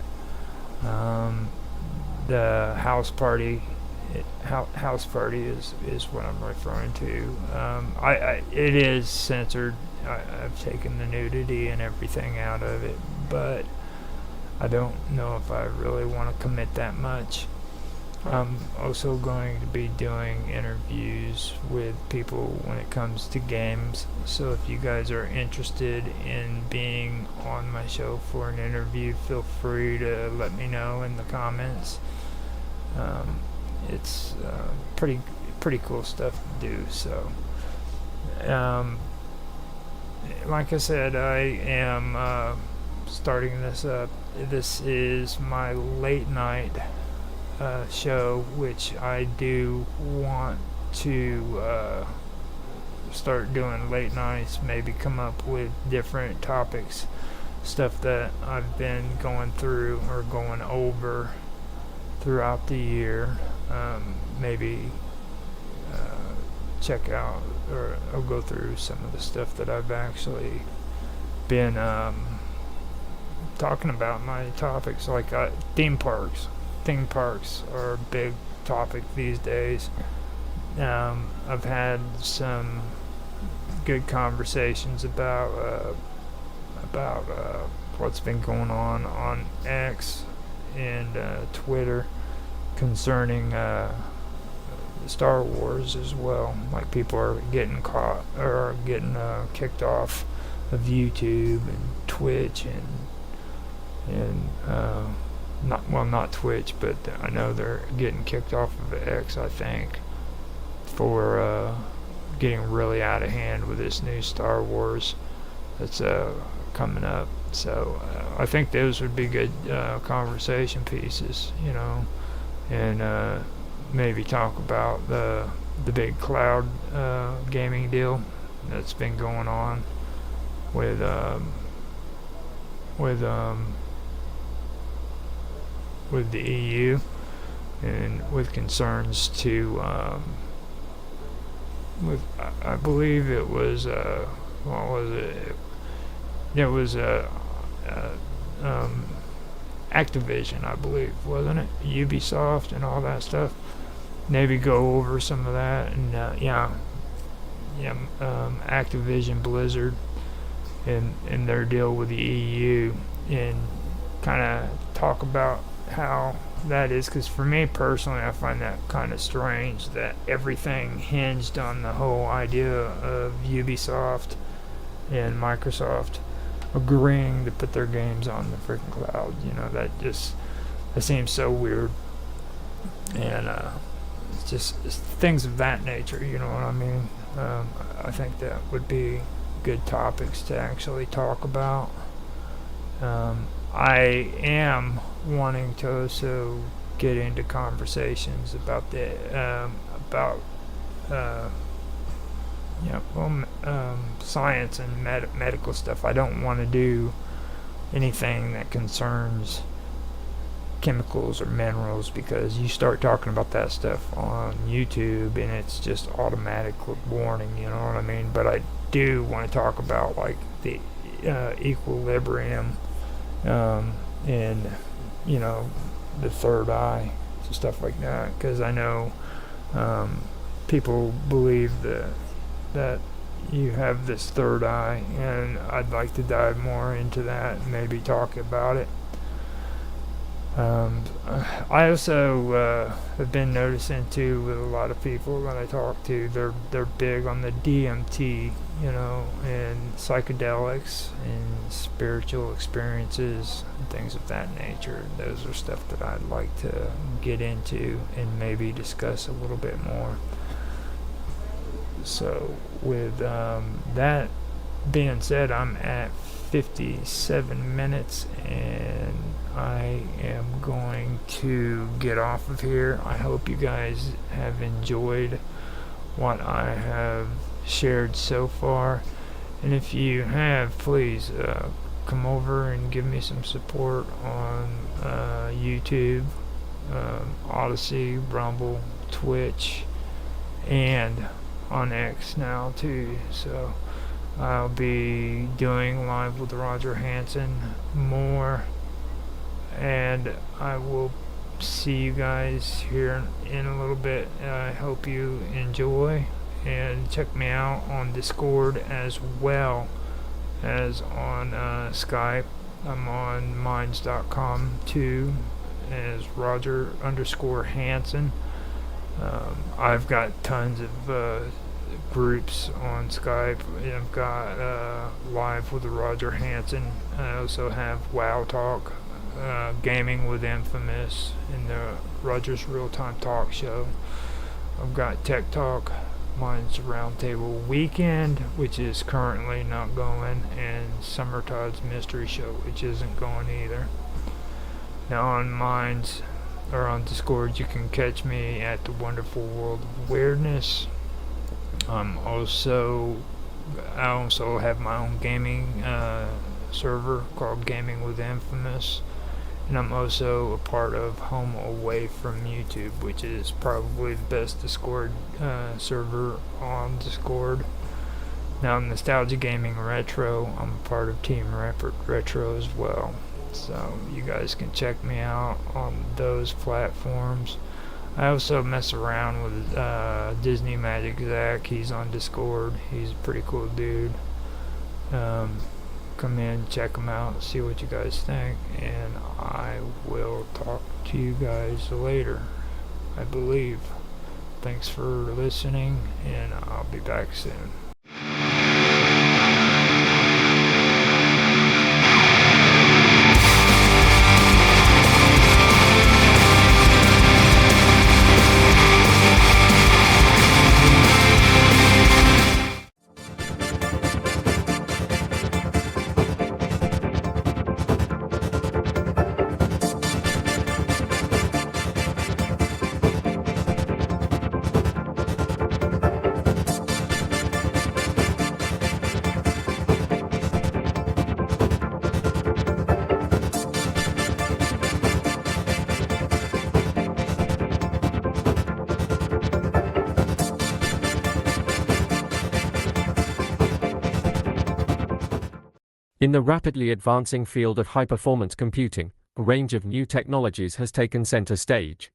The house party is what I'm referring to. It is censored. I've taken the nudity and everything out of it, but I don't know if I really want to commit that much. I'm also going to be doing interviews with people when it comes to games, so if you guys are interested in being on my show for an interview, feel free to let me know in the comments. It's pretty cool stuff to do. So like I said, I am starting this up. This is my late night show, which I do want to start doing late nights, maybe come up with different topics, stuff that I've been going through or going over throughout the year, maybe check out, or I'll go through some of the stuff that I've actually been talking about. My topics, like theme parks. Theme parks are a big topic these days. I've had some good conversations about what's been going on X and Twitter concerning Star Wars as well. Like, people are getting caught or getting kicked off of YouTube and Twitch and not Twitch, but I know they're getting kicked off of X, I think, for getting really out of hand with this new Star Wars that's coming up. So I think those would be good conversation pieces, and maybe talk about the big cloud gaming deal that's been going on with the EU, and with concerns to I believe it was what was it? It was Activision, I believe, wasn't it? Ubisoft and all that stuff. Maybe go over some of that, and Activision Blizzard and their deal with the EU, and kind of talk about how that is, because for me personally, I find that kind of strange that everything hinged on the whole idea of Ubisoft and Microsoft agreeing to put their games on the freaking cloud. That seems so weird, and it's things of that nature, you know what I mean? I think that would be good topics to actually talk about. I am wanting to also get into conversations about science and medical stuff. I don't want to do anything that concerns chemicals or minerals, because you start talking about that stuff on YouTube and it's just automatic warning, you know what I mean? But I do want to talk about, like, the equilibrium and the third eye, stuff like that, because I know people believe that you have this third eye, and I'd like to dive more into that and maybe talk about it. I also have been noticing too, with a lot of people that I talk to, they're big on the DMT, and psychedelics and spiritual experiences and things of that nature. Those are stuff that I'd like to get into and maybe discuss a little bit more. So with that being said, I'm at 57 minutes and I am going to get off of here. I hope you guys have enjoyed what I have shared so far, and if you have, please come over and give me some support on YouTube, Odyssey, Rumble, Twitch, and on X now too. So I'll be doing Live with Roger Hanson more, and I will see you guys here in a little bit. I hope you enjoy, and check me out on Discord as well as on Skype. I'm on minds.com too as Roger_Hanson. I've got tons of groups on Skype. I've got Live with Roger Hanson. I also have WoW Talk, Gaming with Infamous, and the Roger's Real Time Talk Show. I've got Tech Talk, mine's Roundtable Weekend, which is currently not going, and Summertide's Mystery Show, which isn't going either. Now on mine's, or on Discord, you can catch me at the Wonderful World of Weirdness. I also have my own gaming server called Gaming with Infamous, And I'm also a part of Home Away from YouTube, which is probably the best Discord server on Discord. Now, Nostalgia Gaming Retro, I'm a part of Team Retro as well. So you guys can check me out on those platforms. I also mess around with Disney Magic Zach. He's on Discord. He's a pretty cool dude. Come in, check him out, see what you guys think, and I will talk to you guys later, I believe. Thanks for listening, and I'll be back soon. In the rapidly advancing field of high-performance computing, a range of new technologies has taken center stage.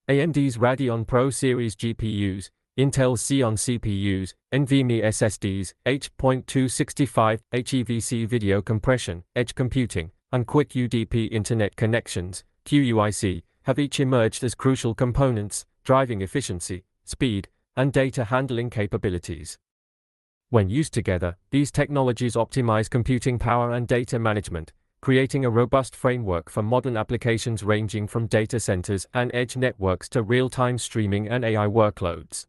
AMD's Radeon Pro series GPUs, Intel's Xeon CPUs, NVMe SSDs, H.265, HEVC video compression, edge computing, and quick UDP internet connections, QUIC, have each emerged as crucial components, driving efficiency, speed, and data handling capabilities. When used together, these technologies optimize computing power and data management, creating a robust framework for modern applications ranging from data centers and edge networks to real-time streaming and AI workloads.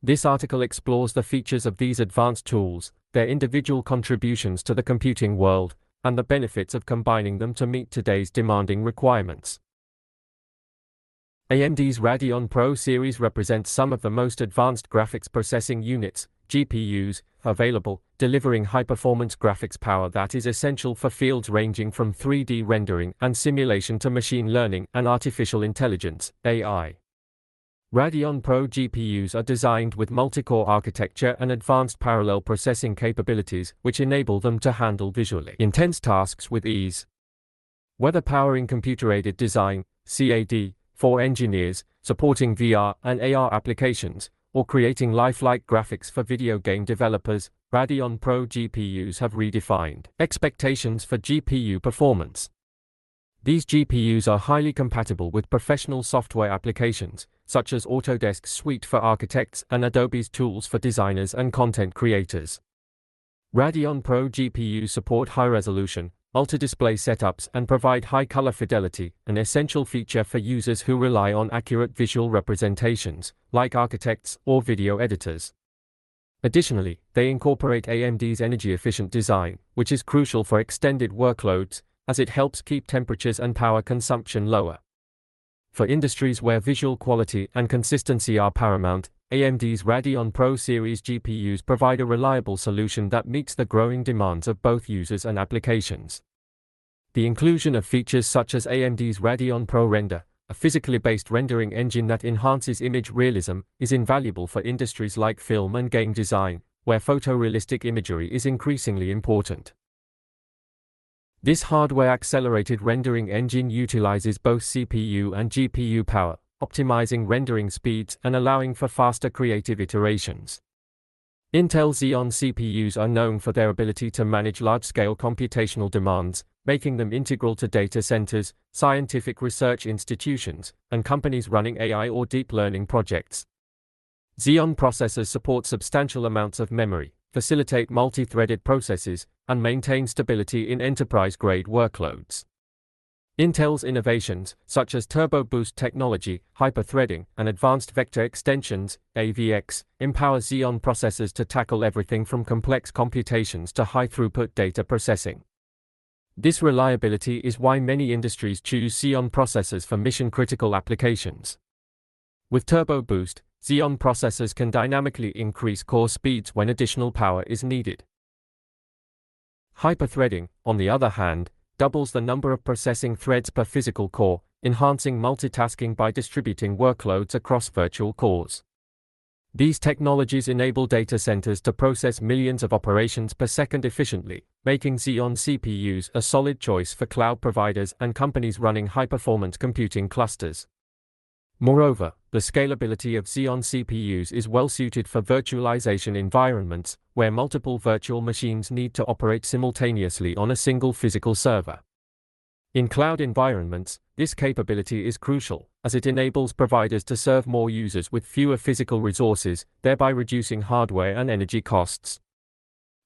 This article explores the features of these advanced tools, their individual contributions to the computing world, and the benefits of combining them to meet today's demanding requirements. AMD's Radeon Pro series represents some of the most advanced graphics processing units, GPUs, available, delivering high-performance graphics power that is essential for fields ranging from 3D rendering and simulation to machine learning and artificial intelligence, AI. Radeon Pro GPUs are designed with multi-core architecture and advanced parallel processing capabilities which enable them to handle visually intense tasks with ease. Whether powering computer-aided design, CAD, for engineers, supporting VR and AR applications, or creating lifelike graphics for video game developers, Radeon Pro GPUs have redefined expectations for GPU performance. These GPUs are highly compatible with professional software applications, such as Autodesk's suite for architects and Adobe's tools for designers and content creators. Radeon Pro GPUs support high-resolution, multi-display setups and provide high color fidelity, an essential feature for users who rely on accurate visual representations, like architects or video editors. Additionally, they incorporate AMD's energy-efficient design, which is crucial for extended workloads, as it helps keep temperatures and power consumption lower. For industries where visual quality and consistency are paramount, AMD's Radeon Pro series GPUs provide a reliable solution that meets the growing demands of both users and applications. The inclusion of features such as AMD's Radeon Pro Render, a physically based rendering engine that enhances image realism, is invaluable for industries like film and game design, where photorealistic imagery is increasingly important. This hardware-accelerated rendering engine utilizes both CPU and GPU power, optimizing rendering speeds and allowing for faster creative iterations. Intel Xeon CPUs are known for their ability to manage large-scale computational demands, making them integral to data centers, scientific research institutions, and companies running AI or deep learning projects. Xeon processors support substantial amounts of memory, facilitate multi-threaded processes, and maintain stability in enterprise-grade workloads. Intel's innovations, such as Turbo Boost technology, hyper-threading, and advanced vector extensions, AVX, empower Xeon processors to tackle everything from complex computations to high-throughput data processing. This reliability is why many industries choose Xeon processors for mission-critical applications. With Turbo Boost, Xeon processors can dynamically increase core speeds when additional power is needed. Hyper-threading, on the other hand, doubles the number of processing threads per physical core, enhancing multitasking by distributing workloads across virtual cores. These technologies enable data centers to process millions of operations per second efficiently, making Xeon CPUs a solid choice for cloud providers and companies running high-performance computing clusters. Moreover, the scalability of Xeon CPUs is well suited for virtualization environments, where multiple virtual machines need to operate simultaneously on a single physical server. In cloud environments, this capability is crucial, as it enables providers to serve more users with fewer physical resources, thereby reducing hardware and energy costs.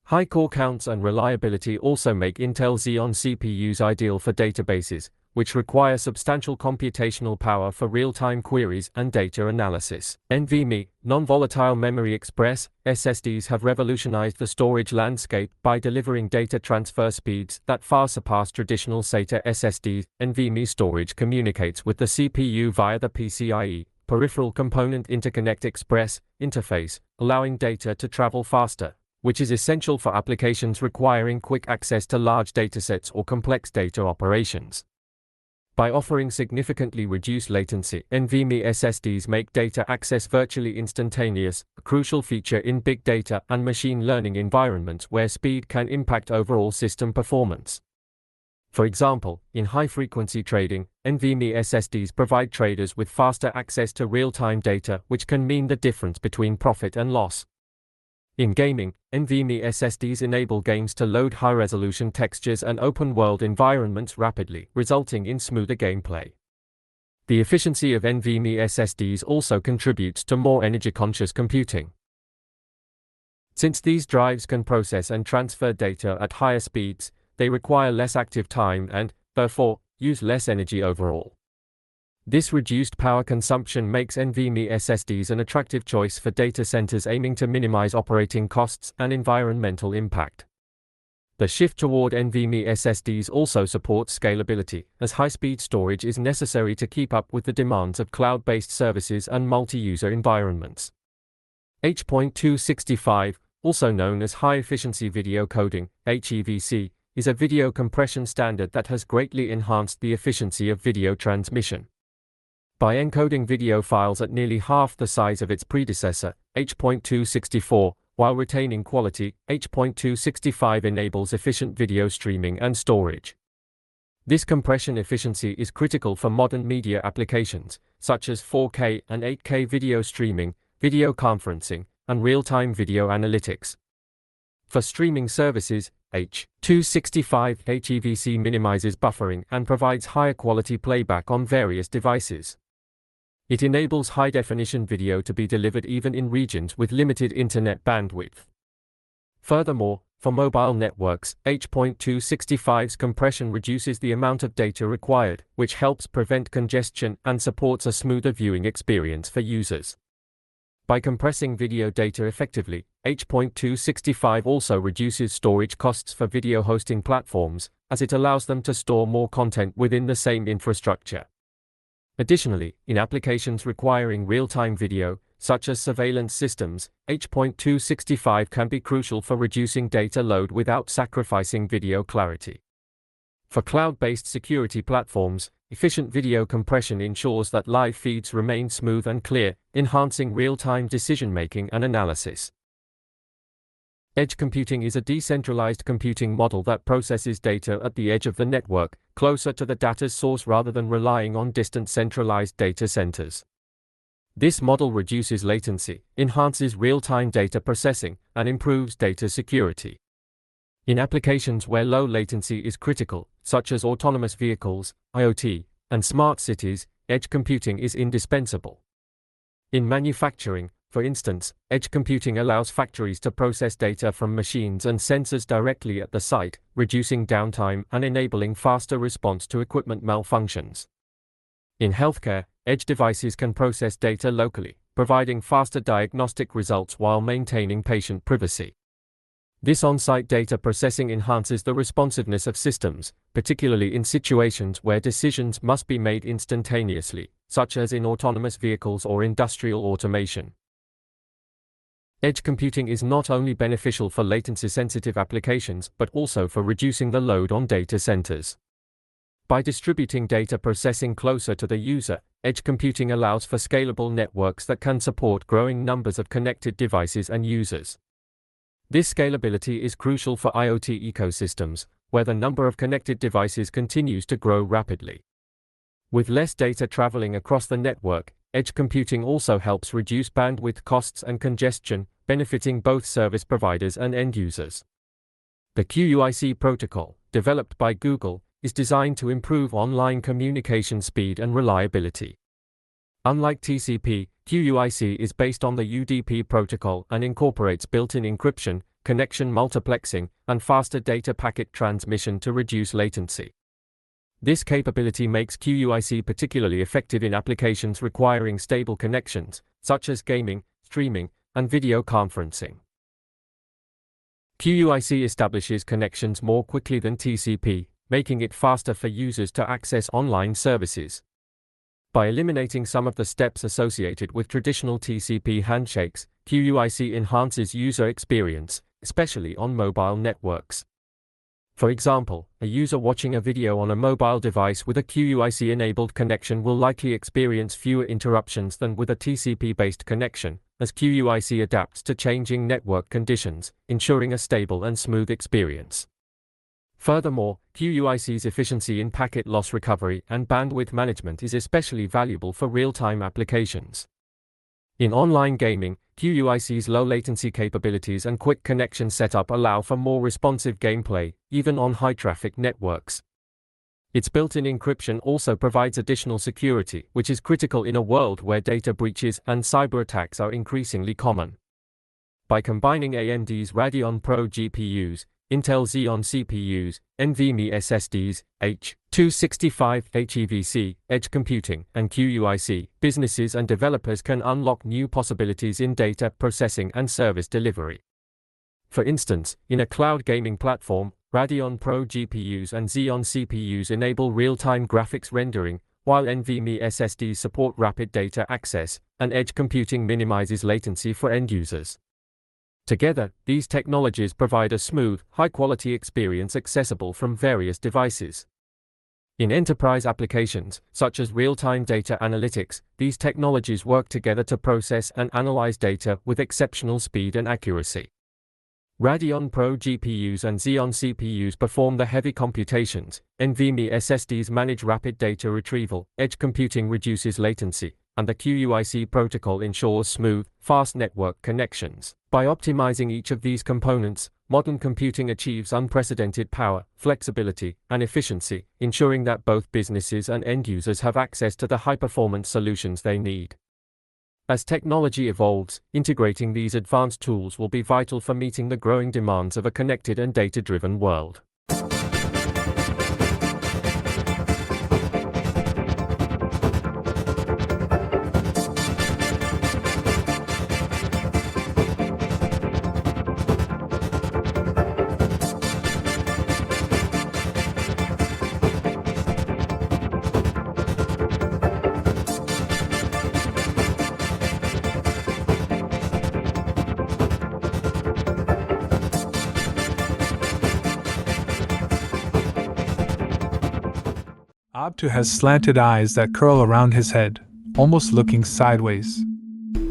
High core counts and reliability also make Intel Xeon CPUs ideal for databases, which require substantial computational power for real-time queries and data analysis. NVMe, non-volatile memory express, SSDs have revolutionized the storage landscape by delivering data transfer speeds that far surpass traditional SATA SSDs. NVMe storage communicates with the CPU via the PCIe, Peripheral Component Interconnect Express, interface, allowing data to travel faster, which is essential for applications requiring quick access to large datasets or complex data operations. By offering significantly reduced latency, NVMe SSDs make data access virtually instantaneous, a crucial feature in big data and machine learning environments where speed can impact overall system performance. For example, in high-frequency trading, NVMe SSDs provide traders with faster access to real-time data, which can mean the difference between profit and loss. In gaming, NVMe SSDs enable games to load high-resolution textures and open-world environments rapidly, resulting in smoother gameplay. The efficiency of NVMe SSDs also contributes to more energy-conscious computing. Since these drives can process and transfer data at higher speeds, they require less active time and, therefore, use less energy overall. This reduced power consumption makes NVMe SSDs an attractive choice for data centers aiming to minimize operating costs and environmental impact. The shift toward NVMe SSDs also supports scalability, as high-speed storage is necessary to keep up with the demands of cloud-based services and multi-user environments. H.265, also known as High-Efficiency Video Coding, HEVC, is a video compression standard that has greatly enhanced the efficiency of video transmission. By encoding video files at nearly half the size of its predecessor, H.264, while retaining quality, H.265 enables efficient video streaming and storage. This compression efficiency is critical for modern media applications, such as 4K and 8K video streaming, video conferencing, and real-time video analytics. For streaming services, H.265 HEVC minimizes buffering and provides higher quality playback on various devices. It enables high-definition video to be delivered even in regions with limited internet bandwidth. Furthermore, for mobile networks, H.265's compression reduces the amount of data required, which helps prevent congestion and supports a smoother viewing experience for users. By compressing video data effectively, H.265 also reduces storage costs for video hosting platforms, as it allows them to store more content within the same infrastructure. Additionally, in applications requiring real-time video, such as surveillance systems, H.265 can be crucial for reducing data load without sacrificing video clarity. For cloud-based security platforms, efficient video compression ensures that live feeds remain smooth and clear, enhancing real-time decision-making and analysis. Edge computing is a decentralized computing model that processes data at the edge of the network, closer to the data's source rather than relying on distant centralized data centers. This model reduces latency, enhances real-time data processing, and improves data security. In applications where low latency is critical, such as autonomous vehicles, IoT, and smart cities, edge computing is indispensable. In manufacturing, for instance, edge computing allows factories to process data from machines and sensors directly at the site, reducing downtime and enabling faster response to equipment malfunctions. In healthcare, edge devices can process data locally, providing faster diagnostic results while maintaining patient privacy. This on-site data processing enhances the responsiveness of systems, particularly in situations where decisions must be made instantaneously, such as in autonomous vehicles or industrial automation. Edge computing is not only beneficial for latency-sensitive applications but also for reducing the load on data centers. By distributing data processing closer to the user, edge computing allows for scalable networks that can support growing numbers of connected devices and users. This scalability is crucial for IoT ecosystems, where the number of connected devices continues to grow rapidly. With less data traveling across the network, edge computing also helps reduce bandwidth costs and congestion, benefiting both service providers and end users. The QUIC protocol, developed by Google, is designed to improve online communication speed and reliability. Unlike TCP, QUIC is based on the UDP protocol and incorporates built-in encryption, connection multiplexing, and faster data packet transmission to reduce latency. This capability makes QUIC particularly effective in applications requiring stable connections, such as gaming, streaming, and video conferencing. QUIC establishes connections more quickly than TCP, making it faster for users to access online services. By eliminating some of the steps associated with traditional TCP handshakes, QUIC enhances user experience, especially on mobile networks. For example, a user watching a video on a mobile device with a QUIC-enabled connection will likely experience fewer interruptions than with a TCP-based connection, as QUIC adapts to changing network conditions, ensuring a stable and smooth experience. Furthermore, QUIC's efficiency in packet loss recovery and bandwidth management is especially valuable for real-time applications. In online gaming, QUIC's low latency capabilities and quick connection setup allow for more responsive gameplay, even on high-traffic networks. Its built-in encryption also provides additional security, which is critical in a world where data breaches and cyber attacks are increasingly common. By combining AMD's Radeon Pro GPUs, Intel Xeon CPUs, NVMe SSDs, H.265 HEVC, edge computing, and QUIC, businesses and developers can unlock new possibilities in data processing and service delivery. For instance, in a cloud gaming platform, Radeon Pro GPUs and Xeon CPUs enable real-time graphics rendering, while NVMe SSDs support rapid data access, and edge computing minimizes latency for end users. Together, these technologies provide a smooth, high-quality experience accessible from various devices. In enterprise applications, such as real-time data analytics, these technologies work together to process and analyze data with exceptional speed and accuracy. Radeon Pro GPUs and Xeon CPUs perform the heavy computations, NVMe SSDs manage rapid data retrieval, edge computing reduces latency, and the QUIC protocol ensures smooth, fast network connections. By optimizing each of these components, modern computing achieves unprecedented power, flexibility, and efficiency, ensuring that both businesses and end users have access to the high-performance solutions they need. As technology evolves, integrating these advanced tools will be vital for meeting the growing demands of a connected and data-driven world. Abtu has slanted eyes that curl around his head, almost looking sideways.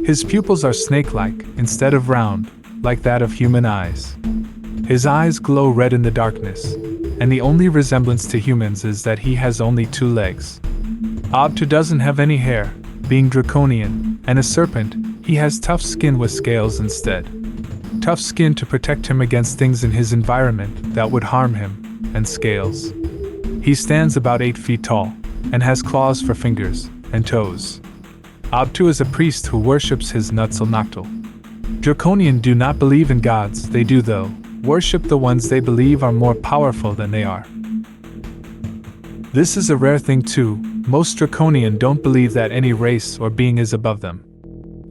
His pupils are snake-like, instead of round, like that of human eyes. His eyes glow red in the darkness, and the only resemblance to humans is that he has only 2 legs. Abtu doesn't have any hair, being draconian, and a serpent, he has tough skin with scales instead. Tough skin to protect him against things in his environment that would harm him, and scales. He stands about 8 feet tall, and has claws for fingers and toes. Abtu is a priest who worships his Nutzalnachtal. Draconian do not believe in gods, they do though, worship the ones they believe are more powerful than they are. This is a rare thing too, most Draconian don't believe that any race or being is above them.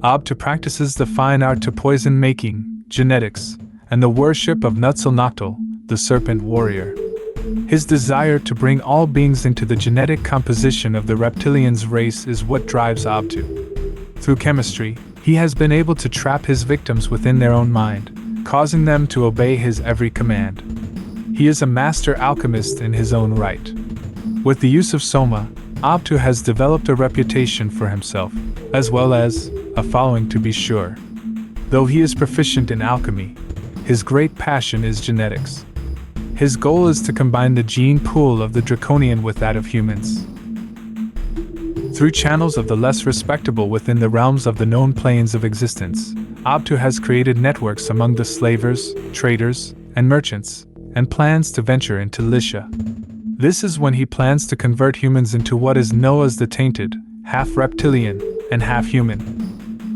Abtu practices the fine art to poison making, genetics, and the worship of Nutzalnachtal, the serpent warrior. His desire to bring all beings into the genetic composition of the reptilians race is what drives Abtu. Through chemistry, He has been able to trap his victims within their own mind, causing them to obey his every command. He is a master alchemist in his own right. With the use of Soma, Abtu has developed a reputation for himself, as well as a following to be sure. Though he is proficient in alchemy, his great passion is genetics. His goal is to combine the gene pool of the draconian with that of humans. Through channels of the less respectable within the realms of the known planes of existence, Abtu has created networks among the slavers, traders, and merchants, and plans to venture into Lycia. This is when he plans to convert humans into what is known as the tainted, half reptilian, and half human.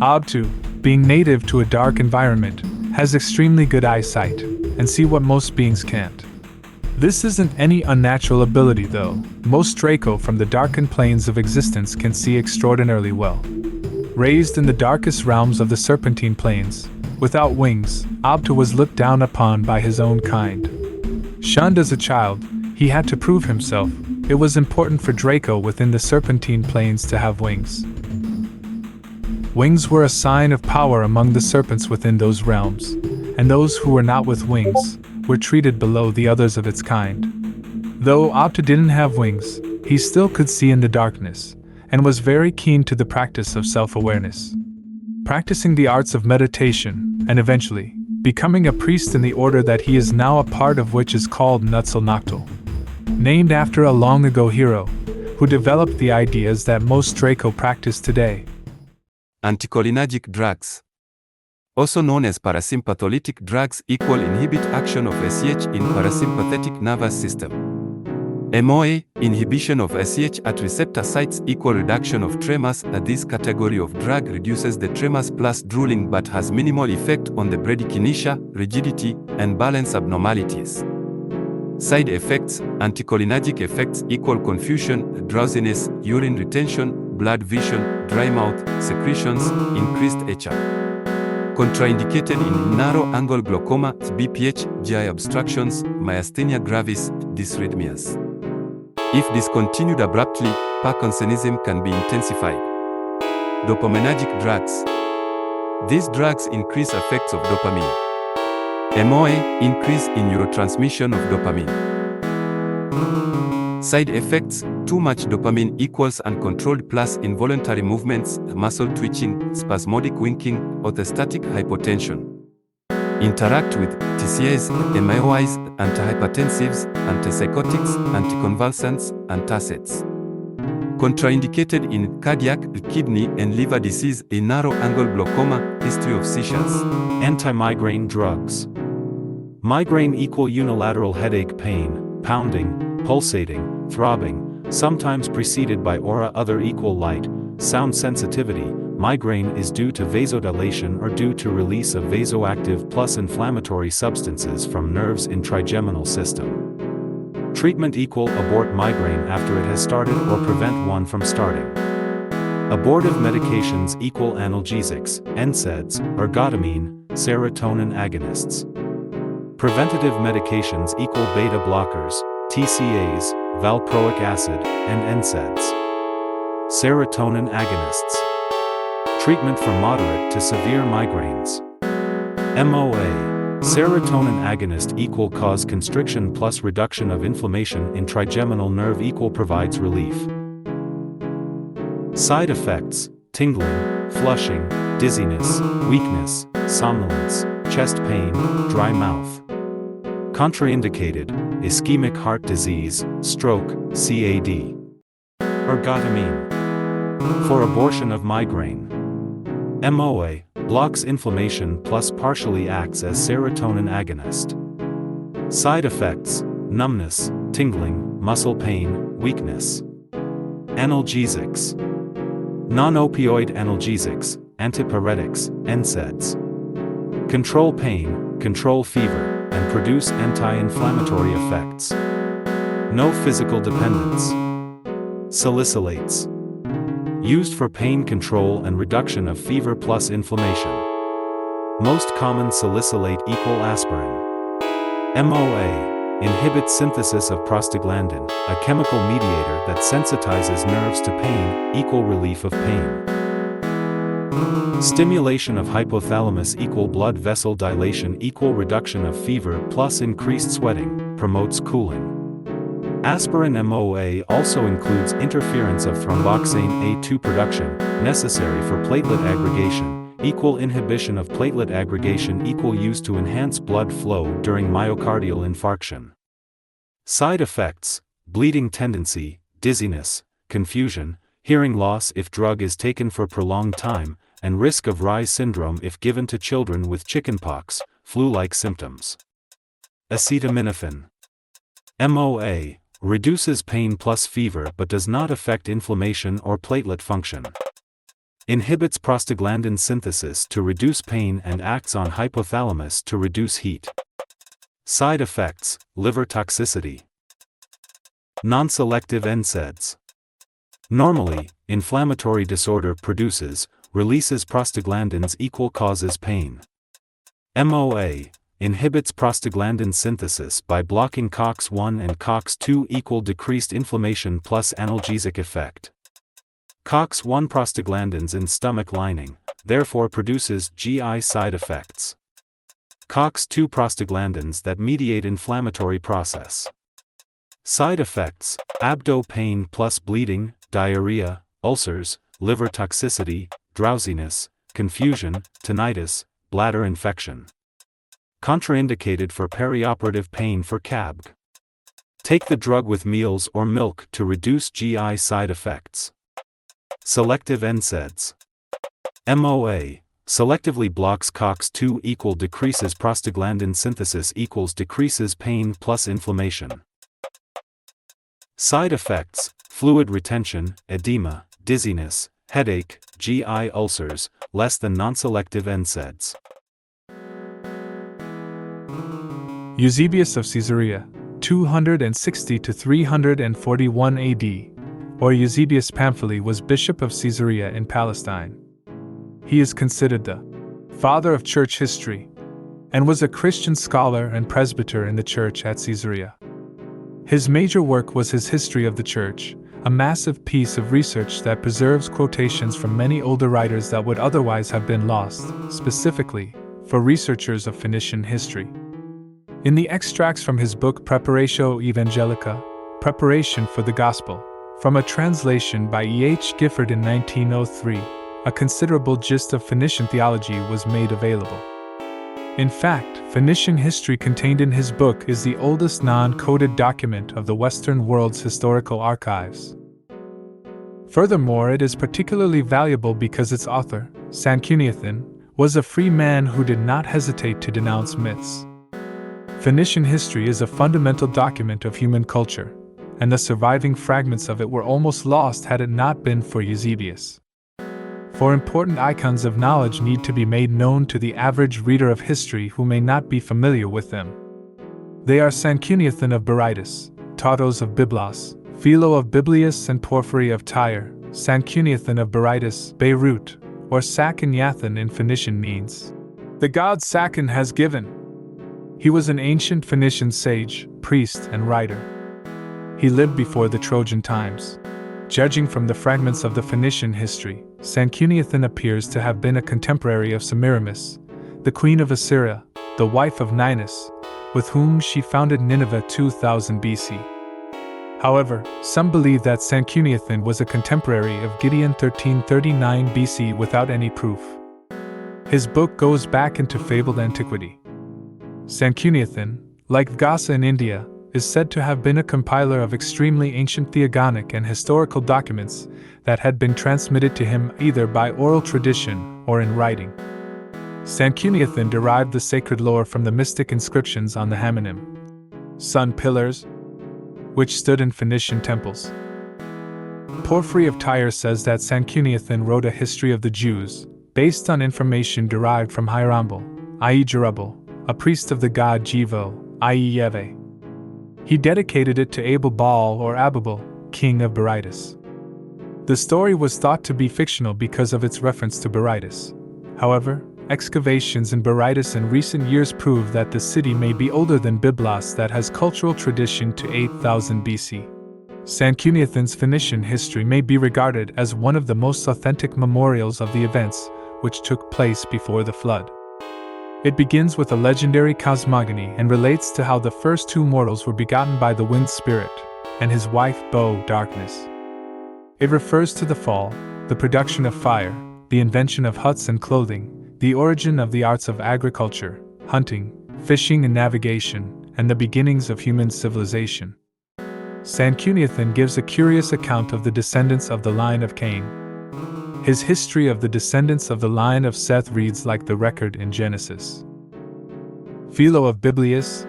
Abtu, being native to a dark environment, has extremely good eyesight, and see what most beings can't. This isn't any unnatural ability though. Most Draco from the darkened planes of existence can see extraordinarily well. Raised in the darkest realms of the Serpentine planes, without wings, Abtu was looked down upon by his own kind. Shunned as a child, he had to prove himself. It was important for Draco within the Serpentine planes to have wings. Wings were a sign of power among the serpents within those realms, and those who were not with wings were treated below the others of its kind. Though Abtu didn't have wings, he still could see in the darkness, and was very keen to the practice of self-awareness. Practicing the arts of meditation, and eventually, becoming a priest in the order that he is now a part of, which is called Nutzel Noctul. Named after a long-ago hero, who developed the ideas that most Draco practice today. Anticholinergic drugs, also known as parasympatholitic drugs, inhibit action of SH in parasympathetic nervous system. MOA, inhibition of SH at receptor sites reduction of tremors. This category of drug reduces the tremors plus drooling but has minimal effect on the bradykinesia, rigidity, and balance abnormalities. Side effects: anticholinergic effects confusion, drowsiness, urine retention, blood vision, dry mouth, secretions, increased HR. Contraindicated in narrow-angle glaucoma, BPH, GI obstructions, myasthenia gravis, dysrhythmias. If discontinued abruptly, Parkinsonism can be intensified. Dopaminergic drugs. These drugs increase effects of dopamine. MOA, increase in neurotransmission of dopamine. Side effects: too much dopamine equals uncontrolled plus involuntary movements, muscle twitching, spasmodic winking, orthostatic hypotension. Interact with TCAs, MAOIs, antihypertensives, antipsychotics, anticonvulsants, antacids. Contraindicated in cardiac, kidney, and liver disease, a narrow-angle glaucoma, history of seizures. Anti-migraine drugs. Migraine unilateral headache pain, pounding, pulsating, throbbing, sometimes preceded by aura other light, sound sensitivity. Migraine is due to vasodilation or due to release of vasoactive plus inflammatory substances from nerves in trigeminal system. Treatment abort migraine after it has started or prevent one from starting. Abortive medications analgesics, NSAIDs, ergotamine, serotonin agonists. Preventative medications beta blockers, TCAs, valproic acid, and NSAIDs. Serotonin agonists. Treatment for moderate to severe migraines. MOA. Serotonin agonist cause constriction plus reduction of inflammation in trigeminal nerve provides relief. Side effects: tingling, flushing, dizziness, weakness, somnolence, chest pain, dry mouth. Contraindicated: ischemic heart disease, stroke, CAD. Ergotamine. For abortion of migraine. MOA blocks inflammation plus partially acts as serotonin agonist. Side effects: numbness, tingling, muscle pain, weakness. Analgesics. Non-opioid analgesics, antipyretics, NSAIDs. Control pain, control fever, and produce anti-inflammatory effects. No physical dependence. Salicylates. Used for pain control and reduction of fever plus inflammation. Most common salicylate aspirin. MOA. Inhibits synthesis of prostaglandin, a chemical mediator that sensitizes nerves to pain, relief of pain. Stimulation of hypothalamus equal blood vessel dilation equal reduction of fever plus increased sweating, promotes cooling. Aspirin MOA also includes interference of thromboxane A2 production, necessary for platelet aggregation, equal inhibition of platelet aggregation equal use to enhance blood flow during myocardial infarction. Side effects: bleeding tendency, dizziness, confusion, hearing loss if drug is taken for prolonged time, and risk of Reye syndrome if given to children with chickenpox, flu-like symptoms. Acetaminophen MOA reduces pain plus fever but does not affect inflammation or platelet function. Inhibits prostaglandin synthesis to reduce pain and acts on hypothalamus to reduce heat. Side effects: liver toxicity. Non-selective NSAIDs. Normally, inflammatory disorder produces, releases prostaglandins equal causes pain. MOA inhibits prostaglandin synthesis by blocking COX-1 and COX-2 equal decreased inflammation plus analgesic effect. COX-1 prostaglandins in stomach lining, therefore produces GI side effects. COX-2 prostaglandins that mediate inflammatory process. Side effects: abdo pain plus bleeding, diarrhea, ulcers, liver toxicity, drowsiness, confusion, tinnitus, bladder infection. Contraindicated for perioperative pain for CABG. Take the drug with meals or milk to reduce GI side effects. Selective NSAIDs. MOA selectively blocks COX-2 equal decreases prostaglandin synthesis equals decreases pain plus inflammation. Side effects: fluid retention, edema, dizziness, headache, GI ulcers, less than non-selective NSAIDs. Eusebius of Caesarea, 260 to 341 AD, or Eusebius Pamphili, was bishop of Caesarea in Palestine. He is considered the father of church history, and was a Christian scholar and presbyter in the church at Caesarea. His major work was his History of the Church, a massive piece of research that preserves quotations from many older writers that would otherwise have been lost, specifically for researchers of Phoenician history. In the extracts from his book Preparatio Evangelica, Preparation for the Gospel, from a translation by E. H. Gifford in 1903, a considerable gist of Phoenician theology was made available. In fact, Phoenician history contained in his book is the oldest non-coded document of the Western world's historical archives. Furthermore, it is particularly valuable because its author, Sanchuniathon, was a free man who did not hesitate to denounce myths. Phoenician history is a fundamental document of human culture, and the surviving fragments of it were almost lost had it not been for Eusebius. For important icons of knowledge need to be made known to the average reader of history who may not be familiar with them. They are Sanchuniathon of Berytus, Taurus of Byblos, Philo of Biblius and Porphyry of Tyre. Sanchuniathon of Berytus, Beirut, or Sakinyathon in Phoenician means, "The god Sakin has given." He was an ancient Phoenician sage, priest, and writer. He lived before the Trojan times. Judging from the fragments of the Phoenician history, Sanchuniathon appears to have been a contemporary of Semiramis, the queen of Assyria, the wife of Ninus, with whom she founded Nineveh 2000 BC. However, some believe that Sanchuniathon was a contemporary of Gideon 1339 BC without any proof. His book goes back into fabled antiquity. Sanchuniathon, like Vyasa in India, is said to have been a compiler of extremely ancient theogonic and historical documents that had been transmitted to him either by oral tradition or in writing. Sanchuniathon derived the sacred lore from the mystic inscriptions on the Hamonim, sun pillars, which stood in Phoenician temples. Porphyry of Tyre says that Sanchuniathon wrote a history of the Jews, based on information derived from Hirambal, i.e. Jerubbaal, a priest of the god Jivo, i.e. Yeve. He dedicated it to Abel-Baal or Ababal, king of Berytus. The story was thought to be fictional because of its reference to Berytus. However, excavations in Berytus in recent years prove that the city may be older than Byblos that has cultural tradition to 8000 BC. Sanchuniathon's Phoenician history may be regarded as one of the most authentic memorials of the events, which took place before the flood. It begins with a legendary cosmogony and relates to how the first two mortals were begotten by the wind spirit and his wife Bo Darkness. It refers to the fall, the production of fire, the invention of huts and clothing, the origin of the arts of agriculture, hunting, fishing and navigation, and the beginnings of human civilization. Sanchuniathon gives a curious account of the descendants of the line of Cain. His history of the descendants of the line of Seth reads like the record in Genesis. Philo of Byblos,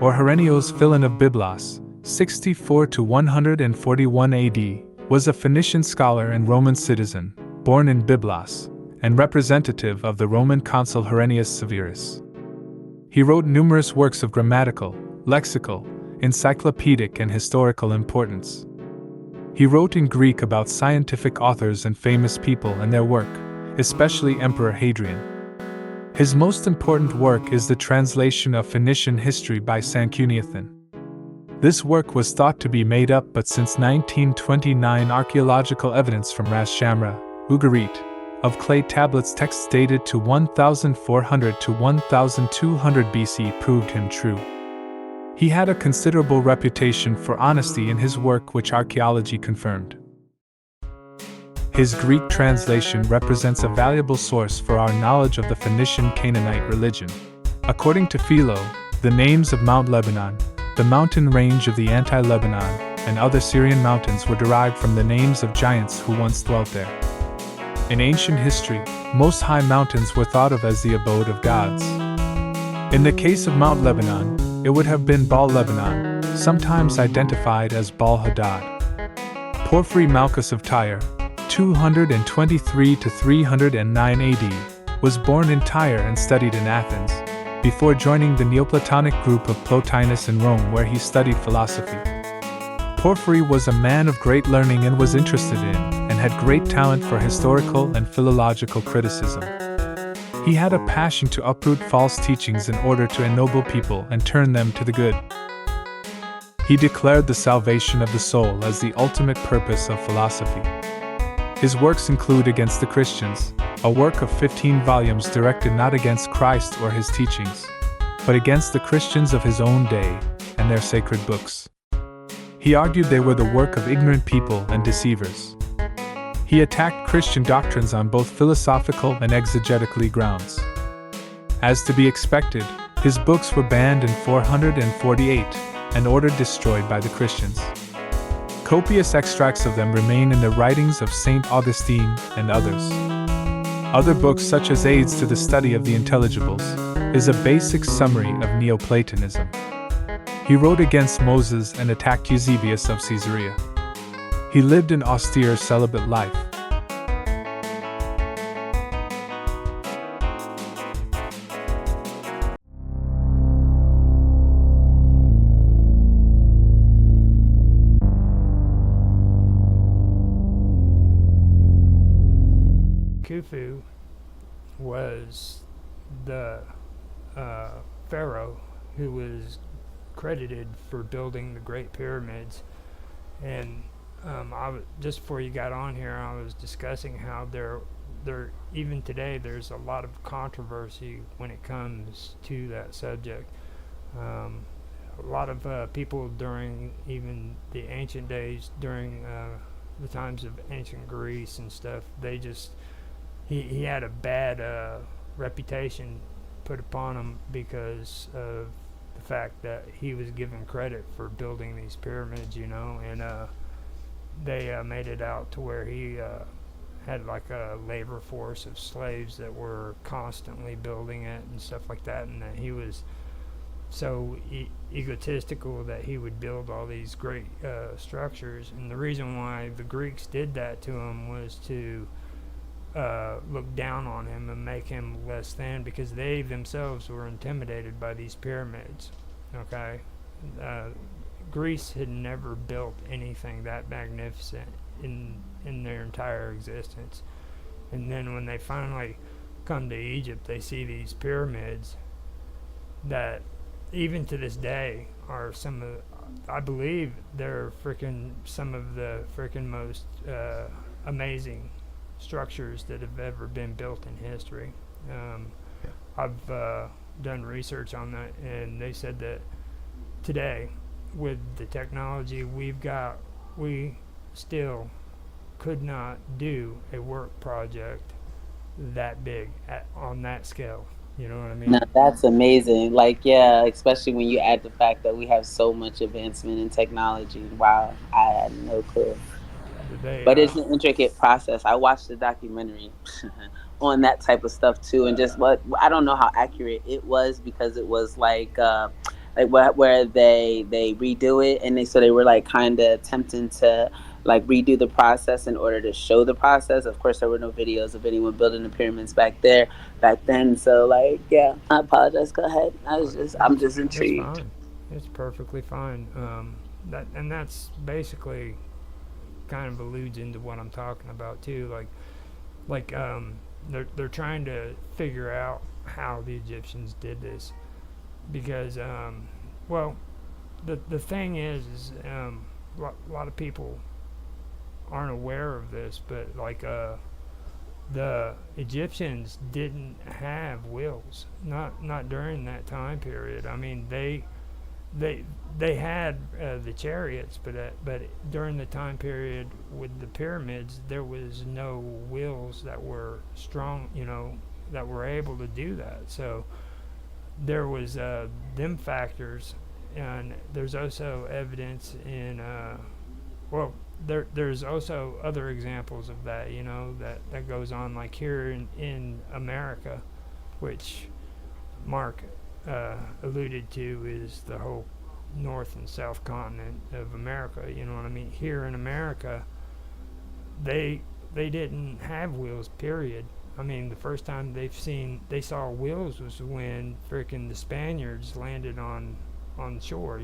or Herennios Philon of Byblos, 64 to 141 AD, was a Phoenician scholar and Roman citizen, born in Byblos, and representative of the Roman consul Herennius Severus. He wrote numerous works of grammatical, lexical, encyclopedic and historical importance. He wrote in Greek about scientific authors and famous people and their work, especially Emperor Hadrian. His most important work is the translation of Phoenician history by Sanchuniathon. This work was thought to be made up, but since 1929 archaeological evidence from Ras Shamra, Ugarit, of clay tablets texts dated to 1400 to 1200 BC proved him true. He had a considerable reputation for honesty in his work, which archaeology confirmed. His Greek translation represents a valuable source for our knowledge of the Phoenician Canaanite religion. According to Philo, the names of Mount Lebanon, the mountain range of the Anti-Lebanon, and other Syrian mountains were derived from the names of giants who once dwelt there. In ancient history, most high mountains were thought of as the abode of gods. In the case of Mount Lebanon, it would have been Baal Lebanon, sometimes identified as Baal Hadad. Porphyry Malchus of Tyre, 223 to 309 AD, was born in Tyre and studied in Athens, before joining the Neoplatonic group of Plotinus in Rome, where he studied philosophy. Porphyry was a man of great learning and was interested in, and had great talent for historical and philological criticism. He had a passion to uproot false teachings in order to ennoble people and turn them to the good. He declared the salvation of the soul as the ultimate purpose of philosophy. His works include Against the Christians, a work of 15 volumes directed not against Christ or his teachings, but against the Christians of his own day and their sacred books. He argued they were the work of ignorant people and deceivers. He attacked Christian doctrines on both philosophical and exegetically grounds. As to be expected, his books were banned in 448 and ordered destroyed by the Christians. Copious extracts of them remain in the writings of Saint Augustine and others. Other books, such as Aids to the Study of the Intelligibles, is a basic summary of Neoplatonism. He wrote against Moses and attacked Eusebius of Caesarea. He lived an austere celibate life. Khufu was the pharaoh who was credited for building the Great Pyramids, and just before you got on here, I was discussing how there even today there's a lot of controversy when it comes to that subject. A lot of people during even the ancient days, during the times of ancient Greece and stuff, he had a bad reputation put upon him because of the fact that he was given credit for building these pyramids, and they made it out to where he had like a labor force of slaves that were constantly building it and stuff like that, and that he was so egotistical that he would build all these great structures. And the reason why the Greeks did that to him was to look down on him and make him less than, because they themselves were intimidated by these pyramids. Okay, Greece had never built anything that magnificent in their entire existence, and then when they finally come to Egypt, they see these pyramids that even to this day are I believe they're some of the most amazing structures that have ever been built in history. I've done research on that, and they said that today, with the technology we've got, we still could not do a work project that big on that scale. You know what I mean? Now that's amazing. Like, yeah, especially when you add the fact that we have so much advancement in technology. Wow, I had no clue. They, But it's an intricate process. I watched the documentary on that type of stuff too, and just what I don't know how accurate it was because it was like where they redo it, and they were like kind of attempting to like redo the process in order to show the process. Of course, there were no videos of anyone building the pyramids back then. So like, yeah, I apologize. Go ahead. I'm just it's intrigued. fine. It's perfectly fine. That's basically kind of alludes into what I'm talking about too. They're trying to figure out how the Egyptians did this because well, the thing is a lot of people aren't aware of this, but the Egyptians didn't have wheels, not during that time period. I mean, they had the chariots, but during the time period with the pyramids, there was no wheels that were strong, that were able to do that. So there was them factors, and there's also evidence in there's also other examples of that, that goes on, like here in America, which Mark alluded to, is the whole North and South continent of America. You know what I mean? Here in America, they didn't have wheels. Period. I mean, the first time they saw wheels was when frickin' the Spaniards landed on shore.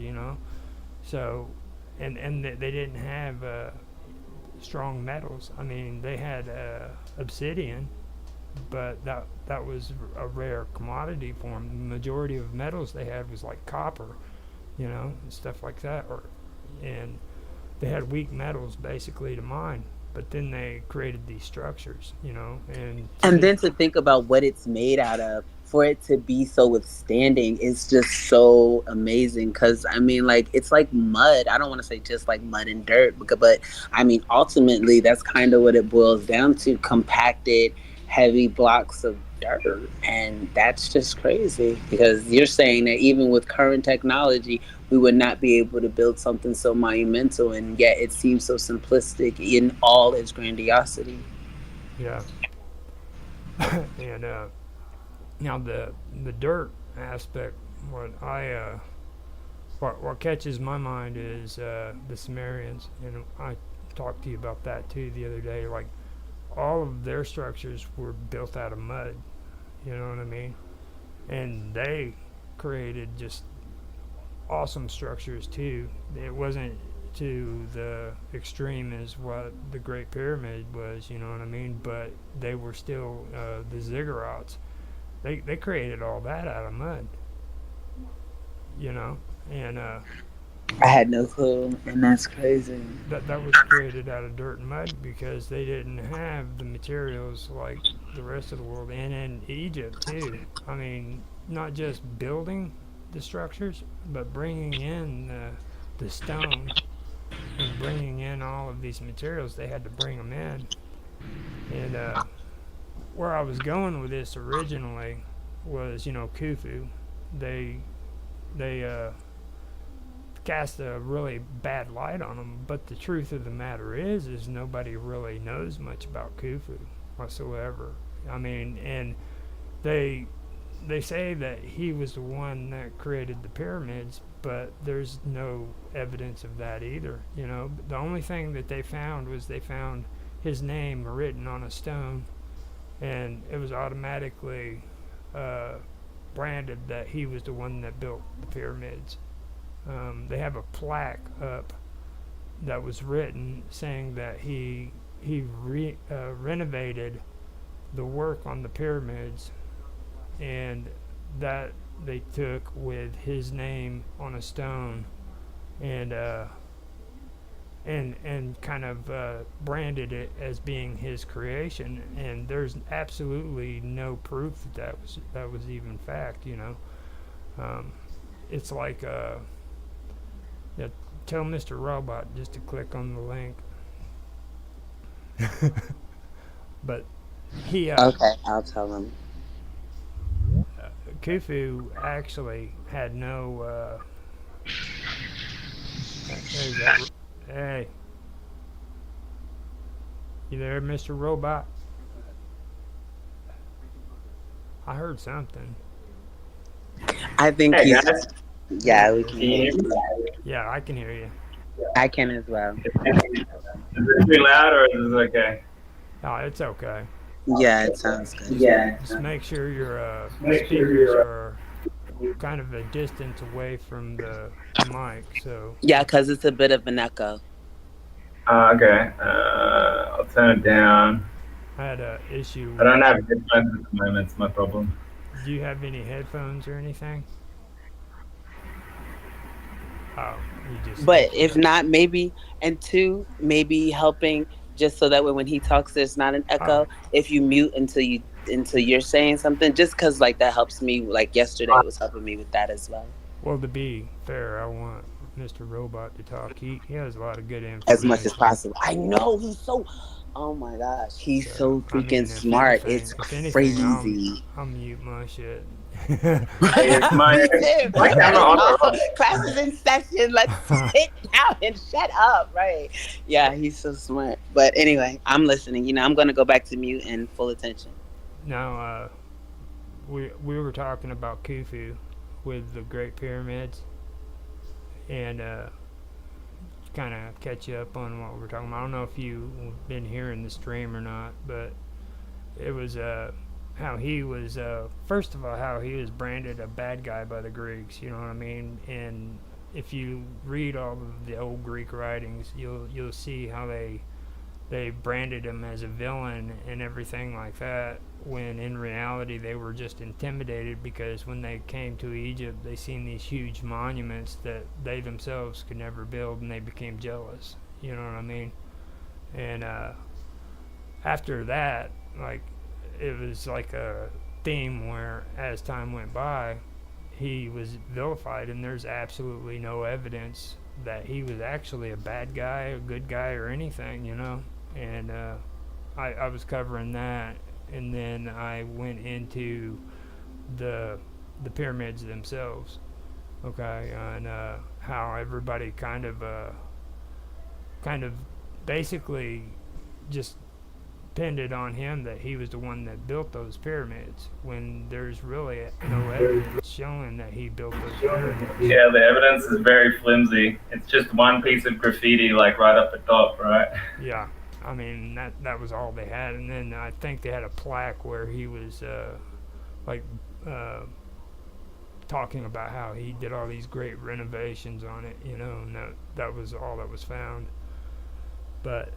So, and they didn't have strong metals. I mean, they had obsidian, but that was a rare commodity for them. The majority of metals they had was like copper, and stuff like that. And they had weak metals basically to mine. But then they created these structures, And then to think about what it's made out of, for it to be so withstanding, is just so amazing. Because I mean, like, it's like mud. I don't want to say just like mud and dirt, but I mean, ultimately, that's kind of what it boils down to: compacted, heavy blocks of dirt. And that's just crazy, because you're saying that even with current technology, we would not be able to build something so monumental, and yet it seems so simplistic in all its grandiosity. yeah. And now the dirt aspect, what catches my mind is the Sumerians, and I talked to you about that too the other day. Like, all of their structures were built out of mud. You know what I mean? And they created just awesome structures too. It wasn't to the extreme as what the Great Pyramid was, you know what I mean? But they were still the ziggurats. They created all that out of mud, and I had no clue, and that's crazy. that was created out of dirt and mud because they didn't have the materials like the rest of the world, and in Egypt too. I mean, not just building the structures, but bringing in the stone and bringing in all of these materials. They had to bring them in. And where I was going with this originally was, Khufu. They cast a really bad light on them, but the truth of the matter is nobody really knows much about Khufu whatsoever. I mean, and they say that he was the one that created the pyramids, but there's no evidence of that either. The only thing that they found was they found his name written on a stone, and it was automatically branded that he was the one that built the pyramids. They have a plaque up that was written saying that he renovated the work on the pyramids, and that they took with his name on a stone, and and kind of branded it as being his creation, and there's absolutely no proof that was even fact. It's like yeah, tell Mr. Robot just to click on the link. But he Okay, I'll tell him. Khufu actually had no hey, you there, Mr. Robot? I heard something. I think Hey he's. guys, Yeah, we can can you hear hear you. me? Yeah, I can hear you. I can as well. Is this too loud or is this okay? Oh, it's okay. Yeah, it sounds good. Just make sure your speakers are kind of a distance away from the mic. So Yeah, because it's a bit of an echo. Okay, I'll turn it down. I had a issue. I don't have headphones at the moment, it's my problem. Do you have any headphones or anything? Oh, you just. But if not, maybe, and two, maybe helping just so that way when he talks, there's not an echo. If you mute until you're saying something, just because like that helps me. Like yesterday, it was helping me with that as well. Well, to be fair, I want Mr. Robot to talk. He has a lot of good information. As much as possible. I know he's so. Oh my gosh, he's so freaking smart. It's crazy. I'll mute my shit. My camera on. Class is in session. Let's sit down and shut up. Right? Yeah, he's so smart. But anyway, I'm listening. I'm gonna go back to mute and full attention. Now, we were talking about Khufu with the Great Pyramids, and kind of catch you up on what we're talking about. I don't know if you've been hearing the stream or not, but it was how he was first of all how he was branded a bad guy by the Greeks. You know what I mean? And if you read all of the old Greek writings, you'll see how they branded him as a villain and everything like that, when in reality they were just intimidated because when they came to Egypt they seen these huge monuments that they themselves could never build, and they became jealous. You know what I mean? And after that, like, it was like a theme where as time went by he was vilified, and there's absolutely no evidence that he was actually a bad guy, a good guy, or anything, and I was covering that, and then I went into the pyramids themselves, okay, and how everybody kind of basically just pinned it on him that he was the one that built those pyramids, when there's really no evidence showing that he built those pyramids. Yeah, the evidence is very flimsy. It's just one piece of graffiti, like right up the top, right? Yeah, I mean that was all they had, and then I think they had a plaque where he was talking about how he did all these great renovations on it, and that was all that was found. But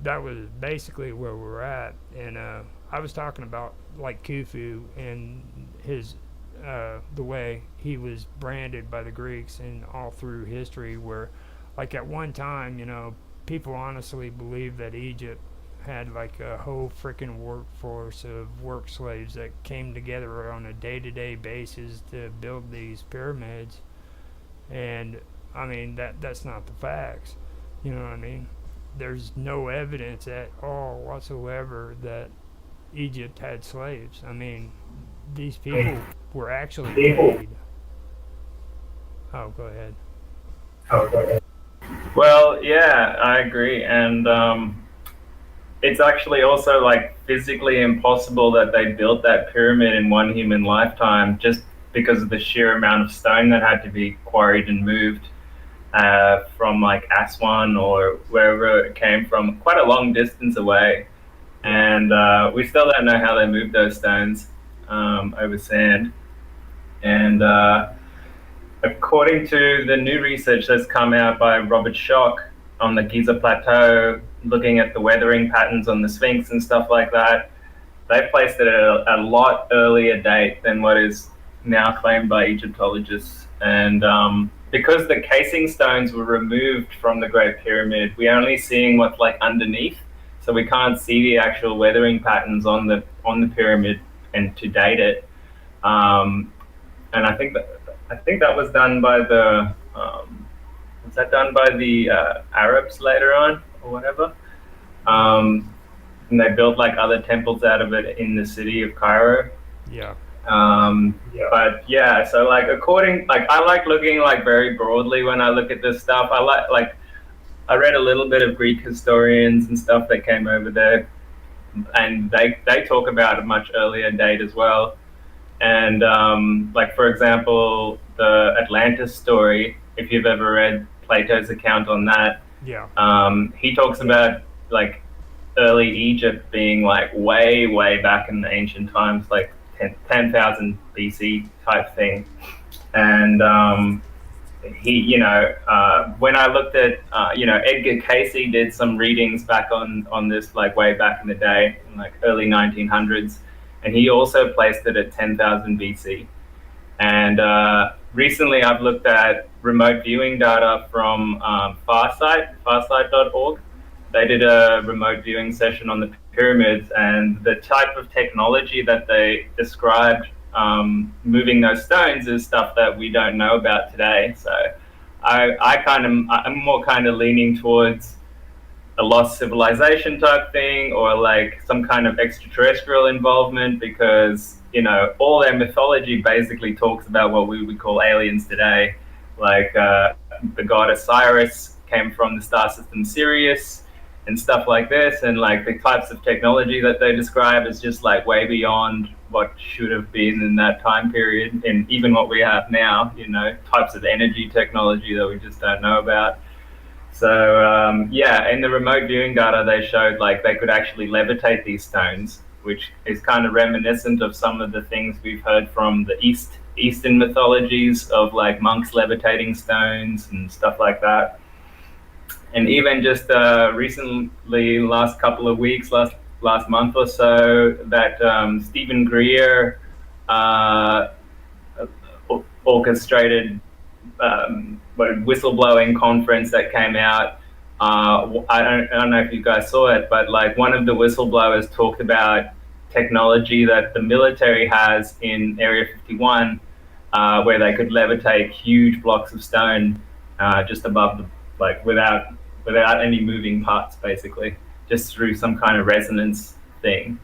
that was basically where we're at, and I was talking about like Khufu and his the way he was branded by the Greeks and all through history, where like at one time, people honestly believed that Egypt had like a whole freaking workforce of work slaves that came together on a day-to-day basis to build these pyramids, and I mean that's not the facts. You know what I mean? There's no evidence at all whatsoever that Egypt had slaves. I mean, these people were actually paid. Oh, go ahead. Well, yeah, I agree, and it's actually also like physically impossible that they built that pyramid in one human lifetime, just because of the sheer amount of stone that had to be quarried and moved from like Aswan or wherever it came from, quite a long distance away. And we still don't know how they moved those stones over sand. And according to the new research that's come out by Robert Schoch on the Giza Plateau, looking at the weathering patterns on the Sphinx and stuff like that, they placed it at a lot earlier date than what is now claimed by Egyptologists. And because the casing stones were removed from the Great Pyramid, we're only seeing what's like underneath, so we can't see the actual weathering patterns on the pyramid and to date it. And I think that was done by the was that done by the Arabs later on or whatever. And they built like other temples out of it in the city of Cairo. Yeah. But yeah, so like I like looking like very broadly when I look at this stuff. I read a little bit of Greek historians and stuff that came over there, and they talk about a much earlier date as well. And like for example, the Atlantis story, if you've ever read Plato's account on that, he talks about like early Egypt being like way back in the ancient times, like 10,000 BC type thing. And he, when I looked at, Edgar Casey did some readings back on this, like way back in the day, in like early 1900s, and he also placed it at 10,000 BC. And recently I've looked at remote viewing data from farsight.org. They did a remote viewing session on the pyramids, and the type of technology that they described moving those stones is stuff that we don't know about today. So I'm more kind of leaning towards a lost civilization type thing, or like some kind of extraterrestrial involvement, because all their mythology basically talks about what we would call aliens today. Like the god Osiris came from the star system Sirius and stuff like this, and like the types of technology that they describe is just like way beyond what should have been in that time period, and even what we have now, types of energy technology that we just don't know about. So in the remote viewing data, they showed like they could actually levitate these stones, which is kind of reminiscent of some of the things we've heard from the Eastern mythologies of like monks levitating stones and stuff like that. And even just recently, last couple of weeks, last month or so, that Stephen Greer orchestrated whistleblowing conference that came out. I don't know if you guys saw it, but like one of the whistleblowers talked about technology that the military has in Area 51, where they could levitate huge blocks of stone just above without any moving parts, basically, just through some kind of resonance thing.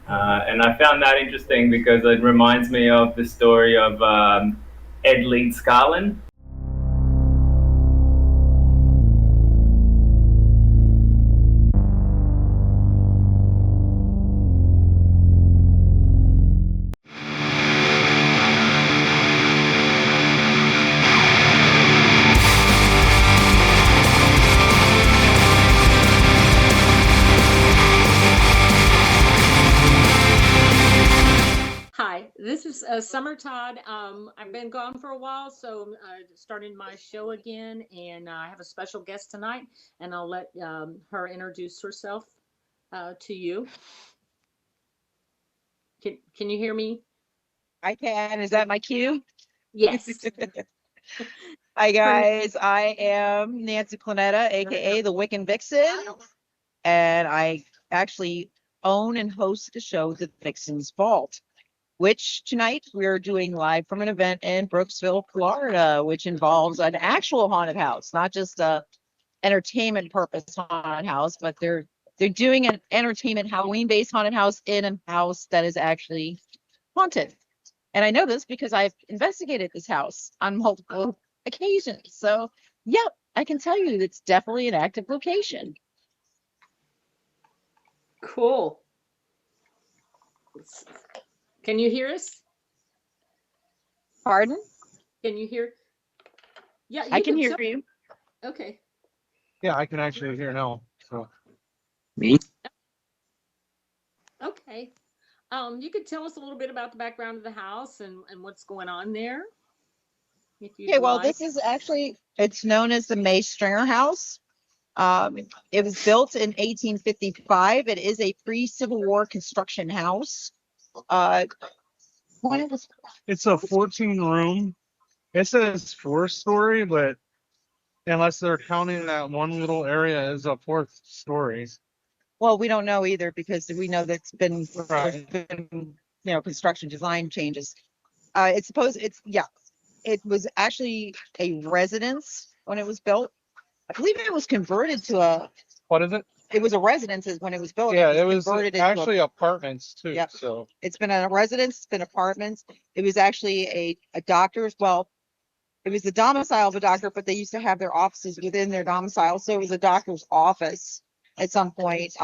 And I found that interesting because it reminds me of the story of Ed Leeds Scarlin. This is Summer Todd. I've been gone for a while, so I'm starting my show again, and I have a special guest tonight, and I'll let her introduce herself to you. Can you hear me? I can. Is that my cue? Yes. Hi, guys. I am Nancy Planetta, aka the Wiccan Vixen, and I actually own and host the show, The Vixen's Vault, which tonight we're doing live from an event in Brooksville, Florida, which involves an actual haunted house, not just a entertainment purpose haunted house, but they're doing an entertainment Halloween-based haunted house in a house that is actually haunted. And I know this because I've investigated this house on multiple occasions. So, yeah, I can tell you it's definitely an active location. Cool. Can you hear us? Pardon? Can you hear? Yeah, I can hear you. Okay. Yeah, I can actually hear now. So me. Okay. You could tell us a little bit about the background of the house and what's going on there. Okay, well, this is actually, it's known as the May Stringer House. It was built in 1855. It is a pre-Civil War construction house. It's a 14-room It says fourth story, but unless they're counting that one little area as a fourth story. Well, we don't know either because we know that's been, Right. there's been, construction design changes. It's supposed, it was actually a residence when it was built. I believe it was converted to What is it? it was a residence when it was built. Yeah, it was converted actually apartments too. Yep. So it's been a residence, it's been apartments. It was actually a doctor's, well, it was the domicile of a doctor, but they used to have their offices within their domicile. So it was a doctor's office at some point.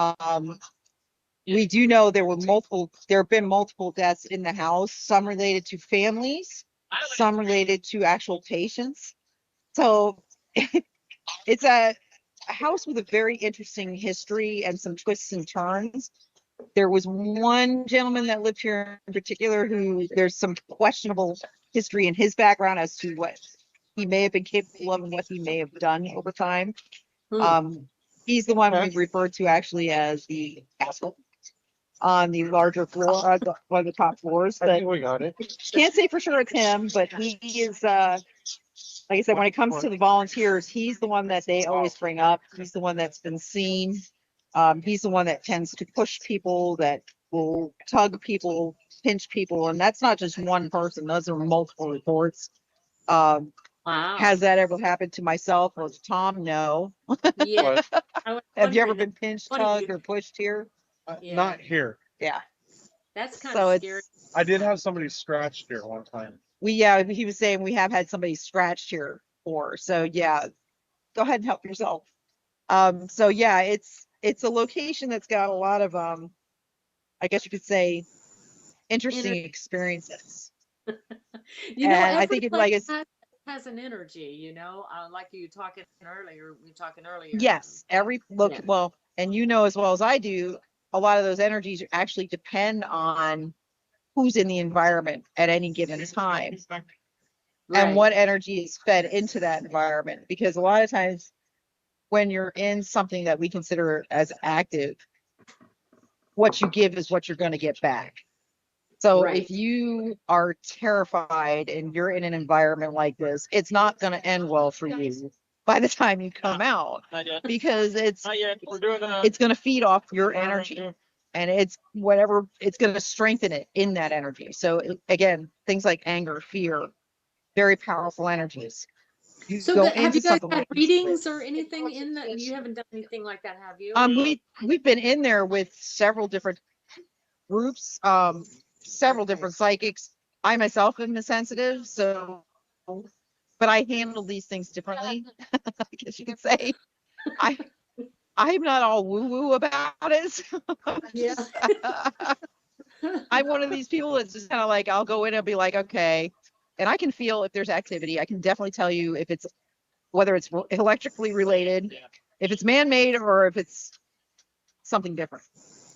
We do know there have been multiple deaths in the house, some related to families, some related to actual patients. So it's a house with a very interesting history and some twists and turns. There was one gentleman that lived here in particular who there's some questionable history in his background as to what he may have been capable of and what he may have done over time. He's the one we refer to actually as the asshole on the larger floor, one of the top floors. I But think we got it. can't say for sure it's him, but he is like I said, when it comes to the volunteers, he's the one that they always bring up. He's the one that's been seen. He's the one that tends to push people, that will tug people, pinch people, and that's not just one person. Those are multiple reports. Wow. Has that ever happened to myself or to Tom? No. Yeah. I was Have you ever wondering been pinched, what do you- tugged, or pushed here? Yeah. Not here. Yeah. That's kind So of it's scary. I did have somebody scratched here one time. he was saying we have had somebody scratched here before. So yeah, go ahead and help yourself. So yeah, it's a location that's got a lot of I guess you could say interesting experiences. You know, And I every think it's place like it's has an energy, like you were talking earlier. yes, every look Yeah. well, and you know as well as I do, a lot of those energies actually depend on who's in the environment at any given time and Right. what energy is fed into that environment. Because a lot of times when you're in something that we consider as active, what you give is what you're going to get back. So Right. if you are terrified and you're in an environment like this, it's not going to end well for you by the time you come out because it's going to feed off your energy and it's going to strengthen it in that energy. So again, things like anger, fear, very powerful energies. You So go have into you guys something had like readings or anything in that? You haven't done anything like that, have you? we've been in there with several different groups, several different psychics. I myself am a sensitive, so but I handle these things differently, I guess you could say. I I'm not all woo-woo about it. Yeah. I'm one of these people that's just kind of like I'll go in and be like, okay. And I can feel if there's activity. I can definitely tell you if it's whether it's electrically related, if it's man-made or if it's something different.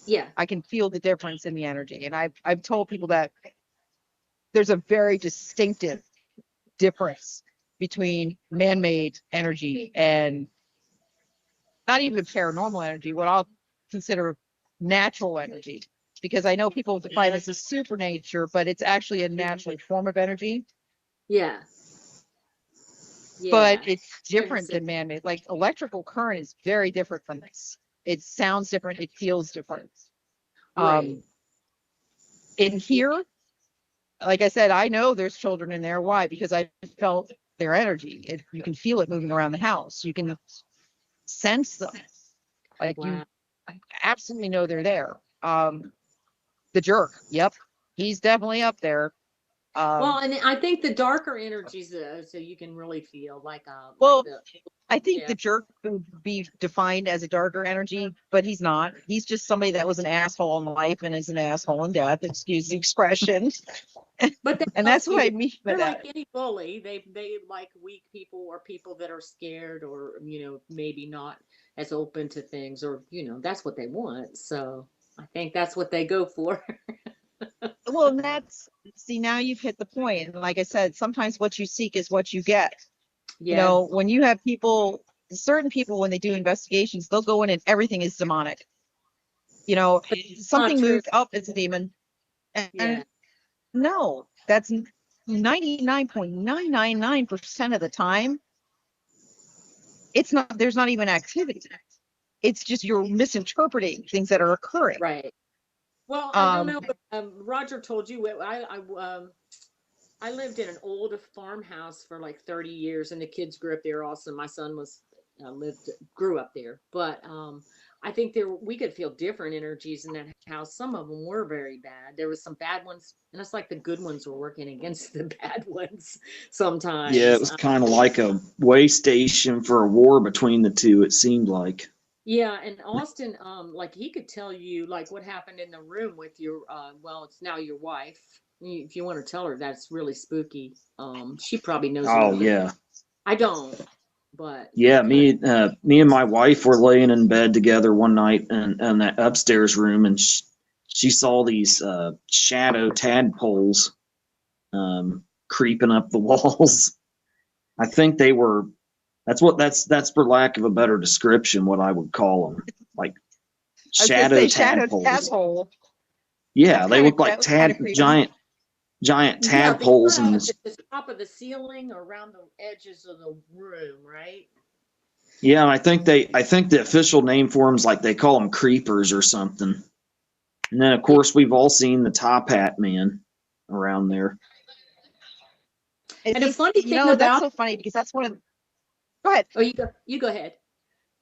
Yeah. I can feel the difference in the energy. And I've told people that there's a very distinctive difference between man-made energy and not even paranormal energy, what I'll consider natural energy. Because I know people define this as supernature, but it's actually a natural form of energy. Yeah. But Yeah. it's different than man-made. Like electrical current is very different from this. It sounds different. It feels different. Right. In here, like I said, I know there's children in there. Why? Because I felt their energy. You can feel it moving around the house. You can sense them. Like Wow. you absolutely know they're there. The jerk. Yep. He's definitely up there. Well, and I think the darker energies, so you can really feel well, like I think yeah. the jerk would be defined as a darker energy, but he's not. He's just somebody that was an asshole in life and is an asshole in death. Excuse the expression. But and that's what I mean by they're that. like any bully. They like weak people or people that are scared or maybe not as open to things or that's what they want. So I think that's what they go for. Well, and that's see now you've hit the point. And like I said, sometimes what you seek is what you get. Yeah. When you have certain people when they do investigations, they'll go in and everything is demonic. Something true. moved up, it's a demon. And Yeah. no, that's 99.999% of the time, there's not even activity. It's just you're misinterpreting things that are occurring. Right. Well, I don't know, but Roger told you I lived in an old farmhouse for like 30 years, and the kids grew up there also. My son grew up there, but I think we could feel different energies in that house. Some of them were very bad. There was some bad ones, and it's like the good ones were working against the bad ones sometimes. Yeah, it was kind of like a way station for a war between the two, it seemed like. Yeah, and Austin, like he could tell you like what happened in the room with your well, it's now your wife. If you want to tell her that's really spooky, she probably knows a Oh, little bit. yeah. I don't, but Yeah, me and my wife were laying in bed together one night in that upstairs room, and she saw these shadow tadpoles creeping up the walls. I think they were. That's for lack of a better description, what I would call them, like shadow tadpoles. Tadpole. Yeah, they look like giant tadpoles, yeah, and at the top of the ceiling or around the edges of the room, right? yeah, and I think the official name for them is like they call them creepers or something. And then of course we've all seen the Top Hat Man around there. And the funny thing that's so funny because that's one of. Go ahead. Oh, you go ahead.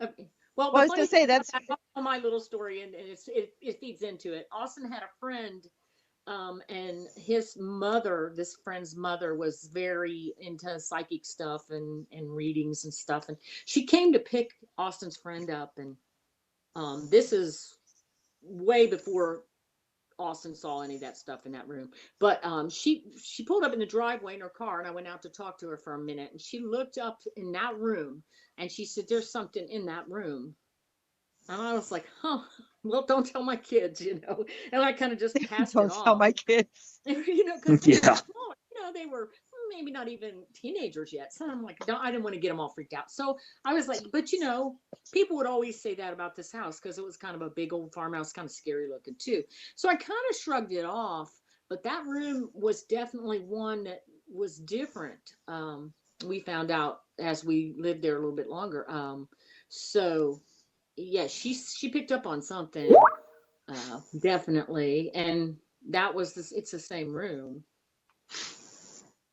Okay. Well, I was going to say that's my little story, and it feeds into it. Austin had a friend, and his mother, this friend's mother, was very into psychic stuff and readings and stuff, and she came to pick Austin's friend up, and this is way before Austin saw any of that stuff in that room. But she pulled up in the driveway in her car, and I went out to talk to her for a minute, and she looked up in that room, and she said, "There's something in that room." And I was like, "Huh, well, don't tell my kids, you know." And I kind of just passed it off. Don't tell my kids. You know, because they were small. You know, they were maybe not even teenagers yet. So I'm like, I didn't want to get them all freaked out. So I was like, but you know, people would always say that about this house because it was kind of a big old farmhouse, kind of scary looking too. So I kind of shrugged it off. But that room was definitely one that was different. We found out as we lived there a little bit longer. So yeah, she picked up on something, definitely, and that was this. It's the same room.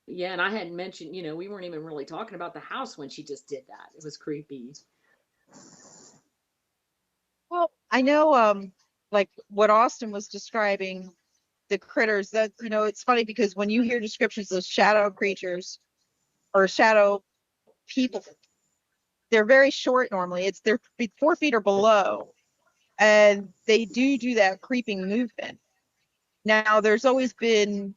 Yeah, and I hadn't mentioned, you know, we weren't even really talking about the house when she just did that. It was creepy. Well, I know, like what Austin was describing, the critters. That it's funny because when you hear descriptions of shadow creatures or shadow people, they're very short normally. They're 4 feet or below, and they do that creeping movement. Now, there's always been,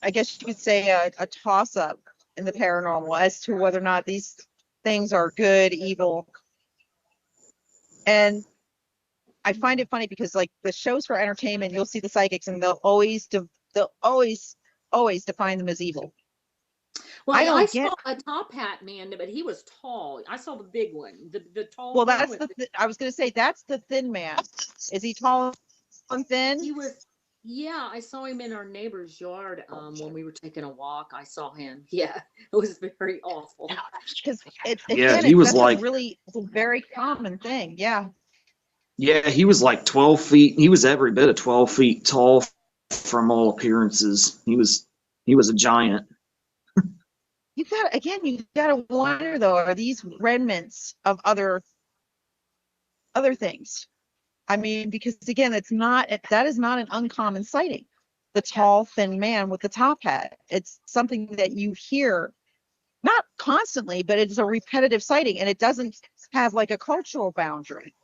I guess you could say, a toss up in the paranormal as to whether or not these things are good, evil. And I find it funny because like the shows for entertainment, you'll see the psychics and they'll always define them as evil. Well, I saw a top hat man, but he was tall. I saw the big one, the tall. Well, that's I was going to say that's the thin man. Is he tall and thin? He was. Yeah, I saw him in our neighbor's yard when we were taking a walk. I saw him. Yeah, it was very awful. Because he was like it's a very common thing. Yeah. Yeah, he was like 12 feet. He was every bit of 12 feet tall from all appearances. He was a giant. You gotta wonder though, are these remnants of other things? I mean, because again, that is not an uncommon sighting. The tall, thin man with the top hat. It's something that you hear not constantly, but it's a repetitive sighting, and it doesn't have like a cultural boundary.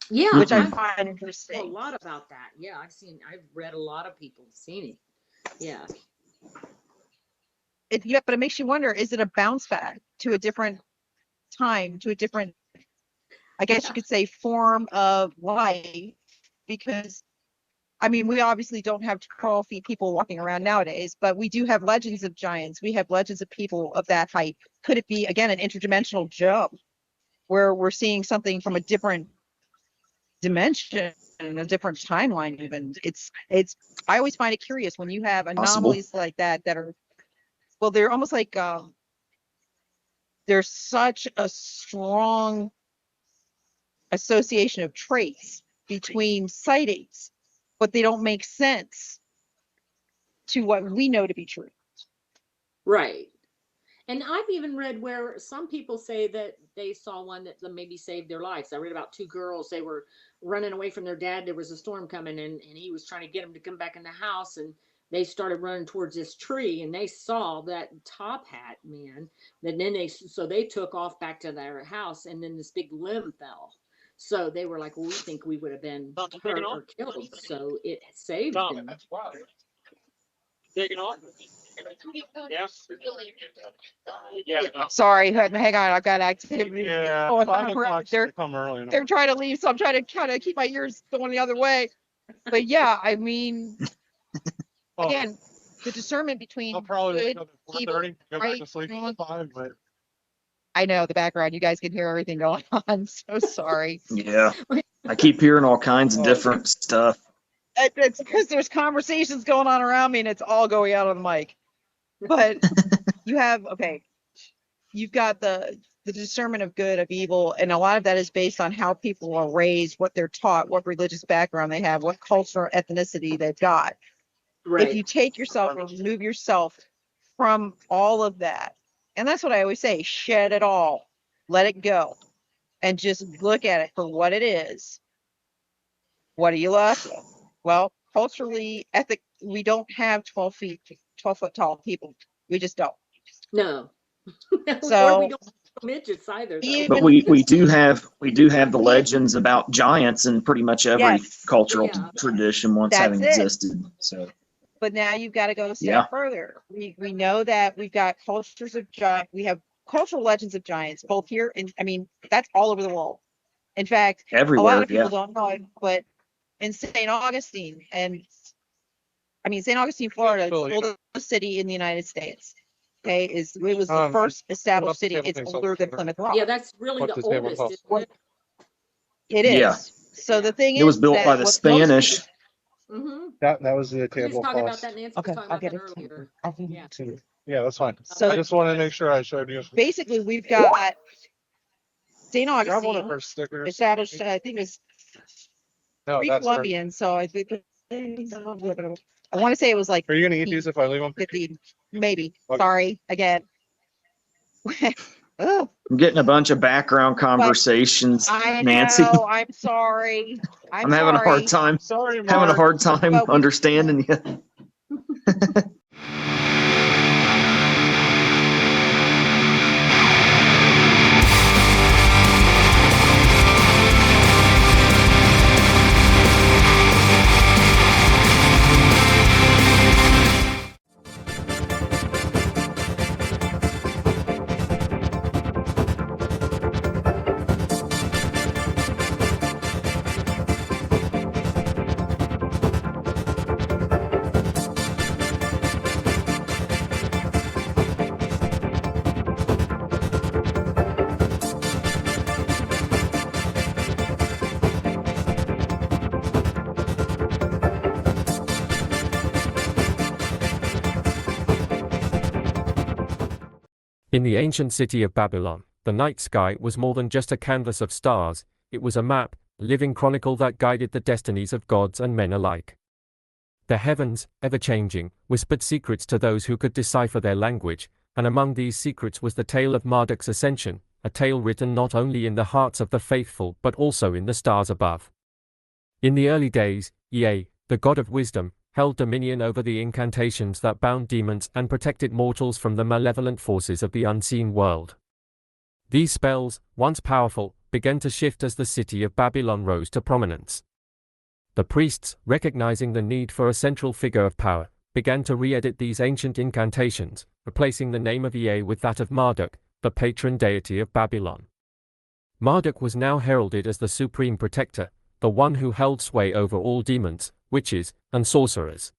Yeah, which I find interesting. A lot about that. Yeah, I've read a lot of people seen it. Yeah. But it makes you wonder: is it a bounce back to a different time, to a different, I guess you could say, form of life? Because I mean, we obviously don't have 12 feet people walking around nowadays, but we do have legends of giants. We have legends of people of that height. Could it be, again, an interdimensional jump where we're seeing something from a different dimension and a different timeline even? I always find it curious when you have anomalies like that are well, they're almost like there's such a strong association of traits between sightings, but they don't make sense to what we know to be true. Right. And I've even read where some people say that they saw one that maybe saved their lives. I read about two girls. They were running away from their dad. There was a storm coming, and he was trying to get them to come back in the house. And they started running towards this tree, and they saw that top hat man. And then they took off back to their house, and then this big limb fell. So they were like, well, we think we would have been hurt or killed. So it saved them. Sorry, hang on. I've got activity going 5 on. o'clock, They're, come early. they're trying to leave, so I'm trying to kind of keep my ears going the other way. But yeah, I mean, again, the discernment between I'll probably good, wake evil, up at 4:30, go back right, to sleep wrong. at 5, but I know the background. You guys can hear everything going on. So sorry. Yeah. I keep hearing all kinds of different stuff. It's because there's conversations going on around me, and it's all going out on the mic. But you've got the discernment of good, of evil, and a lot of that is based on how people are raised, what they're taught, what religious background they have, what cultural ethnicity they've got. Right. If you take yourself or remove yourself from all of that, and that's what I always say, shed it all, let it go, and just look at it for what it is. What are you left with? Well, culturally, we don't have 12 foot tall people. We just don't. No. So or we don't have midgets either, though. But we do have the legends about giants in pretty much every cultural tradition once That's having it. existed. So But now you've got to go a step further. We know that we've got cultures of giants. We have cultural legends of giants, both here and that's all over the world. In fact, everywhere, a lot of people don't know it, but in St. Augustine, St. Augustine, Florida, is the oldest city in the United States. Okay, it was the first established city. It's older than Plymouth Rock. Yeah, that's really the oldest, isn't it? It is. Yeah. So the thing is, it was built by the Spanish. that was the We were table just talking about plus. that. Nancy was talking about that earlier. Yeah. Yeah, that's fine. So I just want to make sure I showed you. Basically, we've got St. Grab one Augustine of her stickers. established, I think it was No, that's her. pre-Columbian, so I think I want to say it was like Are you gonna eat these if I leave them? 50, maybe. Okay. Sorry, again. Oh, I'm getting a bunch of background conversations, I Nancy. know. I'm sorry. I'm having a hard time. Sorry, Having a Mark. hard time But understanding you. In the ancient city of Babylon, the night sky was more than just a canvas of stars, it was a map, a living chronicle that guided the destinies of gods and men alike. The heavens, ever-changing, whispered secrets to those who could decipher their language, and among these secrets was the tale of Marduk's ascension, a tale written not only in the hearts of the faithful but also in the stars above. In the early days, Ea, the god of wisdom, held dominion over the incantations that bound demons and protected mortals from the malevolent forces of the unseen world. These spells, once powerful, began to shift as the city of Babylon rose to prominence. The priests, recognizing the need for a central figure of power, began to re-edit these ancient incantations, replacing the name of Ea with that of Marduk, the patron deity of Babylon. Marduk was now heralded as the supreme protector, the one who held sway over all demons, witches, and sorcerers.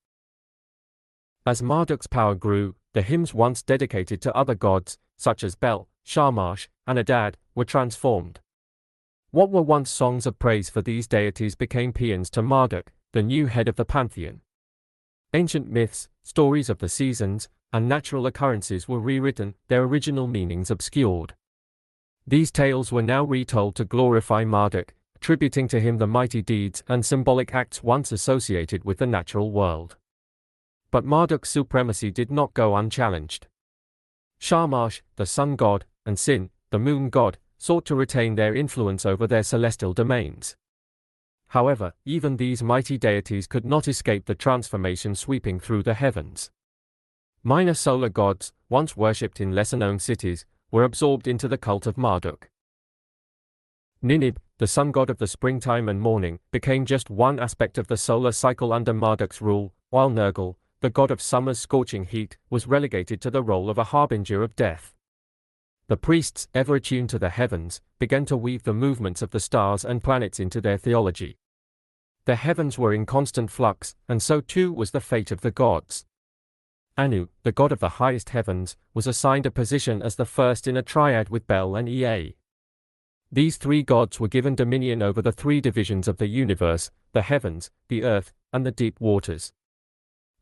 As Marduk's power grew, the hymns once dedicated to other gods, such as Bel, Shamash, and Adad, were transformed. What were once songs of praise for these deities became paeans to Marduk, the new head of the pantheon. Ancient myths, stories of the seasons, and natural occurrences were rewritten, their original meanings obscured. These tales were now retold to glorify Marduk, attributing to him the mighty deeds and symbolic acts once associated with the natural world. But Marduk's supremacy did not go unchallenged. Shamash, the sun god, and Sin, the moon god, sought to retain their influence over their celestial domains. However, even these mighty deities could not escape the transformation sweeping through the heavens. Minor solar gods, once worshipped in lesser-known cities, were absorbed into the cult of Marduk. Ninib, the sun god of the springtime and morning, became just one aspect of the solar cycle under Marduk's rule, while Nergal, the god of summer's scorching heat, was relegated to the role of a harbinger of death. The priests, ever attuned to the heavens, began to weave the movements of the stars and planets into their theology. The heavens were in constant flux, and so too was the fate of the gods. Anu, the god of the highest heavens, was assigned a position as the first in a triad with Bel and Ea. These three gods were given dominion over the three divisions of the universe, the heavens, the earth, and the deep waters.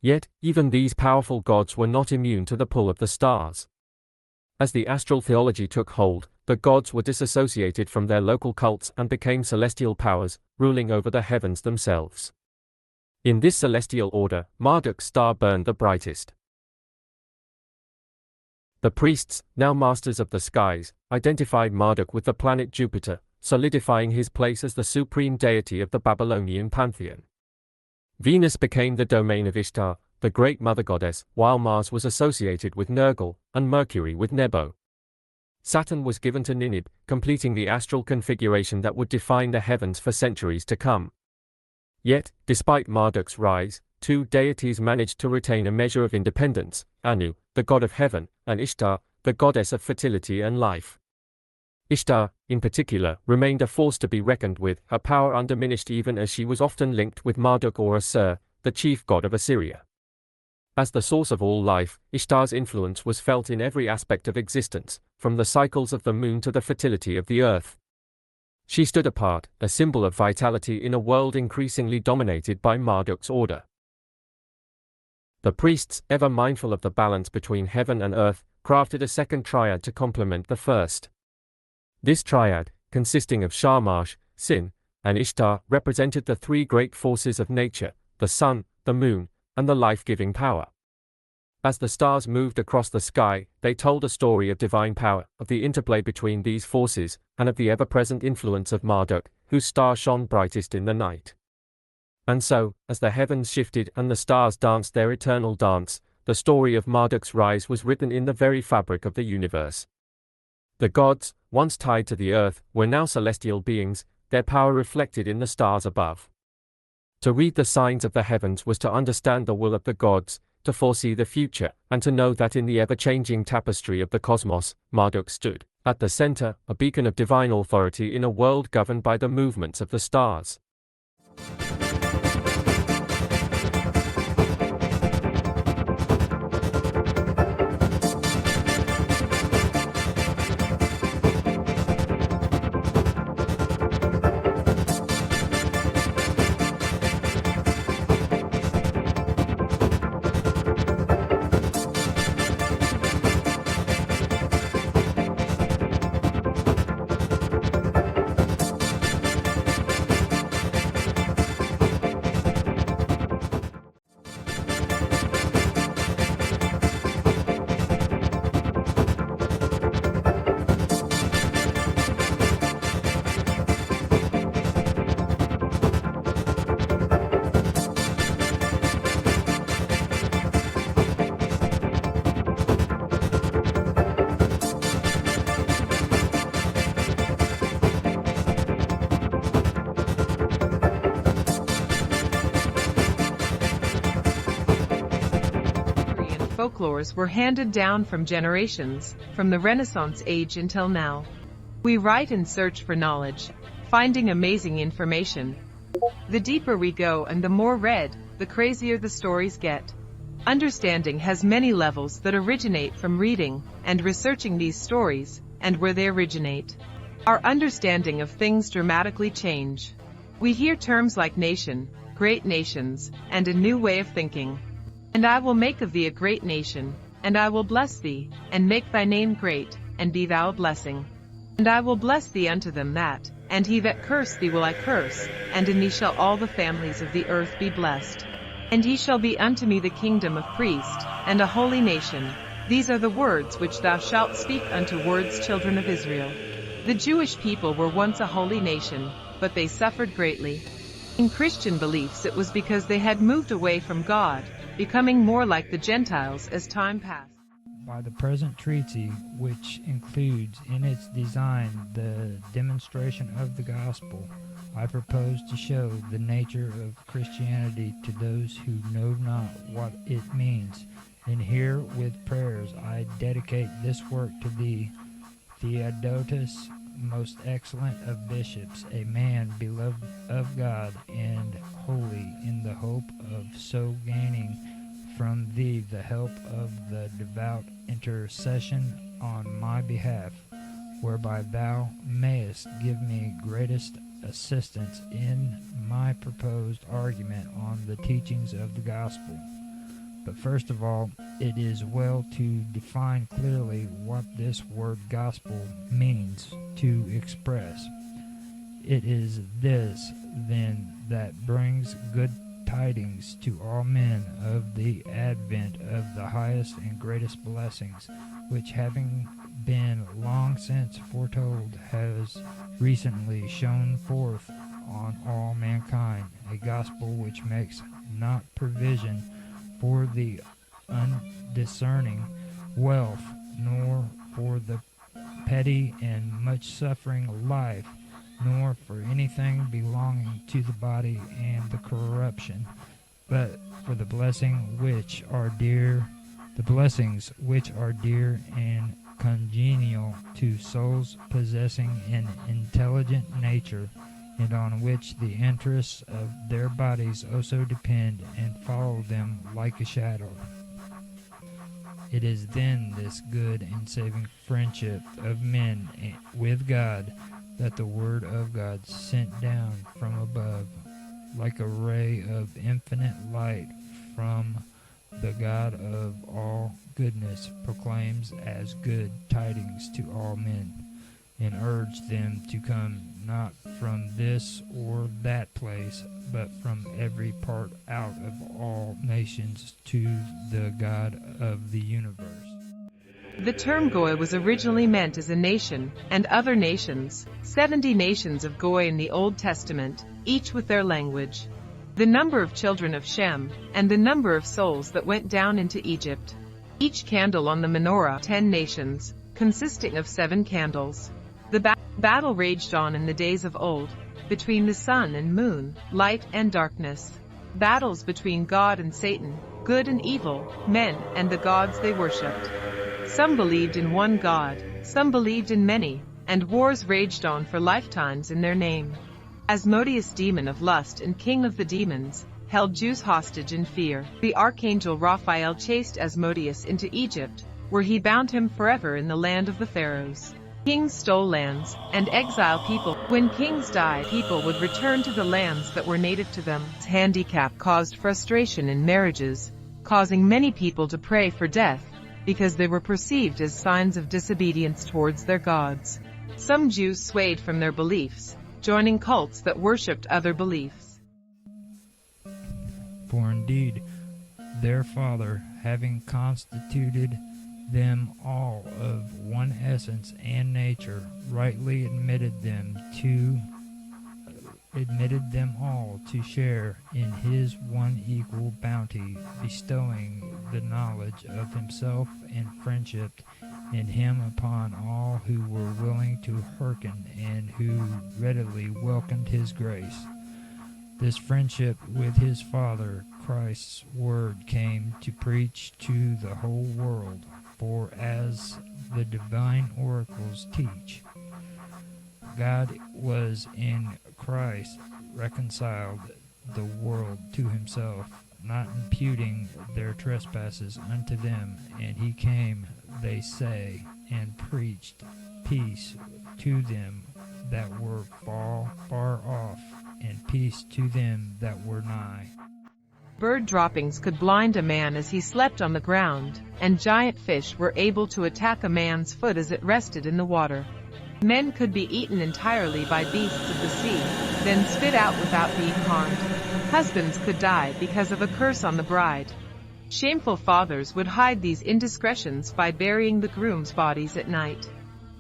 Yet, even these powerful gods were not immune to the pull of the stars. As the astral theology took hold, the gods were disassociated from their local cults and became celestial powers, ruling over the heavens themselves. In this celestial order, Marduk's star burned the brightest. The priests, now masters of the skies, identified Marduk with the planet Jupiter, solidifying his place as the supreme deity of the Babylonian pantheon. Venus became the domain of Ishtar, the great mother goddess, while Mars was associated with Nergal, and Mercury with Nebo. Saturn was given to Ninib, completing the astral configuration that would define the heavens for centuries to come. Yet, despite Marduk's rise, two deities managed to retain a measure of independence: Anu, the god of heaven, and Ishtar, the goddess of fertility and life. Ishtar, in particular, remained a force to be reckoned with, her power undiminished even as she was often linked with Marduk or Asur, the chief god of Assyria. As the source of all life, Ishtar's influence was felt in every aspect of existence, from the cycles of the moon to the fertility of the earth. She stood apart, a symbol of vitality in a world increasingly dominated by Marduk's order. The priests, ever mindful of the balance between heaven and earth, crafted a second triad to complement the first. This triad, consisting of Shamash, Sin, and Ishtar, represented the three great forces of nature: the sun, the moon, and the life-giving power. As the stars moved across the sky, they told a story of divine power, of the interplay between these forces, and of the ever-present influence of Marduk, whose star shone brightest in the night. And so, as the heavens shifted and the stars danced their eternal dance, the story of Marduk's rise was written in the very fabric of the universe. The gods, once tied to the earth, were now celestial beings, their power reflected in the stars above. To read the signs of the heavens was to understand the will of the gods, to foresee the future, and to know that in the ever-changing tapestry of the cosmos, Marduk stood, at the center, a beacon of divine authority in a world governed by the movements of the stars. Folklores were handed down from generations, from the Renaissance age until now. We write and search for knowledge, finding amazing information. The deeper we go and the more read, the crazier the stories get. Understanding has many levels that originate from reading and researching these stories, and where they originate, our understanding of things dramatically change. We hear terms like nation, great nations, and a new way of thinking. And I will make of thee a great nation, and I will bless thee, and make thy name great, and be thou a blessing. And I will bless thee unto them that, and he that curse thee will I curse, and in thee shall all the families of the earth be blessed. And ye shall be unto me the kingdom of priests, and a holy nation. These are the words which thou shalt speak unto words, children of Israel. The Jewish people were once a holy nation, but they suffered greatly. In Christian beliefs it was because they had moved away from God, becoming more like the Gentiles as time passed. By the present treaty, which includes in its design the demonstration of the gospel, I propose to show the nature of Christianity to those who know not what it means. And here, with prayers, I dedicate this work to thee, Theodotus, most excellent of bishops, a man beloved of God and holy, in the hope of so gaining from thee the help of the devout intercession on my behalf, whereby thou mayest give me greatest assistance in my proposed argument on the teachings of the gospel. But first of all, it is well to define clearly what this word gospel means to express. It is this, then, that brings good tidings to all men of the advent of the highest and greatest blessings, which having been long since foretold has recently shone forth on all mankind, a gospel which makes not provision for the undiscerning wealth, nor for the petty and much suffering life, nor for anything belonging to the body and the corruption, but for the blessings which are dear and congenial to souls possessing an intelligent nature, and on which the interests of their bodies also depend and follow them like a shadow. It is then this good and saving friendship of men with God, that the Word of God sent down from above, like a ray of infinite light from the God of all goodness, proclaims as good tidings to all men, and urge them to come not from this or that place, but from every part out of all nations to the God of the universe. The term Goy was originally meant as a nation, and other nations, 70 nations of Goy in the Old Testament, each with their language. The number of children of Shem, and the number of souls that went down into Egypt. Each candle on the menorah, 10 nations, consisting of 7 candles. The battle raged on in the days of old, between the sun and moon, light and darkness. Battles between God and Satan, good and evil, men and the gods they worshipped. Some believed in one God, some believed in many, and wars raged on for lifetimes in their name. Asmodeus, demon of lust and king of the demons, held Jews hostage in fear. The archangel Raphael chased Asmodeus into Egypt, where he bound him forever in the land of the pharaohs. Kings stole lands and exiled people. When kings died, people would return to the lands that were native to them. This handicap caused frustration in marriages, causing many people to pray for death, because they were perceived as signs of disobedience towards their gods. Some Jews swayed from their beliefs, joining cults that worshipped other beliefs. For indeed, their Father, having constituted them all of one essence and nature, rightly admitted them all to share in his one equal bounty, bestowing the knowledge of himself and friendship in him upon all who were willing to hearken and who readily welcomed his grace. This friendship with his Father, Christ's word came to preach to the whole world, for as the divine oracles teach, God was in Christ reconciled the world to himself, not imputing their trespasses unto them, and he came, they say, and preached peace to them that were far off, and peace to them that were nigh. Bird droppings could blind a man as he slept on the ground, and giant fish were able to attack a man's foot as it rested in the water. Men could be eaten entirely by beasts of the sea, then spit out without being harmed. Husbands could die because of a curse on the bride. Shameful fathers would hide these indiscretions by burying the groom's bodies at night.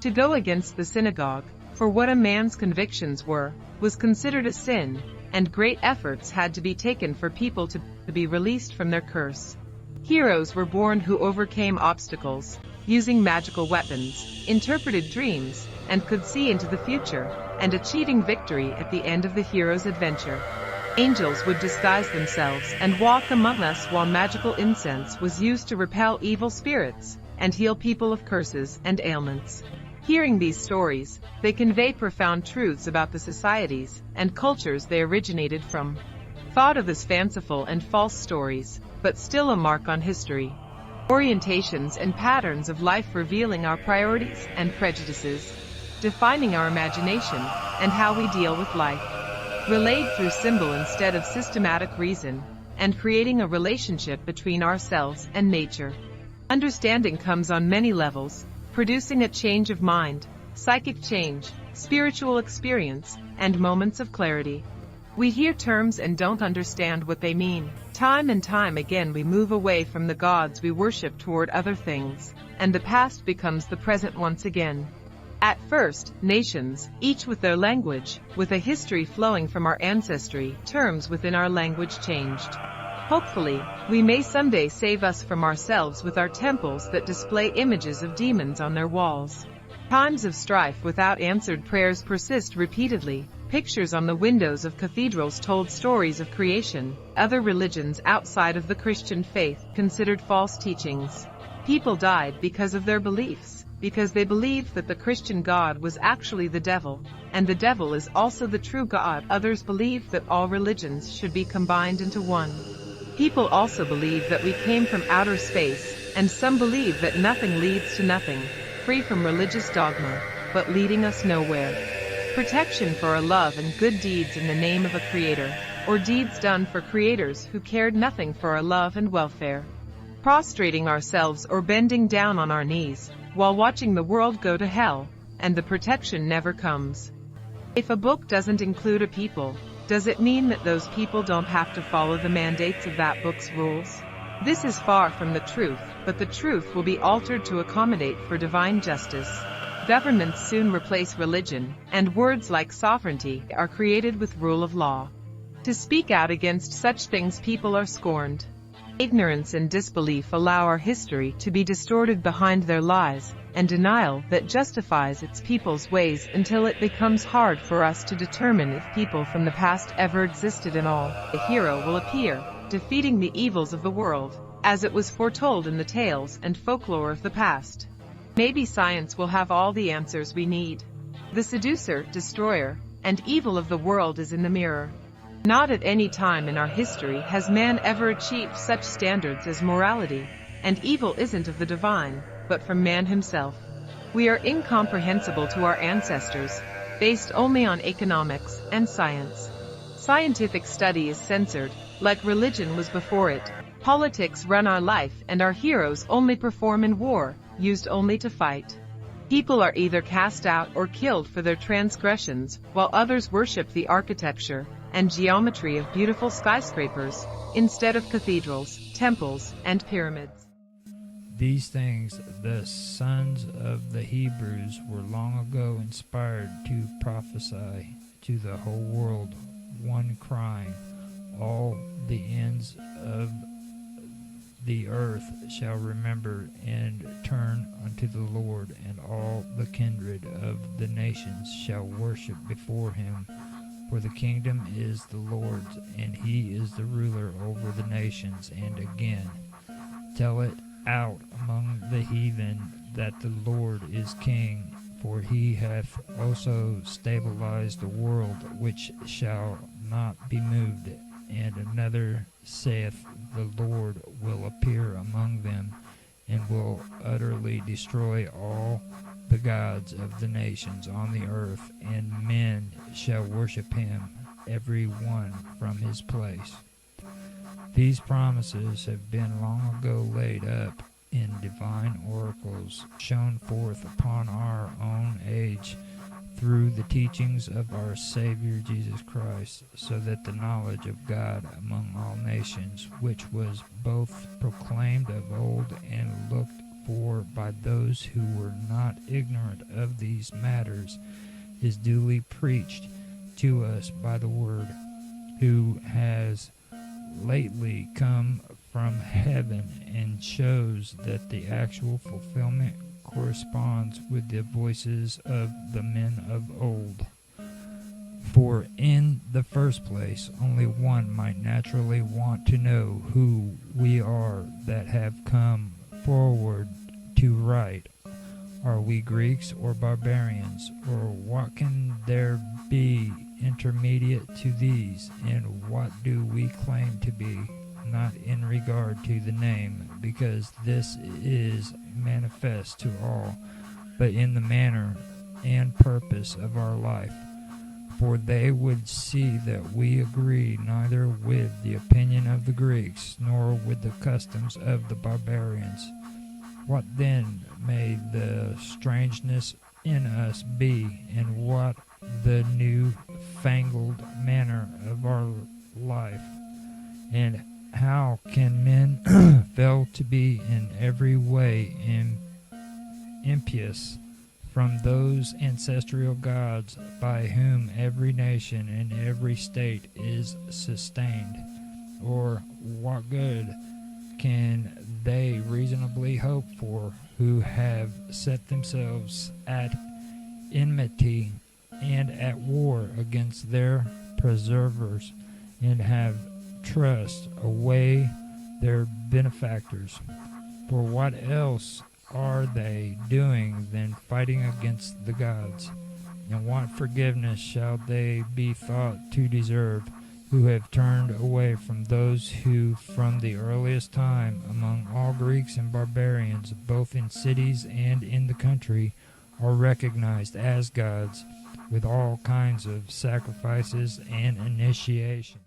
To go against the synagogue, for what a man's convictions were, was considered a sin, and great efforts had to be taken for people to be released from their curse. Heroes were born who overcame obstacles, using magical weapons, interpreted dreams, and could see into the future, and achieving victory at the end of the hero's adventure. Angels would disguise themselves and walk among us while magical incense was used to repel evil spirits and heal people of curses and ailments. Hearing these stories, they convey profound truths about the societies and cultures they originated from. Thought of as fanciful and false stories, but still a mark on history. Orientations and patterns of life revealing our priorities and prejudices, defining our imagination and how we deal with life. Relayed through symbol instead of systematic reason, and creating a relationship between ourselves and nature. Understanding comes on many levels, producing a change of mind, psychic change, spiritual experience, and moments of clarity. We hear terms and don't understand what they mean. Time and time again we move away from the gods we worship toward other things, and the past becomes the present once again. At first, nations, each with their language, with a history flowing from our ancestry, terms within our language changed. Hopefully, we may someday save us from ourselves with our temples that display images of demons on their walls. Times of strife without answered prayers persist repeatedly. Pictures on the windows of cathedrals told stories of creation. Other religions outside of the Christian faith considered false teachings. People died because of their beliefs, because they believed that the Christian God was actually the devil, and the devil is also the true God. Others believed that all religions should be combined into one. People also believe that we came from outer space, and some believe that nothing leads to nothing, free from religious dogma, but leading us nowhere. Protection for our love and good deeds in the name of a creator, or deeds done for creators who cared nothing for our love and welfare. Prostrating ourselves or bending down on our knees, while watching the world go to hell, and the protection never comes. If a book doesn't include a people, does it mean that those people don't have to follow the mandates of that book's rules? This is far from the truth, but the truth will be altered to accommodate for divine justice. Governments soon replace religion, and words like sovereignty are created with rule of law. To speak out against such things, people are scorned. Ignorance and disbelief allow our history to be distorted behind their lies, and denial that justifies its people's ways until it becomes hard for us to determine if people from the past ever existed at all. A hero will appear, defeating the evils of the world, as it was foretold in the tales and folklore of the past. Maybe science will have all the answers we need. The seducer, destroyer, and evil of the world is in the mirror. Not at any time in our history has man ever achieved such standards as morality, and evil isn't of the divine, but from man himself. We are incomprehensible to our ancestors, based only on economics and science. Scientific study is censored, like religion was before it. Politics run our life, and our heroes only perform in war, used only to fight. People are either cast out or killed for their transgressions, while others worship the architecture and geometry of beautiful skyscrapers, instead of cathedrals, temples, and pyramids. These things the sons of the Hebrews were long ago inspired to prophesy to the whole world, one crying, all the ends of the earth shall remember and turn unto the Lord, and all the kindred of the nations shall worship before him. For the kingdom is the Lord's, and he is the ruler over the nations. And again, tell it out among the heathen that the Lord is king, for he hath also stabilized the world, which shall not be moved. And another saith, the Lord will appear among them, and will utterly destroy all the gods of the nations on the earth, and men shall worship him, every one from his place. These promises have been long ago laid up in divine oracles, shown forth upon our own age through the teachings of our Savior Jesus Christ, so that the knowledge of God among all nations, which was both proclaimed of old and looked for by those who were not ignorant of these matters, is duly preached to us by the Word, who has lately come from heaven and shows that the actual fulfillment corresponds with the voices of the men of old. For in the first place, only one might naturally want to know who we are that have come forward to write. Are we Greeks or barbarians, or what can there be intermediate to these, and what do we claim to be? Not in regard to the name, because this is manifest to all, but in the manner and purpose of our life. For they would see that we agree neither with the opinion of the Greeks, nor with the customs of the barbarians. What then may the strangeness in us be, and what the new-fangled manner of our life? And how can men fail to be in every way impious from those ancestral gods by whom every nation and every state is sustained? Or what good can they reasonably hope for who have set themselves at enmity and at war against their preservers, and have thrust away their benefactors? For what else are they doing than fighting against the gods? And what forgiveness shall they be thought to deserve, who have turned away from those who from the earliest time among all Greeks and barbarians, both in cities and in the country, are recognized as gods, with all kinds of sacrifices and initiations?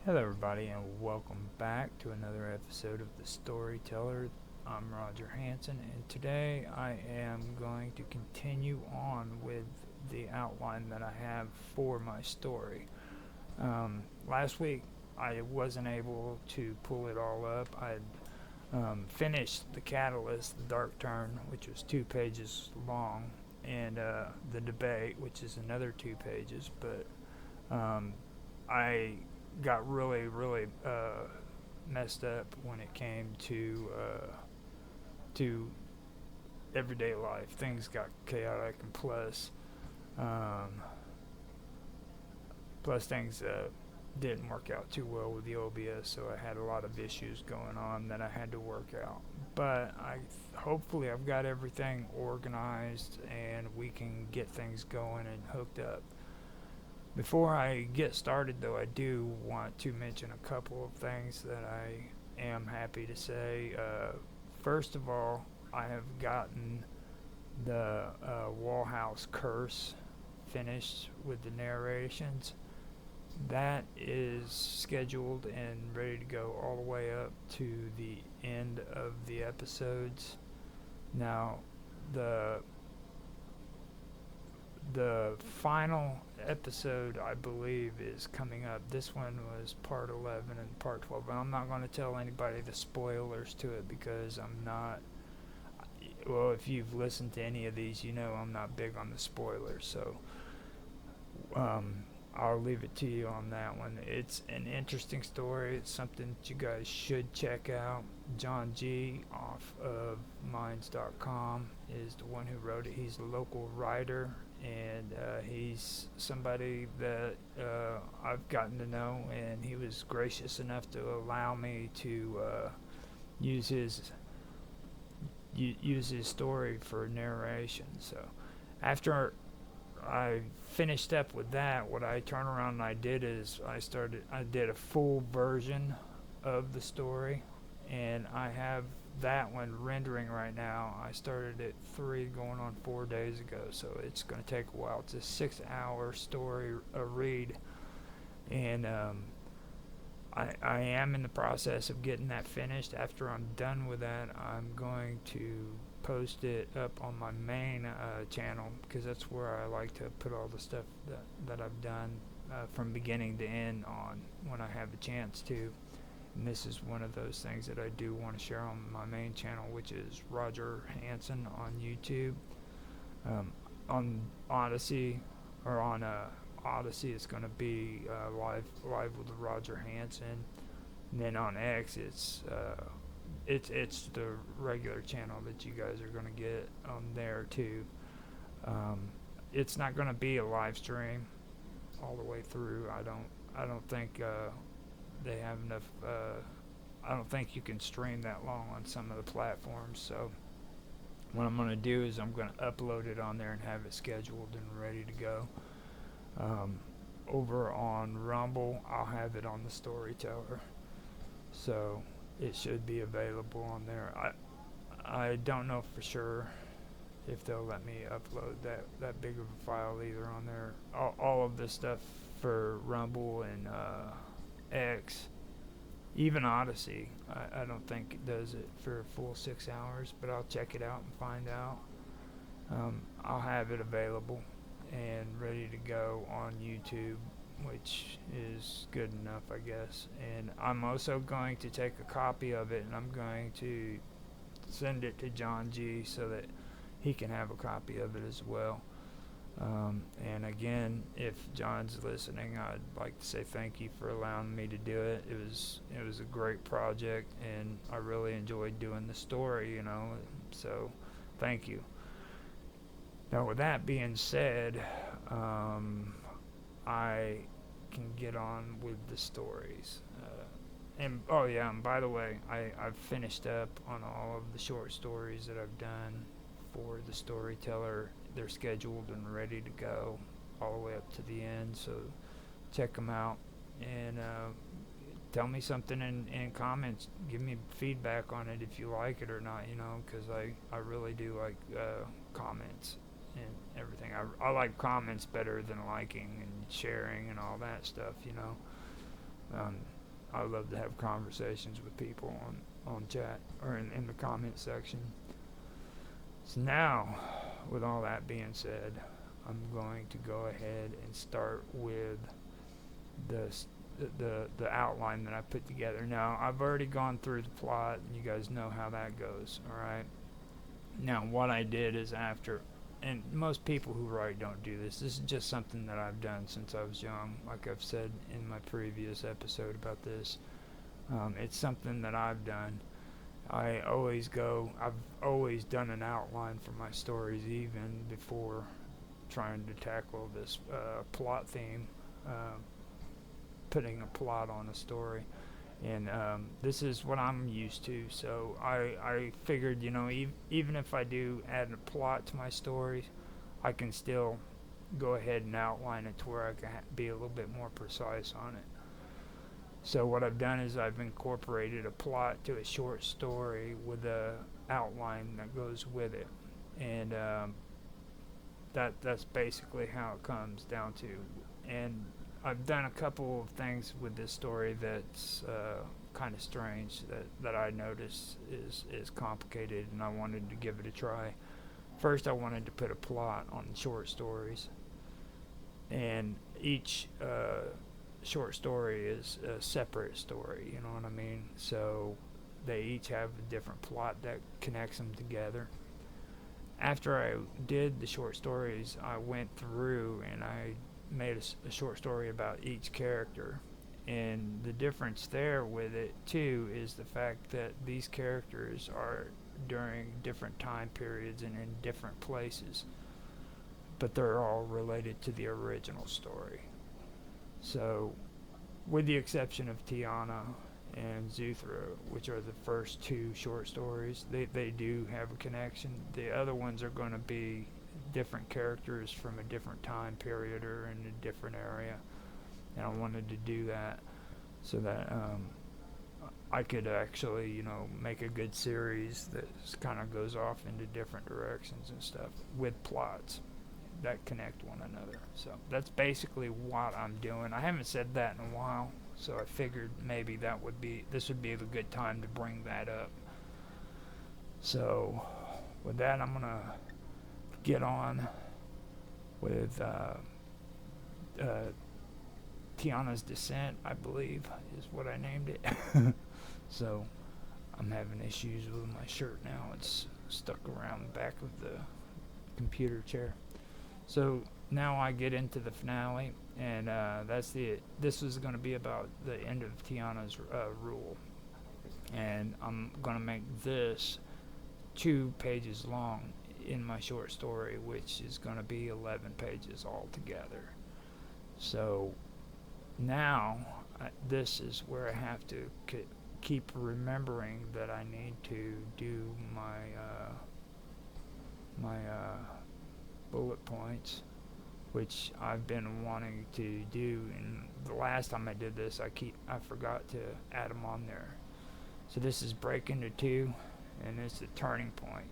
Hello everybody, and welcome back to another episode of The Storyteller. I'm Roger Hanson, and today I am going to continue on with the outline that I have for my story. Last week I wasn't able to pull it all up. I had finished The Catalyst, The Dark Turn, which was 2 pages long, and The Debate, which is another 2 pages, but I got really messed up when it came to everyday life. Things got chaotic, and plus things didn't work out too well with the OBS, so I had a lot of issues going on that I had to work out. But hopefully I've got everything organized and we can get things going and hooked up. Before I get started, though, I do want to mention a couple of things that I am happy to say. First of all, I have gotten the Wallhouse Curse finished with the narrations. That is scheduled and ready to go all the way up to the end of the episodes. Now, the final episode, I believe, is coming up. This one was part 11 and part 12, but I'm not going to tell anybody the spoilers to it, because I'm not, well, if you've listened to any of these, you know I'm not big on the spoilers, so I'll leave it to you on that one. It's an interesting story. It's something that you guys should check out. John G. off of Minds.com is the one who wrote it. He's a local writer and he's somebody that I've gotten to know, and he was gracious enough to allow me to use his story for narration. So after I finished up with that, what I turned around and I did is I did a full version of the story, and I have that one rendering right now. I started it 3 going on 4 days ago, so it's going to take a while. It's a 6-hour story, a read, and I am in the process of getting that finished. After I'm done with that, I'm going to post it up on my main channel, because that's where I like to put all the stuff that I've done from beginning to end on when I have the chance to. And this is one of those things that I do want to share on my main channel, which is Roger Hanson on YouTube. On Odyssey, or on Odyssey, it's going to be live with Roger Hanson. And then on X, it's the regular channel that you guys are going to get on there too. It's not going to be a live stream all the way through. I don't think they have enough. I don't think you can stream that long on some of the platforms. So what I'm going to do is I'm going to upload it on there and have it scheduled and ready to go. Over on Rumble, I'll have it on the Storyteller, so it should be available on there. I don't know for sure if they'll let me upload that big of a file either on there. All of this stuff for Rumble and X, even Odyssey, I don't think it does it for a full 6 hours, but I'll check it out and find out. I'll have it available and ready to go on YouTube, which is good enough, I guess. And I'm also going to take a copy of it, and I'm going to send it to John G so that he can have a copy of it as well. And again, if John's listening, I'd like to say thank you for allowing me to do it. It was a great project, and I really enjoyed doing the story, so thank you. Now, with that being said, I can get on with the stories. And by the way, I've finished up on all of the short stories that I've done for the Storyteller. They're scheduled and ready to go all the way up to the end, so check them out, and tell me something in comments. Give me feedback on it if you like it or not, because I really do like comments and everything. I like comments better than liking and sharing and all that stuff, I love to have conversations with people on chat or in the comment section. So now, with all that being said, I'm going to go ahead and start with the outline that I put together. Now, I've already gone through the plot, and you guys know how that goes, alright? Now, what I did is and most people who write don't do this. This is just something that I've done since I was young, like I've said in my previous episode about this. It's something that I've done. I've always done an outline for my stories, even before trying to tackle this plot theme, putting a plot on a story. And this is what I'm used to, so I figured, even if I do add a plot to my stories, I can still go ahead and outline it to where I can be a little bit more precise on it. So what I've done is I've incorporated a plot to a short story with a outline that goes with it, and that's basically how it comes down to. And I've done a couple of things with this story that's kind of strange that I noticed is complicated, and I wanted to give it a try. First, I wanted to put a plot on the short stories, and each short story is a separate story, you know what I mean? So they each have a different plot that connects them together. After I did the short stories, I went through and I made a short story about each character, and the difference there with it too is the fact that these characters are during different time periods and in different places. but they're all related to the original story. So, with the exception of Tiana and Zuthra, which are the first two short stories, they do have a connection. The other ones are going to be different characters from a different time period or in a different area. And I wanted to do that so that I could actually, make a good series that kind of goes off into different directions and stuff with plots that connect one another. So that's basically what I'm doing. I haven't said that in a while, so I figured maybe this would be a good time to bring that up. So with that, I'm gonna get on with Tiana's Descent, I believe, is what I named it. So I'm having issues with my shirt now. It's stuck around the back of the computer chair. So now I get into the finale, and this is going to be about the end of Tiana's rule. And I'm going to make this 2 pages long in my short story, which is going to be 11 pages altogether. So now this is where I have to keep remembering that I need to do my bullet points, which I've been wanting to do, and the last time I did this I forgot to add them on there. So this is break into 2, and it's the turning point,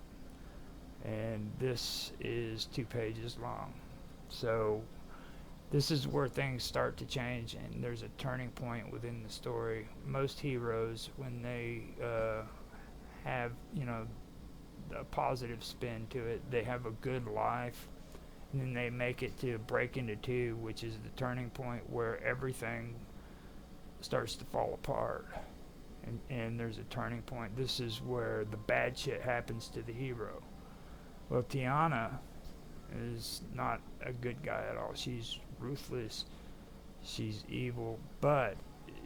and this is 2 pages long. So this is where things start to change, and there's a turning point within the story. Most heroes, when they have, a positive spin to it, they have a good life, and then they make it to break into 2, which is the turning point where everything starts to fall apart. And there's a turning point. This is where the bad shit happens to the hero. Well, Tiana is not a good guy at all. She's ruthless, she's evil, but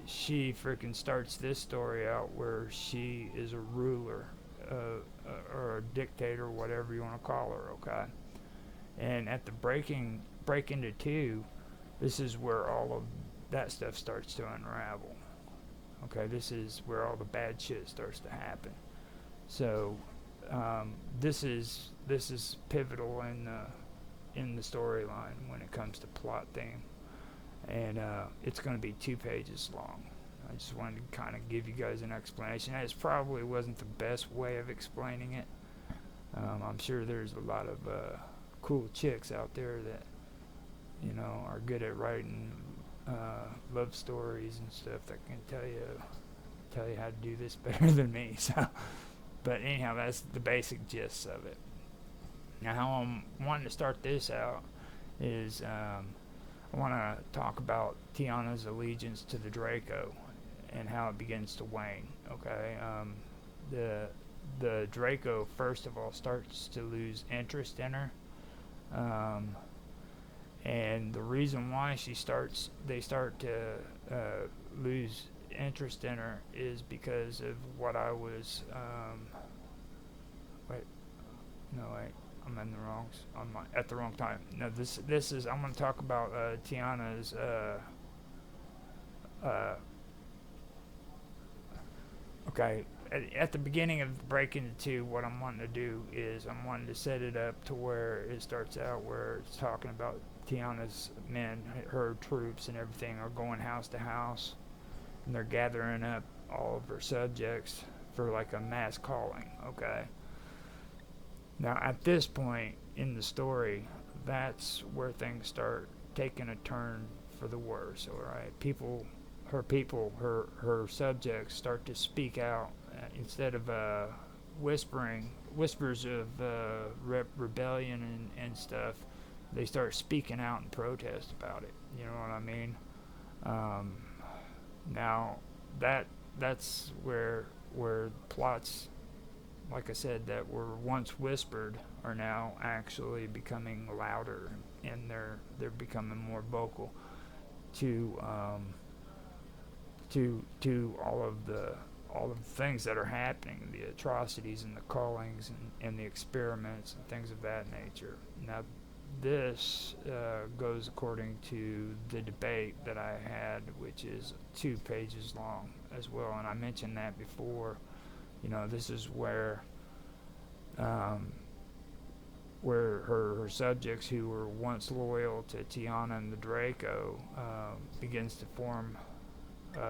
she freaking starts this story out where she is a ruler, or a dictator, whatever you want to call her, okay? And at the break into 2, this is where all of that stuff starts to unravel. Okay, this is where all the bad shit starts to happen. So this is pivotal in the storyline when it comes to plot theme, and it's going to be 2 pages long. I just wanted to kind of give you guys an explanation. It probably wasn't the best way of explaining it. I'm sure there's a lot of cool chicks out there that are good at writing love stories and stuff that can tell you how to do this better than me. So, but anyhow, that's the basic gist of it. Now, how I'm wanting to start this out is I want to talk about Tiana's allegiance to the Draco and how it begins to wane. Okay, the Draco first of all starts to lose interest in her, and the reason why they start to lose interest in her is because of what I was. I'm in the wrong. At the wrong time. No, this is. I'm going to talk about Tiana's. Okay, at the beginning of Breaking Into 2, what I'm wanting to do is I'm wanting to set it up to where it starts out where it's talking about Tiana's men, her troops and everything are going house to house, and they're gathering up all of her subjects for like a mass calling, okay? Now at this point in the story, that's where things start taking a turn for the worse, alright? Her subjects start to speak out instead of whispers of rebellion and stuff. They start speaking out in protest about it. You know what I mean? Now that's where plots, like I said, that were once whispered are now actually becoming louder, and they're becoming more vocal to all of the things that are happening, the atrocities and the callings and the experiments and things of that nature. Now, this goes according to the debate that I had, which is 2 pages long as well. And I mentioned that before. This is where her subjects who were once loyal to Tiana and the Draco begins to form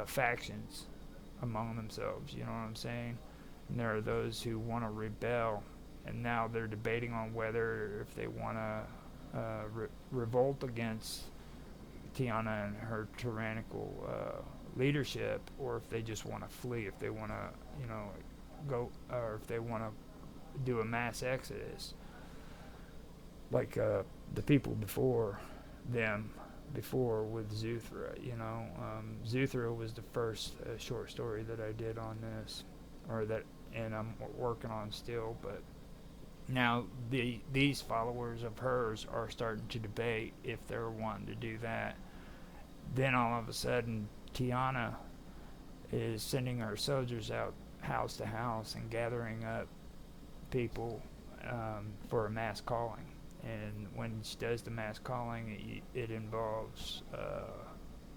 factions among themselves. You know what I'm saying? And there are those who want to rebel, and now they're debating on whether if they want to revolt against Tiana and her tyrannical leadership, or if they just want to flee, if they want to, go, or if they want to do a mass exodus, like the people before them, before with Zuthra. Zuthra was the first short story that I did on this, and I'm working on still. But now these followers of hers are starting to debate if they're wanting to do that. Then all of a sudden, Tiana is sending her soldiers out house to house and gathering up people for a mass calling. And when she does the mass calling, it involves,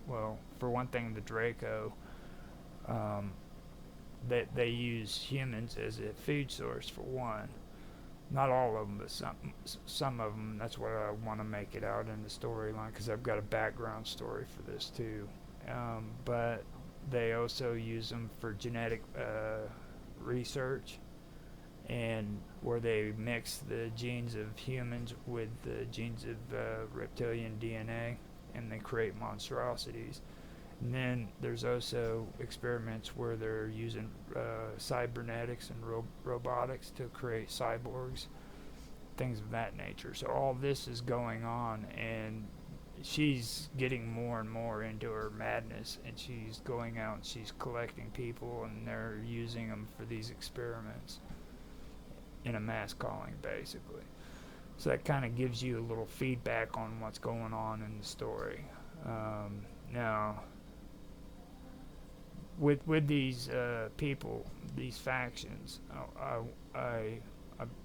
well, for one thing, the Draco. They use humans as a food source, for one. Not all of them, but some of them. That's what I want to make it out in the storyline, because I've got a background story for this too. But they also use them for genetic research, and where they mix the genes of humans with the genes of reptilian DNA, and they create monstrosities. And then there's also experiments where they're using cybernetics and robotics to create cyborgs, things of that nature. So all this is going on, and she's getting more and more into her madness, and she's going out and she's collecting people, and they're using them for these experiments in a mass calling, basically. So that kind of gives you a little feedback on what's going on in the story. Now, with these people, these factions,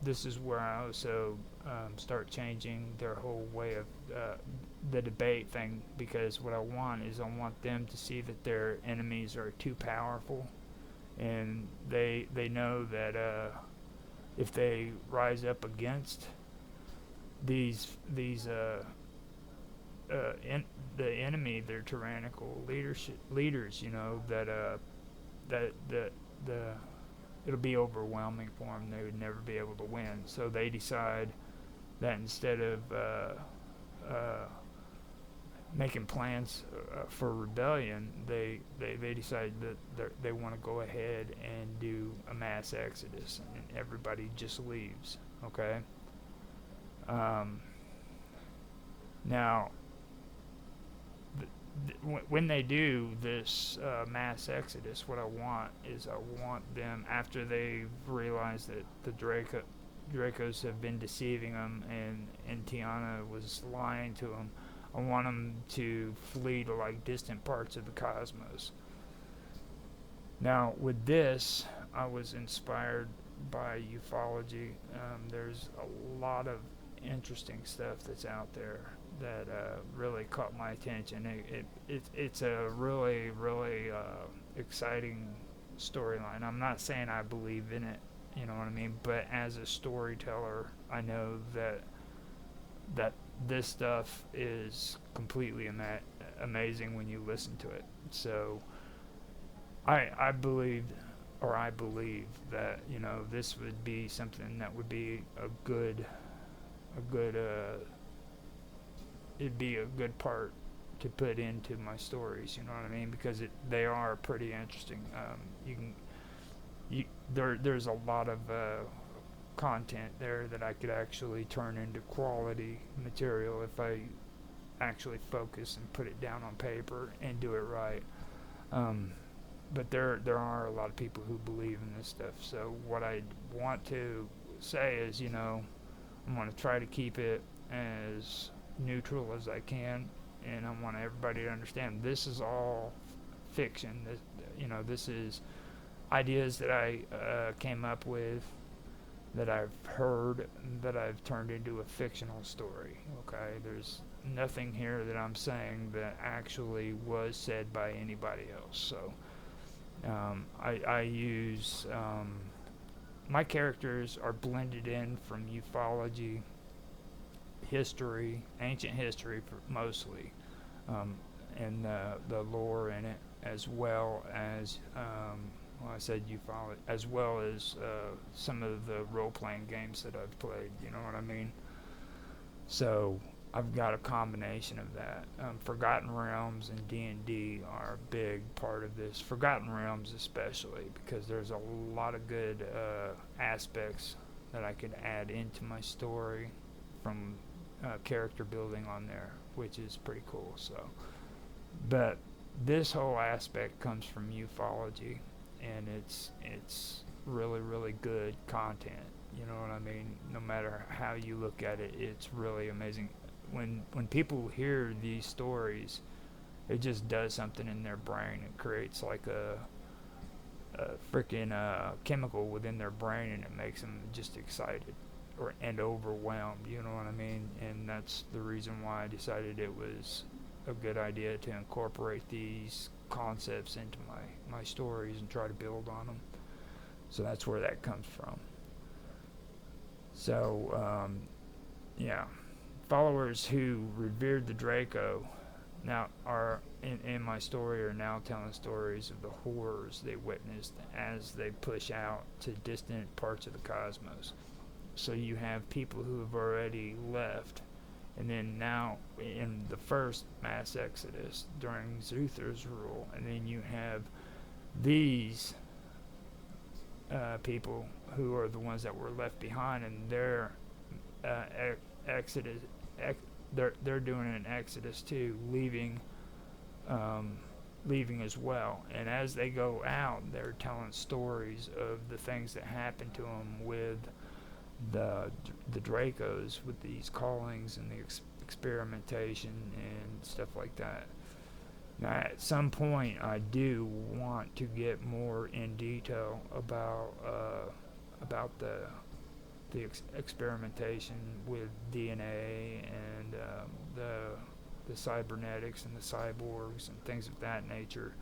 this is where I also start changing their whole way of the debate thing, because what I want them to see that their enemies are too powerful, and they know that if they rise up against the enemy, their tyrannical leaders, that it'll be overwhelming for them. They would never be able to win. So they decide that instead of making plans for rebellion, they decide that they want to go ahead and do a mass exodus, and everybody just leaves. Okay. Now, when they do this mass exodus, what I want them, after they've realized that the Dracos have been deceiving them, and Tiana was lying to them, I want them to flee to like distant parts of the cosmos. Now, with this, I was inspired by ufology. There's a lot of interesting stuff that's out there that really caught my attention. It's a really exciting storyline. I'm not saying I believe in it, you know what I mean, but as a storyteller, I know that this stuff is completely amazing when you listen to it. So I believe that this would be something that would be it'd be a good part to put into my stories, you know what I mean, because they are pretty interesting. There's a lot of content there that I could actually turn into quality material if I actually focus and put it down on paper and do it right. But there are a lot of people who believe in this stuff. So what I want to say is, I'm going to try to keep it as neutral as I can, and I want everybody to understand this is all fiction. This is ideas that I came up with that I've heard that I've turned into a fictional story. Okay, there's nothing here that I'm saying that actually was said by anybody else. So I use my characters are blended in from ufology, history, ancient history mostly, and the lore in it, as well as well, I said ufology, as well as some of the role-playing games that I've played. You know what I mean? So I've got a combination of that. Forgotten Realms and D&D are a big part of this. Forgotten Realms especially, because there's a lot of good aspects that I could add into my story from character building on there, which is pretty cool. So, but this whole aspect comes from ufology, and it's really good content. You know what I mean? No matter how you look at it, it's really amazing. When people hear these stories, it just does something in their brain. It creates like a freaking chemical within their brain, and it makes them just excited and overwhelmed. You know what I mean? And that's the reason why I decided it was a good idea to incorporate these concepts into my stories and try to build on them. So that's where that comes from. So yeah, followers who revered the Draco now are in my story are now telling stories of the horrors they witnessed as they push out to distant parts of the cosmos. So you have people who have already left, and then now in the first mass exodus during Zuther's rule, and then you have these people who are the ones that were left behind, and their exodus, they're doing an exodus too, leaving as well. And as they go out, they're telling stories of the things that happened to them with the Dracos, with these callings and the experimentation and stuff like that. Now, at some point, I do want to get more in detail about the experimentation with DNA and the cybernetics and the cyborgs and things of that nature.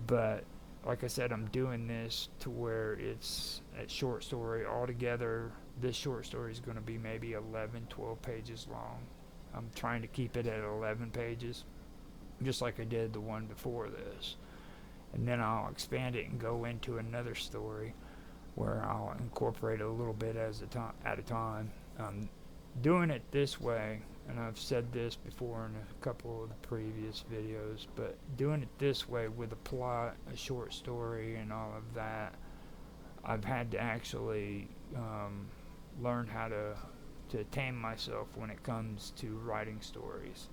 But like I said, I'm doing this to where it's a short story altogether. This short story is going to be maybe 11, 12 pages long. I'm trying to keep it at 11 pages, just like I did the one before this. And then I'll expand it and go into another story where I'll incorporate a little bit at a time. Doing it this way, and I've said this before in a couple of the previous videos, but doing it this way with a plot, a short story, and all of that, I've had to actually learn how to tame myself when it comes to writing stories,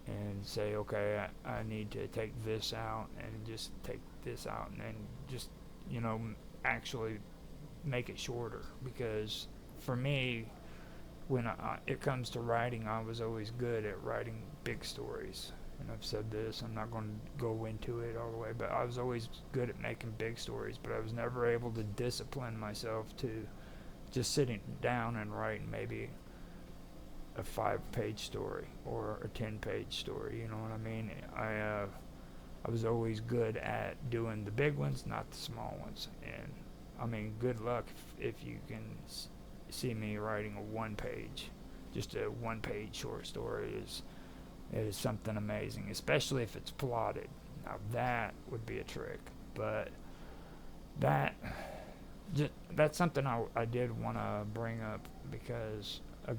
and say, okay, I need to take this out and just take this out, and then just, actually make it shorter. Because for me, when it comes to writing, I was always good at writing big stories. And I've said this, I'm not going to go into it all the way, but I was always good at making big stories, but I was never able to discipline myself to just sitting down and writing maybe a 5-page story or a 10-page story. You know what I mean? I was always good at doing the big ones, not the small ones. And I mean, good luck if you can see me writing a 1-page, just a 1-page short story is something amazing, especially if it's plotted. Now that would be a trick, but that's something I did want to bring up because I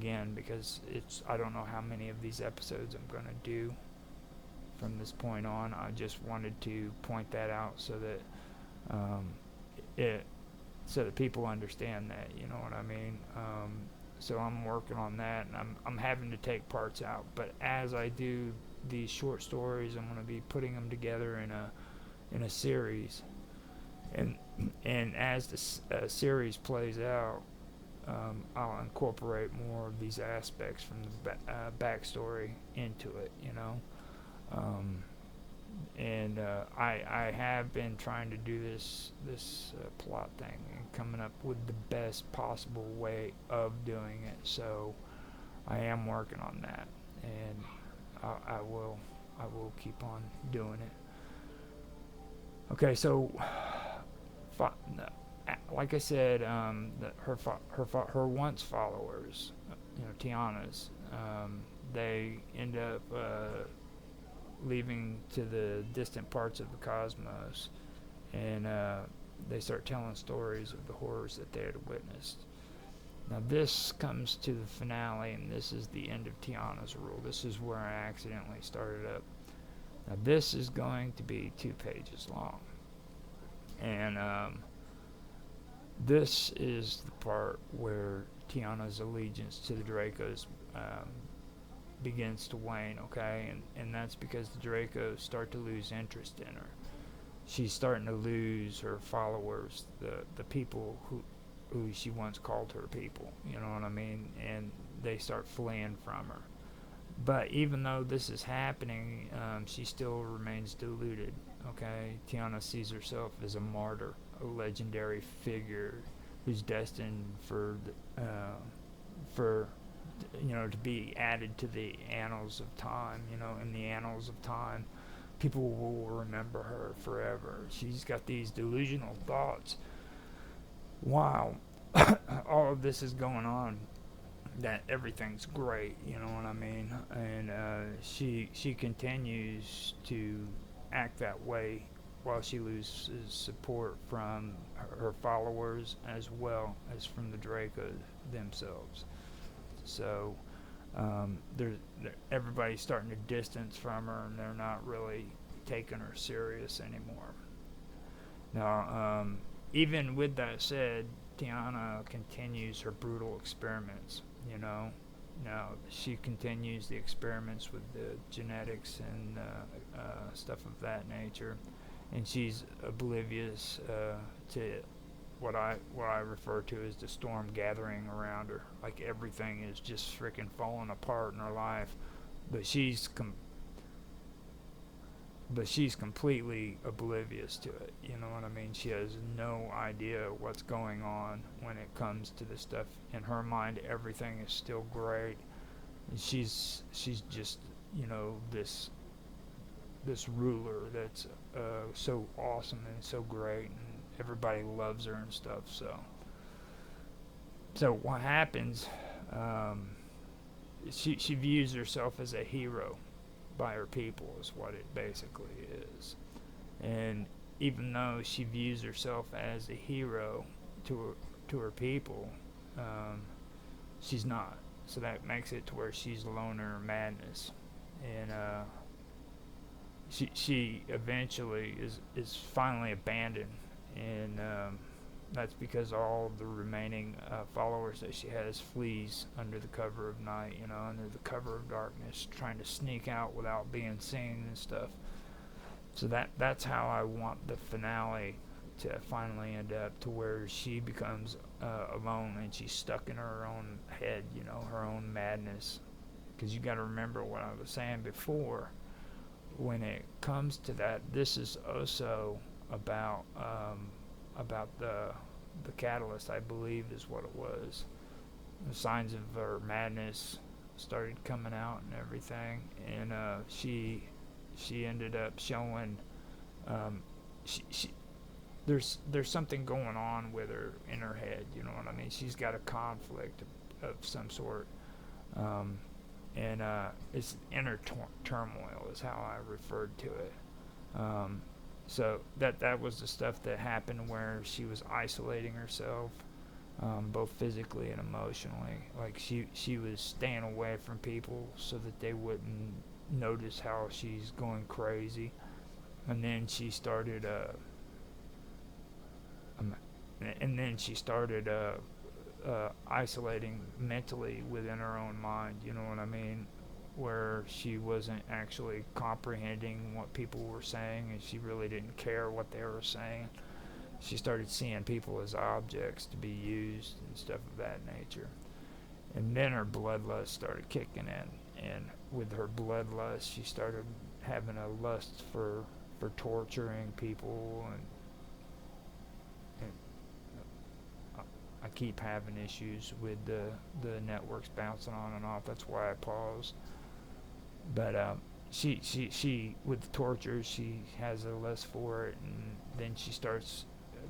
don't know how many of these episodes I'm going to do from this point on. I just wanted to point that out so that people understand that, you know what I mean? So I'm working on that, and I'm having to take parts out. But as I do these short stories, I'm going to be putting them together in a series, and as the series plays out, I'll incorporate more of these aspects from the backstory into it. And I have been trying to do this plot thing and coming up with the best possible way of doing it. So I am working on that, and I will keep on doing it. Okay, so like I said, her once followers, Tiana's, they end up leaving to the distant parts of the cosmos, and they start telling stories of the horrors that they had witnessed. Now this comes to the finale, and this is the end of Tiana's rule. This is where I accidentally started up. Now this is going to be 2 pages long, and this is the part where Tiana's allegiance to the Dracos begins to wane, okay? And that's because the Dracos start to lose interest in her. She's starting to lose her followers, the people who she once called her people, you know what I mean? And they start fleeing from her. But even though this is happening, she still remains deluded, okay? Tiana sees herself as a martyr, a legendary figure who's destined for to be added to the annals of time. In the annals of time, people will remember her forever. She's got these delusional thoughts while all of this is going on, that everything's great, you know what I mean? And she continues to act that way while she loses support from her followers as well as from the Draco themselves. So everybody's starting to distance from her, and they're not really taking her serious anymore. Now, even with that said, Tiana continues her brutal experiments, Now she continues the experiments with the genetics and stuff of that nature, and she's oblivious to what I refer to as the storm gathering around her. Like everything is just freaking falling apart in her life, but she's completely oblivious to it. You know what I mean? She has no idea what's going on when it comes to this stuff. In her mind, everything is still great. And she's just, this ruler that's so awesome and so great, and everybody loves her and stuff. So what happens? She views herself as a hero by her people, is what it basically is. And even though she views herself as a hero to her people, she's not. So that makes it to where she's alone in her madness, and she eventually is finally abandoned, and that's because all the remaining followers that she has flees under the cover of night, under the cover of darkness, trying to sneak out without being seen and stuff. So that's how I want the finale to finally end up, to where she becomes alone and she's stuck in her own head, her own madness. Because you got to remember what I was saying before. When it comes to that, this is also about the catalyst, I believe, is what it was. The signs of her madness started coming out and everything, and she ended up showing there's something going on with her in her head, you know what I mean? She's got a conflict of some sort, and it's inner turmoil is how I referred to it. So that was the stuff that happened where she was isolating herself, both physically and emotionally. Like she was staying away from people so that they wouldn't notice how she's going crazy. And then she started isolating mentally within her own mind, you know what I mean? Where she wasn't actually comprehending what people were saying, and she really didn't care what they were saying. She started seeing people as objects to be used and stuff of that nature. And then her bloodlust started kicking in, and with her bloodlust, she started having a lust for for torturing people, and I keep having issues with the networks bouncing on and off. That's why I paused. But she with the torture, she has a list for it, and then she starts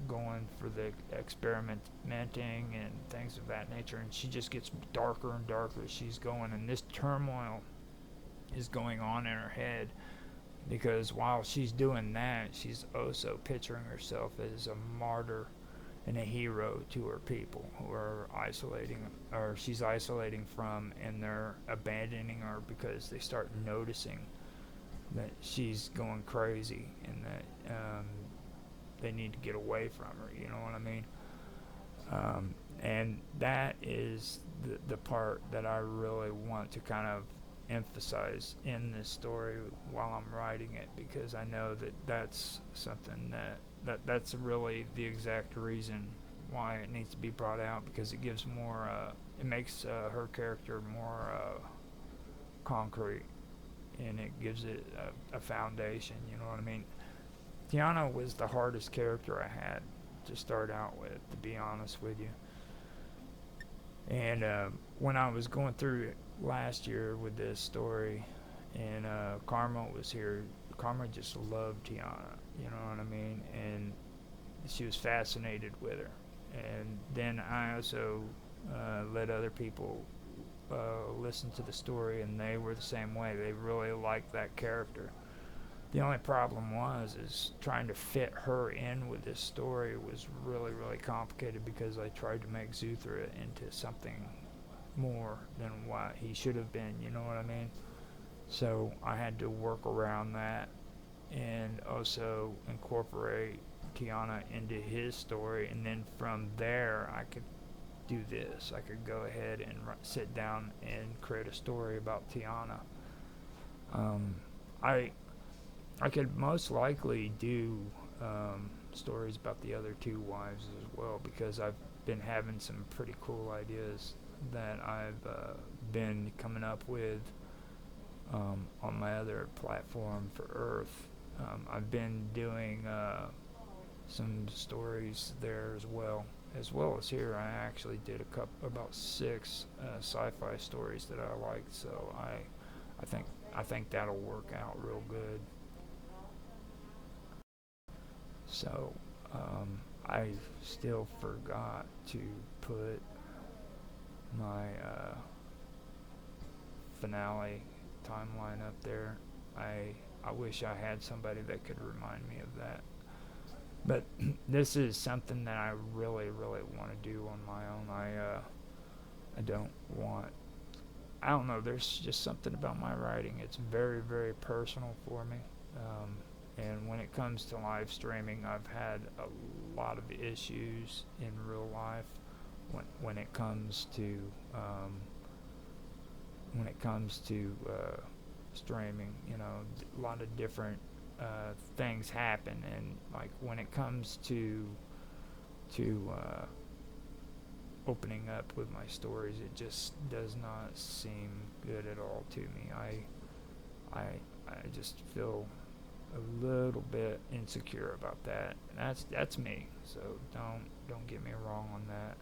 going for the experimenting and things of that nature, and she just gets darker and darker as she's going, and this turmoil is going on in her head, because while she's doing that, she's also picturing herself as a martyr and a hero to her people who are isolating, or she's isolating from, and they're abandoning her because they start noticing that she's going crazy, and that they need to get away from her, you know what I mean? And that is the part that I really want to kind of emphasize in this story while I'm writing it, because I know that that's something that's really the exact reason why it needs to be brought out, because it gives more, it makes her character more concrete, and it gives it a foundation, you know what I mean? Tiana was the hardest character I had to start out with, to be honest with you. And when I was going through it last year with this story, and Karma was here, Karma just loved Tiana, you know what I mean? And she was fascinated with her. And then I also let other people listen to the story, and they were the same way. They really liked that character. The only problem is trying to fit her in with this story was really, really complicated, because I tried to make Zuthra into something more than what he should have been, you know what I mean? So I had to work around that, and also incorporate Tiana into his story, and then from there I could do this. I could go ahead and sit down and create a story about Tiana. I could most likely do stories about the other two wives as well, because I've been having some pretty cool ideas that I've been coming up with on my other platform for Earth. I've been doing some stories there as well as here. I actually did about 6 sci-fi stories that I liked, so I think that'll work out real good. So I still forgot to put my finale timeline up there. I wish I had somebody that could remind me of that. But this is something that I really, really want to do on my own. I don't know, there's just something about my writing. It's very, very personal for me. And when it comes to live streaming, I've had a lot of issues in real life when it comes to streaming. You know, a lot of different things happen, and like when it comes to opening up with my stories, it just does not seem good at all to me. I just feel a little bit insecure about that, and that's me. So don't get me wrong on that.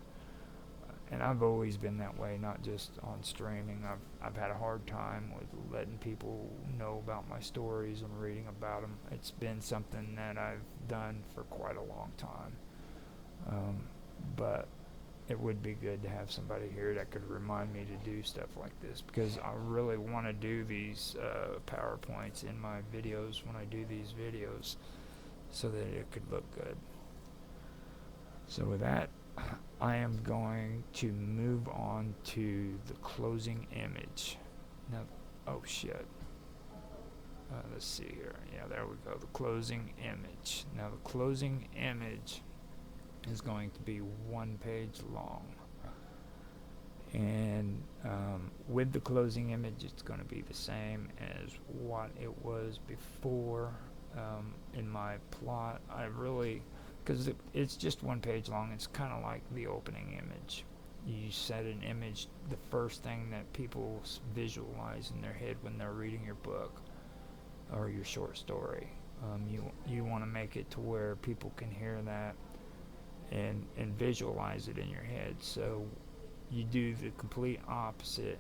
And I've always been that way, not just on streaming. I've had a hard time with letting people know about my stories and reading about them. It's been something that I've done for quite a long time. But it would be good to have somebody here that could remind me to do stuff like this, because I really want to do these PowerPoints in my videos when I do these videos, so that it could look good. So with that, I am going to move on to the closing image. Now, oh shit. Let's see here. Yeah, there we go. The closing image. Now the closing image is going to be 1 page long. And with the closing image, it's going to be the same as what it was before in my plot. Because it's just 1 page long, it's kind of like the opening image. You set an image, the first thing that people visualize in their head when they're reading your book or your short story. You want to make it to where people can hear that and visualize it in your head. So you do the complete opposite,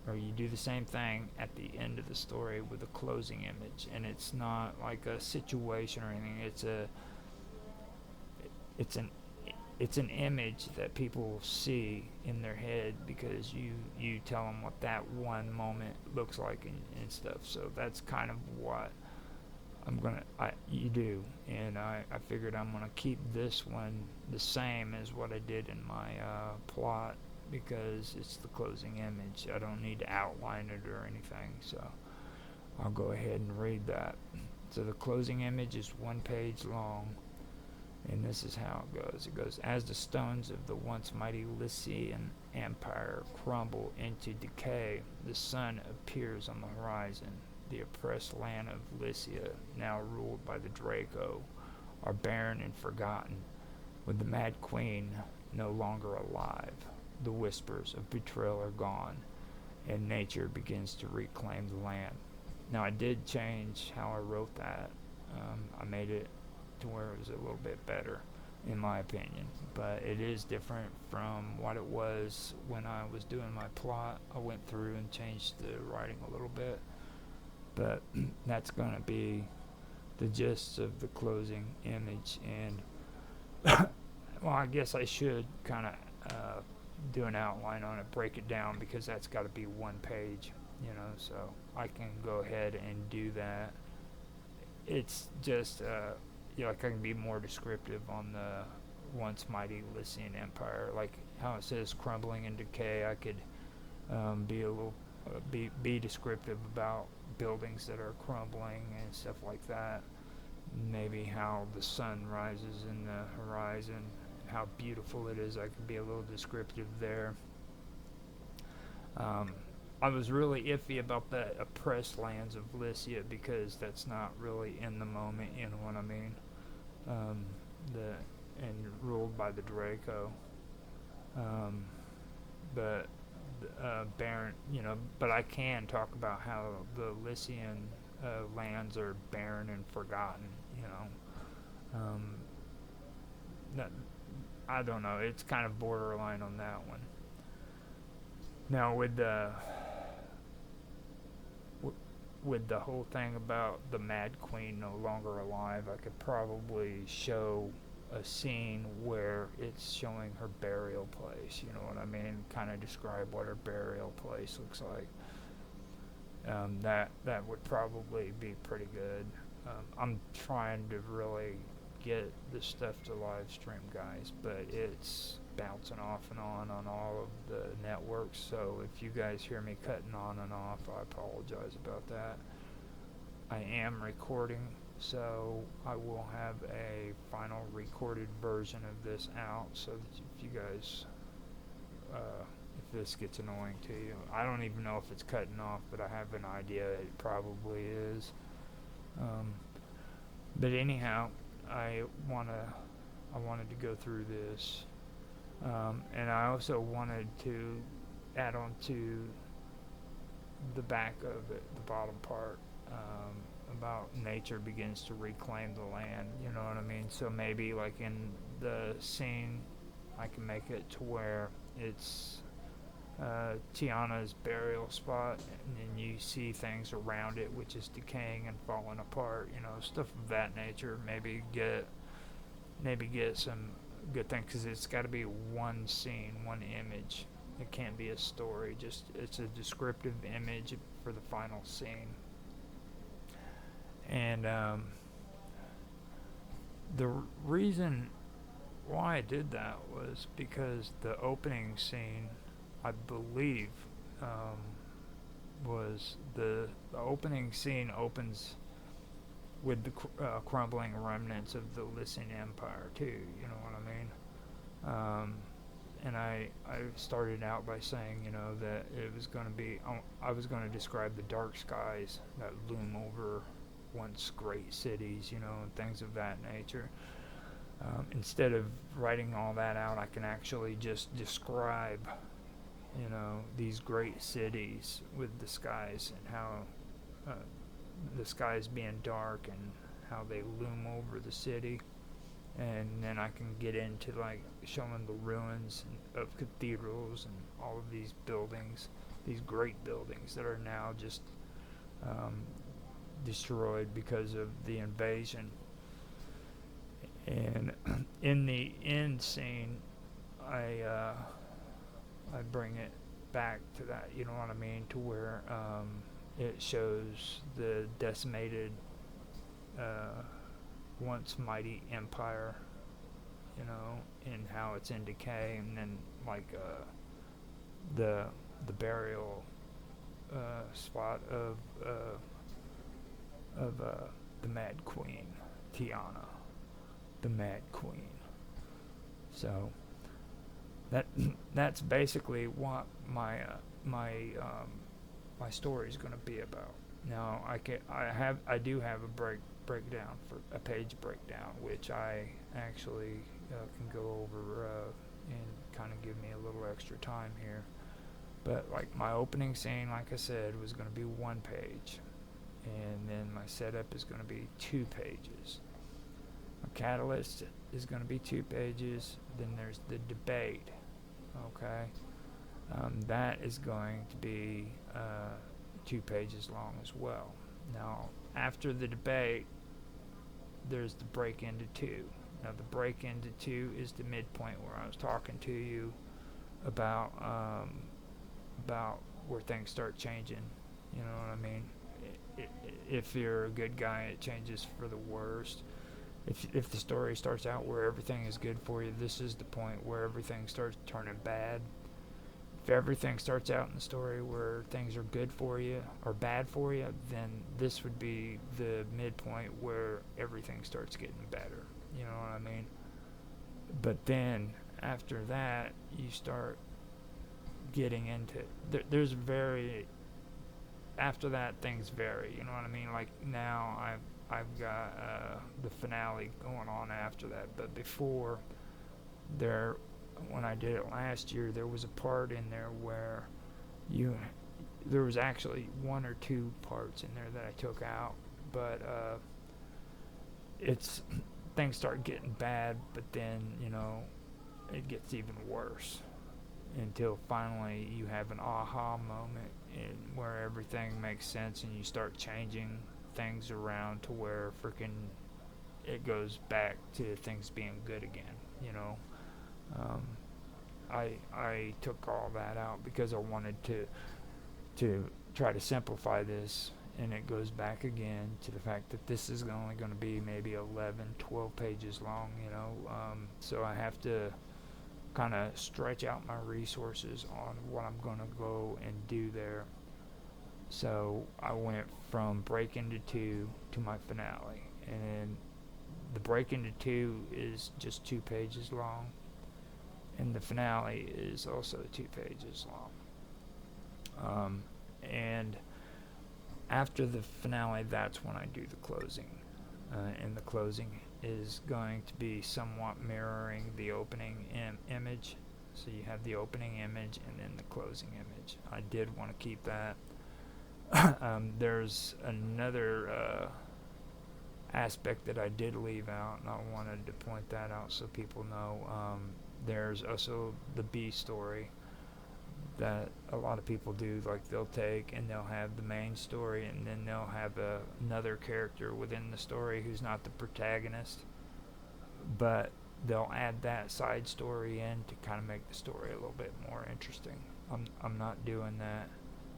or you do the same thing at the end of the story with a closing image, and it's not like a situation or anything. It's an image that people see in their head because you tell them what that one moment looks like and stuff. So that's kind of what you do, and I figured I'm gonna keep this one the same as what I did in my plot, because it's the closing image. I don't need to outline it or anything, so I'll go ahead and read that. So the closing image is 1 page long, and this is how it goes. It goes, as the stones of the once mighty Lycian Empire crumble into decay, the sun appears on the horizon. The oppressed land of Lycia, now ruled by the Draco, are barren and forgotten, with the Mad Queen no longer alive. The whispers of betrayal are gone, and nature begins to reclaim the land. Now, I did change how I wrote that. I made it to where it was a little bit better, in my opinion, but it is different from what it was when I was doing my plot. I went through and changed the writing a little bit, but that's going to be the gist of the closing image. And well, I guess I should kind of do an outline on it, break it down, because that's got to be 1 page, so I can go ahead and do that. It's just I can be more descriptive on the once mighty Lycian Empire, like how it says crumbling and decay. I could be a little be descriptive about buildings that are crumbling and stuff like that. Maybe how the sun rises in the horizon, how beautiful it is. I could be a little descriptive there. I was really iffy about the oppressed lands of Lycia, because that's not really in the moment, you know what I mean? And ruled by the Draco. But barren, but I can talk about how the Lycian lands are barren and forgotten, I don't know, it's kind of borderline on that one. Now with the whole thing about the Mad Queen no longer alive, I could probably show a scene where it's showing her burial place, you know what I mean? Kind of describe what her burial place looks like. That would probably be pretty good. I'm trying to really get this stuff to live stream, guys, but it's bouncing off and on all of the networks, so if you guys hear me cutting on and off, I apologize about that. I am recording, so I will have a final recorded version of this out, so that if you guys if this gets annoying to you, I don't even know if it's cutting off, but I have an idea it probably is. But anyhow, I wanted to go through this, and I also wanted to add on to the back of it, the bottom part, about nature begins to reclaim the land, you know what I mean? So maybe like in the scene, I can make it to where it's Tiana's burial spot, and then you see things around it which is decaying and falling apart, stuff of that nature. Maybe get some good things, because it's got to be one scene, one image. It can't be a story, just it's a descriptive image for the final scene. And the reason why I did that was because the opening scene, I believe, was the opening scene opens with the crumbling remnants of the Lycian Empire too, you know what I mean? And I started out by saying, that it was going to be, I was going to describe the dark skies that loom over once great cities, and things of that nature. Instead of writing all that out, I can actually just describe, these great cities with the skies, and how the skies being dark, and how they loom over the city. And then I can get into like showing the ruins of cathedrals and all of these buildings, these great buildings that are now just destroyed because of the invasion. And in the end scene, I bring it back to that, you know what I mean, to where it shows the decimated once mighty empire, you know, and how it's in decay, and then like the burial spot of the Mad Queen, Tiana, the Mad Queen. So that's basically what my my story is going to be about. Now I do have a breakdown for a page breakdown, which I actually can go over and kind of give me a little extra time here. But like my opening scene, like I said, was going to be 1 page, and then my setup is going to be 2 pages. My catalyst is going to be 2 pages. Then there's the debate. Okay, that is going to be 2 pages long as well. Now, after the debate, there's the break into 2. Now, the break into 2 is the midpoint where I was talking to you about where things start changing. You know what I mean? If you're a good guy, it changes for the worst. If the story starts out where everything is good for you, this is the point where everything starts turning bad. If everything starts out in the story where things are good for you or bad for you, then this would be the midpoint where everything starts getting better. You know what I mean? But then after that, you start getting into after that, things vary. You know what I mean? Like now I've got the finale going on after that, but before there, when I did it last year, there was a part in there where there was actually 1 or 2 parts in there that I took out, but it's things start getting bad, but then, you know, it gets even worse until finally you have an aha moment where everything makes sense and you start changing things around to where freaking it goes back to things being good again, you know. I took all that out because I wanted to try to simplify this, and it goes back again to the fact that this is only going to be maybe 11, 12 pages long, you know. So I have to kind of stretch out my resources on what I'm going to go and do there. So I went from break into 2 to my finale, and the break into 2 is just 2 pages long, and the finale is also 2 pages long. And after the finale, that's when I do the closing, and the closing is going to be somewhat mirroring the opening image. So you have the opening image and then the closing image. I did want to keep that. There's another aspect that I did leave out, and I wanted to point that out so people know. There's also the B story that a lot of people do. Like they'll take and they'll have the main story, and then they'll have another character within the story who's not the protagonist, but they'll add that side story in to kind of make the story a little bit more interesting. I'm not doing that,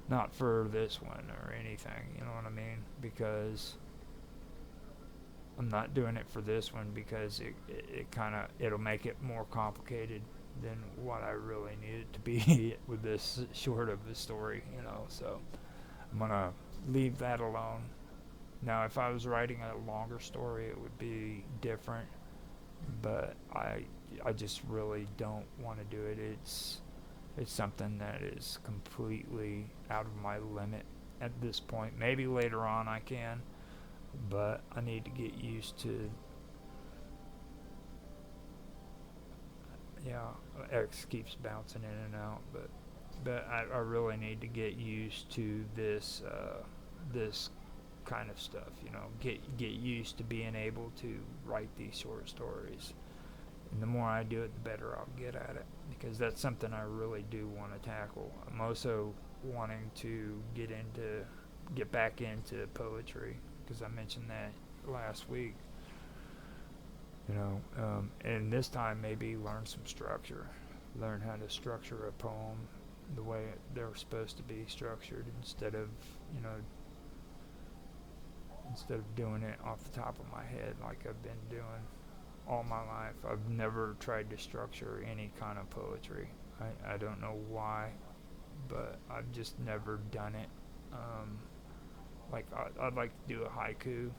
not for this one or anything, you know what I mean, because I'm not doing it for this one because it'll make it more complicated than what I really need it to be with this short of a story, you know. So I'm gonna leave that alone. Now, if I was writing a longer story, it would be different, but I just really don't want to do it. It's something that is completely out of my limit at this point. Maybe later on I can, but I need to get used to. Yeah, X keeps bouncing in and out, but I really need to get used to this kind of stuff. Get used to being able to write these short stories. And the more I do it, the better I'll get at it, because that's something I really do want to tackle. I'm also wanting to get back into poetry, because I mentioned that last week. And this time maybe learn some structure, learn how to structure a poem the way they're supposed to be structured, instead of doing it off the top of my head like I've been doing all my life. I've never tried to structure any kind of poetry. I don't know why, but I've just never done it. I'd like to do a haiku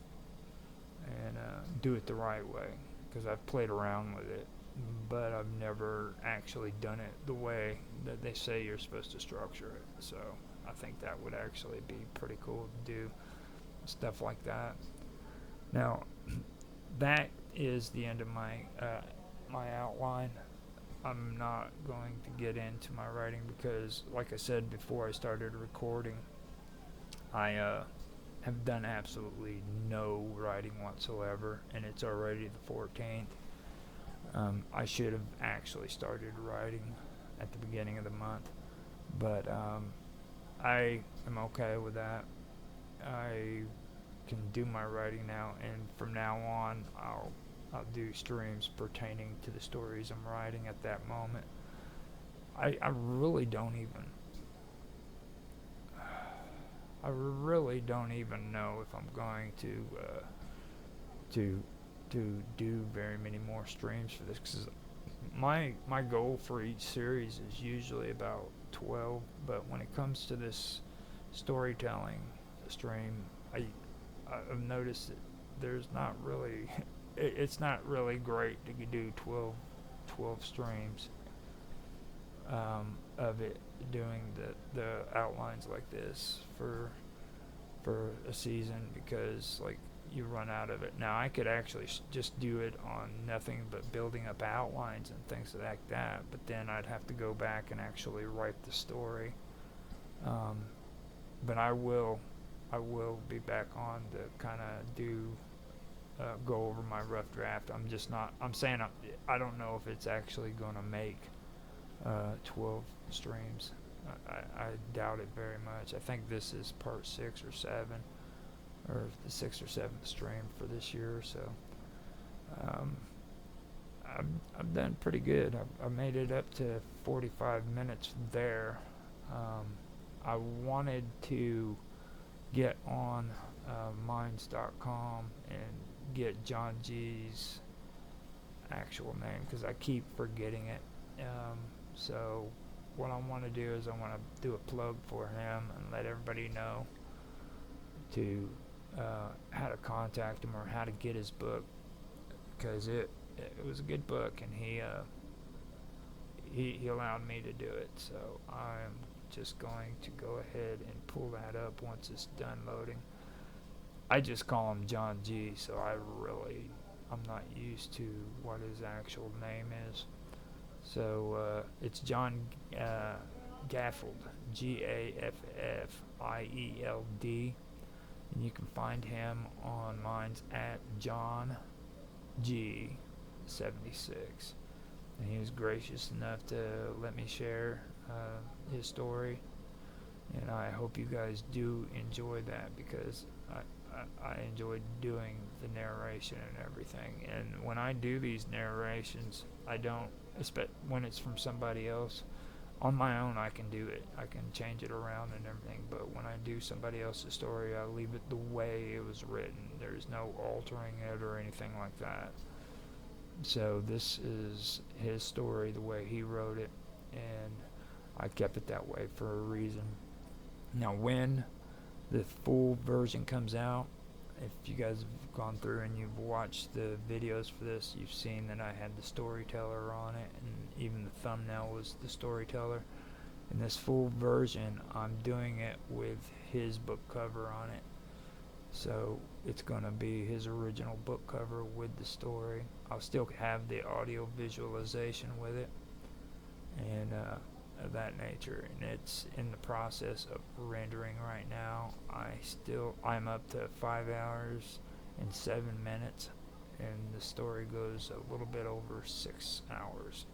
and do it the right way, because I've played around with it, but I've never actually done it the way that they say you're supposed to structure it. So I think that would actually be pretty cool to do stuff like that. Now, that is the end of my outline. I'm not going to get into my writing because, like I said before I started recording, I have done absolutely no writing whatsoever, and it's already the 14th. I should have actually started writing at the beginning of the month, but I am okay with that. I can do my writing now, and from now on I'll do streams pertaining to the stories I'm writing at that moment. I really don't even know if I'm going to do very many more streams for this, because my goal for each series is usually about 12, but when it comes to this storytelling stream, I've noticed that there's not really it's not really great to do 12 streams of it, doing the outlines like this for a season, because you run out of it. Now I could actually just do it on nothing but building up outlines and things like that, but then I'd have to go back and actually write the story. But I will be back on to kind of go over my rough draft. I'm saying I don't know if it's actually going to make 12 streams. I doubt it very much. I think this is part 6 or 7, or the 6th or 7th stream for this year, so I've done pretty good. I made it up to 45 minutes there. I wanted to get on minds.com and get John G's actual name, because I keep forgetting it. So what I want to do is I want to do a plug for him and let everybody know to how to contact him or how to get his book, because it was a good book, and he allowed me to do it. So I'm just going to go ahead and pull that up once it's done loading. I just call him John G, so I'm not used to what his actual name is. So it's John Gaffield, Gaffield, and you can find him on Minds at John G 76. And he was gracious enough to let me share his story, and I hope you guys do enjoy that, because I enjoy doing the narration and everything. And when I do these narrations, I don't expect, when it's from somebody else, on my own I can do it, I can change it around and everything, but when I do somebody else's story, I leave it the way it was written. There's no altering it or anything like that. So this is his story the way he wrote it, and I kept it that way for a reason. Now when the full version comes out, if you guys have gone through and you've watched the videos for this, you've seen that I had the storyteller on it, and even the thumbnail was the storyteller. In this full version, I'm doing it with his book cover on it. So it's going to be his original book cover with the story. I'll still have the audio visualization with it, and of that nature, and it's in the process of rendering right now. I'm up to 5 hours and 7 minutes, and the story goes a little bit over 6 hours.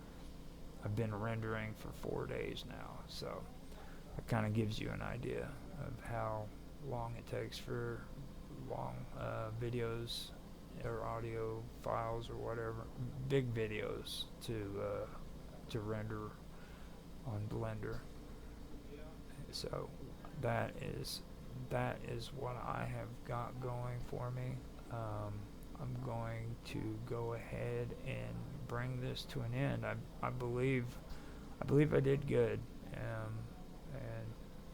I've been rendering for 4 days now, so it kind of gives you an idea of how long it takes for long videos or audio files or whatever, big videos to render on Blender. So that is what I have got going for me. I'm going to go ahead and bring this to an end. I believe I did good, and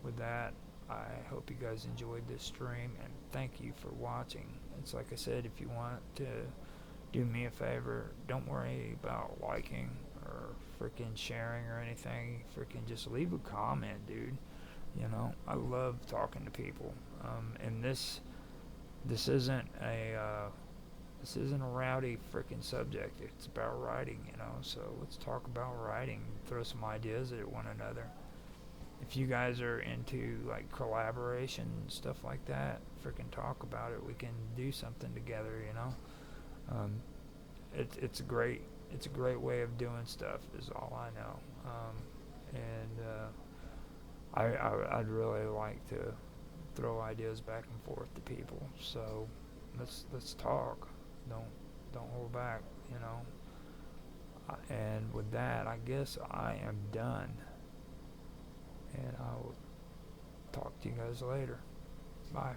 with that, I hope you guys enjoyed this stream, and thank you for watching. It's like I said, if you want to do me a favor, don't worry about liking or freaking sharing or anything. Freaking just leave a comment, dude. You know, I love talking to people. And this isn't a rowdy freaking subject. It's about writing, you know. So let's talk about writing. Throw some ideas at one another. If you guys are into like collaboration and stuff like that, freaking talk about it. We can do something together, you know. It's a great way of doing stuff, is all I know. I'd really like to throw ideas back and forth to people. So let's talk. Don't hold back, you know. And with that, I guess I am done. And I'll talk to you guys later. Bye.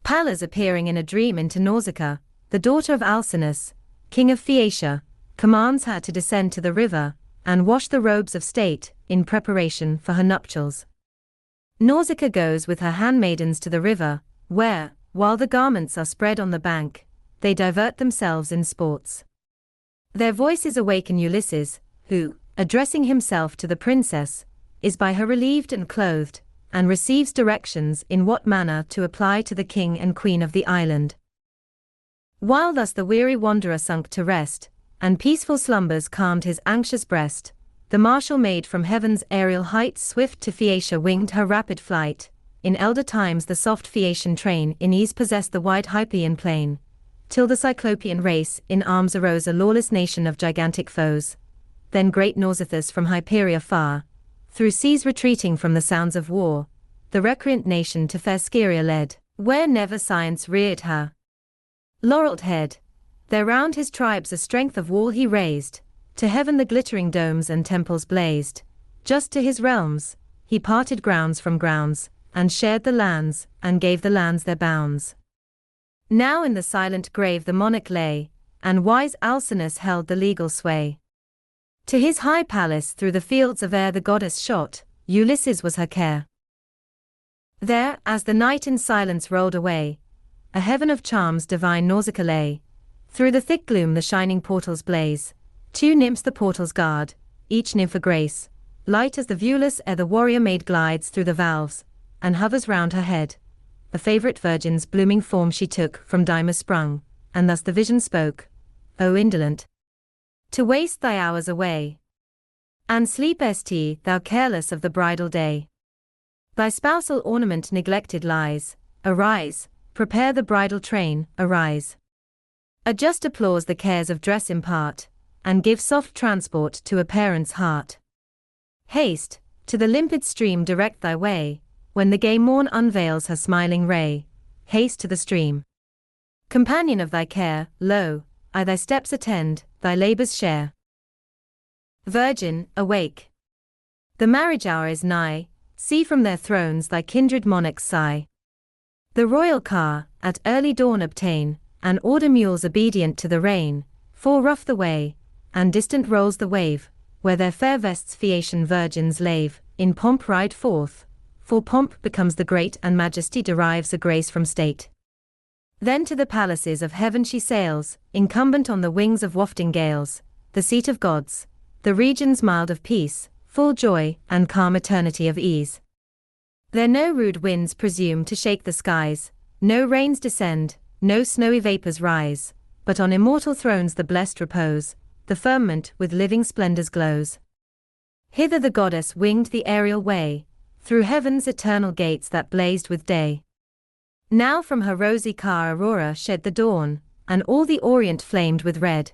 Pallas appearing in a dream into Nausicaa, the daughter of Alcinous, king of Phaeacia, commands her to descend to the river and wash the robes of state in preparation for her nuptials. Nausicaa goes with her handmaidens to the river, where, while the garments are spread on the bank, they divert themselves in sports. Their voices awaken Ulysses, who, addressing himself to the princess, is by her relieved and clothed, and receives directions in what manner to apply to the king and queen of the island. While thus the weary wanderer sunk to rest, and peaceful slumbers calmed his anxious breast, the martial maid from heaven's aerial heights swift to Phaeacia winged her rapid flight. In elder times the soft Phaeacian train in ease possessed the wide Hypeian plain, till the Cyclopean race in arms arose, a lawless nation of gigantic foes. Then great Nausithous from Hyperia far, through seas retreating from the sounds of war, the recreant nation to fair Scheria led, where never science reared her laureled head. There round his tribes a strength of wall he raised, to heaven the glittering domes and temples blazed. Just to his realms, he parted grounds from grounds, and shared the lands, and gave the lands their bounds. Now in the silent grave the monarch lay, and wise Alcinous held the legal sway. To his high palace through the fields of air the goddess shot, Ulysses was her care. There, as the night in silence rolled away, a heaven of charms divine Nausicaa lay. Through the thick gloom the shining portals blaze, 2 nymphs the portals guard, each nymph a grace, light as the viewless air the warrior maid glides through the valves, and hovers round her head. A favourite virgin's blooming form she took from Dymas sprung, and thus the vision spoke, O indolent, to waste thy hours away, and sleep st thou careless of the bridal day. Thy spousal ornament neglected lies, arise, prepare the bridal train, arise. Adjust applause the cares of dress impart, and give soft transport to a parent's heart. Haste, to the limpid stream direct thy way, when the gay morn unveils her smiling ray, haste to the stream. Companion of thy care, lo, I thy steps attend, thy labours share. Virgin, awake. The marriage hour is nigh, see from their thrones thy kindred monarchs sigh. The royal car, at early dawn obtain, and order mules obedient to the rein, for rough the way, and distant rolls the wave, where their fair vests Phaeacian virgins lave, in pomp ride forth, for pomp becomes the great and majesty derives a grace from state. Then to the palaces of heaven she sails, incumbent on the wings of wafting gales, the seat of gods, the regions mild of peace, full joy, and calm eternity of ease. There no rude winds presume to shake the skies, no rains descend, no snowy vapors rise, but on immortal thrones the blessed repose, the firmament with living splendors glows. Hither the goddess winged the aerial way, through heaven's eternal gates that blazed with day. Now from her rosy car aurora shed the dawn, and all the orient flamed with red.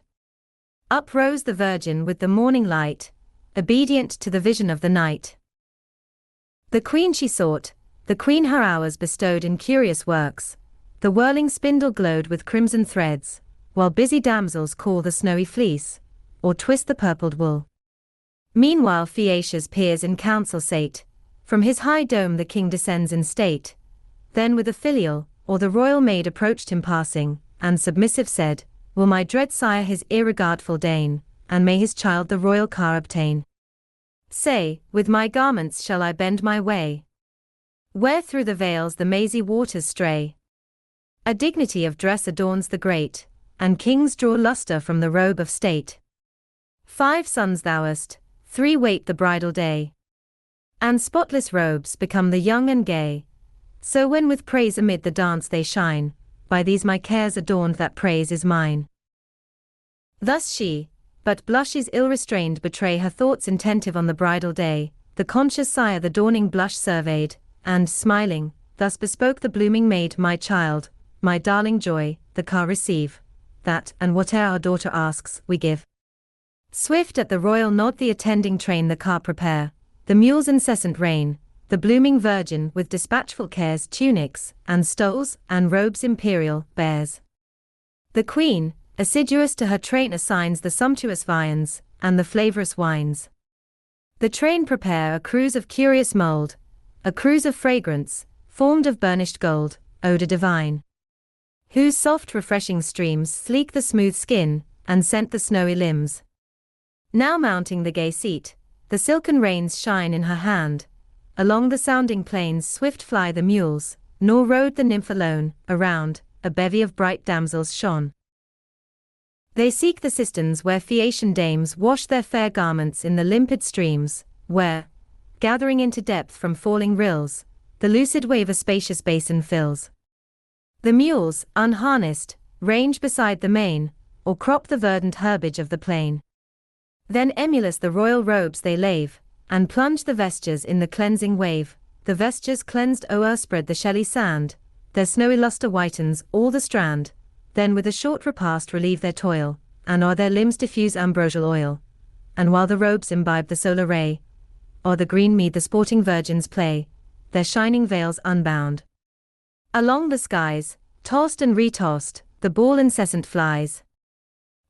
Up rose the Virgin with the morning light, obedient to the vision of the night. The queen she sought, the queen her hours bestowed in curious works, the whirling spindle glowed with crimson threads, while busy damsels call the snowy fleece, or twist the purpled wool. Meanwhile Phaeacia's peers in council sate, from his high dome the king descends in state. Then with a filial, or the royal maid approached him passing, and submissive said, Will my dread sire his irregardful deign, and may his child the royal car obtain? Say, with my garments shall I bend my way, where through the vales the mazy waters stray? A dignity of dress adorns the great, and kings draw lustre from the robe of state. 5 sons thou hast, 3 wait the bridal day, and spotless robes become the young and gay. So when with praise amid the dance they shine, by these my cares adorned that praise is mine. Thus she, but blushes ill-restrained betray her thoughts intentive on the bridal day, the conscious sire the dawning blush surveyed, and, smiling, thus bespoke the blooming maid, My child, my darling joy, the car receive, that, and whate'er our daughter asks, we give. Swift at the royal nod the attending train the car prepare, the mules incessant rein, the blooming virgin with dispatchful cares tunics, and stoles, and robes imperial, bears. The queen, assiduous to her train assigns the sumptuous viands, and the flavorous wines. The train prepare a cruse of curious mold, a cruse of fragrance, formed of burnished gold, odor divine, whose soft refreshing streams sleek the smooth skin, and scent the snowy limbs. Now mounting the gay seat, the silken reins shine in her hand, along the sounding plains swift fly the mules, nor rode the nymph alone, around, a bevy of bright damsels shone. They seek the cisterns where Phaeacian dames wash their fair garments in the limpid streams, where, gathering into depth from falling rills, the lucid wave a spacious basin fills. The mules, unharnessed, range beside the main, or crop the verdant herbage of the plain. Then emulous the royal robes they lave, and plunge the vestures in the cleansing wave, the vestures cleansed o'erspread the shelly sand, their snowy lustre whitens all the strand, then with a short repast relieve their toil, and o'er their limbs diffuse ambrosial oil. And while the robes imbibe the solar ray, o'er the green mead the sporting virgins play, their shining veils unbound. Along the skies, tossed and retossed, the ball incessant flies.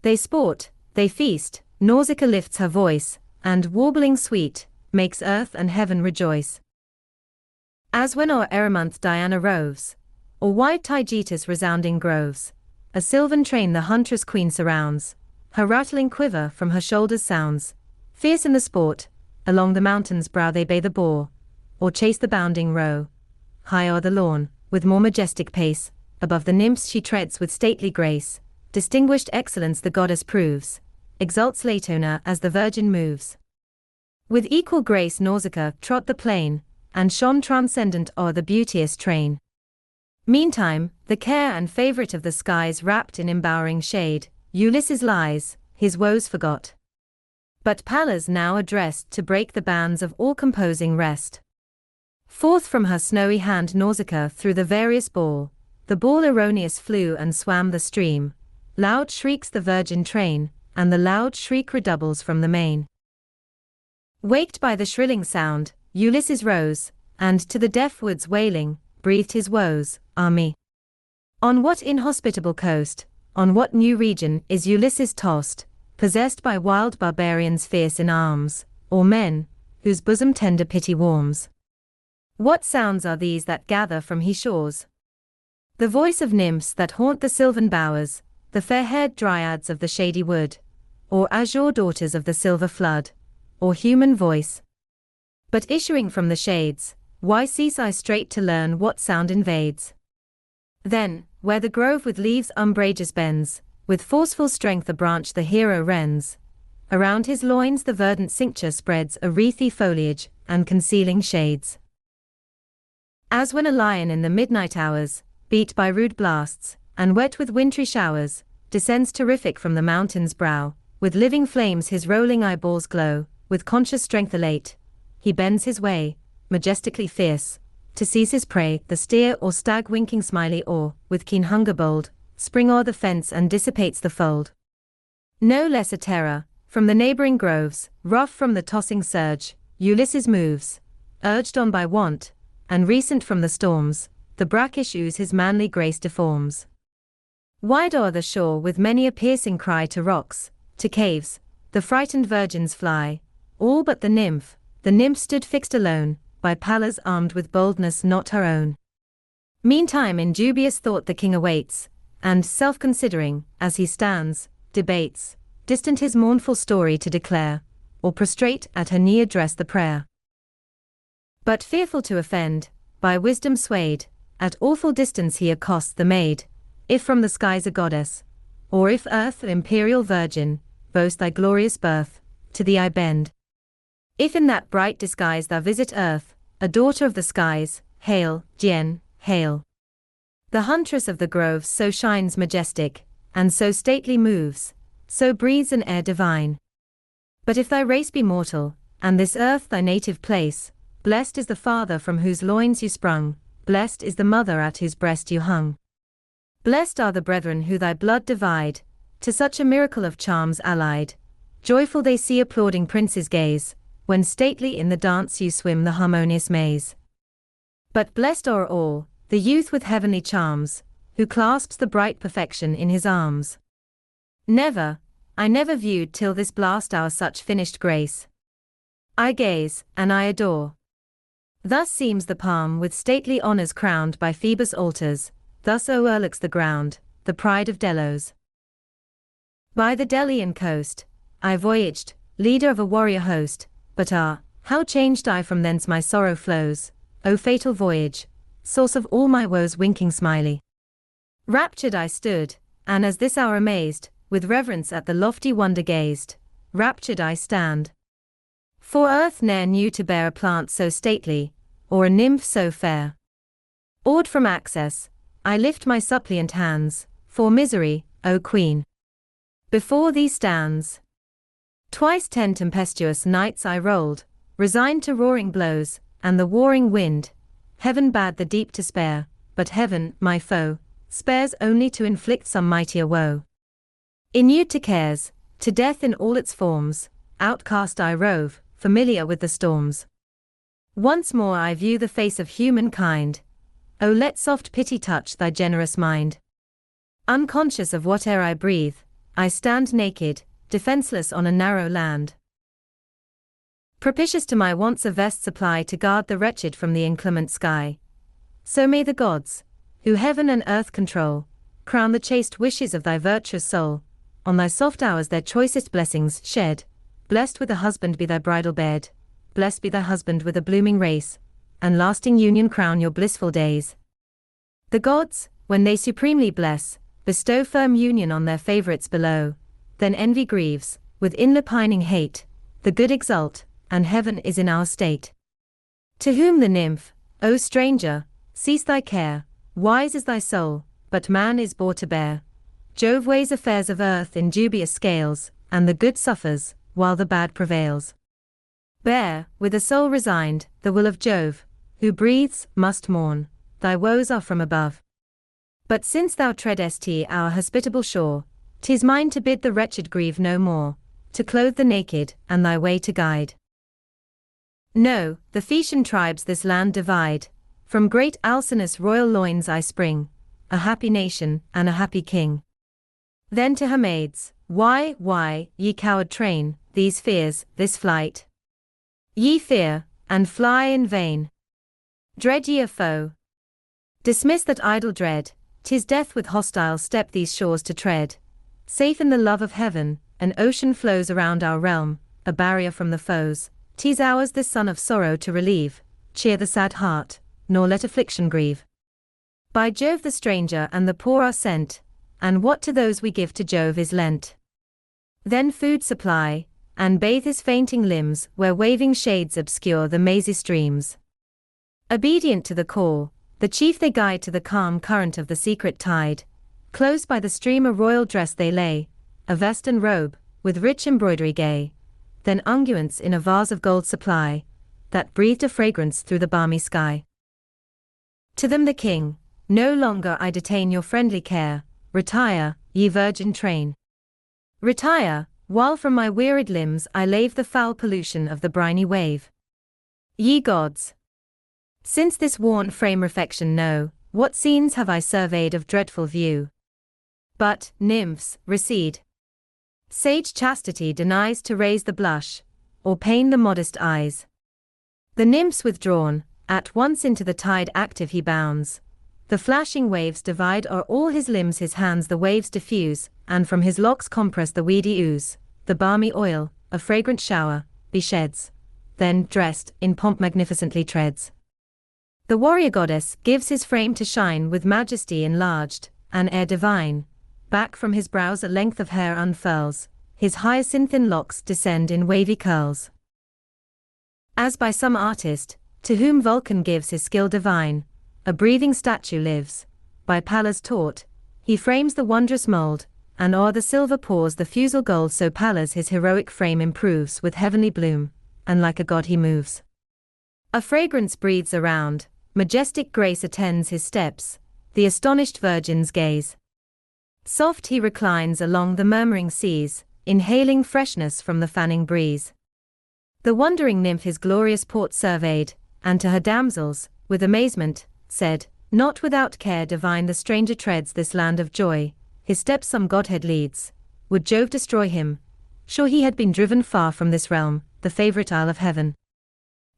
They sport, they feast, Nausicaa lifts her voice, and, warbling sweet, makes earth and heaven rejoice. As when o'er Eremonth Diana roves, or wide Taygetus resounding groves, a sylvan train the huntress queen surrounds, her rattling quiver from her shoulders sounds. Fierce in the sport, along the mountain's brow they bay the boar, or chase the bounding roe. High o'er the lawn, with more majestic pace, above the nymphs she treads with stately grace, distinguished excellence the goddess proves, exalts Latona as the virgin moves. With equal grace Nausicaa trod the plain, and shone transcendent o'er the beauteous train. Meantime, the care and favourite of the skies wrapped in embowering shade, Ulysses lies, his woes forgot. But Pallas now addressed to break the bands of all composing rest. Forth from her snowy hand Nausicaa through the various ball, the ball erroneous flew and swam the stream, loud shrieks the virgin train, and the loud shriek redoubles from the main. Waked by the shrilling sound, Ulysses rose, and to the deaf woods wailing, breathed his woes, Ah me! On what inhospitable coast, on what new region is Ulysses tossed, possessed by wild barbarians fierce in arms, or men, whose bosom tender pity warms? What sounds are these that gather from he shores? The voice of nymphs that haunt the sylvan bowers, the fair-haired dryads of the shady wood, or azure daughters of the silver flood, or human voice. But issuing from the shades, why cease I straight to learn what sound invades? Then, where the grove with leaves umbrageous bends, with forceful strength a branch the hero rends, around his loins the verdant cincture spreads a wreathy foliage, and concealing shades. As when a lion in the midnight hours, beat by rude blasts, and wet with wintry showers, descends terrific from the mountain's brow, with living flames his rolling eyeballs glow, with conscious strength elate, he bends his way, majestically fierce, to seize his prey, the steer or stag winking smily or, with keen hunger bold, spring o'er the fence and dissipates the fold. No less a terror, from the neighboring groves, rough from the tossing surge, Ulysses moves, urged on by want, and recent from the storms, the brackish ooze his manly grace deforms. Wide o'er the shore with many a piercing cry to rocks, to caves, the frightened virgins fly, all but the nymph stood fixed alone, by Pallas armed with boldness not her own. Meantime in dubious thought the king awaits, and, self-considering, as he stands, debates, distant his mournful story to declare, or prostrate at her knee address the prayer. But fearful to offend, by wisdom swayed, at awful distance he accosts the maid, if from the skies a goddess, or if earth imperial virgin, boast thy glorious birth, to thee I bend. If in that bright disguise thou visit earth, a daughter of the skies, hail, Jen, hail. The huntress of the groves so shines majestic, and so stately moves, so breathes an air divine. But if thy race be mortal, and this earth thy native place, blessed is the father from whose loins you sprung, blessed is the mother at whose breast you hung. Blessed are the brethren who thy blood divide, to such a miracle of charms allied. Joyful they see applauding princes gaze, when stately in the dance you swim the harmonious maze. But blessed o'er all, the youth with heavenly charms, who clasps the bright perfection in his arms. Never, I never viewed till this blast hour such finished grace. I gaze, and I adore. Thus seems the palm with stately honors crowned by Phoebus' altars, thus o'erlooks the ground, the pride of Delos. By the Delian coast, I voyaged, leader of a warrior host, but how changed I from thence my sorrow flows, O fatal voyage, source of all my woes winking smiley. Raptured I stood, and as this hour amazed, with reverence at the lofty wonder gazed, raptured I stand. For earth ne'er knew to bear a plant so stately, or a nymph so fair. Awed from access, I lift my suppliant hands, for misery, O queen. Before thee stands. Twice 10 tempestuous nights I rolled, resigned to roaring blows, and the warring wind. Heaven bade the deep to spare, but heaven, my foe, spares only to inflict some mightier woe. Inured to cares, to death in all its forms, outcast I rove, familiar with the storms. Once more I view the face of humankind. O let soft pity touch thy generous mind. Unconscious of whate'er I breathe, I stand naked, defenseless on a narrow land. Propitious to my wants a vest supply to guard the wretched from the inclement sky. So may the gods, who heaven and earth control, crown the chaste wishes of thy virtuous soul, on thy soft hours their choicest blessings shed. Blessed with a husband be thy bridal bed, blessed be thy husband with a blooming race, and lasting union crown your blissful days. The gods, when they supremely bless, bestow firm union on their favorites below, then envy grieves, with inly pining hate, the good exult, and heaven is in our state. To whom the nymph, O stranger, cease thy care, wise is thy soul, but man is bore to bear. Jove weighs affairs of earth in dubious scales, and the good suffers, while the bad prevails. Bear, with a soul resigned, the will of Jove, who breathes, must mourn, thy woes are from above. But since thou treadest our hospitable shore, 'tis mine to bid the wretched grieve no more, to clothe the naked, and thy way to guide. No, the Phaeacian tribes this land divide, from great Alcinous royal loins I spring, a happy nation, and a happy king. Then to her maids, why, ye coward train, these fears, this flight? Ye fear, and fly in vain. Dread ye a foe? Dismiss that idle dread, 'tis death with hostile step these shores to tread. Safe in the love of heaven, an ocean flows around our realm, a barrier from the foes. 'Tis ours this sun of sorrow to relieve, cheer the sad heart, nor let affliction grieve. By Jove the stranger and the poor are sent, and what to those we give to Jove is lent. Then food supply, and bathe his fainting limbs where waving shades obscure the mazy streams. Obedient to the call, the chief they guide to the calm current of the secret tide. Close by the stream a royal dress they lay, a vest and robe, with rich embroidery gay. Then unguents in a vase of gold supply, that breathed a fragrance through the balmy sky. To them the king, no longer I detain your friendly care, retire, ye virgin train. Retire, while from my wearied limbs I lave the foul pollution of the briny wave. Ye gods! Since this worn frame refection know, what scenes have I surveyed of dreadful view? But, nymphs, recede. Sage chastity denies to raise the blush, or pain the modest eyes. The nymphs withdrawn, at once into the tide active he bounds. The flashing waves divide o'er all his limbs, his hands the waves diffuse, and from his locks compress the weedy ooze. The balmy oil, a fragrant shower, besheds. Then, dressed, in pomp magnificently treads. The warrior goddess gives his frame to shine with majesty enlarged, an air divine. Back from his brows a length of hair unfurls, his hyacinthine locks descend in wavy curls. As by some artist, to whom Vulcan gives his skill divine, a breathing statue lives. By Pallas taught, he frames the wondrous mold, and o'er the silver pours the fusel gold. So Pallas his heroic frame improves with heavenly bloom, and like a god he moves. A fragrance breathes around, majestic grace attends his steps, the astonished virgins gaze. Soft he reclines along the murmuring seas, inhaling freshness from the fanning breeze. The wondering nymph his glorious port surveyed, and to her damsels, with amazement, said, not without care divine the stranger treads this land of joy, his steps some godhead leads. Would Jove destroy him? Sure he had been driven far from this realm, the favorite isle of heaven.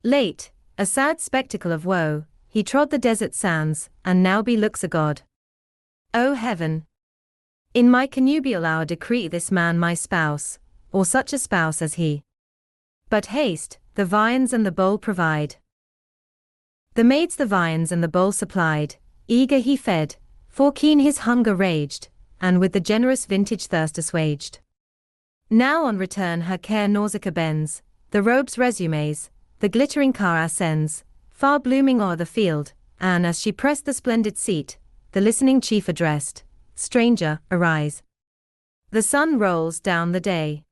Late, a sad spectacle of woe, he trod the desert sands, and now belooks a god. O heaven! In my connubial hour decree this man my spouse, or such a spouse as he. But haste, the viands and the bowl provide. The maids the viands and the bowl supplied, eager he fed, for keen his hunger raged, and with the generous vintage thirst assuaged. Now on return her care Nausicaa bends, the robes resumes, the glittering car ascends, far blooming o'er the field, and as she pressed the splendid seat, the listening chief addressed, stranger, arise. The sun rolls down the day.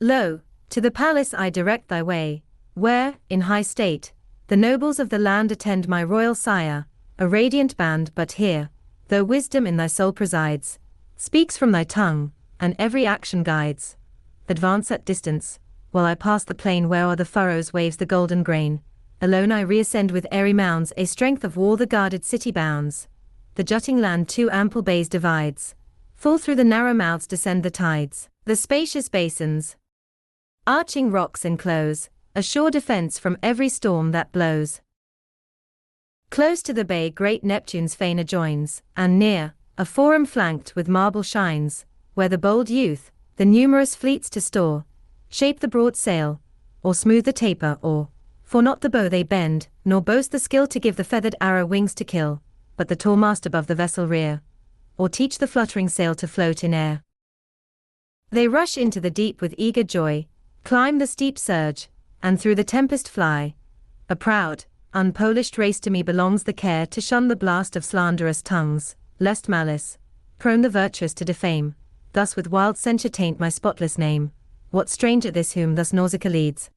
Lo, to the palace I direct thy way, where, in high state, the nobles of the land attend my royal sire, a radiant band. But here, though wisdom in thy soul presides, speaks from thy tongue, and every action guides, advance at distance, while I pass the plain where o'er the furrows waves the golden grain. Alone I reascend with airy mounds, a strength of wall the guarded city bounds. The jutting land two ample bays divides, full through the narrow mouths descend the tides. The spacious basins, arching rocks enclose, a sure defense from every storm that blows. Close to the bay great Neptune's fane adjoins, and near, a forum flanked with marble shines, where the bold youth, the numerous fleets to store, shape the broad sail, or smooth the taper, or, for not the bow they bend, nor boast the skill to give the feathered arrow wings to kill, but the tall mast above the vessel rear, or teach the fluttering sail to float in air. They rush into the deep with eager joy, climb the steep surge, and through the tempest fly. A proud, unpolished race to me belongs the care to shun the blast of slanderous tongues, lest malice, prone the virtuous to defame, thus with wild censure taint my spotless name. What stranger this whom thus Nausicaa leads?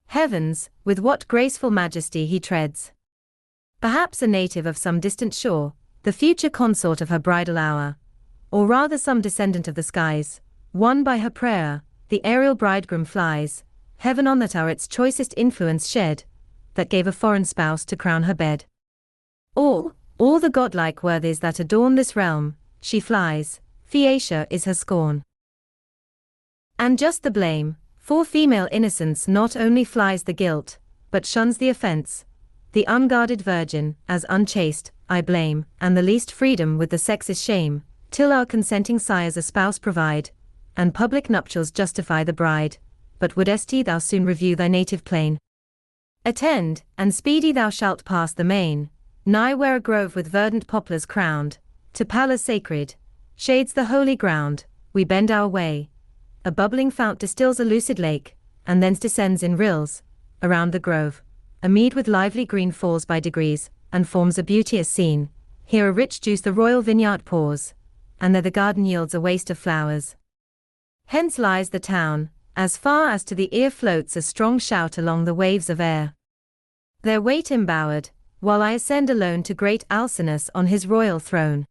Heavens, with what graceful majesty he treads! Perhaps a native of some distant shore, the future consort of her bridal hour, or rather some descendant of the skies, won by her prayer, the aerial bridegroom flies, heaven on that hour its choicest influence shed, that gave a foreign spouse to crown her bed. All the godlike worthies that adorn this realm, she flies, Phaeacia is her scorn. And just the blame, for female innocence not only flies the guilt, but shuns the offense. The unguarded virgin, as unchaste, I blame, and the least freedom with the sex is shame, till our consenting sires a spouse provide, and public nuptials justify the bride. But wouldest thou soon review thy native plain? Attend, and speedy thou shalt pass the main, nigh where a grove with verdant poplars crowned, to palace sacred, shades the holy ground, we bend our way. A bubbling fount distills a lucid lake, and thence descends in rills, around the grove. A mead with lively green falls by degrees, and forms a beauteous scene. Here a rich juice the royal vineyard pours, and there the garden yields a waste of flowers. Hence lies the town, as far as to the ear floats a strong shout along the waves of air. There wait embowered, while I ascend alone to great Alcinous on his royal throne.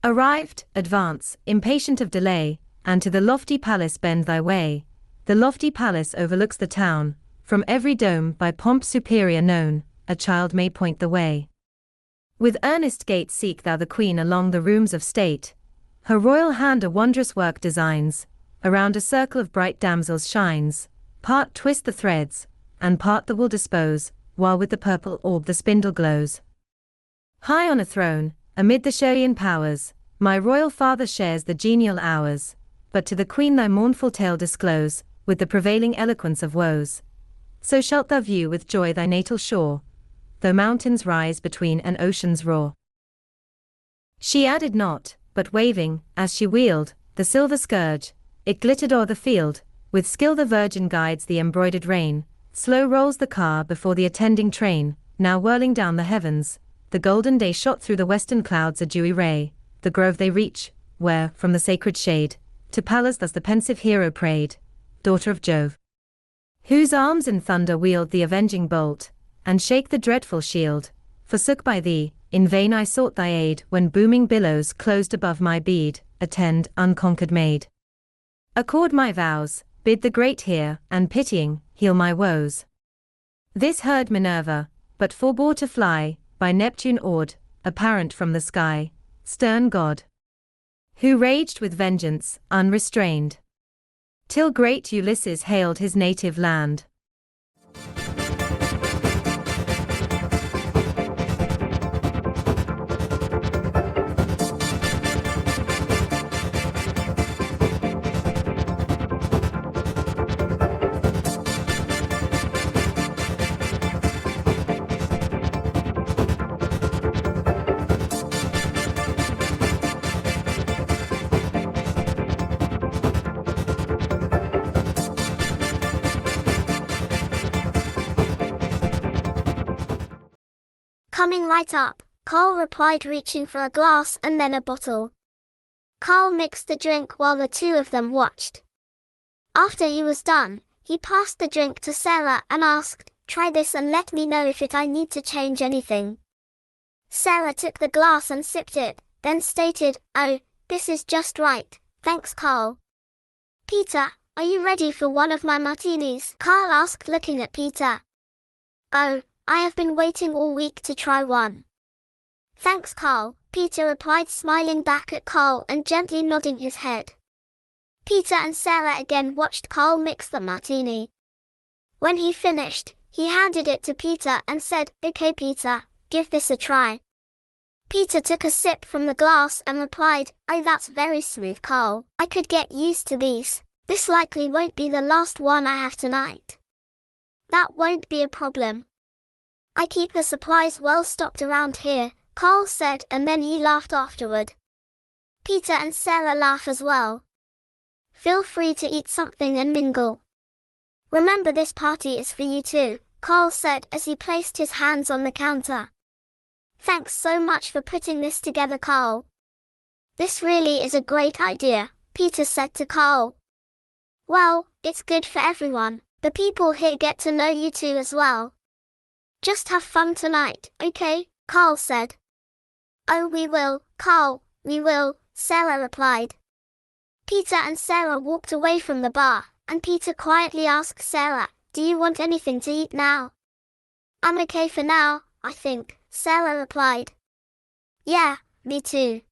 Arrived, advance, impatient of delay, and to the lofty palace bend thy way. The lofty palace overlooks the town, from every dome by pomp superior known, a child may point the way. With earnest gait seek thou the queen along the rooms of state. Her royal hand a wondrous work designs, around a circle of bright damsels shines, part twist the threads, and part the wool dispose, while with the purple orb the spindle glows. High on a throne, amid the Sherian powers, my royal father shares the genial hours, but to the queen thy mournful tale disclose, with the prevailing eloquence of woes. So shalt thou view with joy thy natal shore, though mountains rise between and oceans roar. She added not, but waving, as she wheeled, the silver scourge, it glittered o'er the field, with skill the virgin guides the embroidered rein, slow rolls the car before the attending train, now whirling down the heavens, the golden day shot through the western clouds a dewy ray, the grove they reach, where, from the sacred shade, to Pallas thus the pensive hero prayed, daughter of Jove, whose arms in thunder wield the avenging bolt, and shake the dreadful shield. Forsook by thee, in vain I sought thy aid, when booming billows closed above my bead. Attend, unconquered maid. Accord my vows, bid the great hear, and pitying, heal my woes. This heard Minerva, but forbore to fly, by Neptune awed, apparent from the sky, stern god, who raged with vengeance, unrestrained, till great Ulysses hailed his native land. Coming right up, Carl replied, reaching for a glass and then a bottle. Carl mixed the drink while the two of them watched. After he was done, he passed the drink to Sarah and asked, "Try this and let me know if I need to change anything." Sarah took the glass and sipped it, then stated, "Oh, this is just right, thanks Carl." "Peter, are you ready for one of my martinis?" Carl asked, looking at Peter. "Oh, I have been waiting all week to try one." "Thanks Carl," Peter replied, smiling back at Carl and gently nodding his head. Peter and Sarah again watched Carl mix the martini. When he finished, he handed it to Peter and said, "Okay Peter, give this a try." Peter took a sip from the glass and replied, "Oh, that's very smooth Carl, I could get used to these. This likely won't be the last one I have tonight." "That won't be a problem. I keep the supplies well stocked around here," Carl said, and then he laughed afterward. Peter and Sarah laugh as well. "Feel free to eat something and mingle. Remember, this party is for you too," Carl said as he placed his hands on the counter. "Thanks so much for putting this together, Carl." "This really is a great idea," Peter said to Carl. "Well, it's good for everyone. The people here get to know you too as well. Just have fun tonight, okay?" Carl said. "Oh, we will, Carl, we will," Sarah replied. Peter and Sarah walked away from the bar, and Peter quietly asked Sarah, "Do you want anything to eat now?" "I'm okay for now, I think," Sarah replied. "Yeah, me too.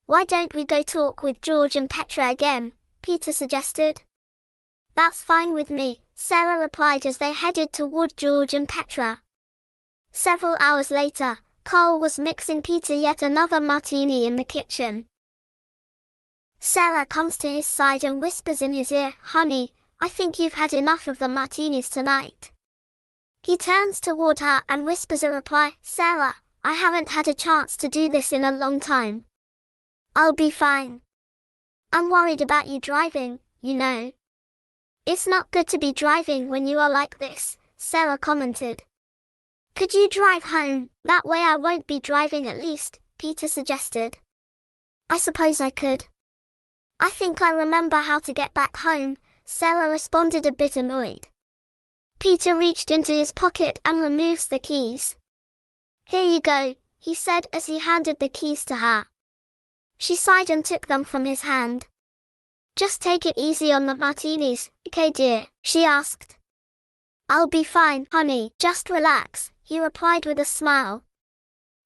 Why don't we go talk with George and Petra again?" Peter suggested. "That's fine with me," Sarah replied as they headed toward George and Petra. Several hours later, Carl was mixing Peter yet another martini in the kitchen. Sarah comes to his side and whispers in his ear, "Honey, I think you've had enough of the martinis tonight." He turns toward her and whispers a reply, "Sarah, I haven't had a chance to do this in a long time. I'll be fine. I'm worried about you driving, you know." "It's not good to be driving when you are like this," Sarah commented. "Could you drive home? That way I won't be driving at least," Peter suggested. "I suppose I could. I think I remember how to get back home," Sarah responded, a bit annoyed. Peter reached into his pocket and removes the keys. "Here you go," he said as he handed the keys to her. She sighed and took them from his hand. "Just take it easy on the martinis, okay dear?" she asked. "I'll be fine, honey, just relax," he replied with a smile.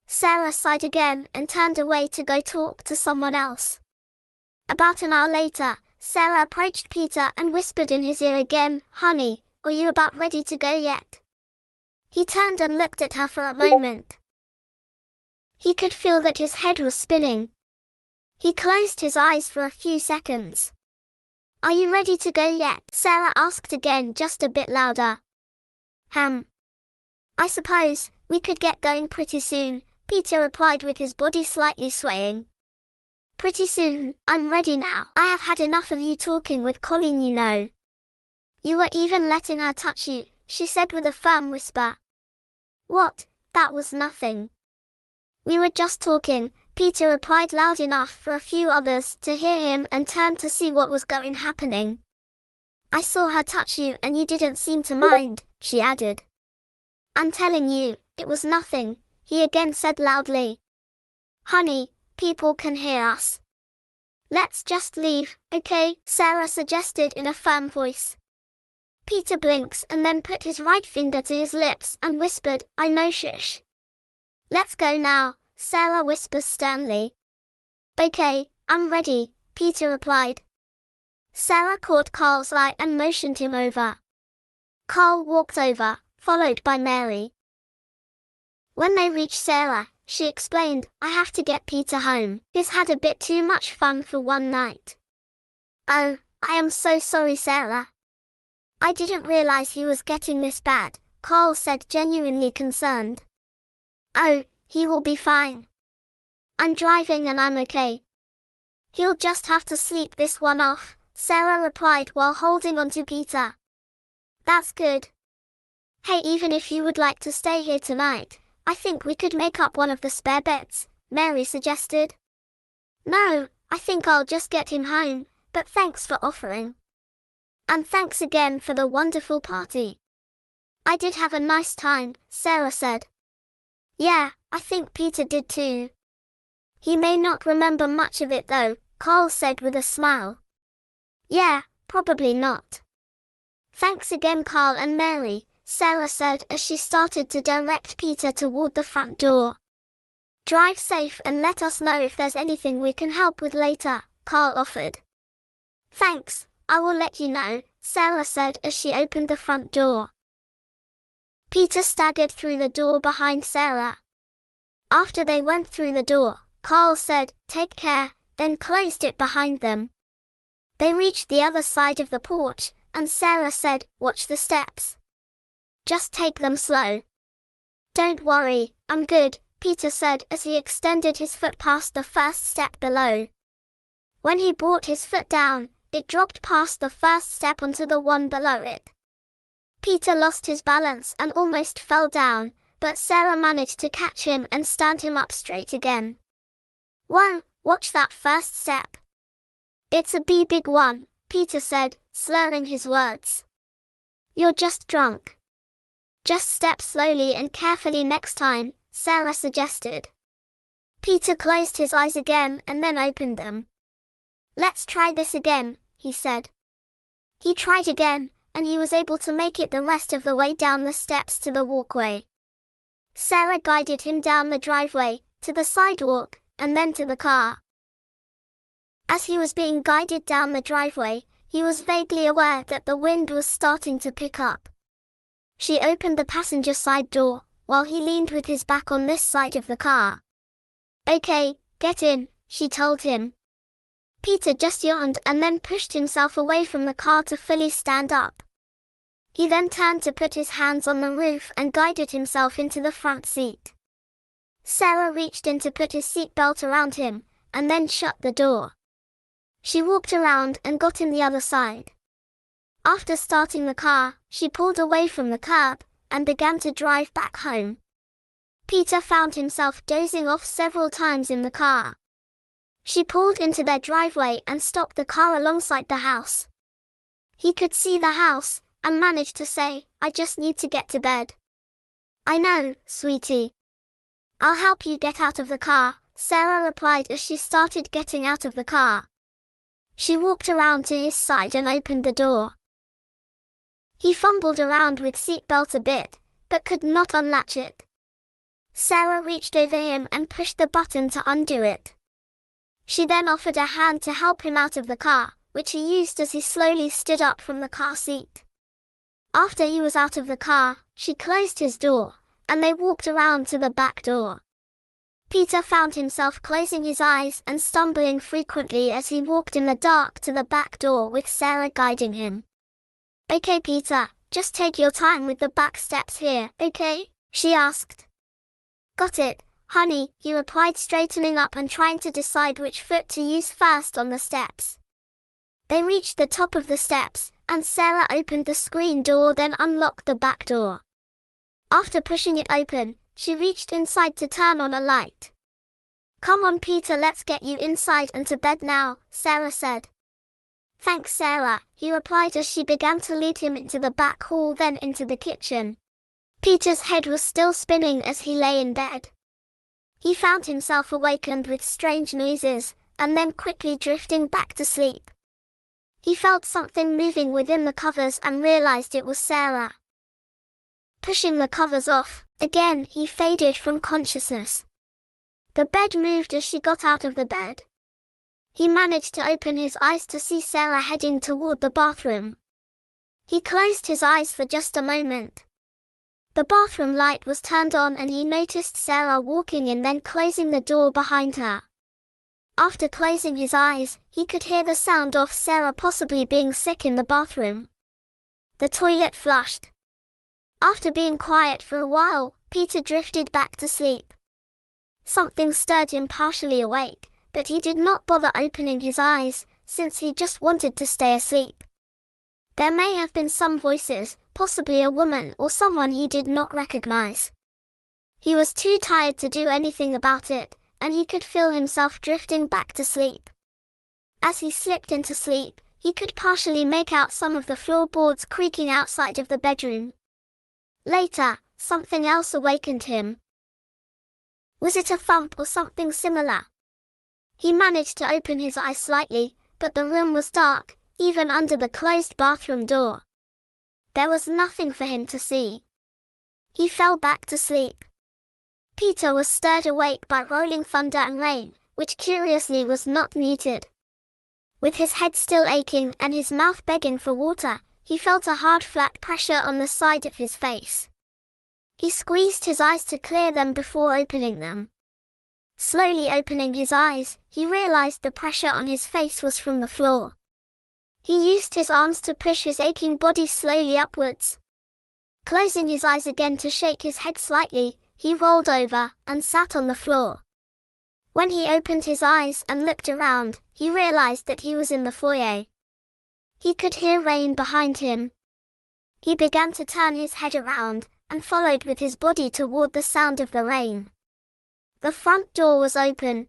Sarah sighed again and turned away to go talk to someone else. About an hour later, Sarah approached Peter and whispered in his ear again, "Honey, are you about ready to go yet?" He turned and looked at her for a moment. He could feel that his head was spinning. He closed his eyes for a few seconds. "Are you ready to go yet?" Sarah asked again, just a bit louder. "I suppose we could get going pretty soon," Peter replied with his body slightly swaying. "Pretty soon, I'm ready now. I have had enough of you talking with Colleen, you know." "You were even letting her touch you," she said with a firm whisper. "What? That was nothing." "We were just talking," Peter replied loud enough for a few others to hear him and turned to see what was happening. "I saw her touch you and you didn't seem to mind," she added. "I'm telling you, it was nothing," he again said loudly. "Honey, people can hear us. Let's just leave, okay?" Sarah suggested in a firm voice. Peter blinks and then put his right finger to his lips and whispered, "I know, shush." "Let's go now," Sarah whispers sternly. "Okay, I'm ready," Peter replied. Sarah caught Carl's eye and motioned him over. Carl walked over, followed by Mary. When they reached Sarah, she explained, "I have to get Peter home. He's had a bit too much fun for one night." "Oh, I am so sorry, Sarah. I didn't realize he was getting this bad," Carl said, genuinely concerned. "Oh, he will be fine. I'm driving and I'm okay. He'll just have to sleep this one off," Sarah replied while holding on to Peter. "That's good. Hey, even if you would like to stay here tonight, I think we could make up one of the spare beds," Mary suggested. "No, I think I'll just get him home, but thanks for offering. And thanks again for the wonderful party." "I did have a nice time," Sarah said. "Yeah, I think Peter did too. He may not remember much of it though," Carl said with a smile. "Yeah, probably not." "Thanks again, Carl and Mary," Sarah said as she started to direct Peter toward the front door. "Drive safe and let us know if there's anything we can help with later," Carl offered. "Thanks, I will let you know," Sarah said as she opened the front door. Peter staggered through the door behind Sarah. After they went through the door, Carl said, "Take care," then closed it behind them. They reached the other side of the porch, and Sarah said, "Watch the steps. Just take them slow." "Don't worry, I'm good," Peter said as he extended his foot past the first step below. When he brought his foot down, it dropped past the first step onto the one below it. Peter lost his balance and almost fell down, but Sarah managed to catch him and stand him up straight again. "Whoa, watch that first step. It's a big one," Peter said, slurring his words. "You're just drunk. Just step slowly and carefully next time," Sarah suggested. Peter closed his eyes again and then opened them. "Let's try this again," he said. He tried again, and he was able to make it the rest of the way down the steps to the walkway. Sarah guided him down the driveway, to the sidewalk, and then to the car. As he was being guided down the driveway, he was vaguely aware that the wind was starting to pick up. She opened the passenger side door, while he leaned with his back on this side of the car. "Okay, get in," she told him. Peter just yawned and then pushed himself away from the car to fully stand up. He then turned to put his hands on the roof and guided himself into the front seat. Sarah reached in to put his seatbelt around him, and then shut the door. She walked around and got in the other side. After starting the car, she pulled away from the curb and began to drive back home. Peter found himself dozing off several times in the car. She pulled into their driveway and stopped the car alongside the house. He could see the house and managed to say, "I just need to get to bed." "I know, sweetie. I'll help you get out of the car," Sarah replied as she started getting out of the car. She walked around to his side and opened the door. He fumbled around with seatbelt a bit, but could not unlatch it. Sarah reached over him and pushed the button to undo it. She then offered a hand to help him out of the car, which he used as he slowly stood up from the car seat. After he was out of the car, she closed his door, and they walked around to the back door. Peter found himself closing his eyes and stumbling frequently as he walked in the dark to the back door with Sarah guiding him. "Okay, Peter, just take your time with the back steps here, okay?" she asked. "Got it, honey," he replied, straightening up and trying to decide which foot to use first on the steps. They reached the top of the steps, and Sarah opened the screen door, then unlocked the back door. After pushing it open, she reached inside to turn on a light. "Come on, Peter, let's get you inside and to bed now," Sarah said. "Thanks, Sarah," he replied as she began to lead him into the back hall, then into the kitchen. Peter's head was still spinning as he lay in bed. He found himself awakened with strange noises, and then quickly drifting back to sleep. He felt something moving within the covers and realized it was Sarah. Pushing the covers off, again he faded from consciousness. The bed moved as she got out of the bed. He managed to open his eyes to see Sarah heading toward the bathroom. He closed his eyes for just a moment. The bathroom light was turned on and he noticed Sarah walking in, then closing the door behind her. After closing his eyes, he could hear the sound of Sarah possibly being sick in the bathroom. The toilet flushed. After being quiet for a while, Peter drifted back to sleep. Something stirred him partially awake, but he did not bother opening his eyes, since he just wanted to stay asleep. There may have been some voices, possibly a woman or someone he did not recognize. He was too tired to do anything about it, and he could feel himself drifting back to sleep. As he slipped into sleep, he could partially make out some of the floorboards creaking outside of the bedroom. Later, something else awakened him. Was it a thump or something similar? He managed to open his eyes slightly, but the room was dark, even under the closed bathroom door. There was nothing for him to see. He fell back to sleep. Peter was stirred awake by rolling thunder and rain, which curiously was not muted. With his head still aching and his mouth begging for water, he felt a hard flat pressure on the side of his face. He squeezed his eyes to clear them before opening them. Slowly opening his eyes, he realized the pressure on his face was from the floor. He used his arms to push his aching body slowly upwards. Closing his eyes again to shake his head slightly, he rolled over and sat on the floor. When he opened his eyes and looked around, he realized that he was in the foyer. He could hear rain behind him. He began to turn his head around and followed with his body toward the sound of the rain. The front door was open.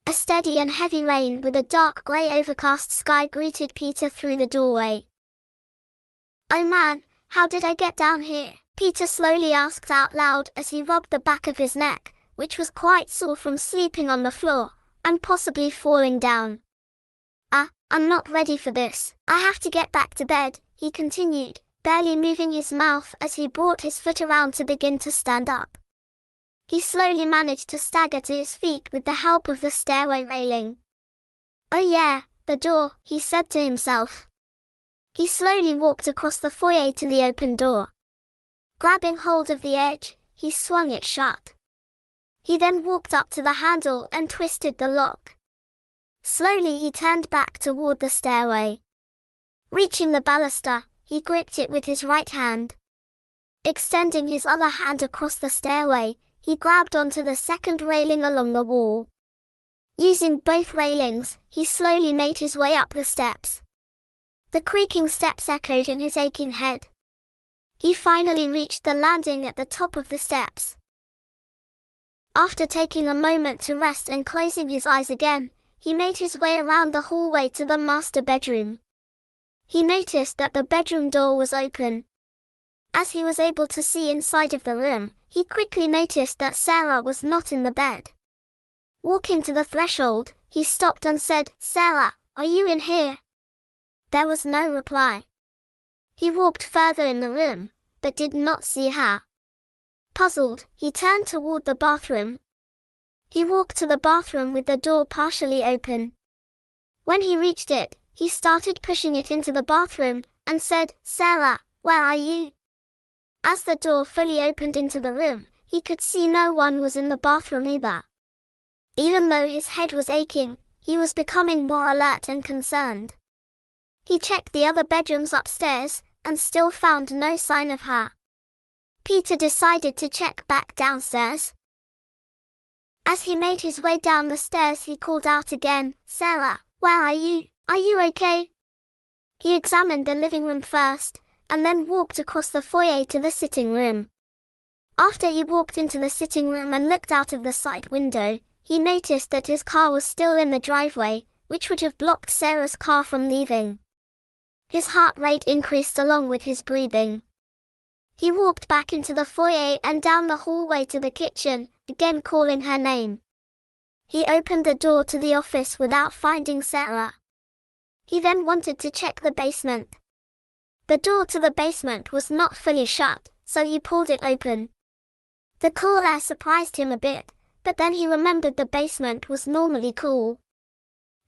A steady and heavy rain with a dark grey overcast sky greeted Peter through the doorway. "Oh man, how did I get down here?" Peter slowly asked out loud as he rubbed the back of his neck, which was quite sore from sleeping on the floor, and possibly falling down. I'm not ready for this. I have to get back to bed," he continued, barely moving his mouth as he brought his foot around to begin to stand up. He slowly managed to stagger to his feet with the help of the stairway railing. "Oh yeah, the door," he said to himself. He slowly walked across the foyer to the open door. Grabbing hold of the edge, he swung it shut. He then walked up to the handle and twisted the lock. Slowly he turned back toward the stairway. Reaching the baluster, he gripped it with his right hand. Extending his other hand across the stairway, he grabbed onto the second railing along the wall. Using both railings, he slowly made his way up the steps. The creaking steps echoed in his aching head. He finally reached the landing at the top of the steps. After taking a moment to rest and closing his eyes again, he made his way around the hallway to the master bedroom. He noticed that the bedroom door was open. As he was able to see inside of the room, he quickly noticed that Sarah was not in the bed. Walking to the threshold, he stopped and said, "Sarah, are you in here?" There was no reply. He walked further in the room, but did not see her. Puzzled, he turned toward the bathroom. He walked to the bathroom with the door partially open. When he reached it, he started pushing it into the bathroom, and said, "Sarah, where are you?" As the door fully opened into the room, he could see no one was in the bathroom either. Even though his head was aching, he was becoming more alert and concerned. He checked the other bedrooms upstairs, and still found no sign of her. Peter decided to check back downstairs. As he made his way down the stairs, he called out again, "Sarah, where are you? Are you okay?" He examined the living room first, and then walked across the foyer to the sitting room. After he walked into the sitting room and looked out of the side window, he noticed that his car was still in the driveway, which would have blocked Sarah's car from leaving. His heart rate increased along with his breathing. He walked back into the foyer and down the hallway to the kitchen, again calling her name. He opened the door to the office without finding Sarah. He then wanted to check the basement. The door to the basement was not fully shut, so he pulled it open. The cool air surprised him a bit, but then he remembered the basement was normally cool.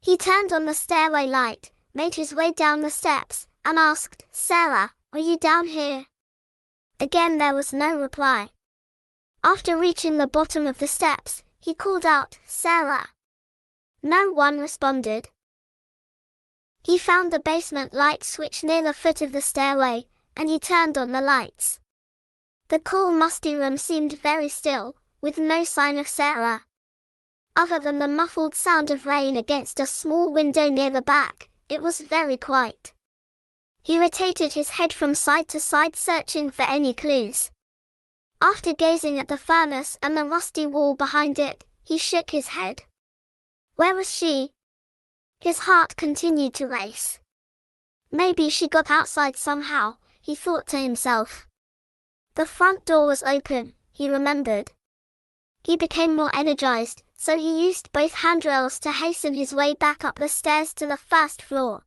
He turned on the stairway light, made his way down the steps, and asked, "Sarah, are you down here?" Again there was no reply. After reaching the bottom of the steps, he called out, "Sarah." No one responded. He found the basement light switch near the foot of the stairway, and he turned on the lights. The cool, musty room seemed very still, with no sign of Sarah. Other than the muffled sound of rain against a small window near the back, it was very quiet. He rotated his head from side to side, searching for any clues. After gazing at the furnace and the rusty wall behind it, he shook his head. Where was she? His heart continued to race. Maybe she got outside somehow, he thought to himself. The front door was open, he remembered. He became more energized, so he used both handrails to hasten his way back up the stairs to the first floor.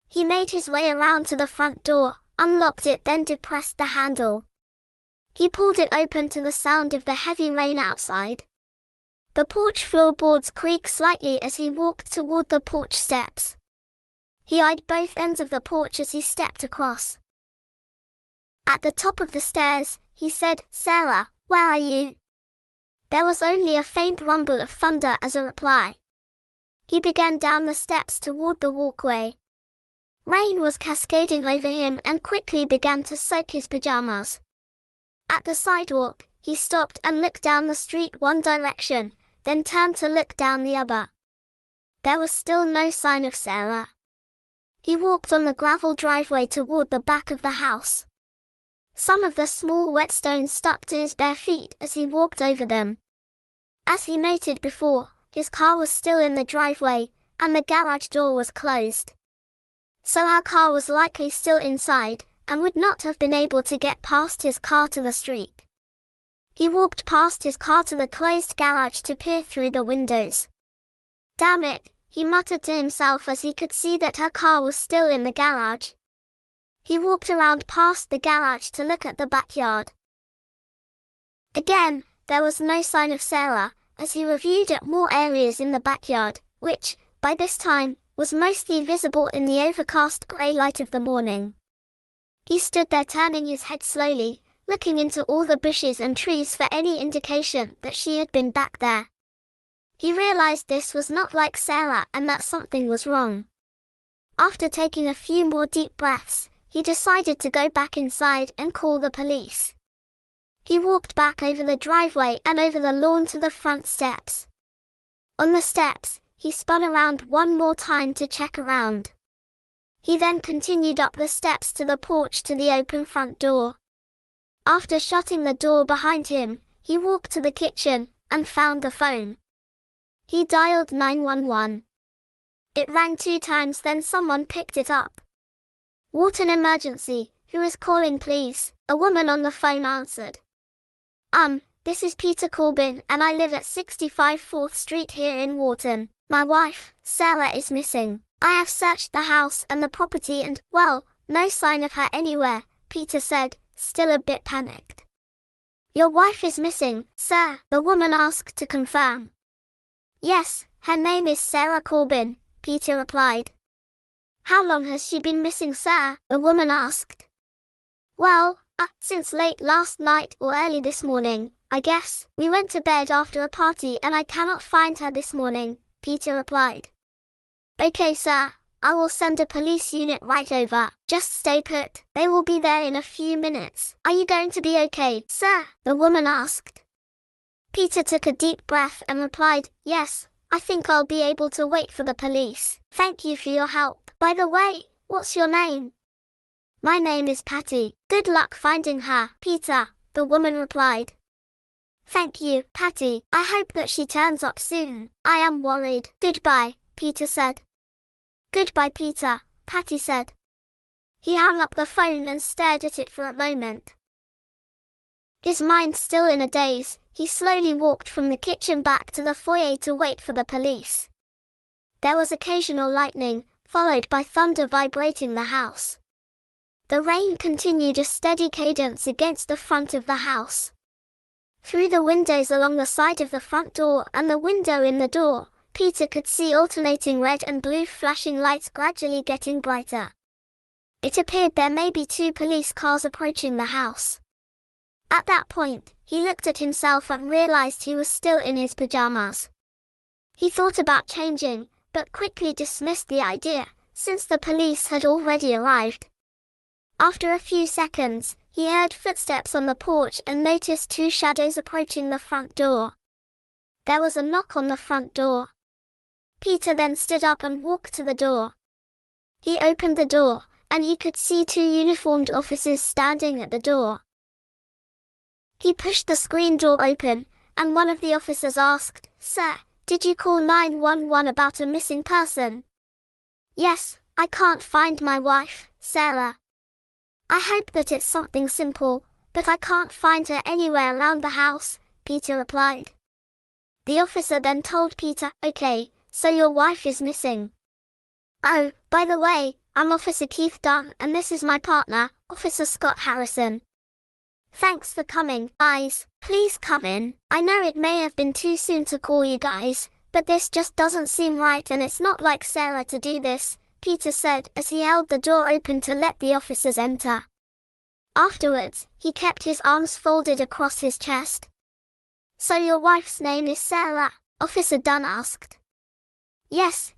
He made his way around to the front door, unlocked it, then depressed the handle. He pulled it open to the sound of the heavy rain outside. The porch floorboards creaked slightly as he walked toward the porch steps. He eyed both ends of the porch as he stepped across. At the top of the stairs, he said, "Sarah, where are you?" There was only a faint rumble of thunder as a reply. He began down the steps toward the walkway. Rain was cascading over him and quickly began to soak his pajamas. At the sidewalk, he stopped and looked down the street one direction, then turned to look down the other. There was still no sign of Sarah. He walked on the gravel driveway toward the back of the house. Some of the small wet stones stuck to his bare feet as he walked over them. As he noted before, his car was still in the driveway, and the garage door was closed. So her car was likely still inside, and would not have been able to get past his car to the street. He walked past his car to the closed garage to peer through the windows. "Damn it," he muttered to himself as he could see that her car was still in the garage. He walked around past the garage to look at the backyard. Again, there was no sign of Sarah, as he reviewed at more areas in the backyard, which, by this time, was mostly visible in the overcast grey light of the morning. He stood there turning his head slowly, looking into all the bushes and trees for any indication that she had been back there. He realized this was not like Sarah and that something was wrong. After taking a few more deep breaths, he decided to go back inside and call the police. He walked back over the driveway and over the lawn to the front steps. On the steps, he spun around one more time to check around. He then continued up the steps to the porch to the open front door. After shutting the door behind him, he walked to the kitchen and found the phone. He dialed 911. It rang 2 times, then someone picked it up. "What an emergency, who is calling please?" a woman on the phone answered. This is Peter Corbin and I live at 65 4th Street here in Wharton. My wife, Sarah, is missing. I have searched the house and the property and, well, no sign of her anywhere, Peter said, still a bit panicked. "Your wife is missing, sir?" the woman asked to confirm. "Yes, her name is Sarah Corbin," Peter replied. "How long has she been missing, sir?" the woman asked. "Well, since late last night or early this morning, I guess. We went to bed after a party and I cannot find her this morning," Peter replied. "Okay, sir, I will send a police unit right over. Just stay put. They will be there in a few minutes. Are you going to be okay, sir?" the woman asked. Peter took a deep breath and replied, "Yes, I think I'll be able to wait for the police. Thank you for your help. By the way, what's your name?" "My name is Patty. Good luck finding her, Peter," the woman replied. "Thank you, Patty. I hope that she turns up soon. I am worried. Goodbye," Peter said. "Goodbye, Peter," Patty said. He hung up the phone and stared at it for a moment. His mind still in a daze, he slowly walked from the kitchen back to the foyer to wait for the police. There was occasional lightning, followed by thunder vibrating the house. The rain continued a steady cadence against the front of the house. Through the windows along the side of the front door and the window in the door, Peter could see alternating red and blue flashing lights gradually getting brighter. It appeared there may be 2 police cars approaching the house. At that point, he looked at himself and realized he was still in his pajamas. He thought about changing, but quickly dismissed the idea, since the police had already arrived. After a few seconds, he heard footsteps on the porch and noticed 2 shadows approaching the front door. There was a knock on the front door. Peter then stood up and walked to the door. He opened the door, and he could see 2 uniformed officers standing at the door. He pushed the screen door open, and one of the officers asked, "Sir, did you call 911 about a missing person?" "Yes, I can't find my wife, Sarah." "I hope that it's something simple, but I can't find her anywhere around the house," Peter replied. The officer then told Peter, "Okay, so your wife is missing. Oh, by the way, I'm Officer Keith Dunn and this is my partner, Officer Scott Harrison. Thanks for coming, guys. Please come in. I know it may have been too soon to call you guys, but this just doesn't seem right and it's not like Sarah to do this," Peter said as he held the door open to let the officers enter. Afterwards, he kept his arms folded across his chest. "So your wife's name is Sarah?" Officer Dunn asked. Yes,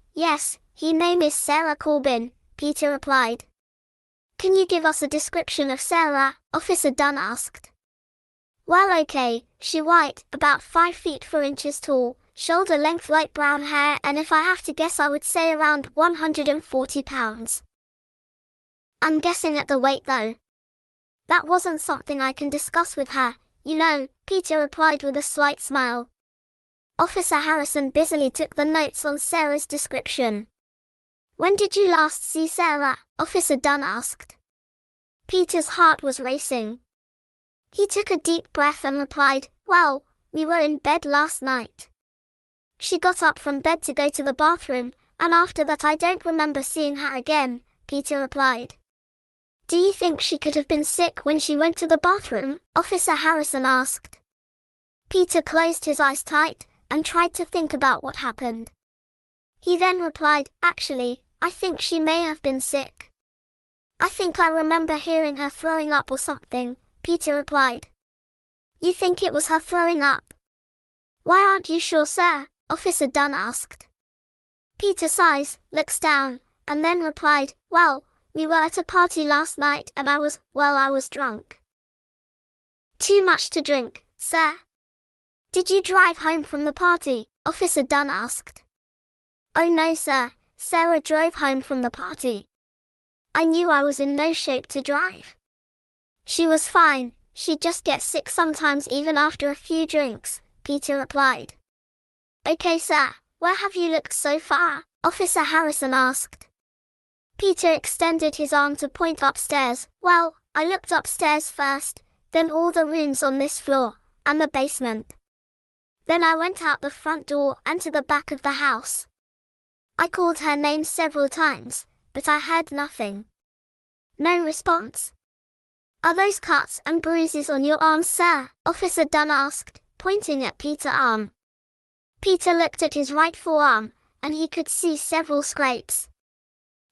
her name is Sarah Corbin," Peter replied. "Can you give us a description of Sarah?" Officer Dunn asked. "Well, okay, she white, about 5 feet 4 inches tall, shoulder-length light brown hair, and if I have to guess I would say around 140 pounds. I'm guessing at the weight though. That wasn't something I can discuss with her, you know," Peter replied with a slight smile. Officer Harrison busily took the notes on Sarah's description. "When did you last see Sarah?" Officer Dunn asked. Peter's heart was racing. He took a deep breath and replied, "Well, we were in bed last night. She got up from bed to go to the bathroom, and after that I don't remember seeing her again," Peter replied. "Do you think she could have been sick when she went to the bathroom?" Officer Harrison asked. Peter closed his eyes tight and tried to think about what happened. He then replied, "Actually, I think she may have been sick. I think I remember hearing her throwing up or something," Peter replied. "You think it was her throwing up? Why aren't you sure, sir?" Officer Dunn asked. Peter sighs, looks down, and then replied, well, we were at a party last night and I was drunk. Too much to drink, sir. Did you drive home from the party? Officer Dunn asked. Oh no, sir. Sarah drove home from the party. I knew I was in no shape to drive. She was fine. She'd just get sick sometimes even after a few drinks, Peter replied. Okay, sir. Where have you looked so far? Officer Harrison asked. Peter extended his arm to point upstairs. Well, I looked upstairs first, then all the rooms on this floor, and the basement. Then I went out the front door and to the back of the house. I called her name several times, but I heard nothing. No response. Are those cuts and bruises on your arms, sir? Officer Dunn asked, pointing at Peter's arm. Peter looked at his right forearm, and he could see several scrapes.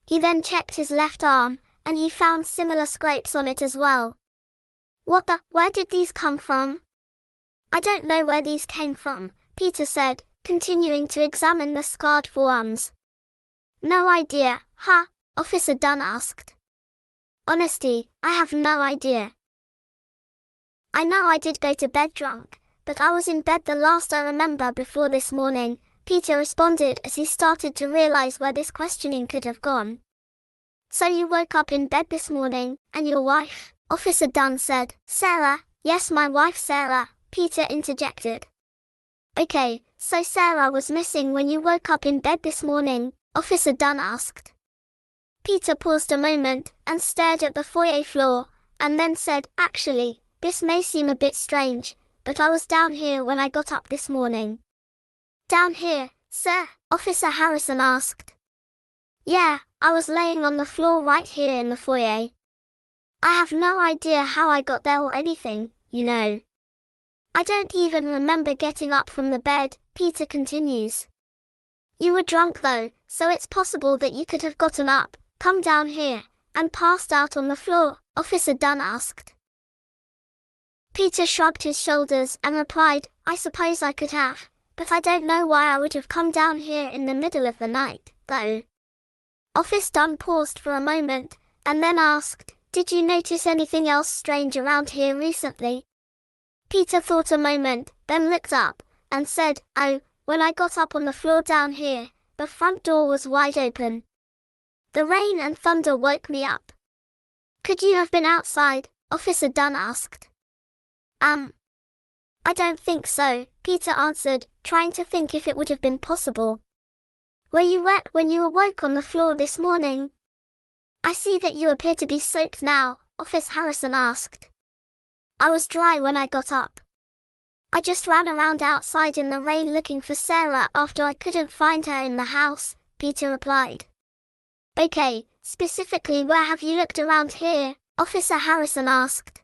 He then checked his left arm, and he found similar scrapes on it as well. Where did these come from? I don't know where these came from, Peter said, continuing to examine the scarred forearms. No idea, huh? Officer Dunn asked. Honesty, I have no idea. I know I did go to bed drunk, but I was in bed the last I remember before this morning, Peter responded as he started to realize where this questioning could have gone. So you woke up in bed this morning, and your wife? Officer Dunn said. Sarah, yes, my wife Sarah, Peter interjected. Okay, so Sarah was missing when you woke up in bed this morning, Officer Dunn asked. Peter paused a moment and stared at the foyer floor, and then said, actually, this may seem a bit strange, but I was down here when I got up this morning. Down here, sir? Officer Harrison asked. Yeah, I was laying on the floor right here in the foyer. I have no idea how I got there or anything, you know. I don't even remember getting up from the bed, Peter continues. You were drunk though, so it's possible that you could have gotten up, come down here, and passed out on the floor, Officer Dunn asked. Peter shrugged his shoulders and replied, I suppose I could have, but I don't know why I would have come down here in the middle of the night, though. Officer Dunn paused for a moment, and then asked, did you notice anything else strange around here recently? Peter thought a moment, then looked up, and said, oh, when I got up on the floor down here, the front door was wide open. The rain and thunder woke me up. Could you have been outside? Officer Dunn asked. I don't think so, Peter answered, trying to think if it would have been possible. Were you wet when you awoke on the floor this morning? I see that you appear to be soaked now, Officer Harrison asked. I was dry when I got up. I just ran around outside in the rain looking for Sarah after I couldn't find her in the house, Peter replied. Okay, specifically where have you looked around here? Officer Harrison asked.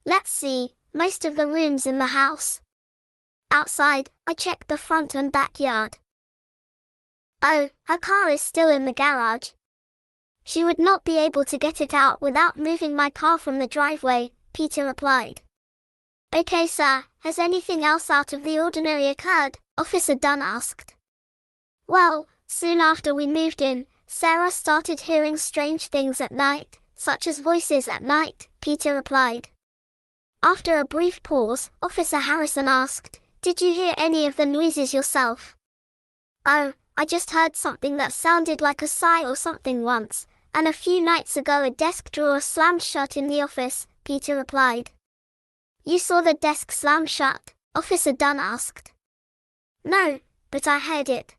Let's see, most of the rooms in the house. Outside, I checked the front and backyard. Oh, her car is still in the garage. She would not be able to get it out without moving my car from the driveway, Peter replied. Okay, sir, has anything else out of the ordinary occurred? Officer Dunn asked. Well, soon after we moved in, Sarah started hearing strange things at night, such as voices at night, Peter replied. After a brief pause, Officer Harrison asked, did you hear any of the noises yourself? Oh, I just heard something that sounded like a sigh or something once, and a few nights ago a desk drawer slammed shut in the office, Peter replied. You saw the desk slam shut? Officer Dunn asked. No, but I heard it.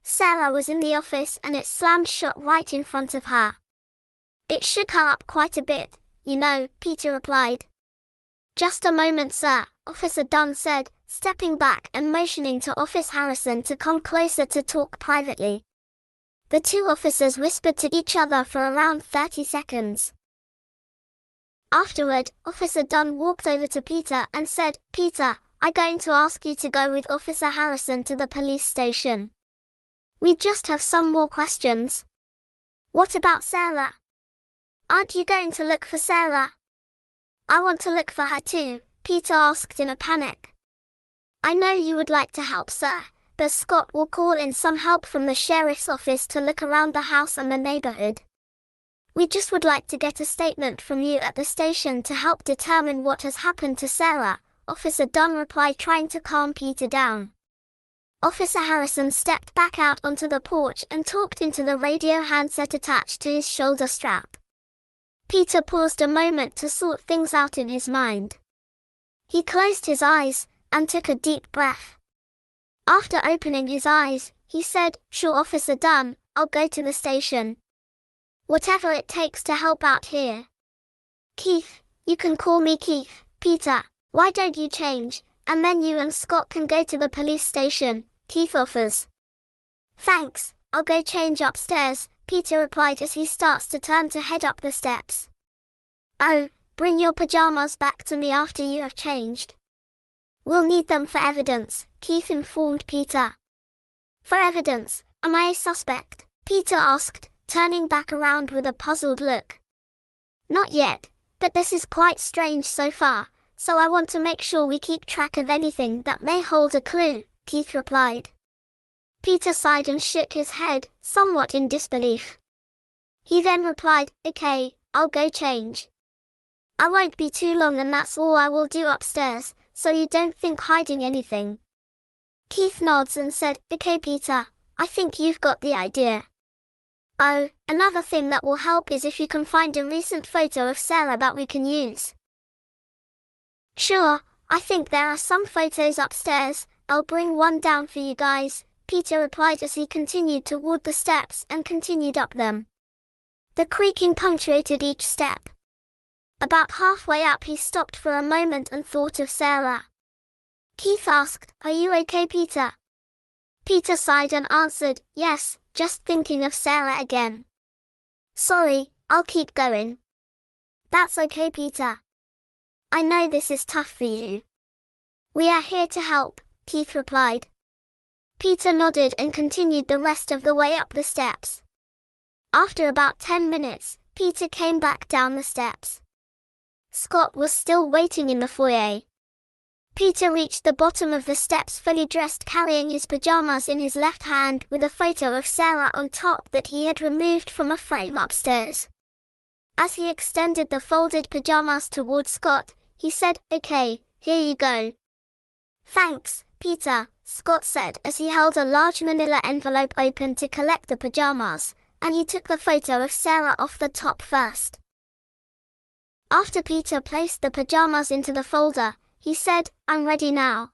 Sarah was in the office and it slammed shut right in front of her. It shook her up quite a bit, you know, Peter replied. Just a moment, sir, Officer Dunn said, stepping back and motioning to Officer Harrison to come closer to talk privately. The two officers whispered to each other for around 30 seconds. Afterward, Officer Dunn walked over to Peter and said, Peter, I'm going to ask you to go with Officer Harrison to the police station. We just have some more questions. What about Sarah? Aren't you going to look for Sarah? I want to look for her too, Peter asked in a panic. I know you would like to help, sir, but Scott will call in some help from the sheriff's office to look around the house and the neighborhood. We just would like to get a statement from you at the station to help determine what has happened to Sarah," Officer Dunn replied, trying to calm Peter down. Officer Harrison stepped back out onto the porch and talked into the radio handset attached to his shoulder strap. Peter paused a moment to sort things out in his mind. He closed his eyes and took a deep breath. After opening his eyes, he said, "Sure, Officer Dunn, I'll go to the station. Whatever it takes to help out here." "Keith, you can call me Keith." "Peter, why don't you change, and then you and Scott can go to the police station," Keith offers. "Thanks, I'll go change upstairs," Peter replied as he starts to turn to head up the steps. "Oh, bring your pajamas back to me after you have changed. We'll need them for evidence," Keith informed Peter. "For evidence? Am I a suspect?" Peter asked, turning back around with a puzzled look. "Not yet, but this is quite strange so far, so I want to make sure we keep track of anything that may hold a clue," Keith replied. Peter sighed and shook his head, somewhat in disbelief. He then replied, "Okay, I'll go change. I won't be too long and that's all I will do upstairs, so you don't think hiding anything." Keith nods and said, "Okay Peter, I think you've got the idea. Oh, another thing that will help is if you can find a recent photo of Sarah that we can use." "Sure, I think there are some photos upstairs, I'll bring one down for you guys," Peter replied as he continued toward the steps and continued up them. The creaking punctuated each step. About halfway up he stopped for a moment and thought of Sarah. Keith asked, "Are you okay, Peter?" Peter sighed and answered, "Yes, just thinking of Sarah again." "Sorry, I'll keep going." "That's okay, Peter. I know this is tough for you." "We are here to help," Keith replied. Peter nodded and continued the rest of the way up the steps. After about 10 minutes, Peter came back down the steps. Scott was still waiting in the foyer. Peter reached the bottom of the steps fully dressed, carrying his pajamas in his left hand with a photo of Sarah on top that he had removed from a frame upstairs. As he extended the folded pajamas toward Scott, he said, "Okay, here you go." "Thanks, Peter," Scott said as he held a large manila envelope open to collect the pajamas, and he took the photo of Sarah off the top first. After Peter placed the pajamas into the folder, he said, "I'm ready now."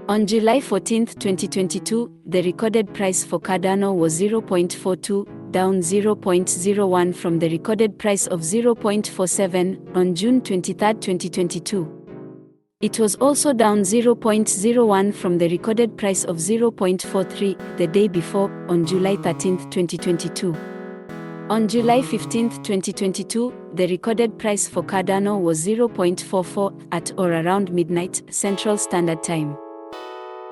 On July 14, 2022, the recorded price for Cardano was 0.42, down 0.01 from the recorded price of 0.47 on June 23, 2022. It was also down 0.01 from the recorded price of 0.43 the day before, on July 13, 2022. On July 15, 2022, the recorded price for Cardano was 0.44 at or around midnight Central Standard Time.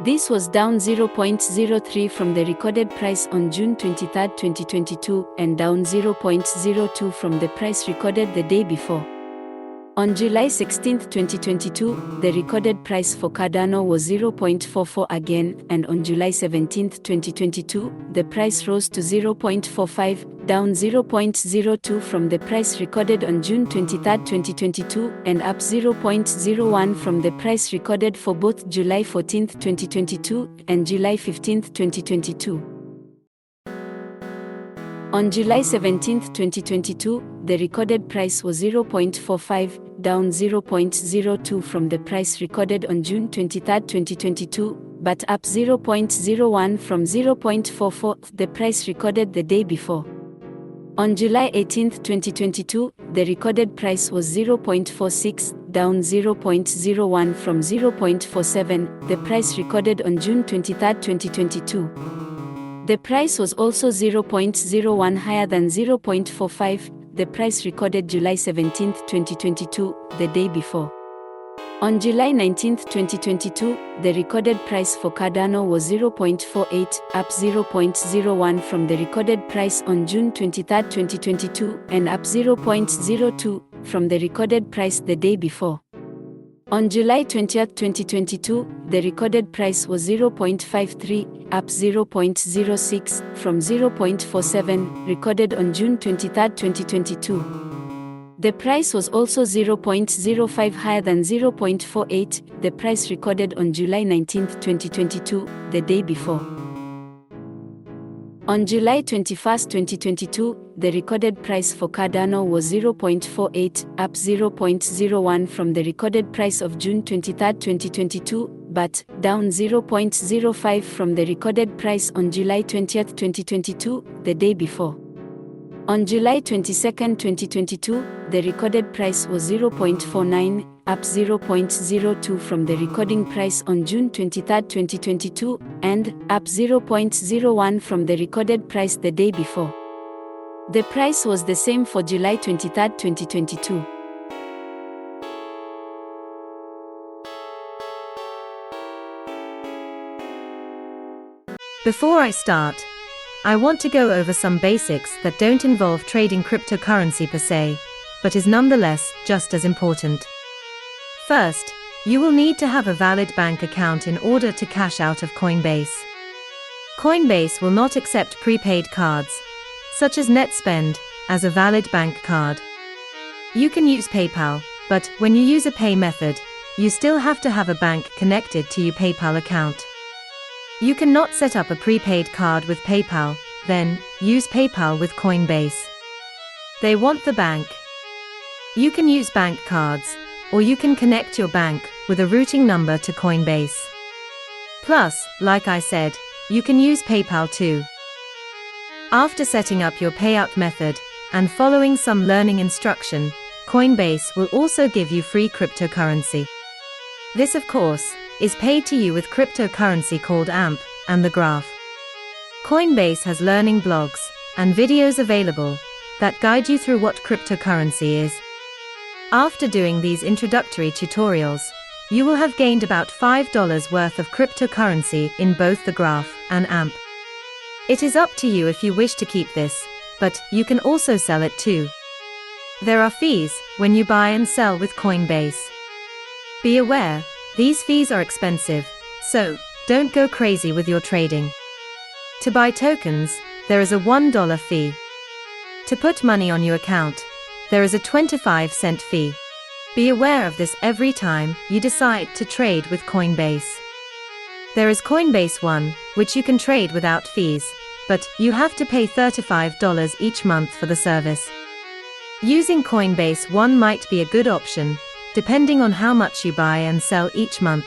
This was down 0.03 from the recorded price on June 23, 2022, and down 0.02 from the price recorded the day before. On July 16, 2022, the recorded price for Cardano was 0.44 again, and on July 17, 2022, the price rose to 0.45, down 0.02 from the price recorded on June 23, 2022, and up 0.01 from the price recorded for both July 14, 2022, and July 15, 2022. On July 17, 2022, the recorded price was 0.45, down 0.02 from the price recorded on June 23, 2022, but up 0.01 from 0.44, the price recorded the day before. On July 18, 2022, the recorded price was 0.46, down 0.01 from 0.47, the price recorded on June 23, 2022. The price was also 0.01 higher than 0.45, the price recorded July 17, 2022, the day before. On July 19, 2022, the recorded price for Cardano was 0.48, up 0.01 from the recorded price on June 23, 2022, and up 0.02, from the recorded price the day before. On July 20, 2022, the recorded price was 0.53, up 0.06 from 0.47, recorded on June 23, 2022. The price was also 0.05 higher than 0.48, the price recorded on July 19, 2022, the day before. On July 21, 2022, the recorded price for Cardano was 0.48, up 0.01 from the recorded price of June 23, 2022, but down 0.05 from the recorded price on July 20, 2022, the day before. On July 22, 2022, the recorded price was 0.49, up 0.02 from the recording price on June 23, 2022, and up 0.01 from the recorded price the day before. The price was the same for July 23, 2022. Before I start, I want to go over some basics that don't involve trading cryptocurrency per se, but is nonetheless just as important. First, you will need to have a valid bank account in order to cash out of Coinbase. Coinbase will not accept prepaid cards, such as NetSpend, as a valid bank card. You can use PayPal, but when you use a pay method, you still have to have a bank connected to your PayPal account. You cannot set up a prepaid card with PayPal, then use PayPal with Coinbase. They want the bank. You can use bank cards, or you can connect your bank with a routing number to Coinbase. Plus, like I said, you can use PayPal too. After setting up your payout method and following some learning instruction, Coinbase will also give you free cryptocurrency. This, of course, is paid to you with cryptocurrency called AMP and the Graph. Coinbase has learning blogs and videos available that guide you through what cryptocurrency is. After doing these introductory tutorials, you will have gained about $5 worth of cryptocurrency in both the Graph and AMP. It is up to you if you wish to keep this, but you can also sell it too. There are fees when you buy and sell with Coinbase. Be aware, these fees are expensive, so don't go crazy with your trading. To buy tokens, there is a $1 fee. To put money on your account, there is a 25-cent fee. Be aware of this every time you decide to trade with Coinbase. There is Coinbase One, which you can trade without fees, but you have to pay $35 each month for the service. Using Coinbase One might be a good option, depending on how much you buy and sell each month.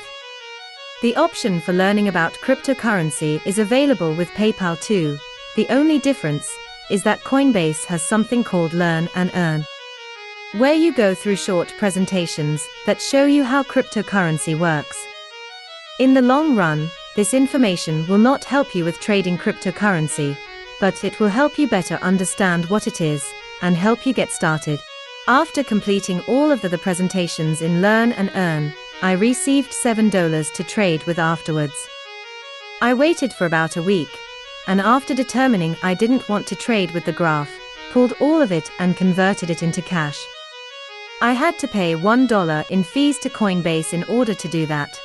The option for learning about cryptocurrency is available with PayPal too. The only difference is that Coinbase has something called Learn and Earn, where you go through short presentations that show you how cryptocurrency works. In the long run, this information will not help you with trading cryptocurrency, but it will help you better understand what it is and help you get started. After completing all of the presentations in Learn and Earn, I received $7 to trade with afterwards. I waited for about a week, and after determining I didn't want to trade with the Graph, pulled all of it and converted it into cash. I had to pay $1 in fees to Coinbase in order to do that.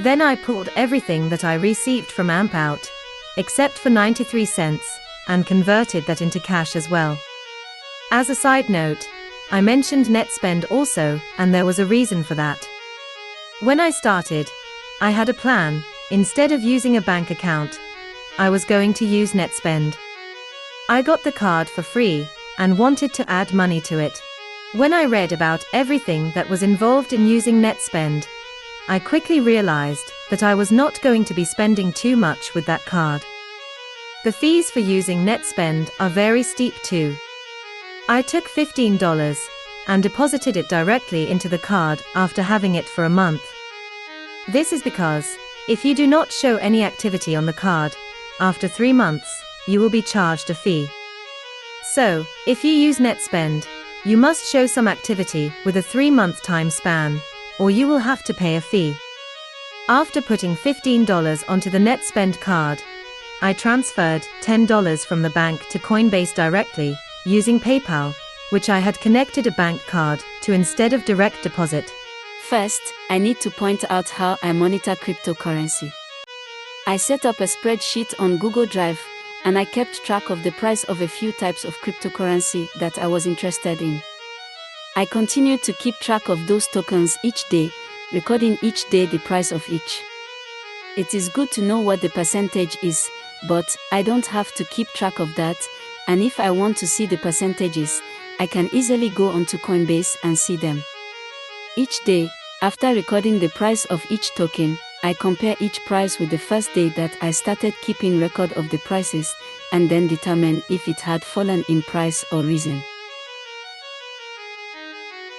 Then I pulled everything that I received from AMP out, except for 93 cents, and converted that into cash as well. As a side note, I mentioned NetSpend also, and there was a reason for that. When I started, I had a plan. Instead of using a bank account, I was going to use NetSpend. I got the card for free, and wanted to add money to it. When I read about everything that was involved in using NetSpend, I quickly realized that I was not going to be spending too much with that card. The fees for using NetSpend are very steep too. I took $15 and deposited it directly into the card after having it for a month. This is because, if you do not show any activity on the card, after 3 months, you will be charged a fee. So, if you use NetSpend, you must show some activity with a 3-month time span, or you will have to pay a fee. After putting $15 onto the NetSpend card, I transferred $10 from the bank to Coinbase directly, using PayPal, which I had connected a bank card to instead of direct deposit. First, I need to point out how I monitor cryptocurrency. I set up a spreadsheet on Google Drive, and I kept track of the price of a few types of cryptocurrency that I was interested in. I continued to keep track of those tokens each day, recording each day the price of each. It is good to know what the percentage is, but I don't have to keep track of that, and if I want to see the percentages, I can easily go onto Coinbase and see them. Each day, after recording the price of each token, I compare each price with the first day that I started keeping record of the prices, and then determine if it had fallen in price or risen.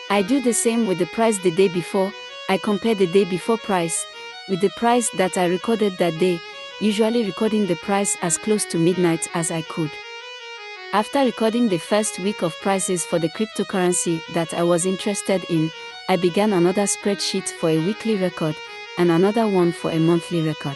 I do the same with the price the day before. I compare the day before price with the price that I recorded that day, usually recording the price as close to midnight as I could. After recording the first week of prices for the cryptocurrency that I was interested in, I began another spreadsheet for a weekly record and another one for a monthly record.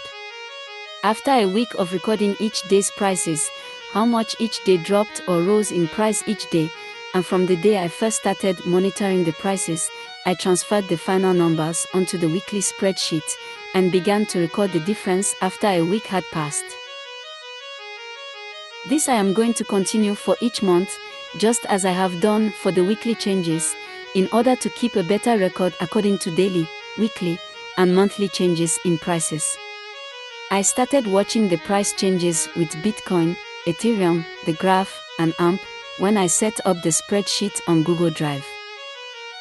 After a week of recording each day's prices, how much each day dropped or rose in price each day, and from the day I first started monitoring the prices, I transferred the final numbers onto the weekly spreadsheet and began to record the difference after a week had passed. This I am going to continue for each month, just as I have done for the weekly changes, in order to keep a better record according to daily, weekly, and monthly changes in prices. I started watching the price changes with Bitcoin, Ethereum, the Graph, and AMP when I set up the spreadsheet on Google Drive.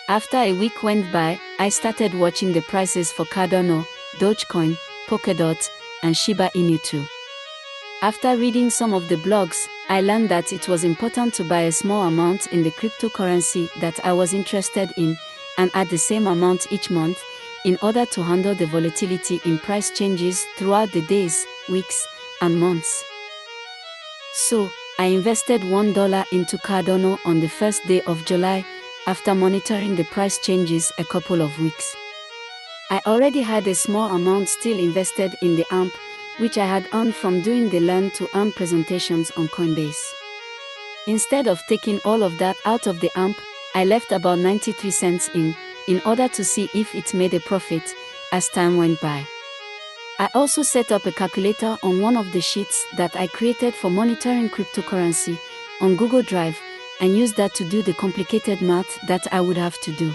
After a week went by, I started watching the prices for Cardano, Dogecoin, Polkadot, and Shiba Inu too. After reading some of the blogs, I learned that it was important to buy a small amount in the cryptocurrency that I was interested in, and add the same amount each month, in order to handle the volatility in price changes throughout the days, weeks, and months. So, I invested $1 into Cardano on the first day of July, after monitoring the price changes a couple of weeks. I already had a small amount still invested in the AMP, which I had earned from doing the Learn to Earn presentations on Coinbase. Instead of taking all of that out of the AMP, I left about 93 cents in order to see if it made a profit as time went by. I also set up a calculator on one of the sheets that I created for monitoring cryptocurrency on Google Drive and used that to do the complicated math that I would have to do.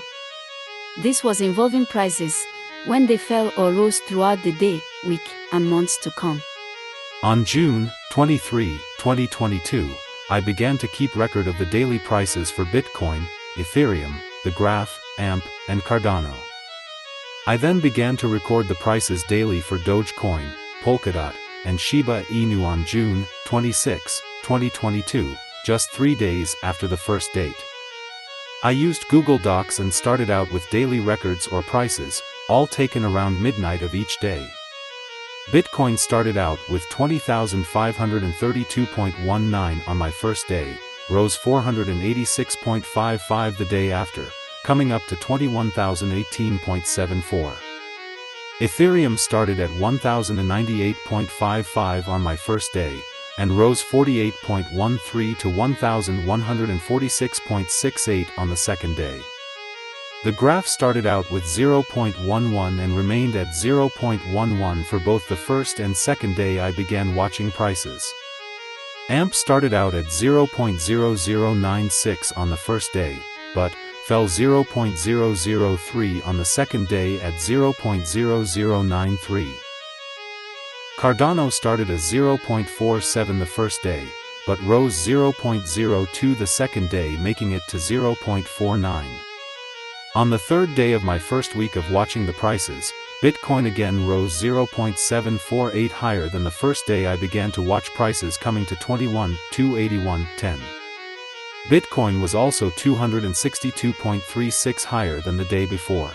This was involving prices, when they fell or rose throughout the day, week, and months to come. On June 23, 2022, I began to keep record of the daily prices for Bitcoin, Ethereum, the Graph, AMP, and Cardano. I then began to record the prices daily for Dogecoin, Polkadot, and Shiba Inu on June 26, 2022, just 3 days after the first date. I used Google Docs and started out with daily records or prices, all taken around midnight of each day. Bitcoin started out with 20,532.19 on my first day, rose 486.55 the day after, coming up to 21,018.74. Ethereum started at 1,098.55 on my first day, and rose 48.13 to 1,146.68 on the second day. The Graph started out with 0.11 and remained at 0.11 for both the first and second day I began watching prices. AMP started out at 0.0096 on the first day, but fell 0.003 on the second day at 0.0093. Cardano started at 0.47 the first day, but rose 0.02 the second day, making it to 0.49. On the third day of my first week of watching the prices, Bitcoin again rose 0.748 higher than the first day I began to watch prices, coming to 21,281.10. Bitcoin was also 262.36 higher than the day before.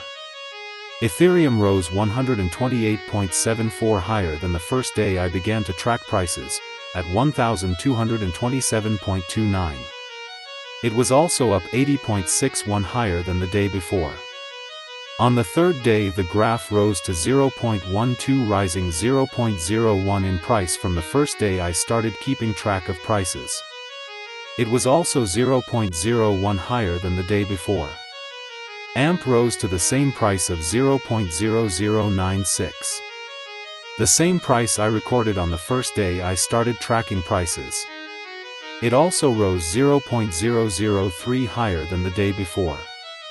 Ethereum rose 128.74 higher than the first day I began to track prices, at 1,227.29. It was also up 80.61 higher than the day before. On the third day the Graph rose to 0.12, rising 0.01 in price from the first day I started keeping track of prices. It was also 0.01 higher than the day before. AMP rose to the same price of 0.0096. The same price I recorded on the first day I started tracking prices. It also rose 0.003 higher than the day before.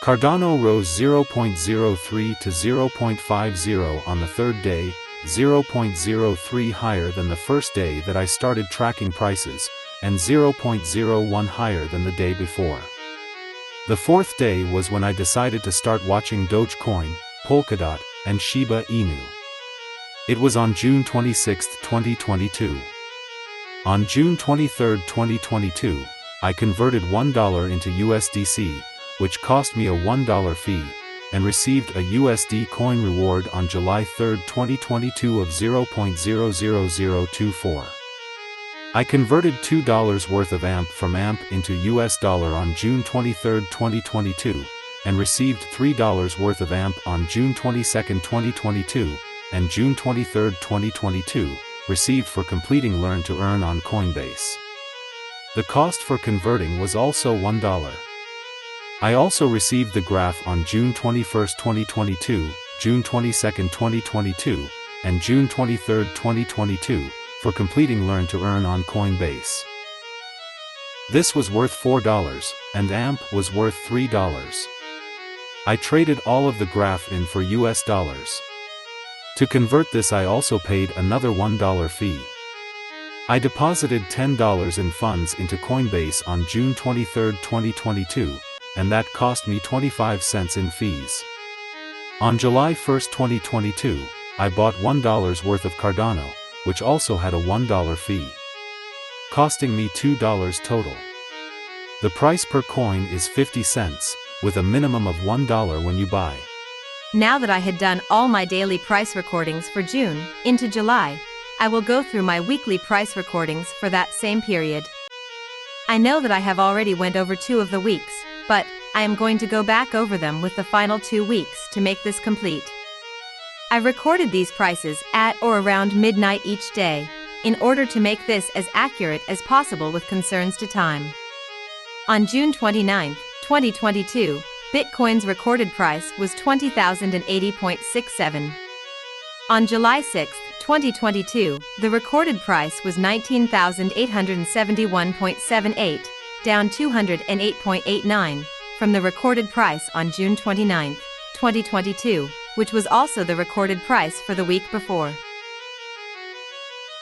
Cardano rose 0.03 to 0.50 on the third day, 0.03 higher than the first day that I started tracking prices, and 0.01 higher than the day before. The fourth day was when I decided to start watching Dogecoin, Polkadot, and Shiba Inu. It was on June 26, 2022. On June 23, 2022, I converted $1 into USDC, which cost me a $1 fee, and received a USD coin reward on July 3, 2022 of 0.00024. I converted $2 worth of AMP from AMP into US dollar on June 23, 2022, and received $3 worth of AMP on June 22, 2022, and June 23, 2022, received for completing Learn to Earn on Coinbase. The cost for converting was also $1. I also received the graph on June 21, 2022, June 22, 2022, and June 23, 2022, for completing Learn to Earn on Coinbase. This was worth $4, and AMP was worth $3. I traded all of the graph in for US dollars. To convert this I also paid another $1 fee. I deposited $10 in funds into Coinbase on June 23, 2022, and that cost me 25 cents in fees. On July 1, 2022, I bought $1 worth of Cardano, which also had a $1 fee, costing me $2 total. The price per coin is 50 cents, with a minimum of $1 when you buy. Now that I had done all my daily price recordings for June into July, I will go through my weekly price recordings for that same period. I know that I have already went over 2 of the weeks, but I am going to go back over them with the final 2 weeks to make this complete. I recorded these prices at or around midnight each day, in order to make this as accurate as possible with concerns to time. On June 29, 2022, Bitcoin's recorded price was $20,080.67. On July 6, 2022, the recorded price was $19,871.78, down 208.89 from the recorded price on June 29, 2022, which was also the recorded price for the week before.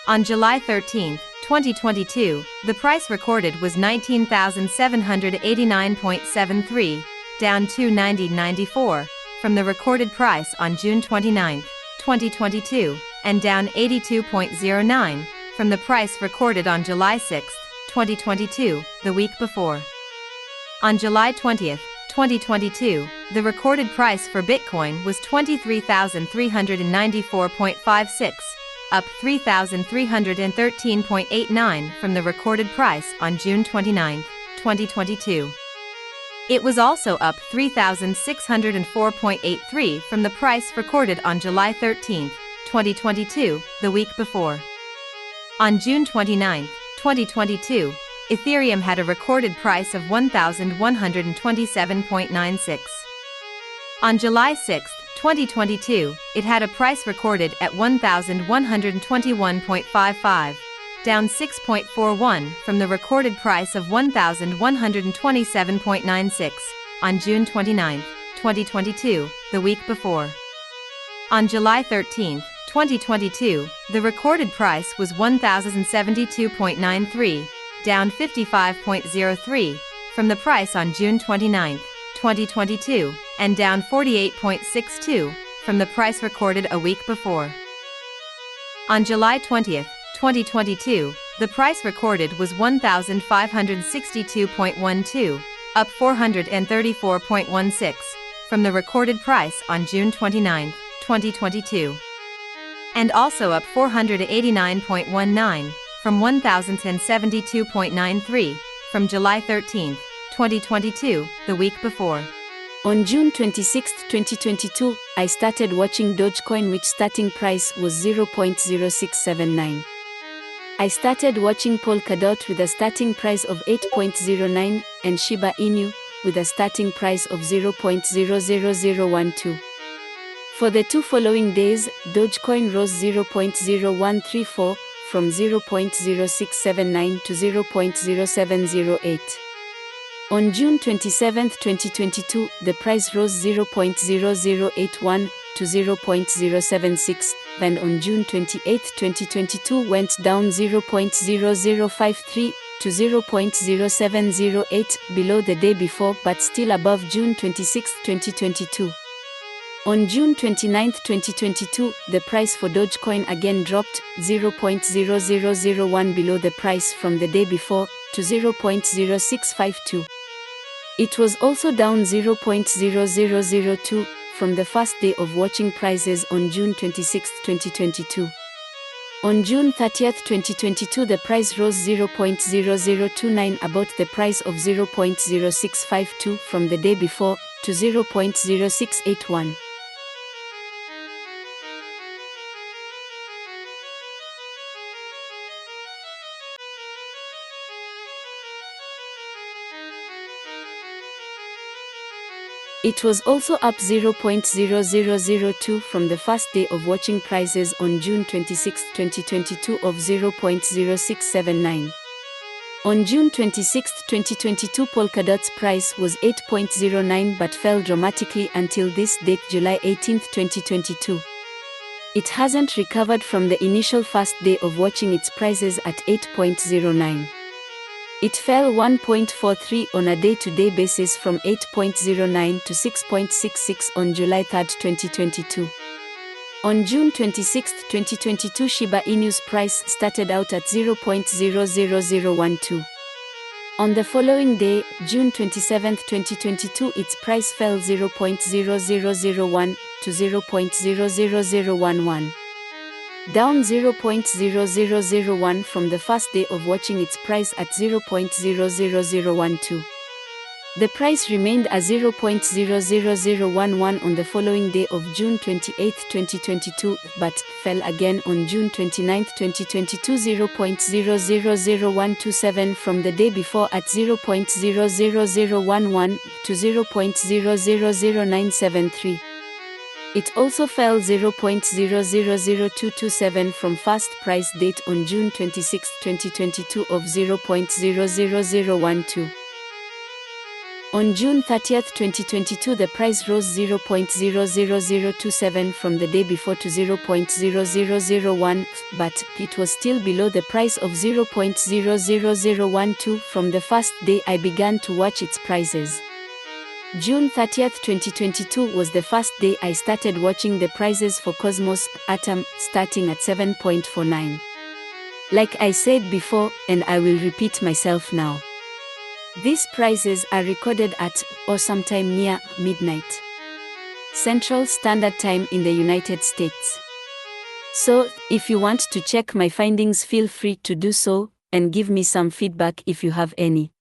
On July 13, 2022, the price recorded was $19,789.73, down 290.94 from the recorded price on June 29, 2022, and down 82.09 from the price recorded on July 6, 2022, the week before. On July 20, 2022, the recorded price for Bitcoin was $23,394.56, up 3,313.89 from the recorded price on June 29, 2022. It was also up 3,604.83 from the price recorded on July 13, 2022, the week before. On June 29, 2022, Ethereum had a recorded price of $1,127.96. On July 6, 2022, it had a price recorded at $1,121.55, down 6.41 from the recorded price of $1,127.96 on June 29, 2022, the week before. On July 13, 2022, the recorded price was $1,072.93, down 55.03 from the price on June 29, 2022, and down 48.62 from the price recorded a week before. On July 20, 2022, the price recorded was $1,562.12, up 434.16 from the recorded price on June 29, 2022, and also up 489.19 from $1,072.93 from July 13, 2022, the week before. On June 26, 2022, I started watching Dogecoin, which starting price was 0.0679. I started watching Polkadot with a starting price of 8.09 and Shiba Inu with a starting price of 0.00012. For the 2 following days, Dogecoin rose 0.0134 from 0.0679 to 0.0708. On June 27, 2022, the price rose 0.0081 to 0.076, and on June 28, 2022 went down 0.0053 to 0.0708 below the day before but still above June 26, 2022. On June 29, 2022, the price for Dogecoin again dropped 0.0001 below the price from the day before to 0.0652. It was also down 0.0002 from the first day of watching prices on June 26, 2022. On June 30, 2022, the price rose 0.0029 about the price of 0.0652 from the day before to 0.0681. It was also up 0.0002 from the first day of watching prices on June 26, 2022 of 0.0679. On June 26, 2022, Polkadot's price was 8.09 but fell dramatically until this date, July 18, 2022. It hasn't recovered from the initial first day of watching its prices at 8.09. It fell 1.43 on a day-to-day basis from 8.09 to 6.66 on July 3, 2022. On June 26, 2022, Shiba Inu's price started out at 0.00012. On the following day, June 27, 2022, its price fell 0.0001 to 0.00011. Down 0.0001 from the first day of watching its price at 0.00012. The price remained at 0.00011 on the following day of June 28, 2022, but fell again on June 29, 2022, 0.000127 from the day before at 0.00011 to 0.000973. It also fell 0.000227 from first price date on June 26, 2022 of 0.00012. On June 30, 2022, the price rose 0.00027 from the day before to 0.00001, but it was still below the price of 0.00012 from the first day I began to watch its prices. June 30, 2022 was the first day I started watching the prices for Cosmos Atom, starting at 7.49. Like I said before, and I will repeat myself now. These prices are recorded at, or sometime near, midnight Central Standard Time in the United States. So, if you want to check my findings, feel free to do so, and give me some feedback if you have any.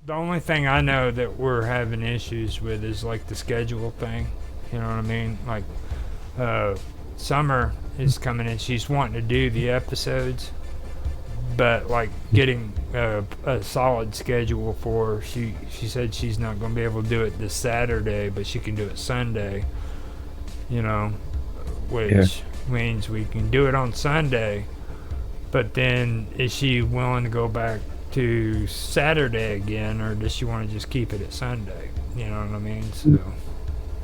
The only thing I know that we're having issues with is like the schedule thing. You know what I mean? Like, Summer is coming in. She's wanting to do the episodes, but like getting a solid schedule for her. She said she's not going to be able to do it this Saturday, but she can do it Sunday. You know, which means we can do it on Sunday. But then, is she willing to go back to Saturday again, or does she want to just keep it at Sunday? You know what I mean? So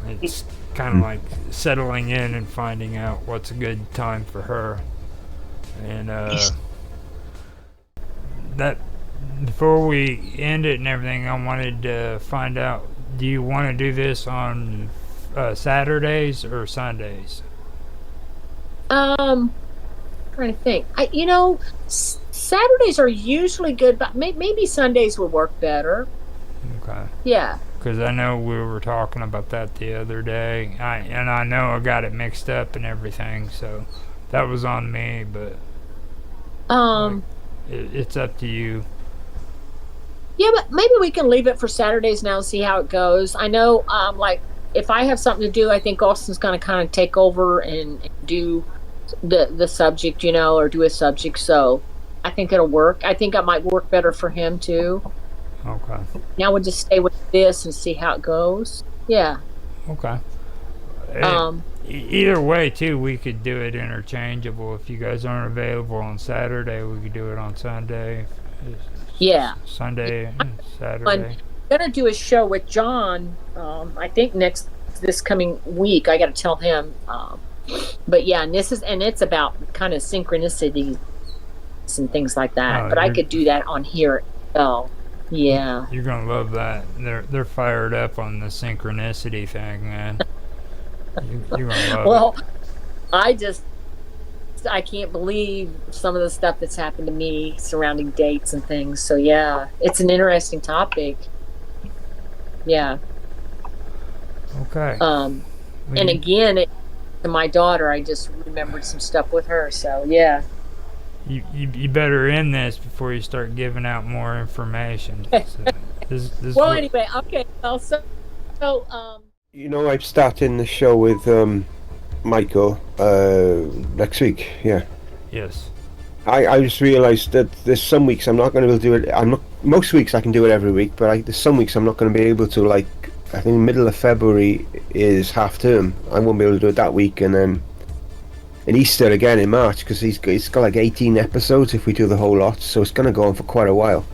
it's kind of like settling in and finding out what's a good time for her. And that before we end it and everything, I wanted to find out, do you want to do this on Saturdays or Sundays Trying to think. Saturdays are usually good, but maybe Sundays would work better. Okay. Yeah. Because I know we were talking about that the other day. I know I got it mixed up and everything, so that was on me, but it's up to you. Yeah, but maybe we can leave it for Saturdays now and see how it goes. I know, like, if I have something to do, I think Austin's going to kind of take over and do the subject, or do a subject. So I think it'll work. I think it might work better for him too. Okay. Now we'll just stay with this and see how it goes. Yeah. Okay. Either way, too, we could do it interchangeable. If you guys aren't available on Saturday, we could do it on Sunday. Yeah. Sunday, Saturday. I'm gonna do a show with John. I think this coming week. I got to tell him. But yeah, and it's about kind of synchronicities and things like that. But I could do that on here as well. Yeah. You're gonna love that. They're fired up on the synchronicity thing, man. You're gonna love it. I can't believe some of the stuff that's happened to me surrounding dates and things. So yeah, it's an interesting topic. Yeah. Okay. And again, to my daughter, I just remembered some stuff with her. So yeah. You better end this before you start giving out more information. Well, anyway, okay. Well, so I'm starting the show with Michael next week. Yeah. Yes. I just realised that there's some weeks I'm not going to be able to do it. Most weeks I can do it every week, but there's some weeks I'm not going to be able to. Like, I think middle of February is half term. I won't be able to do it that week, and then in Easter again in March, because he's got like 18 episodes if we do the whole lot, so it's going to go on for quite a while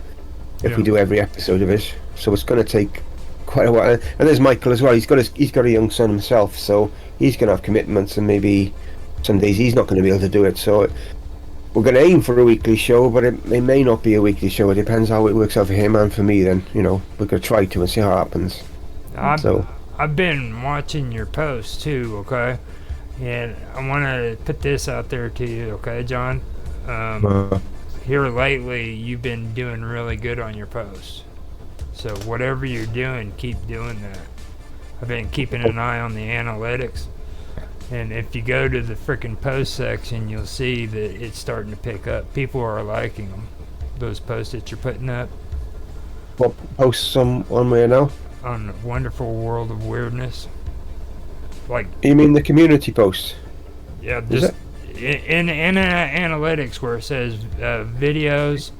if we do every episode of it. So it's going to take quite a while. And there's Michael as well. He's got a young son himself, so he's going to have commitments, and maybe some days he's not going to be able to do it. So we're going to aim for a weekly show, but it may not be a weekly show. It depends how it works out for him and for me. Then we're going to try to and see how it happens. I've been watching your posts too. Okay. And I want to put this out there to you, okay, John? Here lately, you've been doing really good on your posts. So whatever you're doing, keep doing that. I've been keeping an eye on the analytics. And if you go to the freaking post section, you'll see that it's starting to pick up. People are liking them, those posts that you're putting up. What posts on where now? On Wonderful World of Weirdness. Like, you mean the community post? Yeah, just in analytics where it says videos,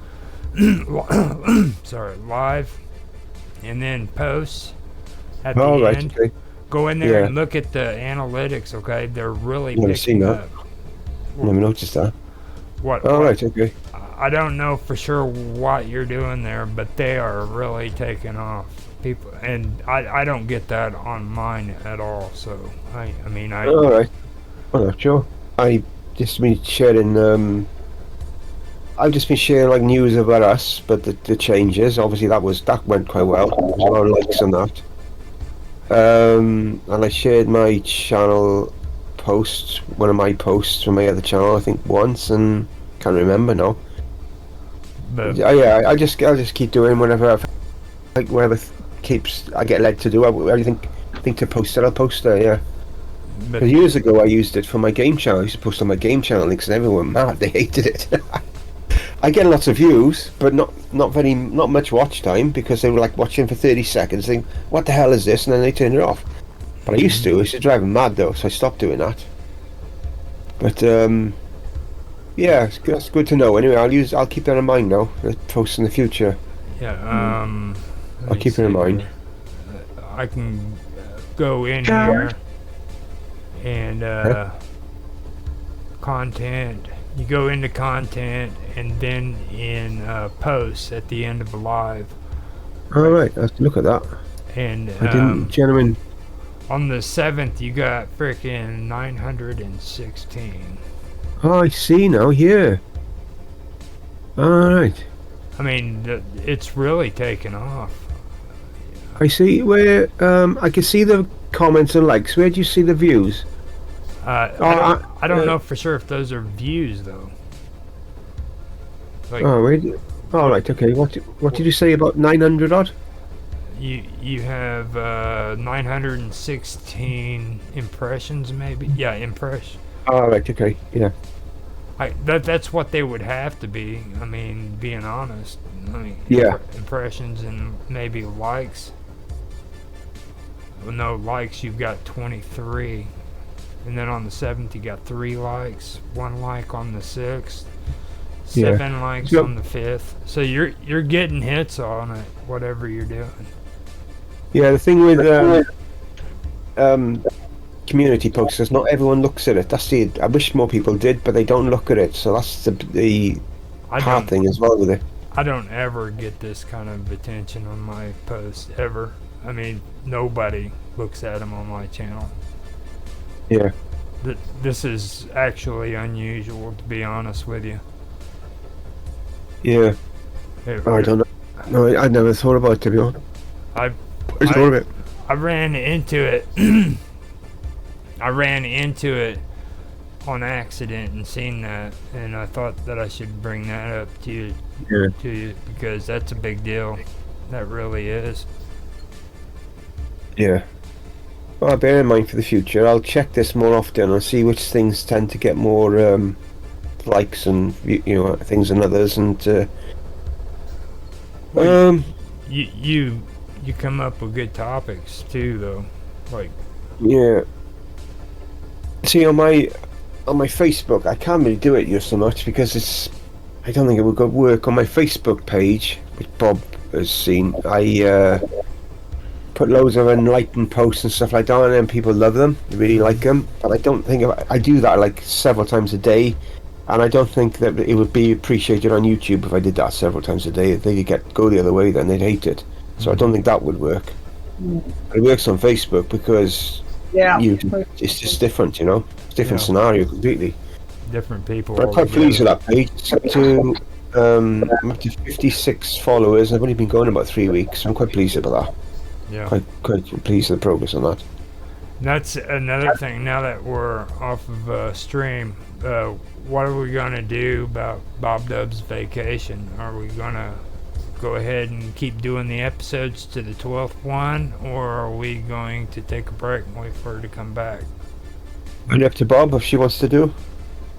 live, and then posts at the end. Okay. Go in there and look at the analytics. Okay, they're really picking up. Never noticed that. What? Right. Okay. I don't know for sure what you're doing there, but they are really taking off. People, and I don't get that on mine at all. So I all right. Well, not sure. I've just been sharing like news about us, but the changes. Obviously, that went quite well. There was a lot of likes on that. And I shared my channel posts, one of my posts from my other channel, I think once, and can't remember now. But I'll just keep doing whatever I get led to do. I think to post it, I'll post it. Yeah. But years ago, I used it for my game channel. I used to post on my game channel links, and everyone mad. They hated it. I get lots of views, but not much watch time, because they were like watching for 30 seconds, think, what the hell is this, and then they turn it off. But I used to drive them mad though, so I stopped doing that. But yeah, that's good to know. Anyway, I'll keep that in mind now. Post in the future. Yeah. I'll keep it in mind. I can go in here and content. You go into content and then in posts at the end of the live. All right, let's look at that. And I didn't, gentlemen. On the 7th, you got freaking 916. Oh, I see now. Yeah. All right. I mean, it's really taken off. I see where I can see the comments and likes. Where do you see the views? I don't know for sure if those are views though. Like, oh, wait. All right. Okay. What did you say about 900 odd? You have 916 impressions, maybe. Yeah, impressions. All right. Okay. Yeah. That's what they would have to be. I mean, being honest. I mean, yeah. Impressions and maybe likes. Well, no likes. You've got 23, and then on the 7th you got 3 likes, 1 like on the 6th, 7 likes on the 5th. So you're getting hits on it, whatever you're doing. Yeah, the thing with community posts is not everyone looks at it. That's I wish more people did, but they don't look at it. So that's the hard thing as well with it. I don't ever get this kind of attention on my posts ever. I mean, nobody looks at them on my channel. Yeah. This is actually unusual, to be honest with you. Yeah. I don't know. No, I never thought about it, to be honest. I ran into it. I ran into it on accident and seen that, and I thought that I should bring that up to you, because that's a big deal. That really is. Yeah. Well, bear in mind for the future, I'll check this more often and see which things tend to get more likes and things than others, and you come up with good topics too, though. Like, yeah. See, on my Facebook, I can't really do it so much because I don't think it would work on my Facebook page, which Bob has seen. I put loads of enlightened posts and stuff like that, and then people love them. They really like them. But I don't think I do that like several times a day, and I don't think that it would be appreciated on YouTube if I did that several times a day. They'd go the other way, then they'd hate it. So I don't think that would work. It works on Facebook because it's just different, It's a different scenario completely. Different people. But I'm quite pleased with that page. It's up to I'm up to 56 followers. I've only been going about 3 weeks. I'm quite pleased about that. Yeah. Quite pleased with the progress on that. That's another thing. Now that we're off of stream, what are we gonna do about Bob Dub's vacation? Are we gonna go ahead and keep doing the episodes to the 12th one, or are we going to take a break and wait for her to come back? And up to Bob if she wants to do.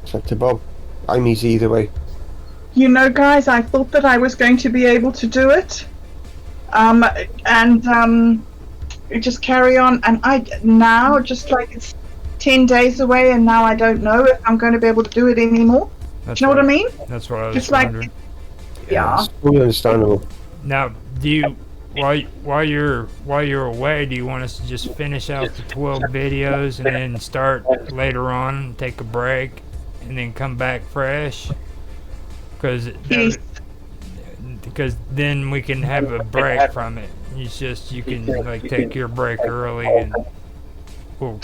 It's up to Bob. I'm easy either way. Guys, I thought that I was going to be able to do it, and just carry on. And now, just like it's 10 days away, and now I don't know if I'm going to be able to do it anymore. Do you know what I mean? That's what I was just wondering. Yeah. It's fully understandable. Now, do you, while you're away, do you want us to just finish out the 12 videos and then start later on, take a break, and then come back fresh? Because then we can have a break from it. It's just you can like take your break early, and we'll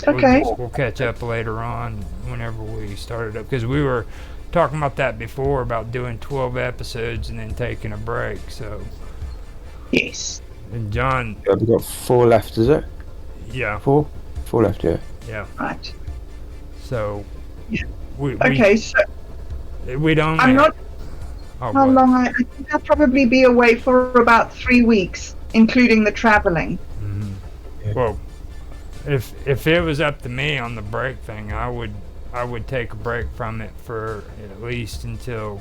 catch up later on whenever we start it up. Because we were talking about that before, about doing 12 episodes and then taking a break. So yes. And John, we've got 4 left, is it? Yeah. 4 left, yeah. Yeah. Right. So yeah. We don't. I'm not. How long? I think I'll probably be away for about 3 weeks, including the traveling. Mm-hmm. Yeah. Well, if it was up to me on the break thing, I would take a break from it for at least until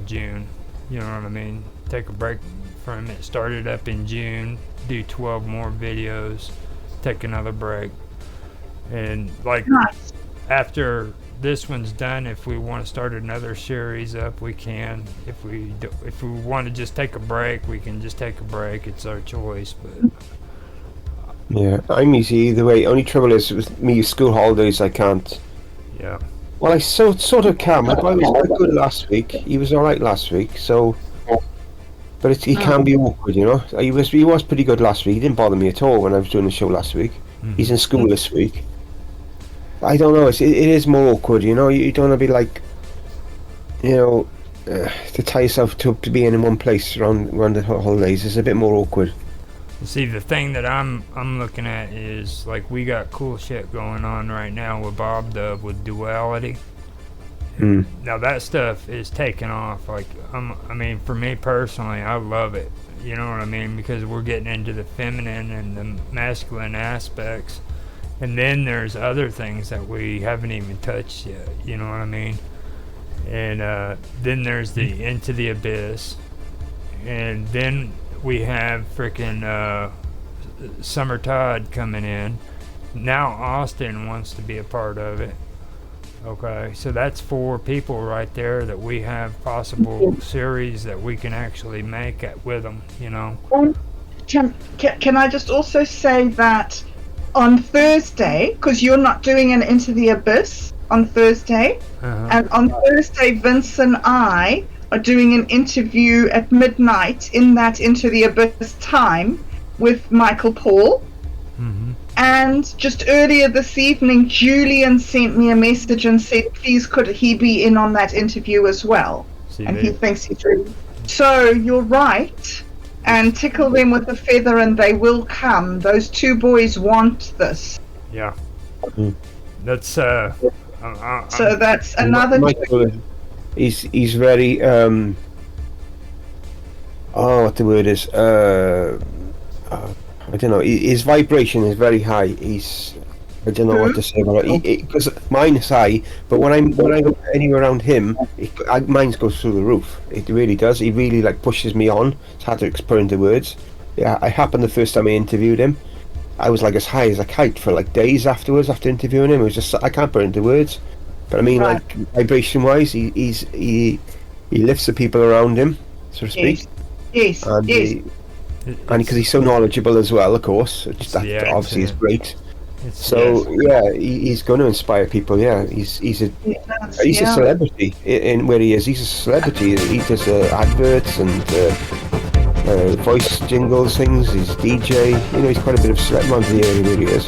June. You know what I mean? Take a break from it. Start it up in June. Do 12 more videos. Take another break. And after this one's done, if we want to start another series up, we can. If we want to just take a break, we can just take a break. It's our choice, but. Yeah, I'm easy either way. Only trouble is with me school holidays, I can't. Yeah. Well, I sort of can. My boy was quite good last week. He was all right last week. So, but he can be awkward, He was pretty good last week. He didn't bother me at all when I was doing the show last week. Mm-hmm. He's in school this week. I don't know. It is more awkward, You don't want to be like, to tie yourself to being in one place around the holidays is a bit more awkward. See, the thing that I'm looking at is like we got cool shit going on right now with Bob Dub with duality. Now that stuff is taking off. Like I mean, for me personally, I love it. You know what I mean? Because we're getting into the feminine and the masculine aspects, and then there's other things that we haven't even touched yet. You know what I mean? And then there's the Into the Abyss, and then we have frickin' Summer Todd coming in. Now Austin wants to be a part of it. Okay, so that's 4 people right there that we have possible series that we can actually make with them, you know. Can I just also say that on Thursday, because you're not doing an Into the Abyss on Thursday, and on Thursday Vince and I are doing an interview at midnight in that Into the Abyss time with Michael Paul. And just earlier this evening, Julian sent me a message and said, please could he be in on that interview as well? And he thinks he's ready. So you're right. And tickle them with a feather and they will come. Those 2 boys want this. Yeah. That's so that's another. Michael, he's very what the word is, I don't know. His vibration is very high. I don't know what to say about it. Because mine is high, but when I go anywhere around him, mine goes through the roof. It really does. He really like pushes me on. It's hard to put into words. Yeah, it happened the first time I interviewed him. I was like as high as a kite for like days afterwards. After interviewing him, it was just I can't put it into words. But I mean, like vibration-wise, he lifts the people around him, so to speak. Yes. And because he's so knowledgeable as well, of course, that obviously is great. He's going to inspire people. Yeah, he's a celebrity in where he is. He's a celebrity. He does adverts and voice jingles, things. He's DJ. You know, he's quite a bit of a celebrity around the area. He really is.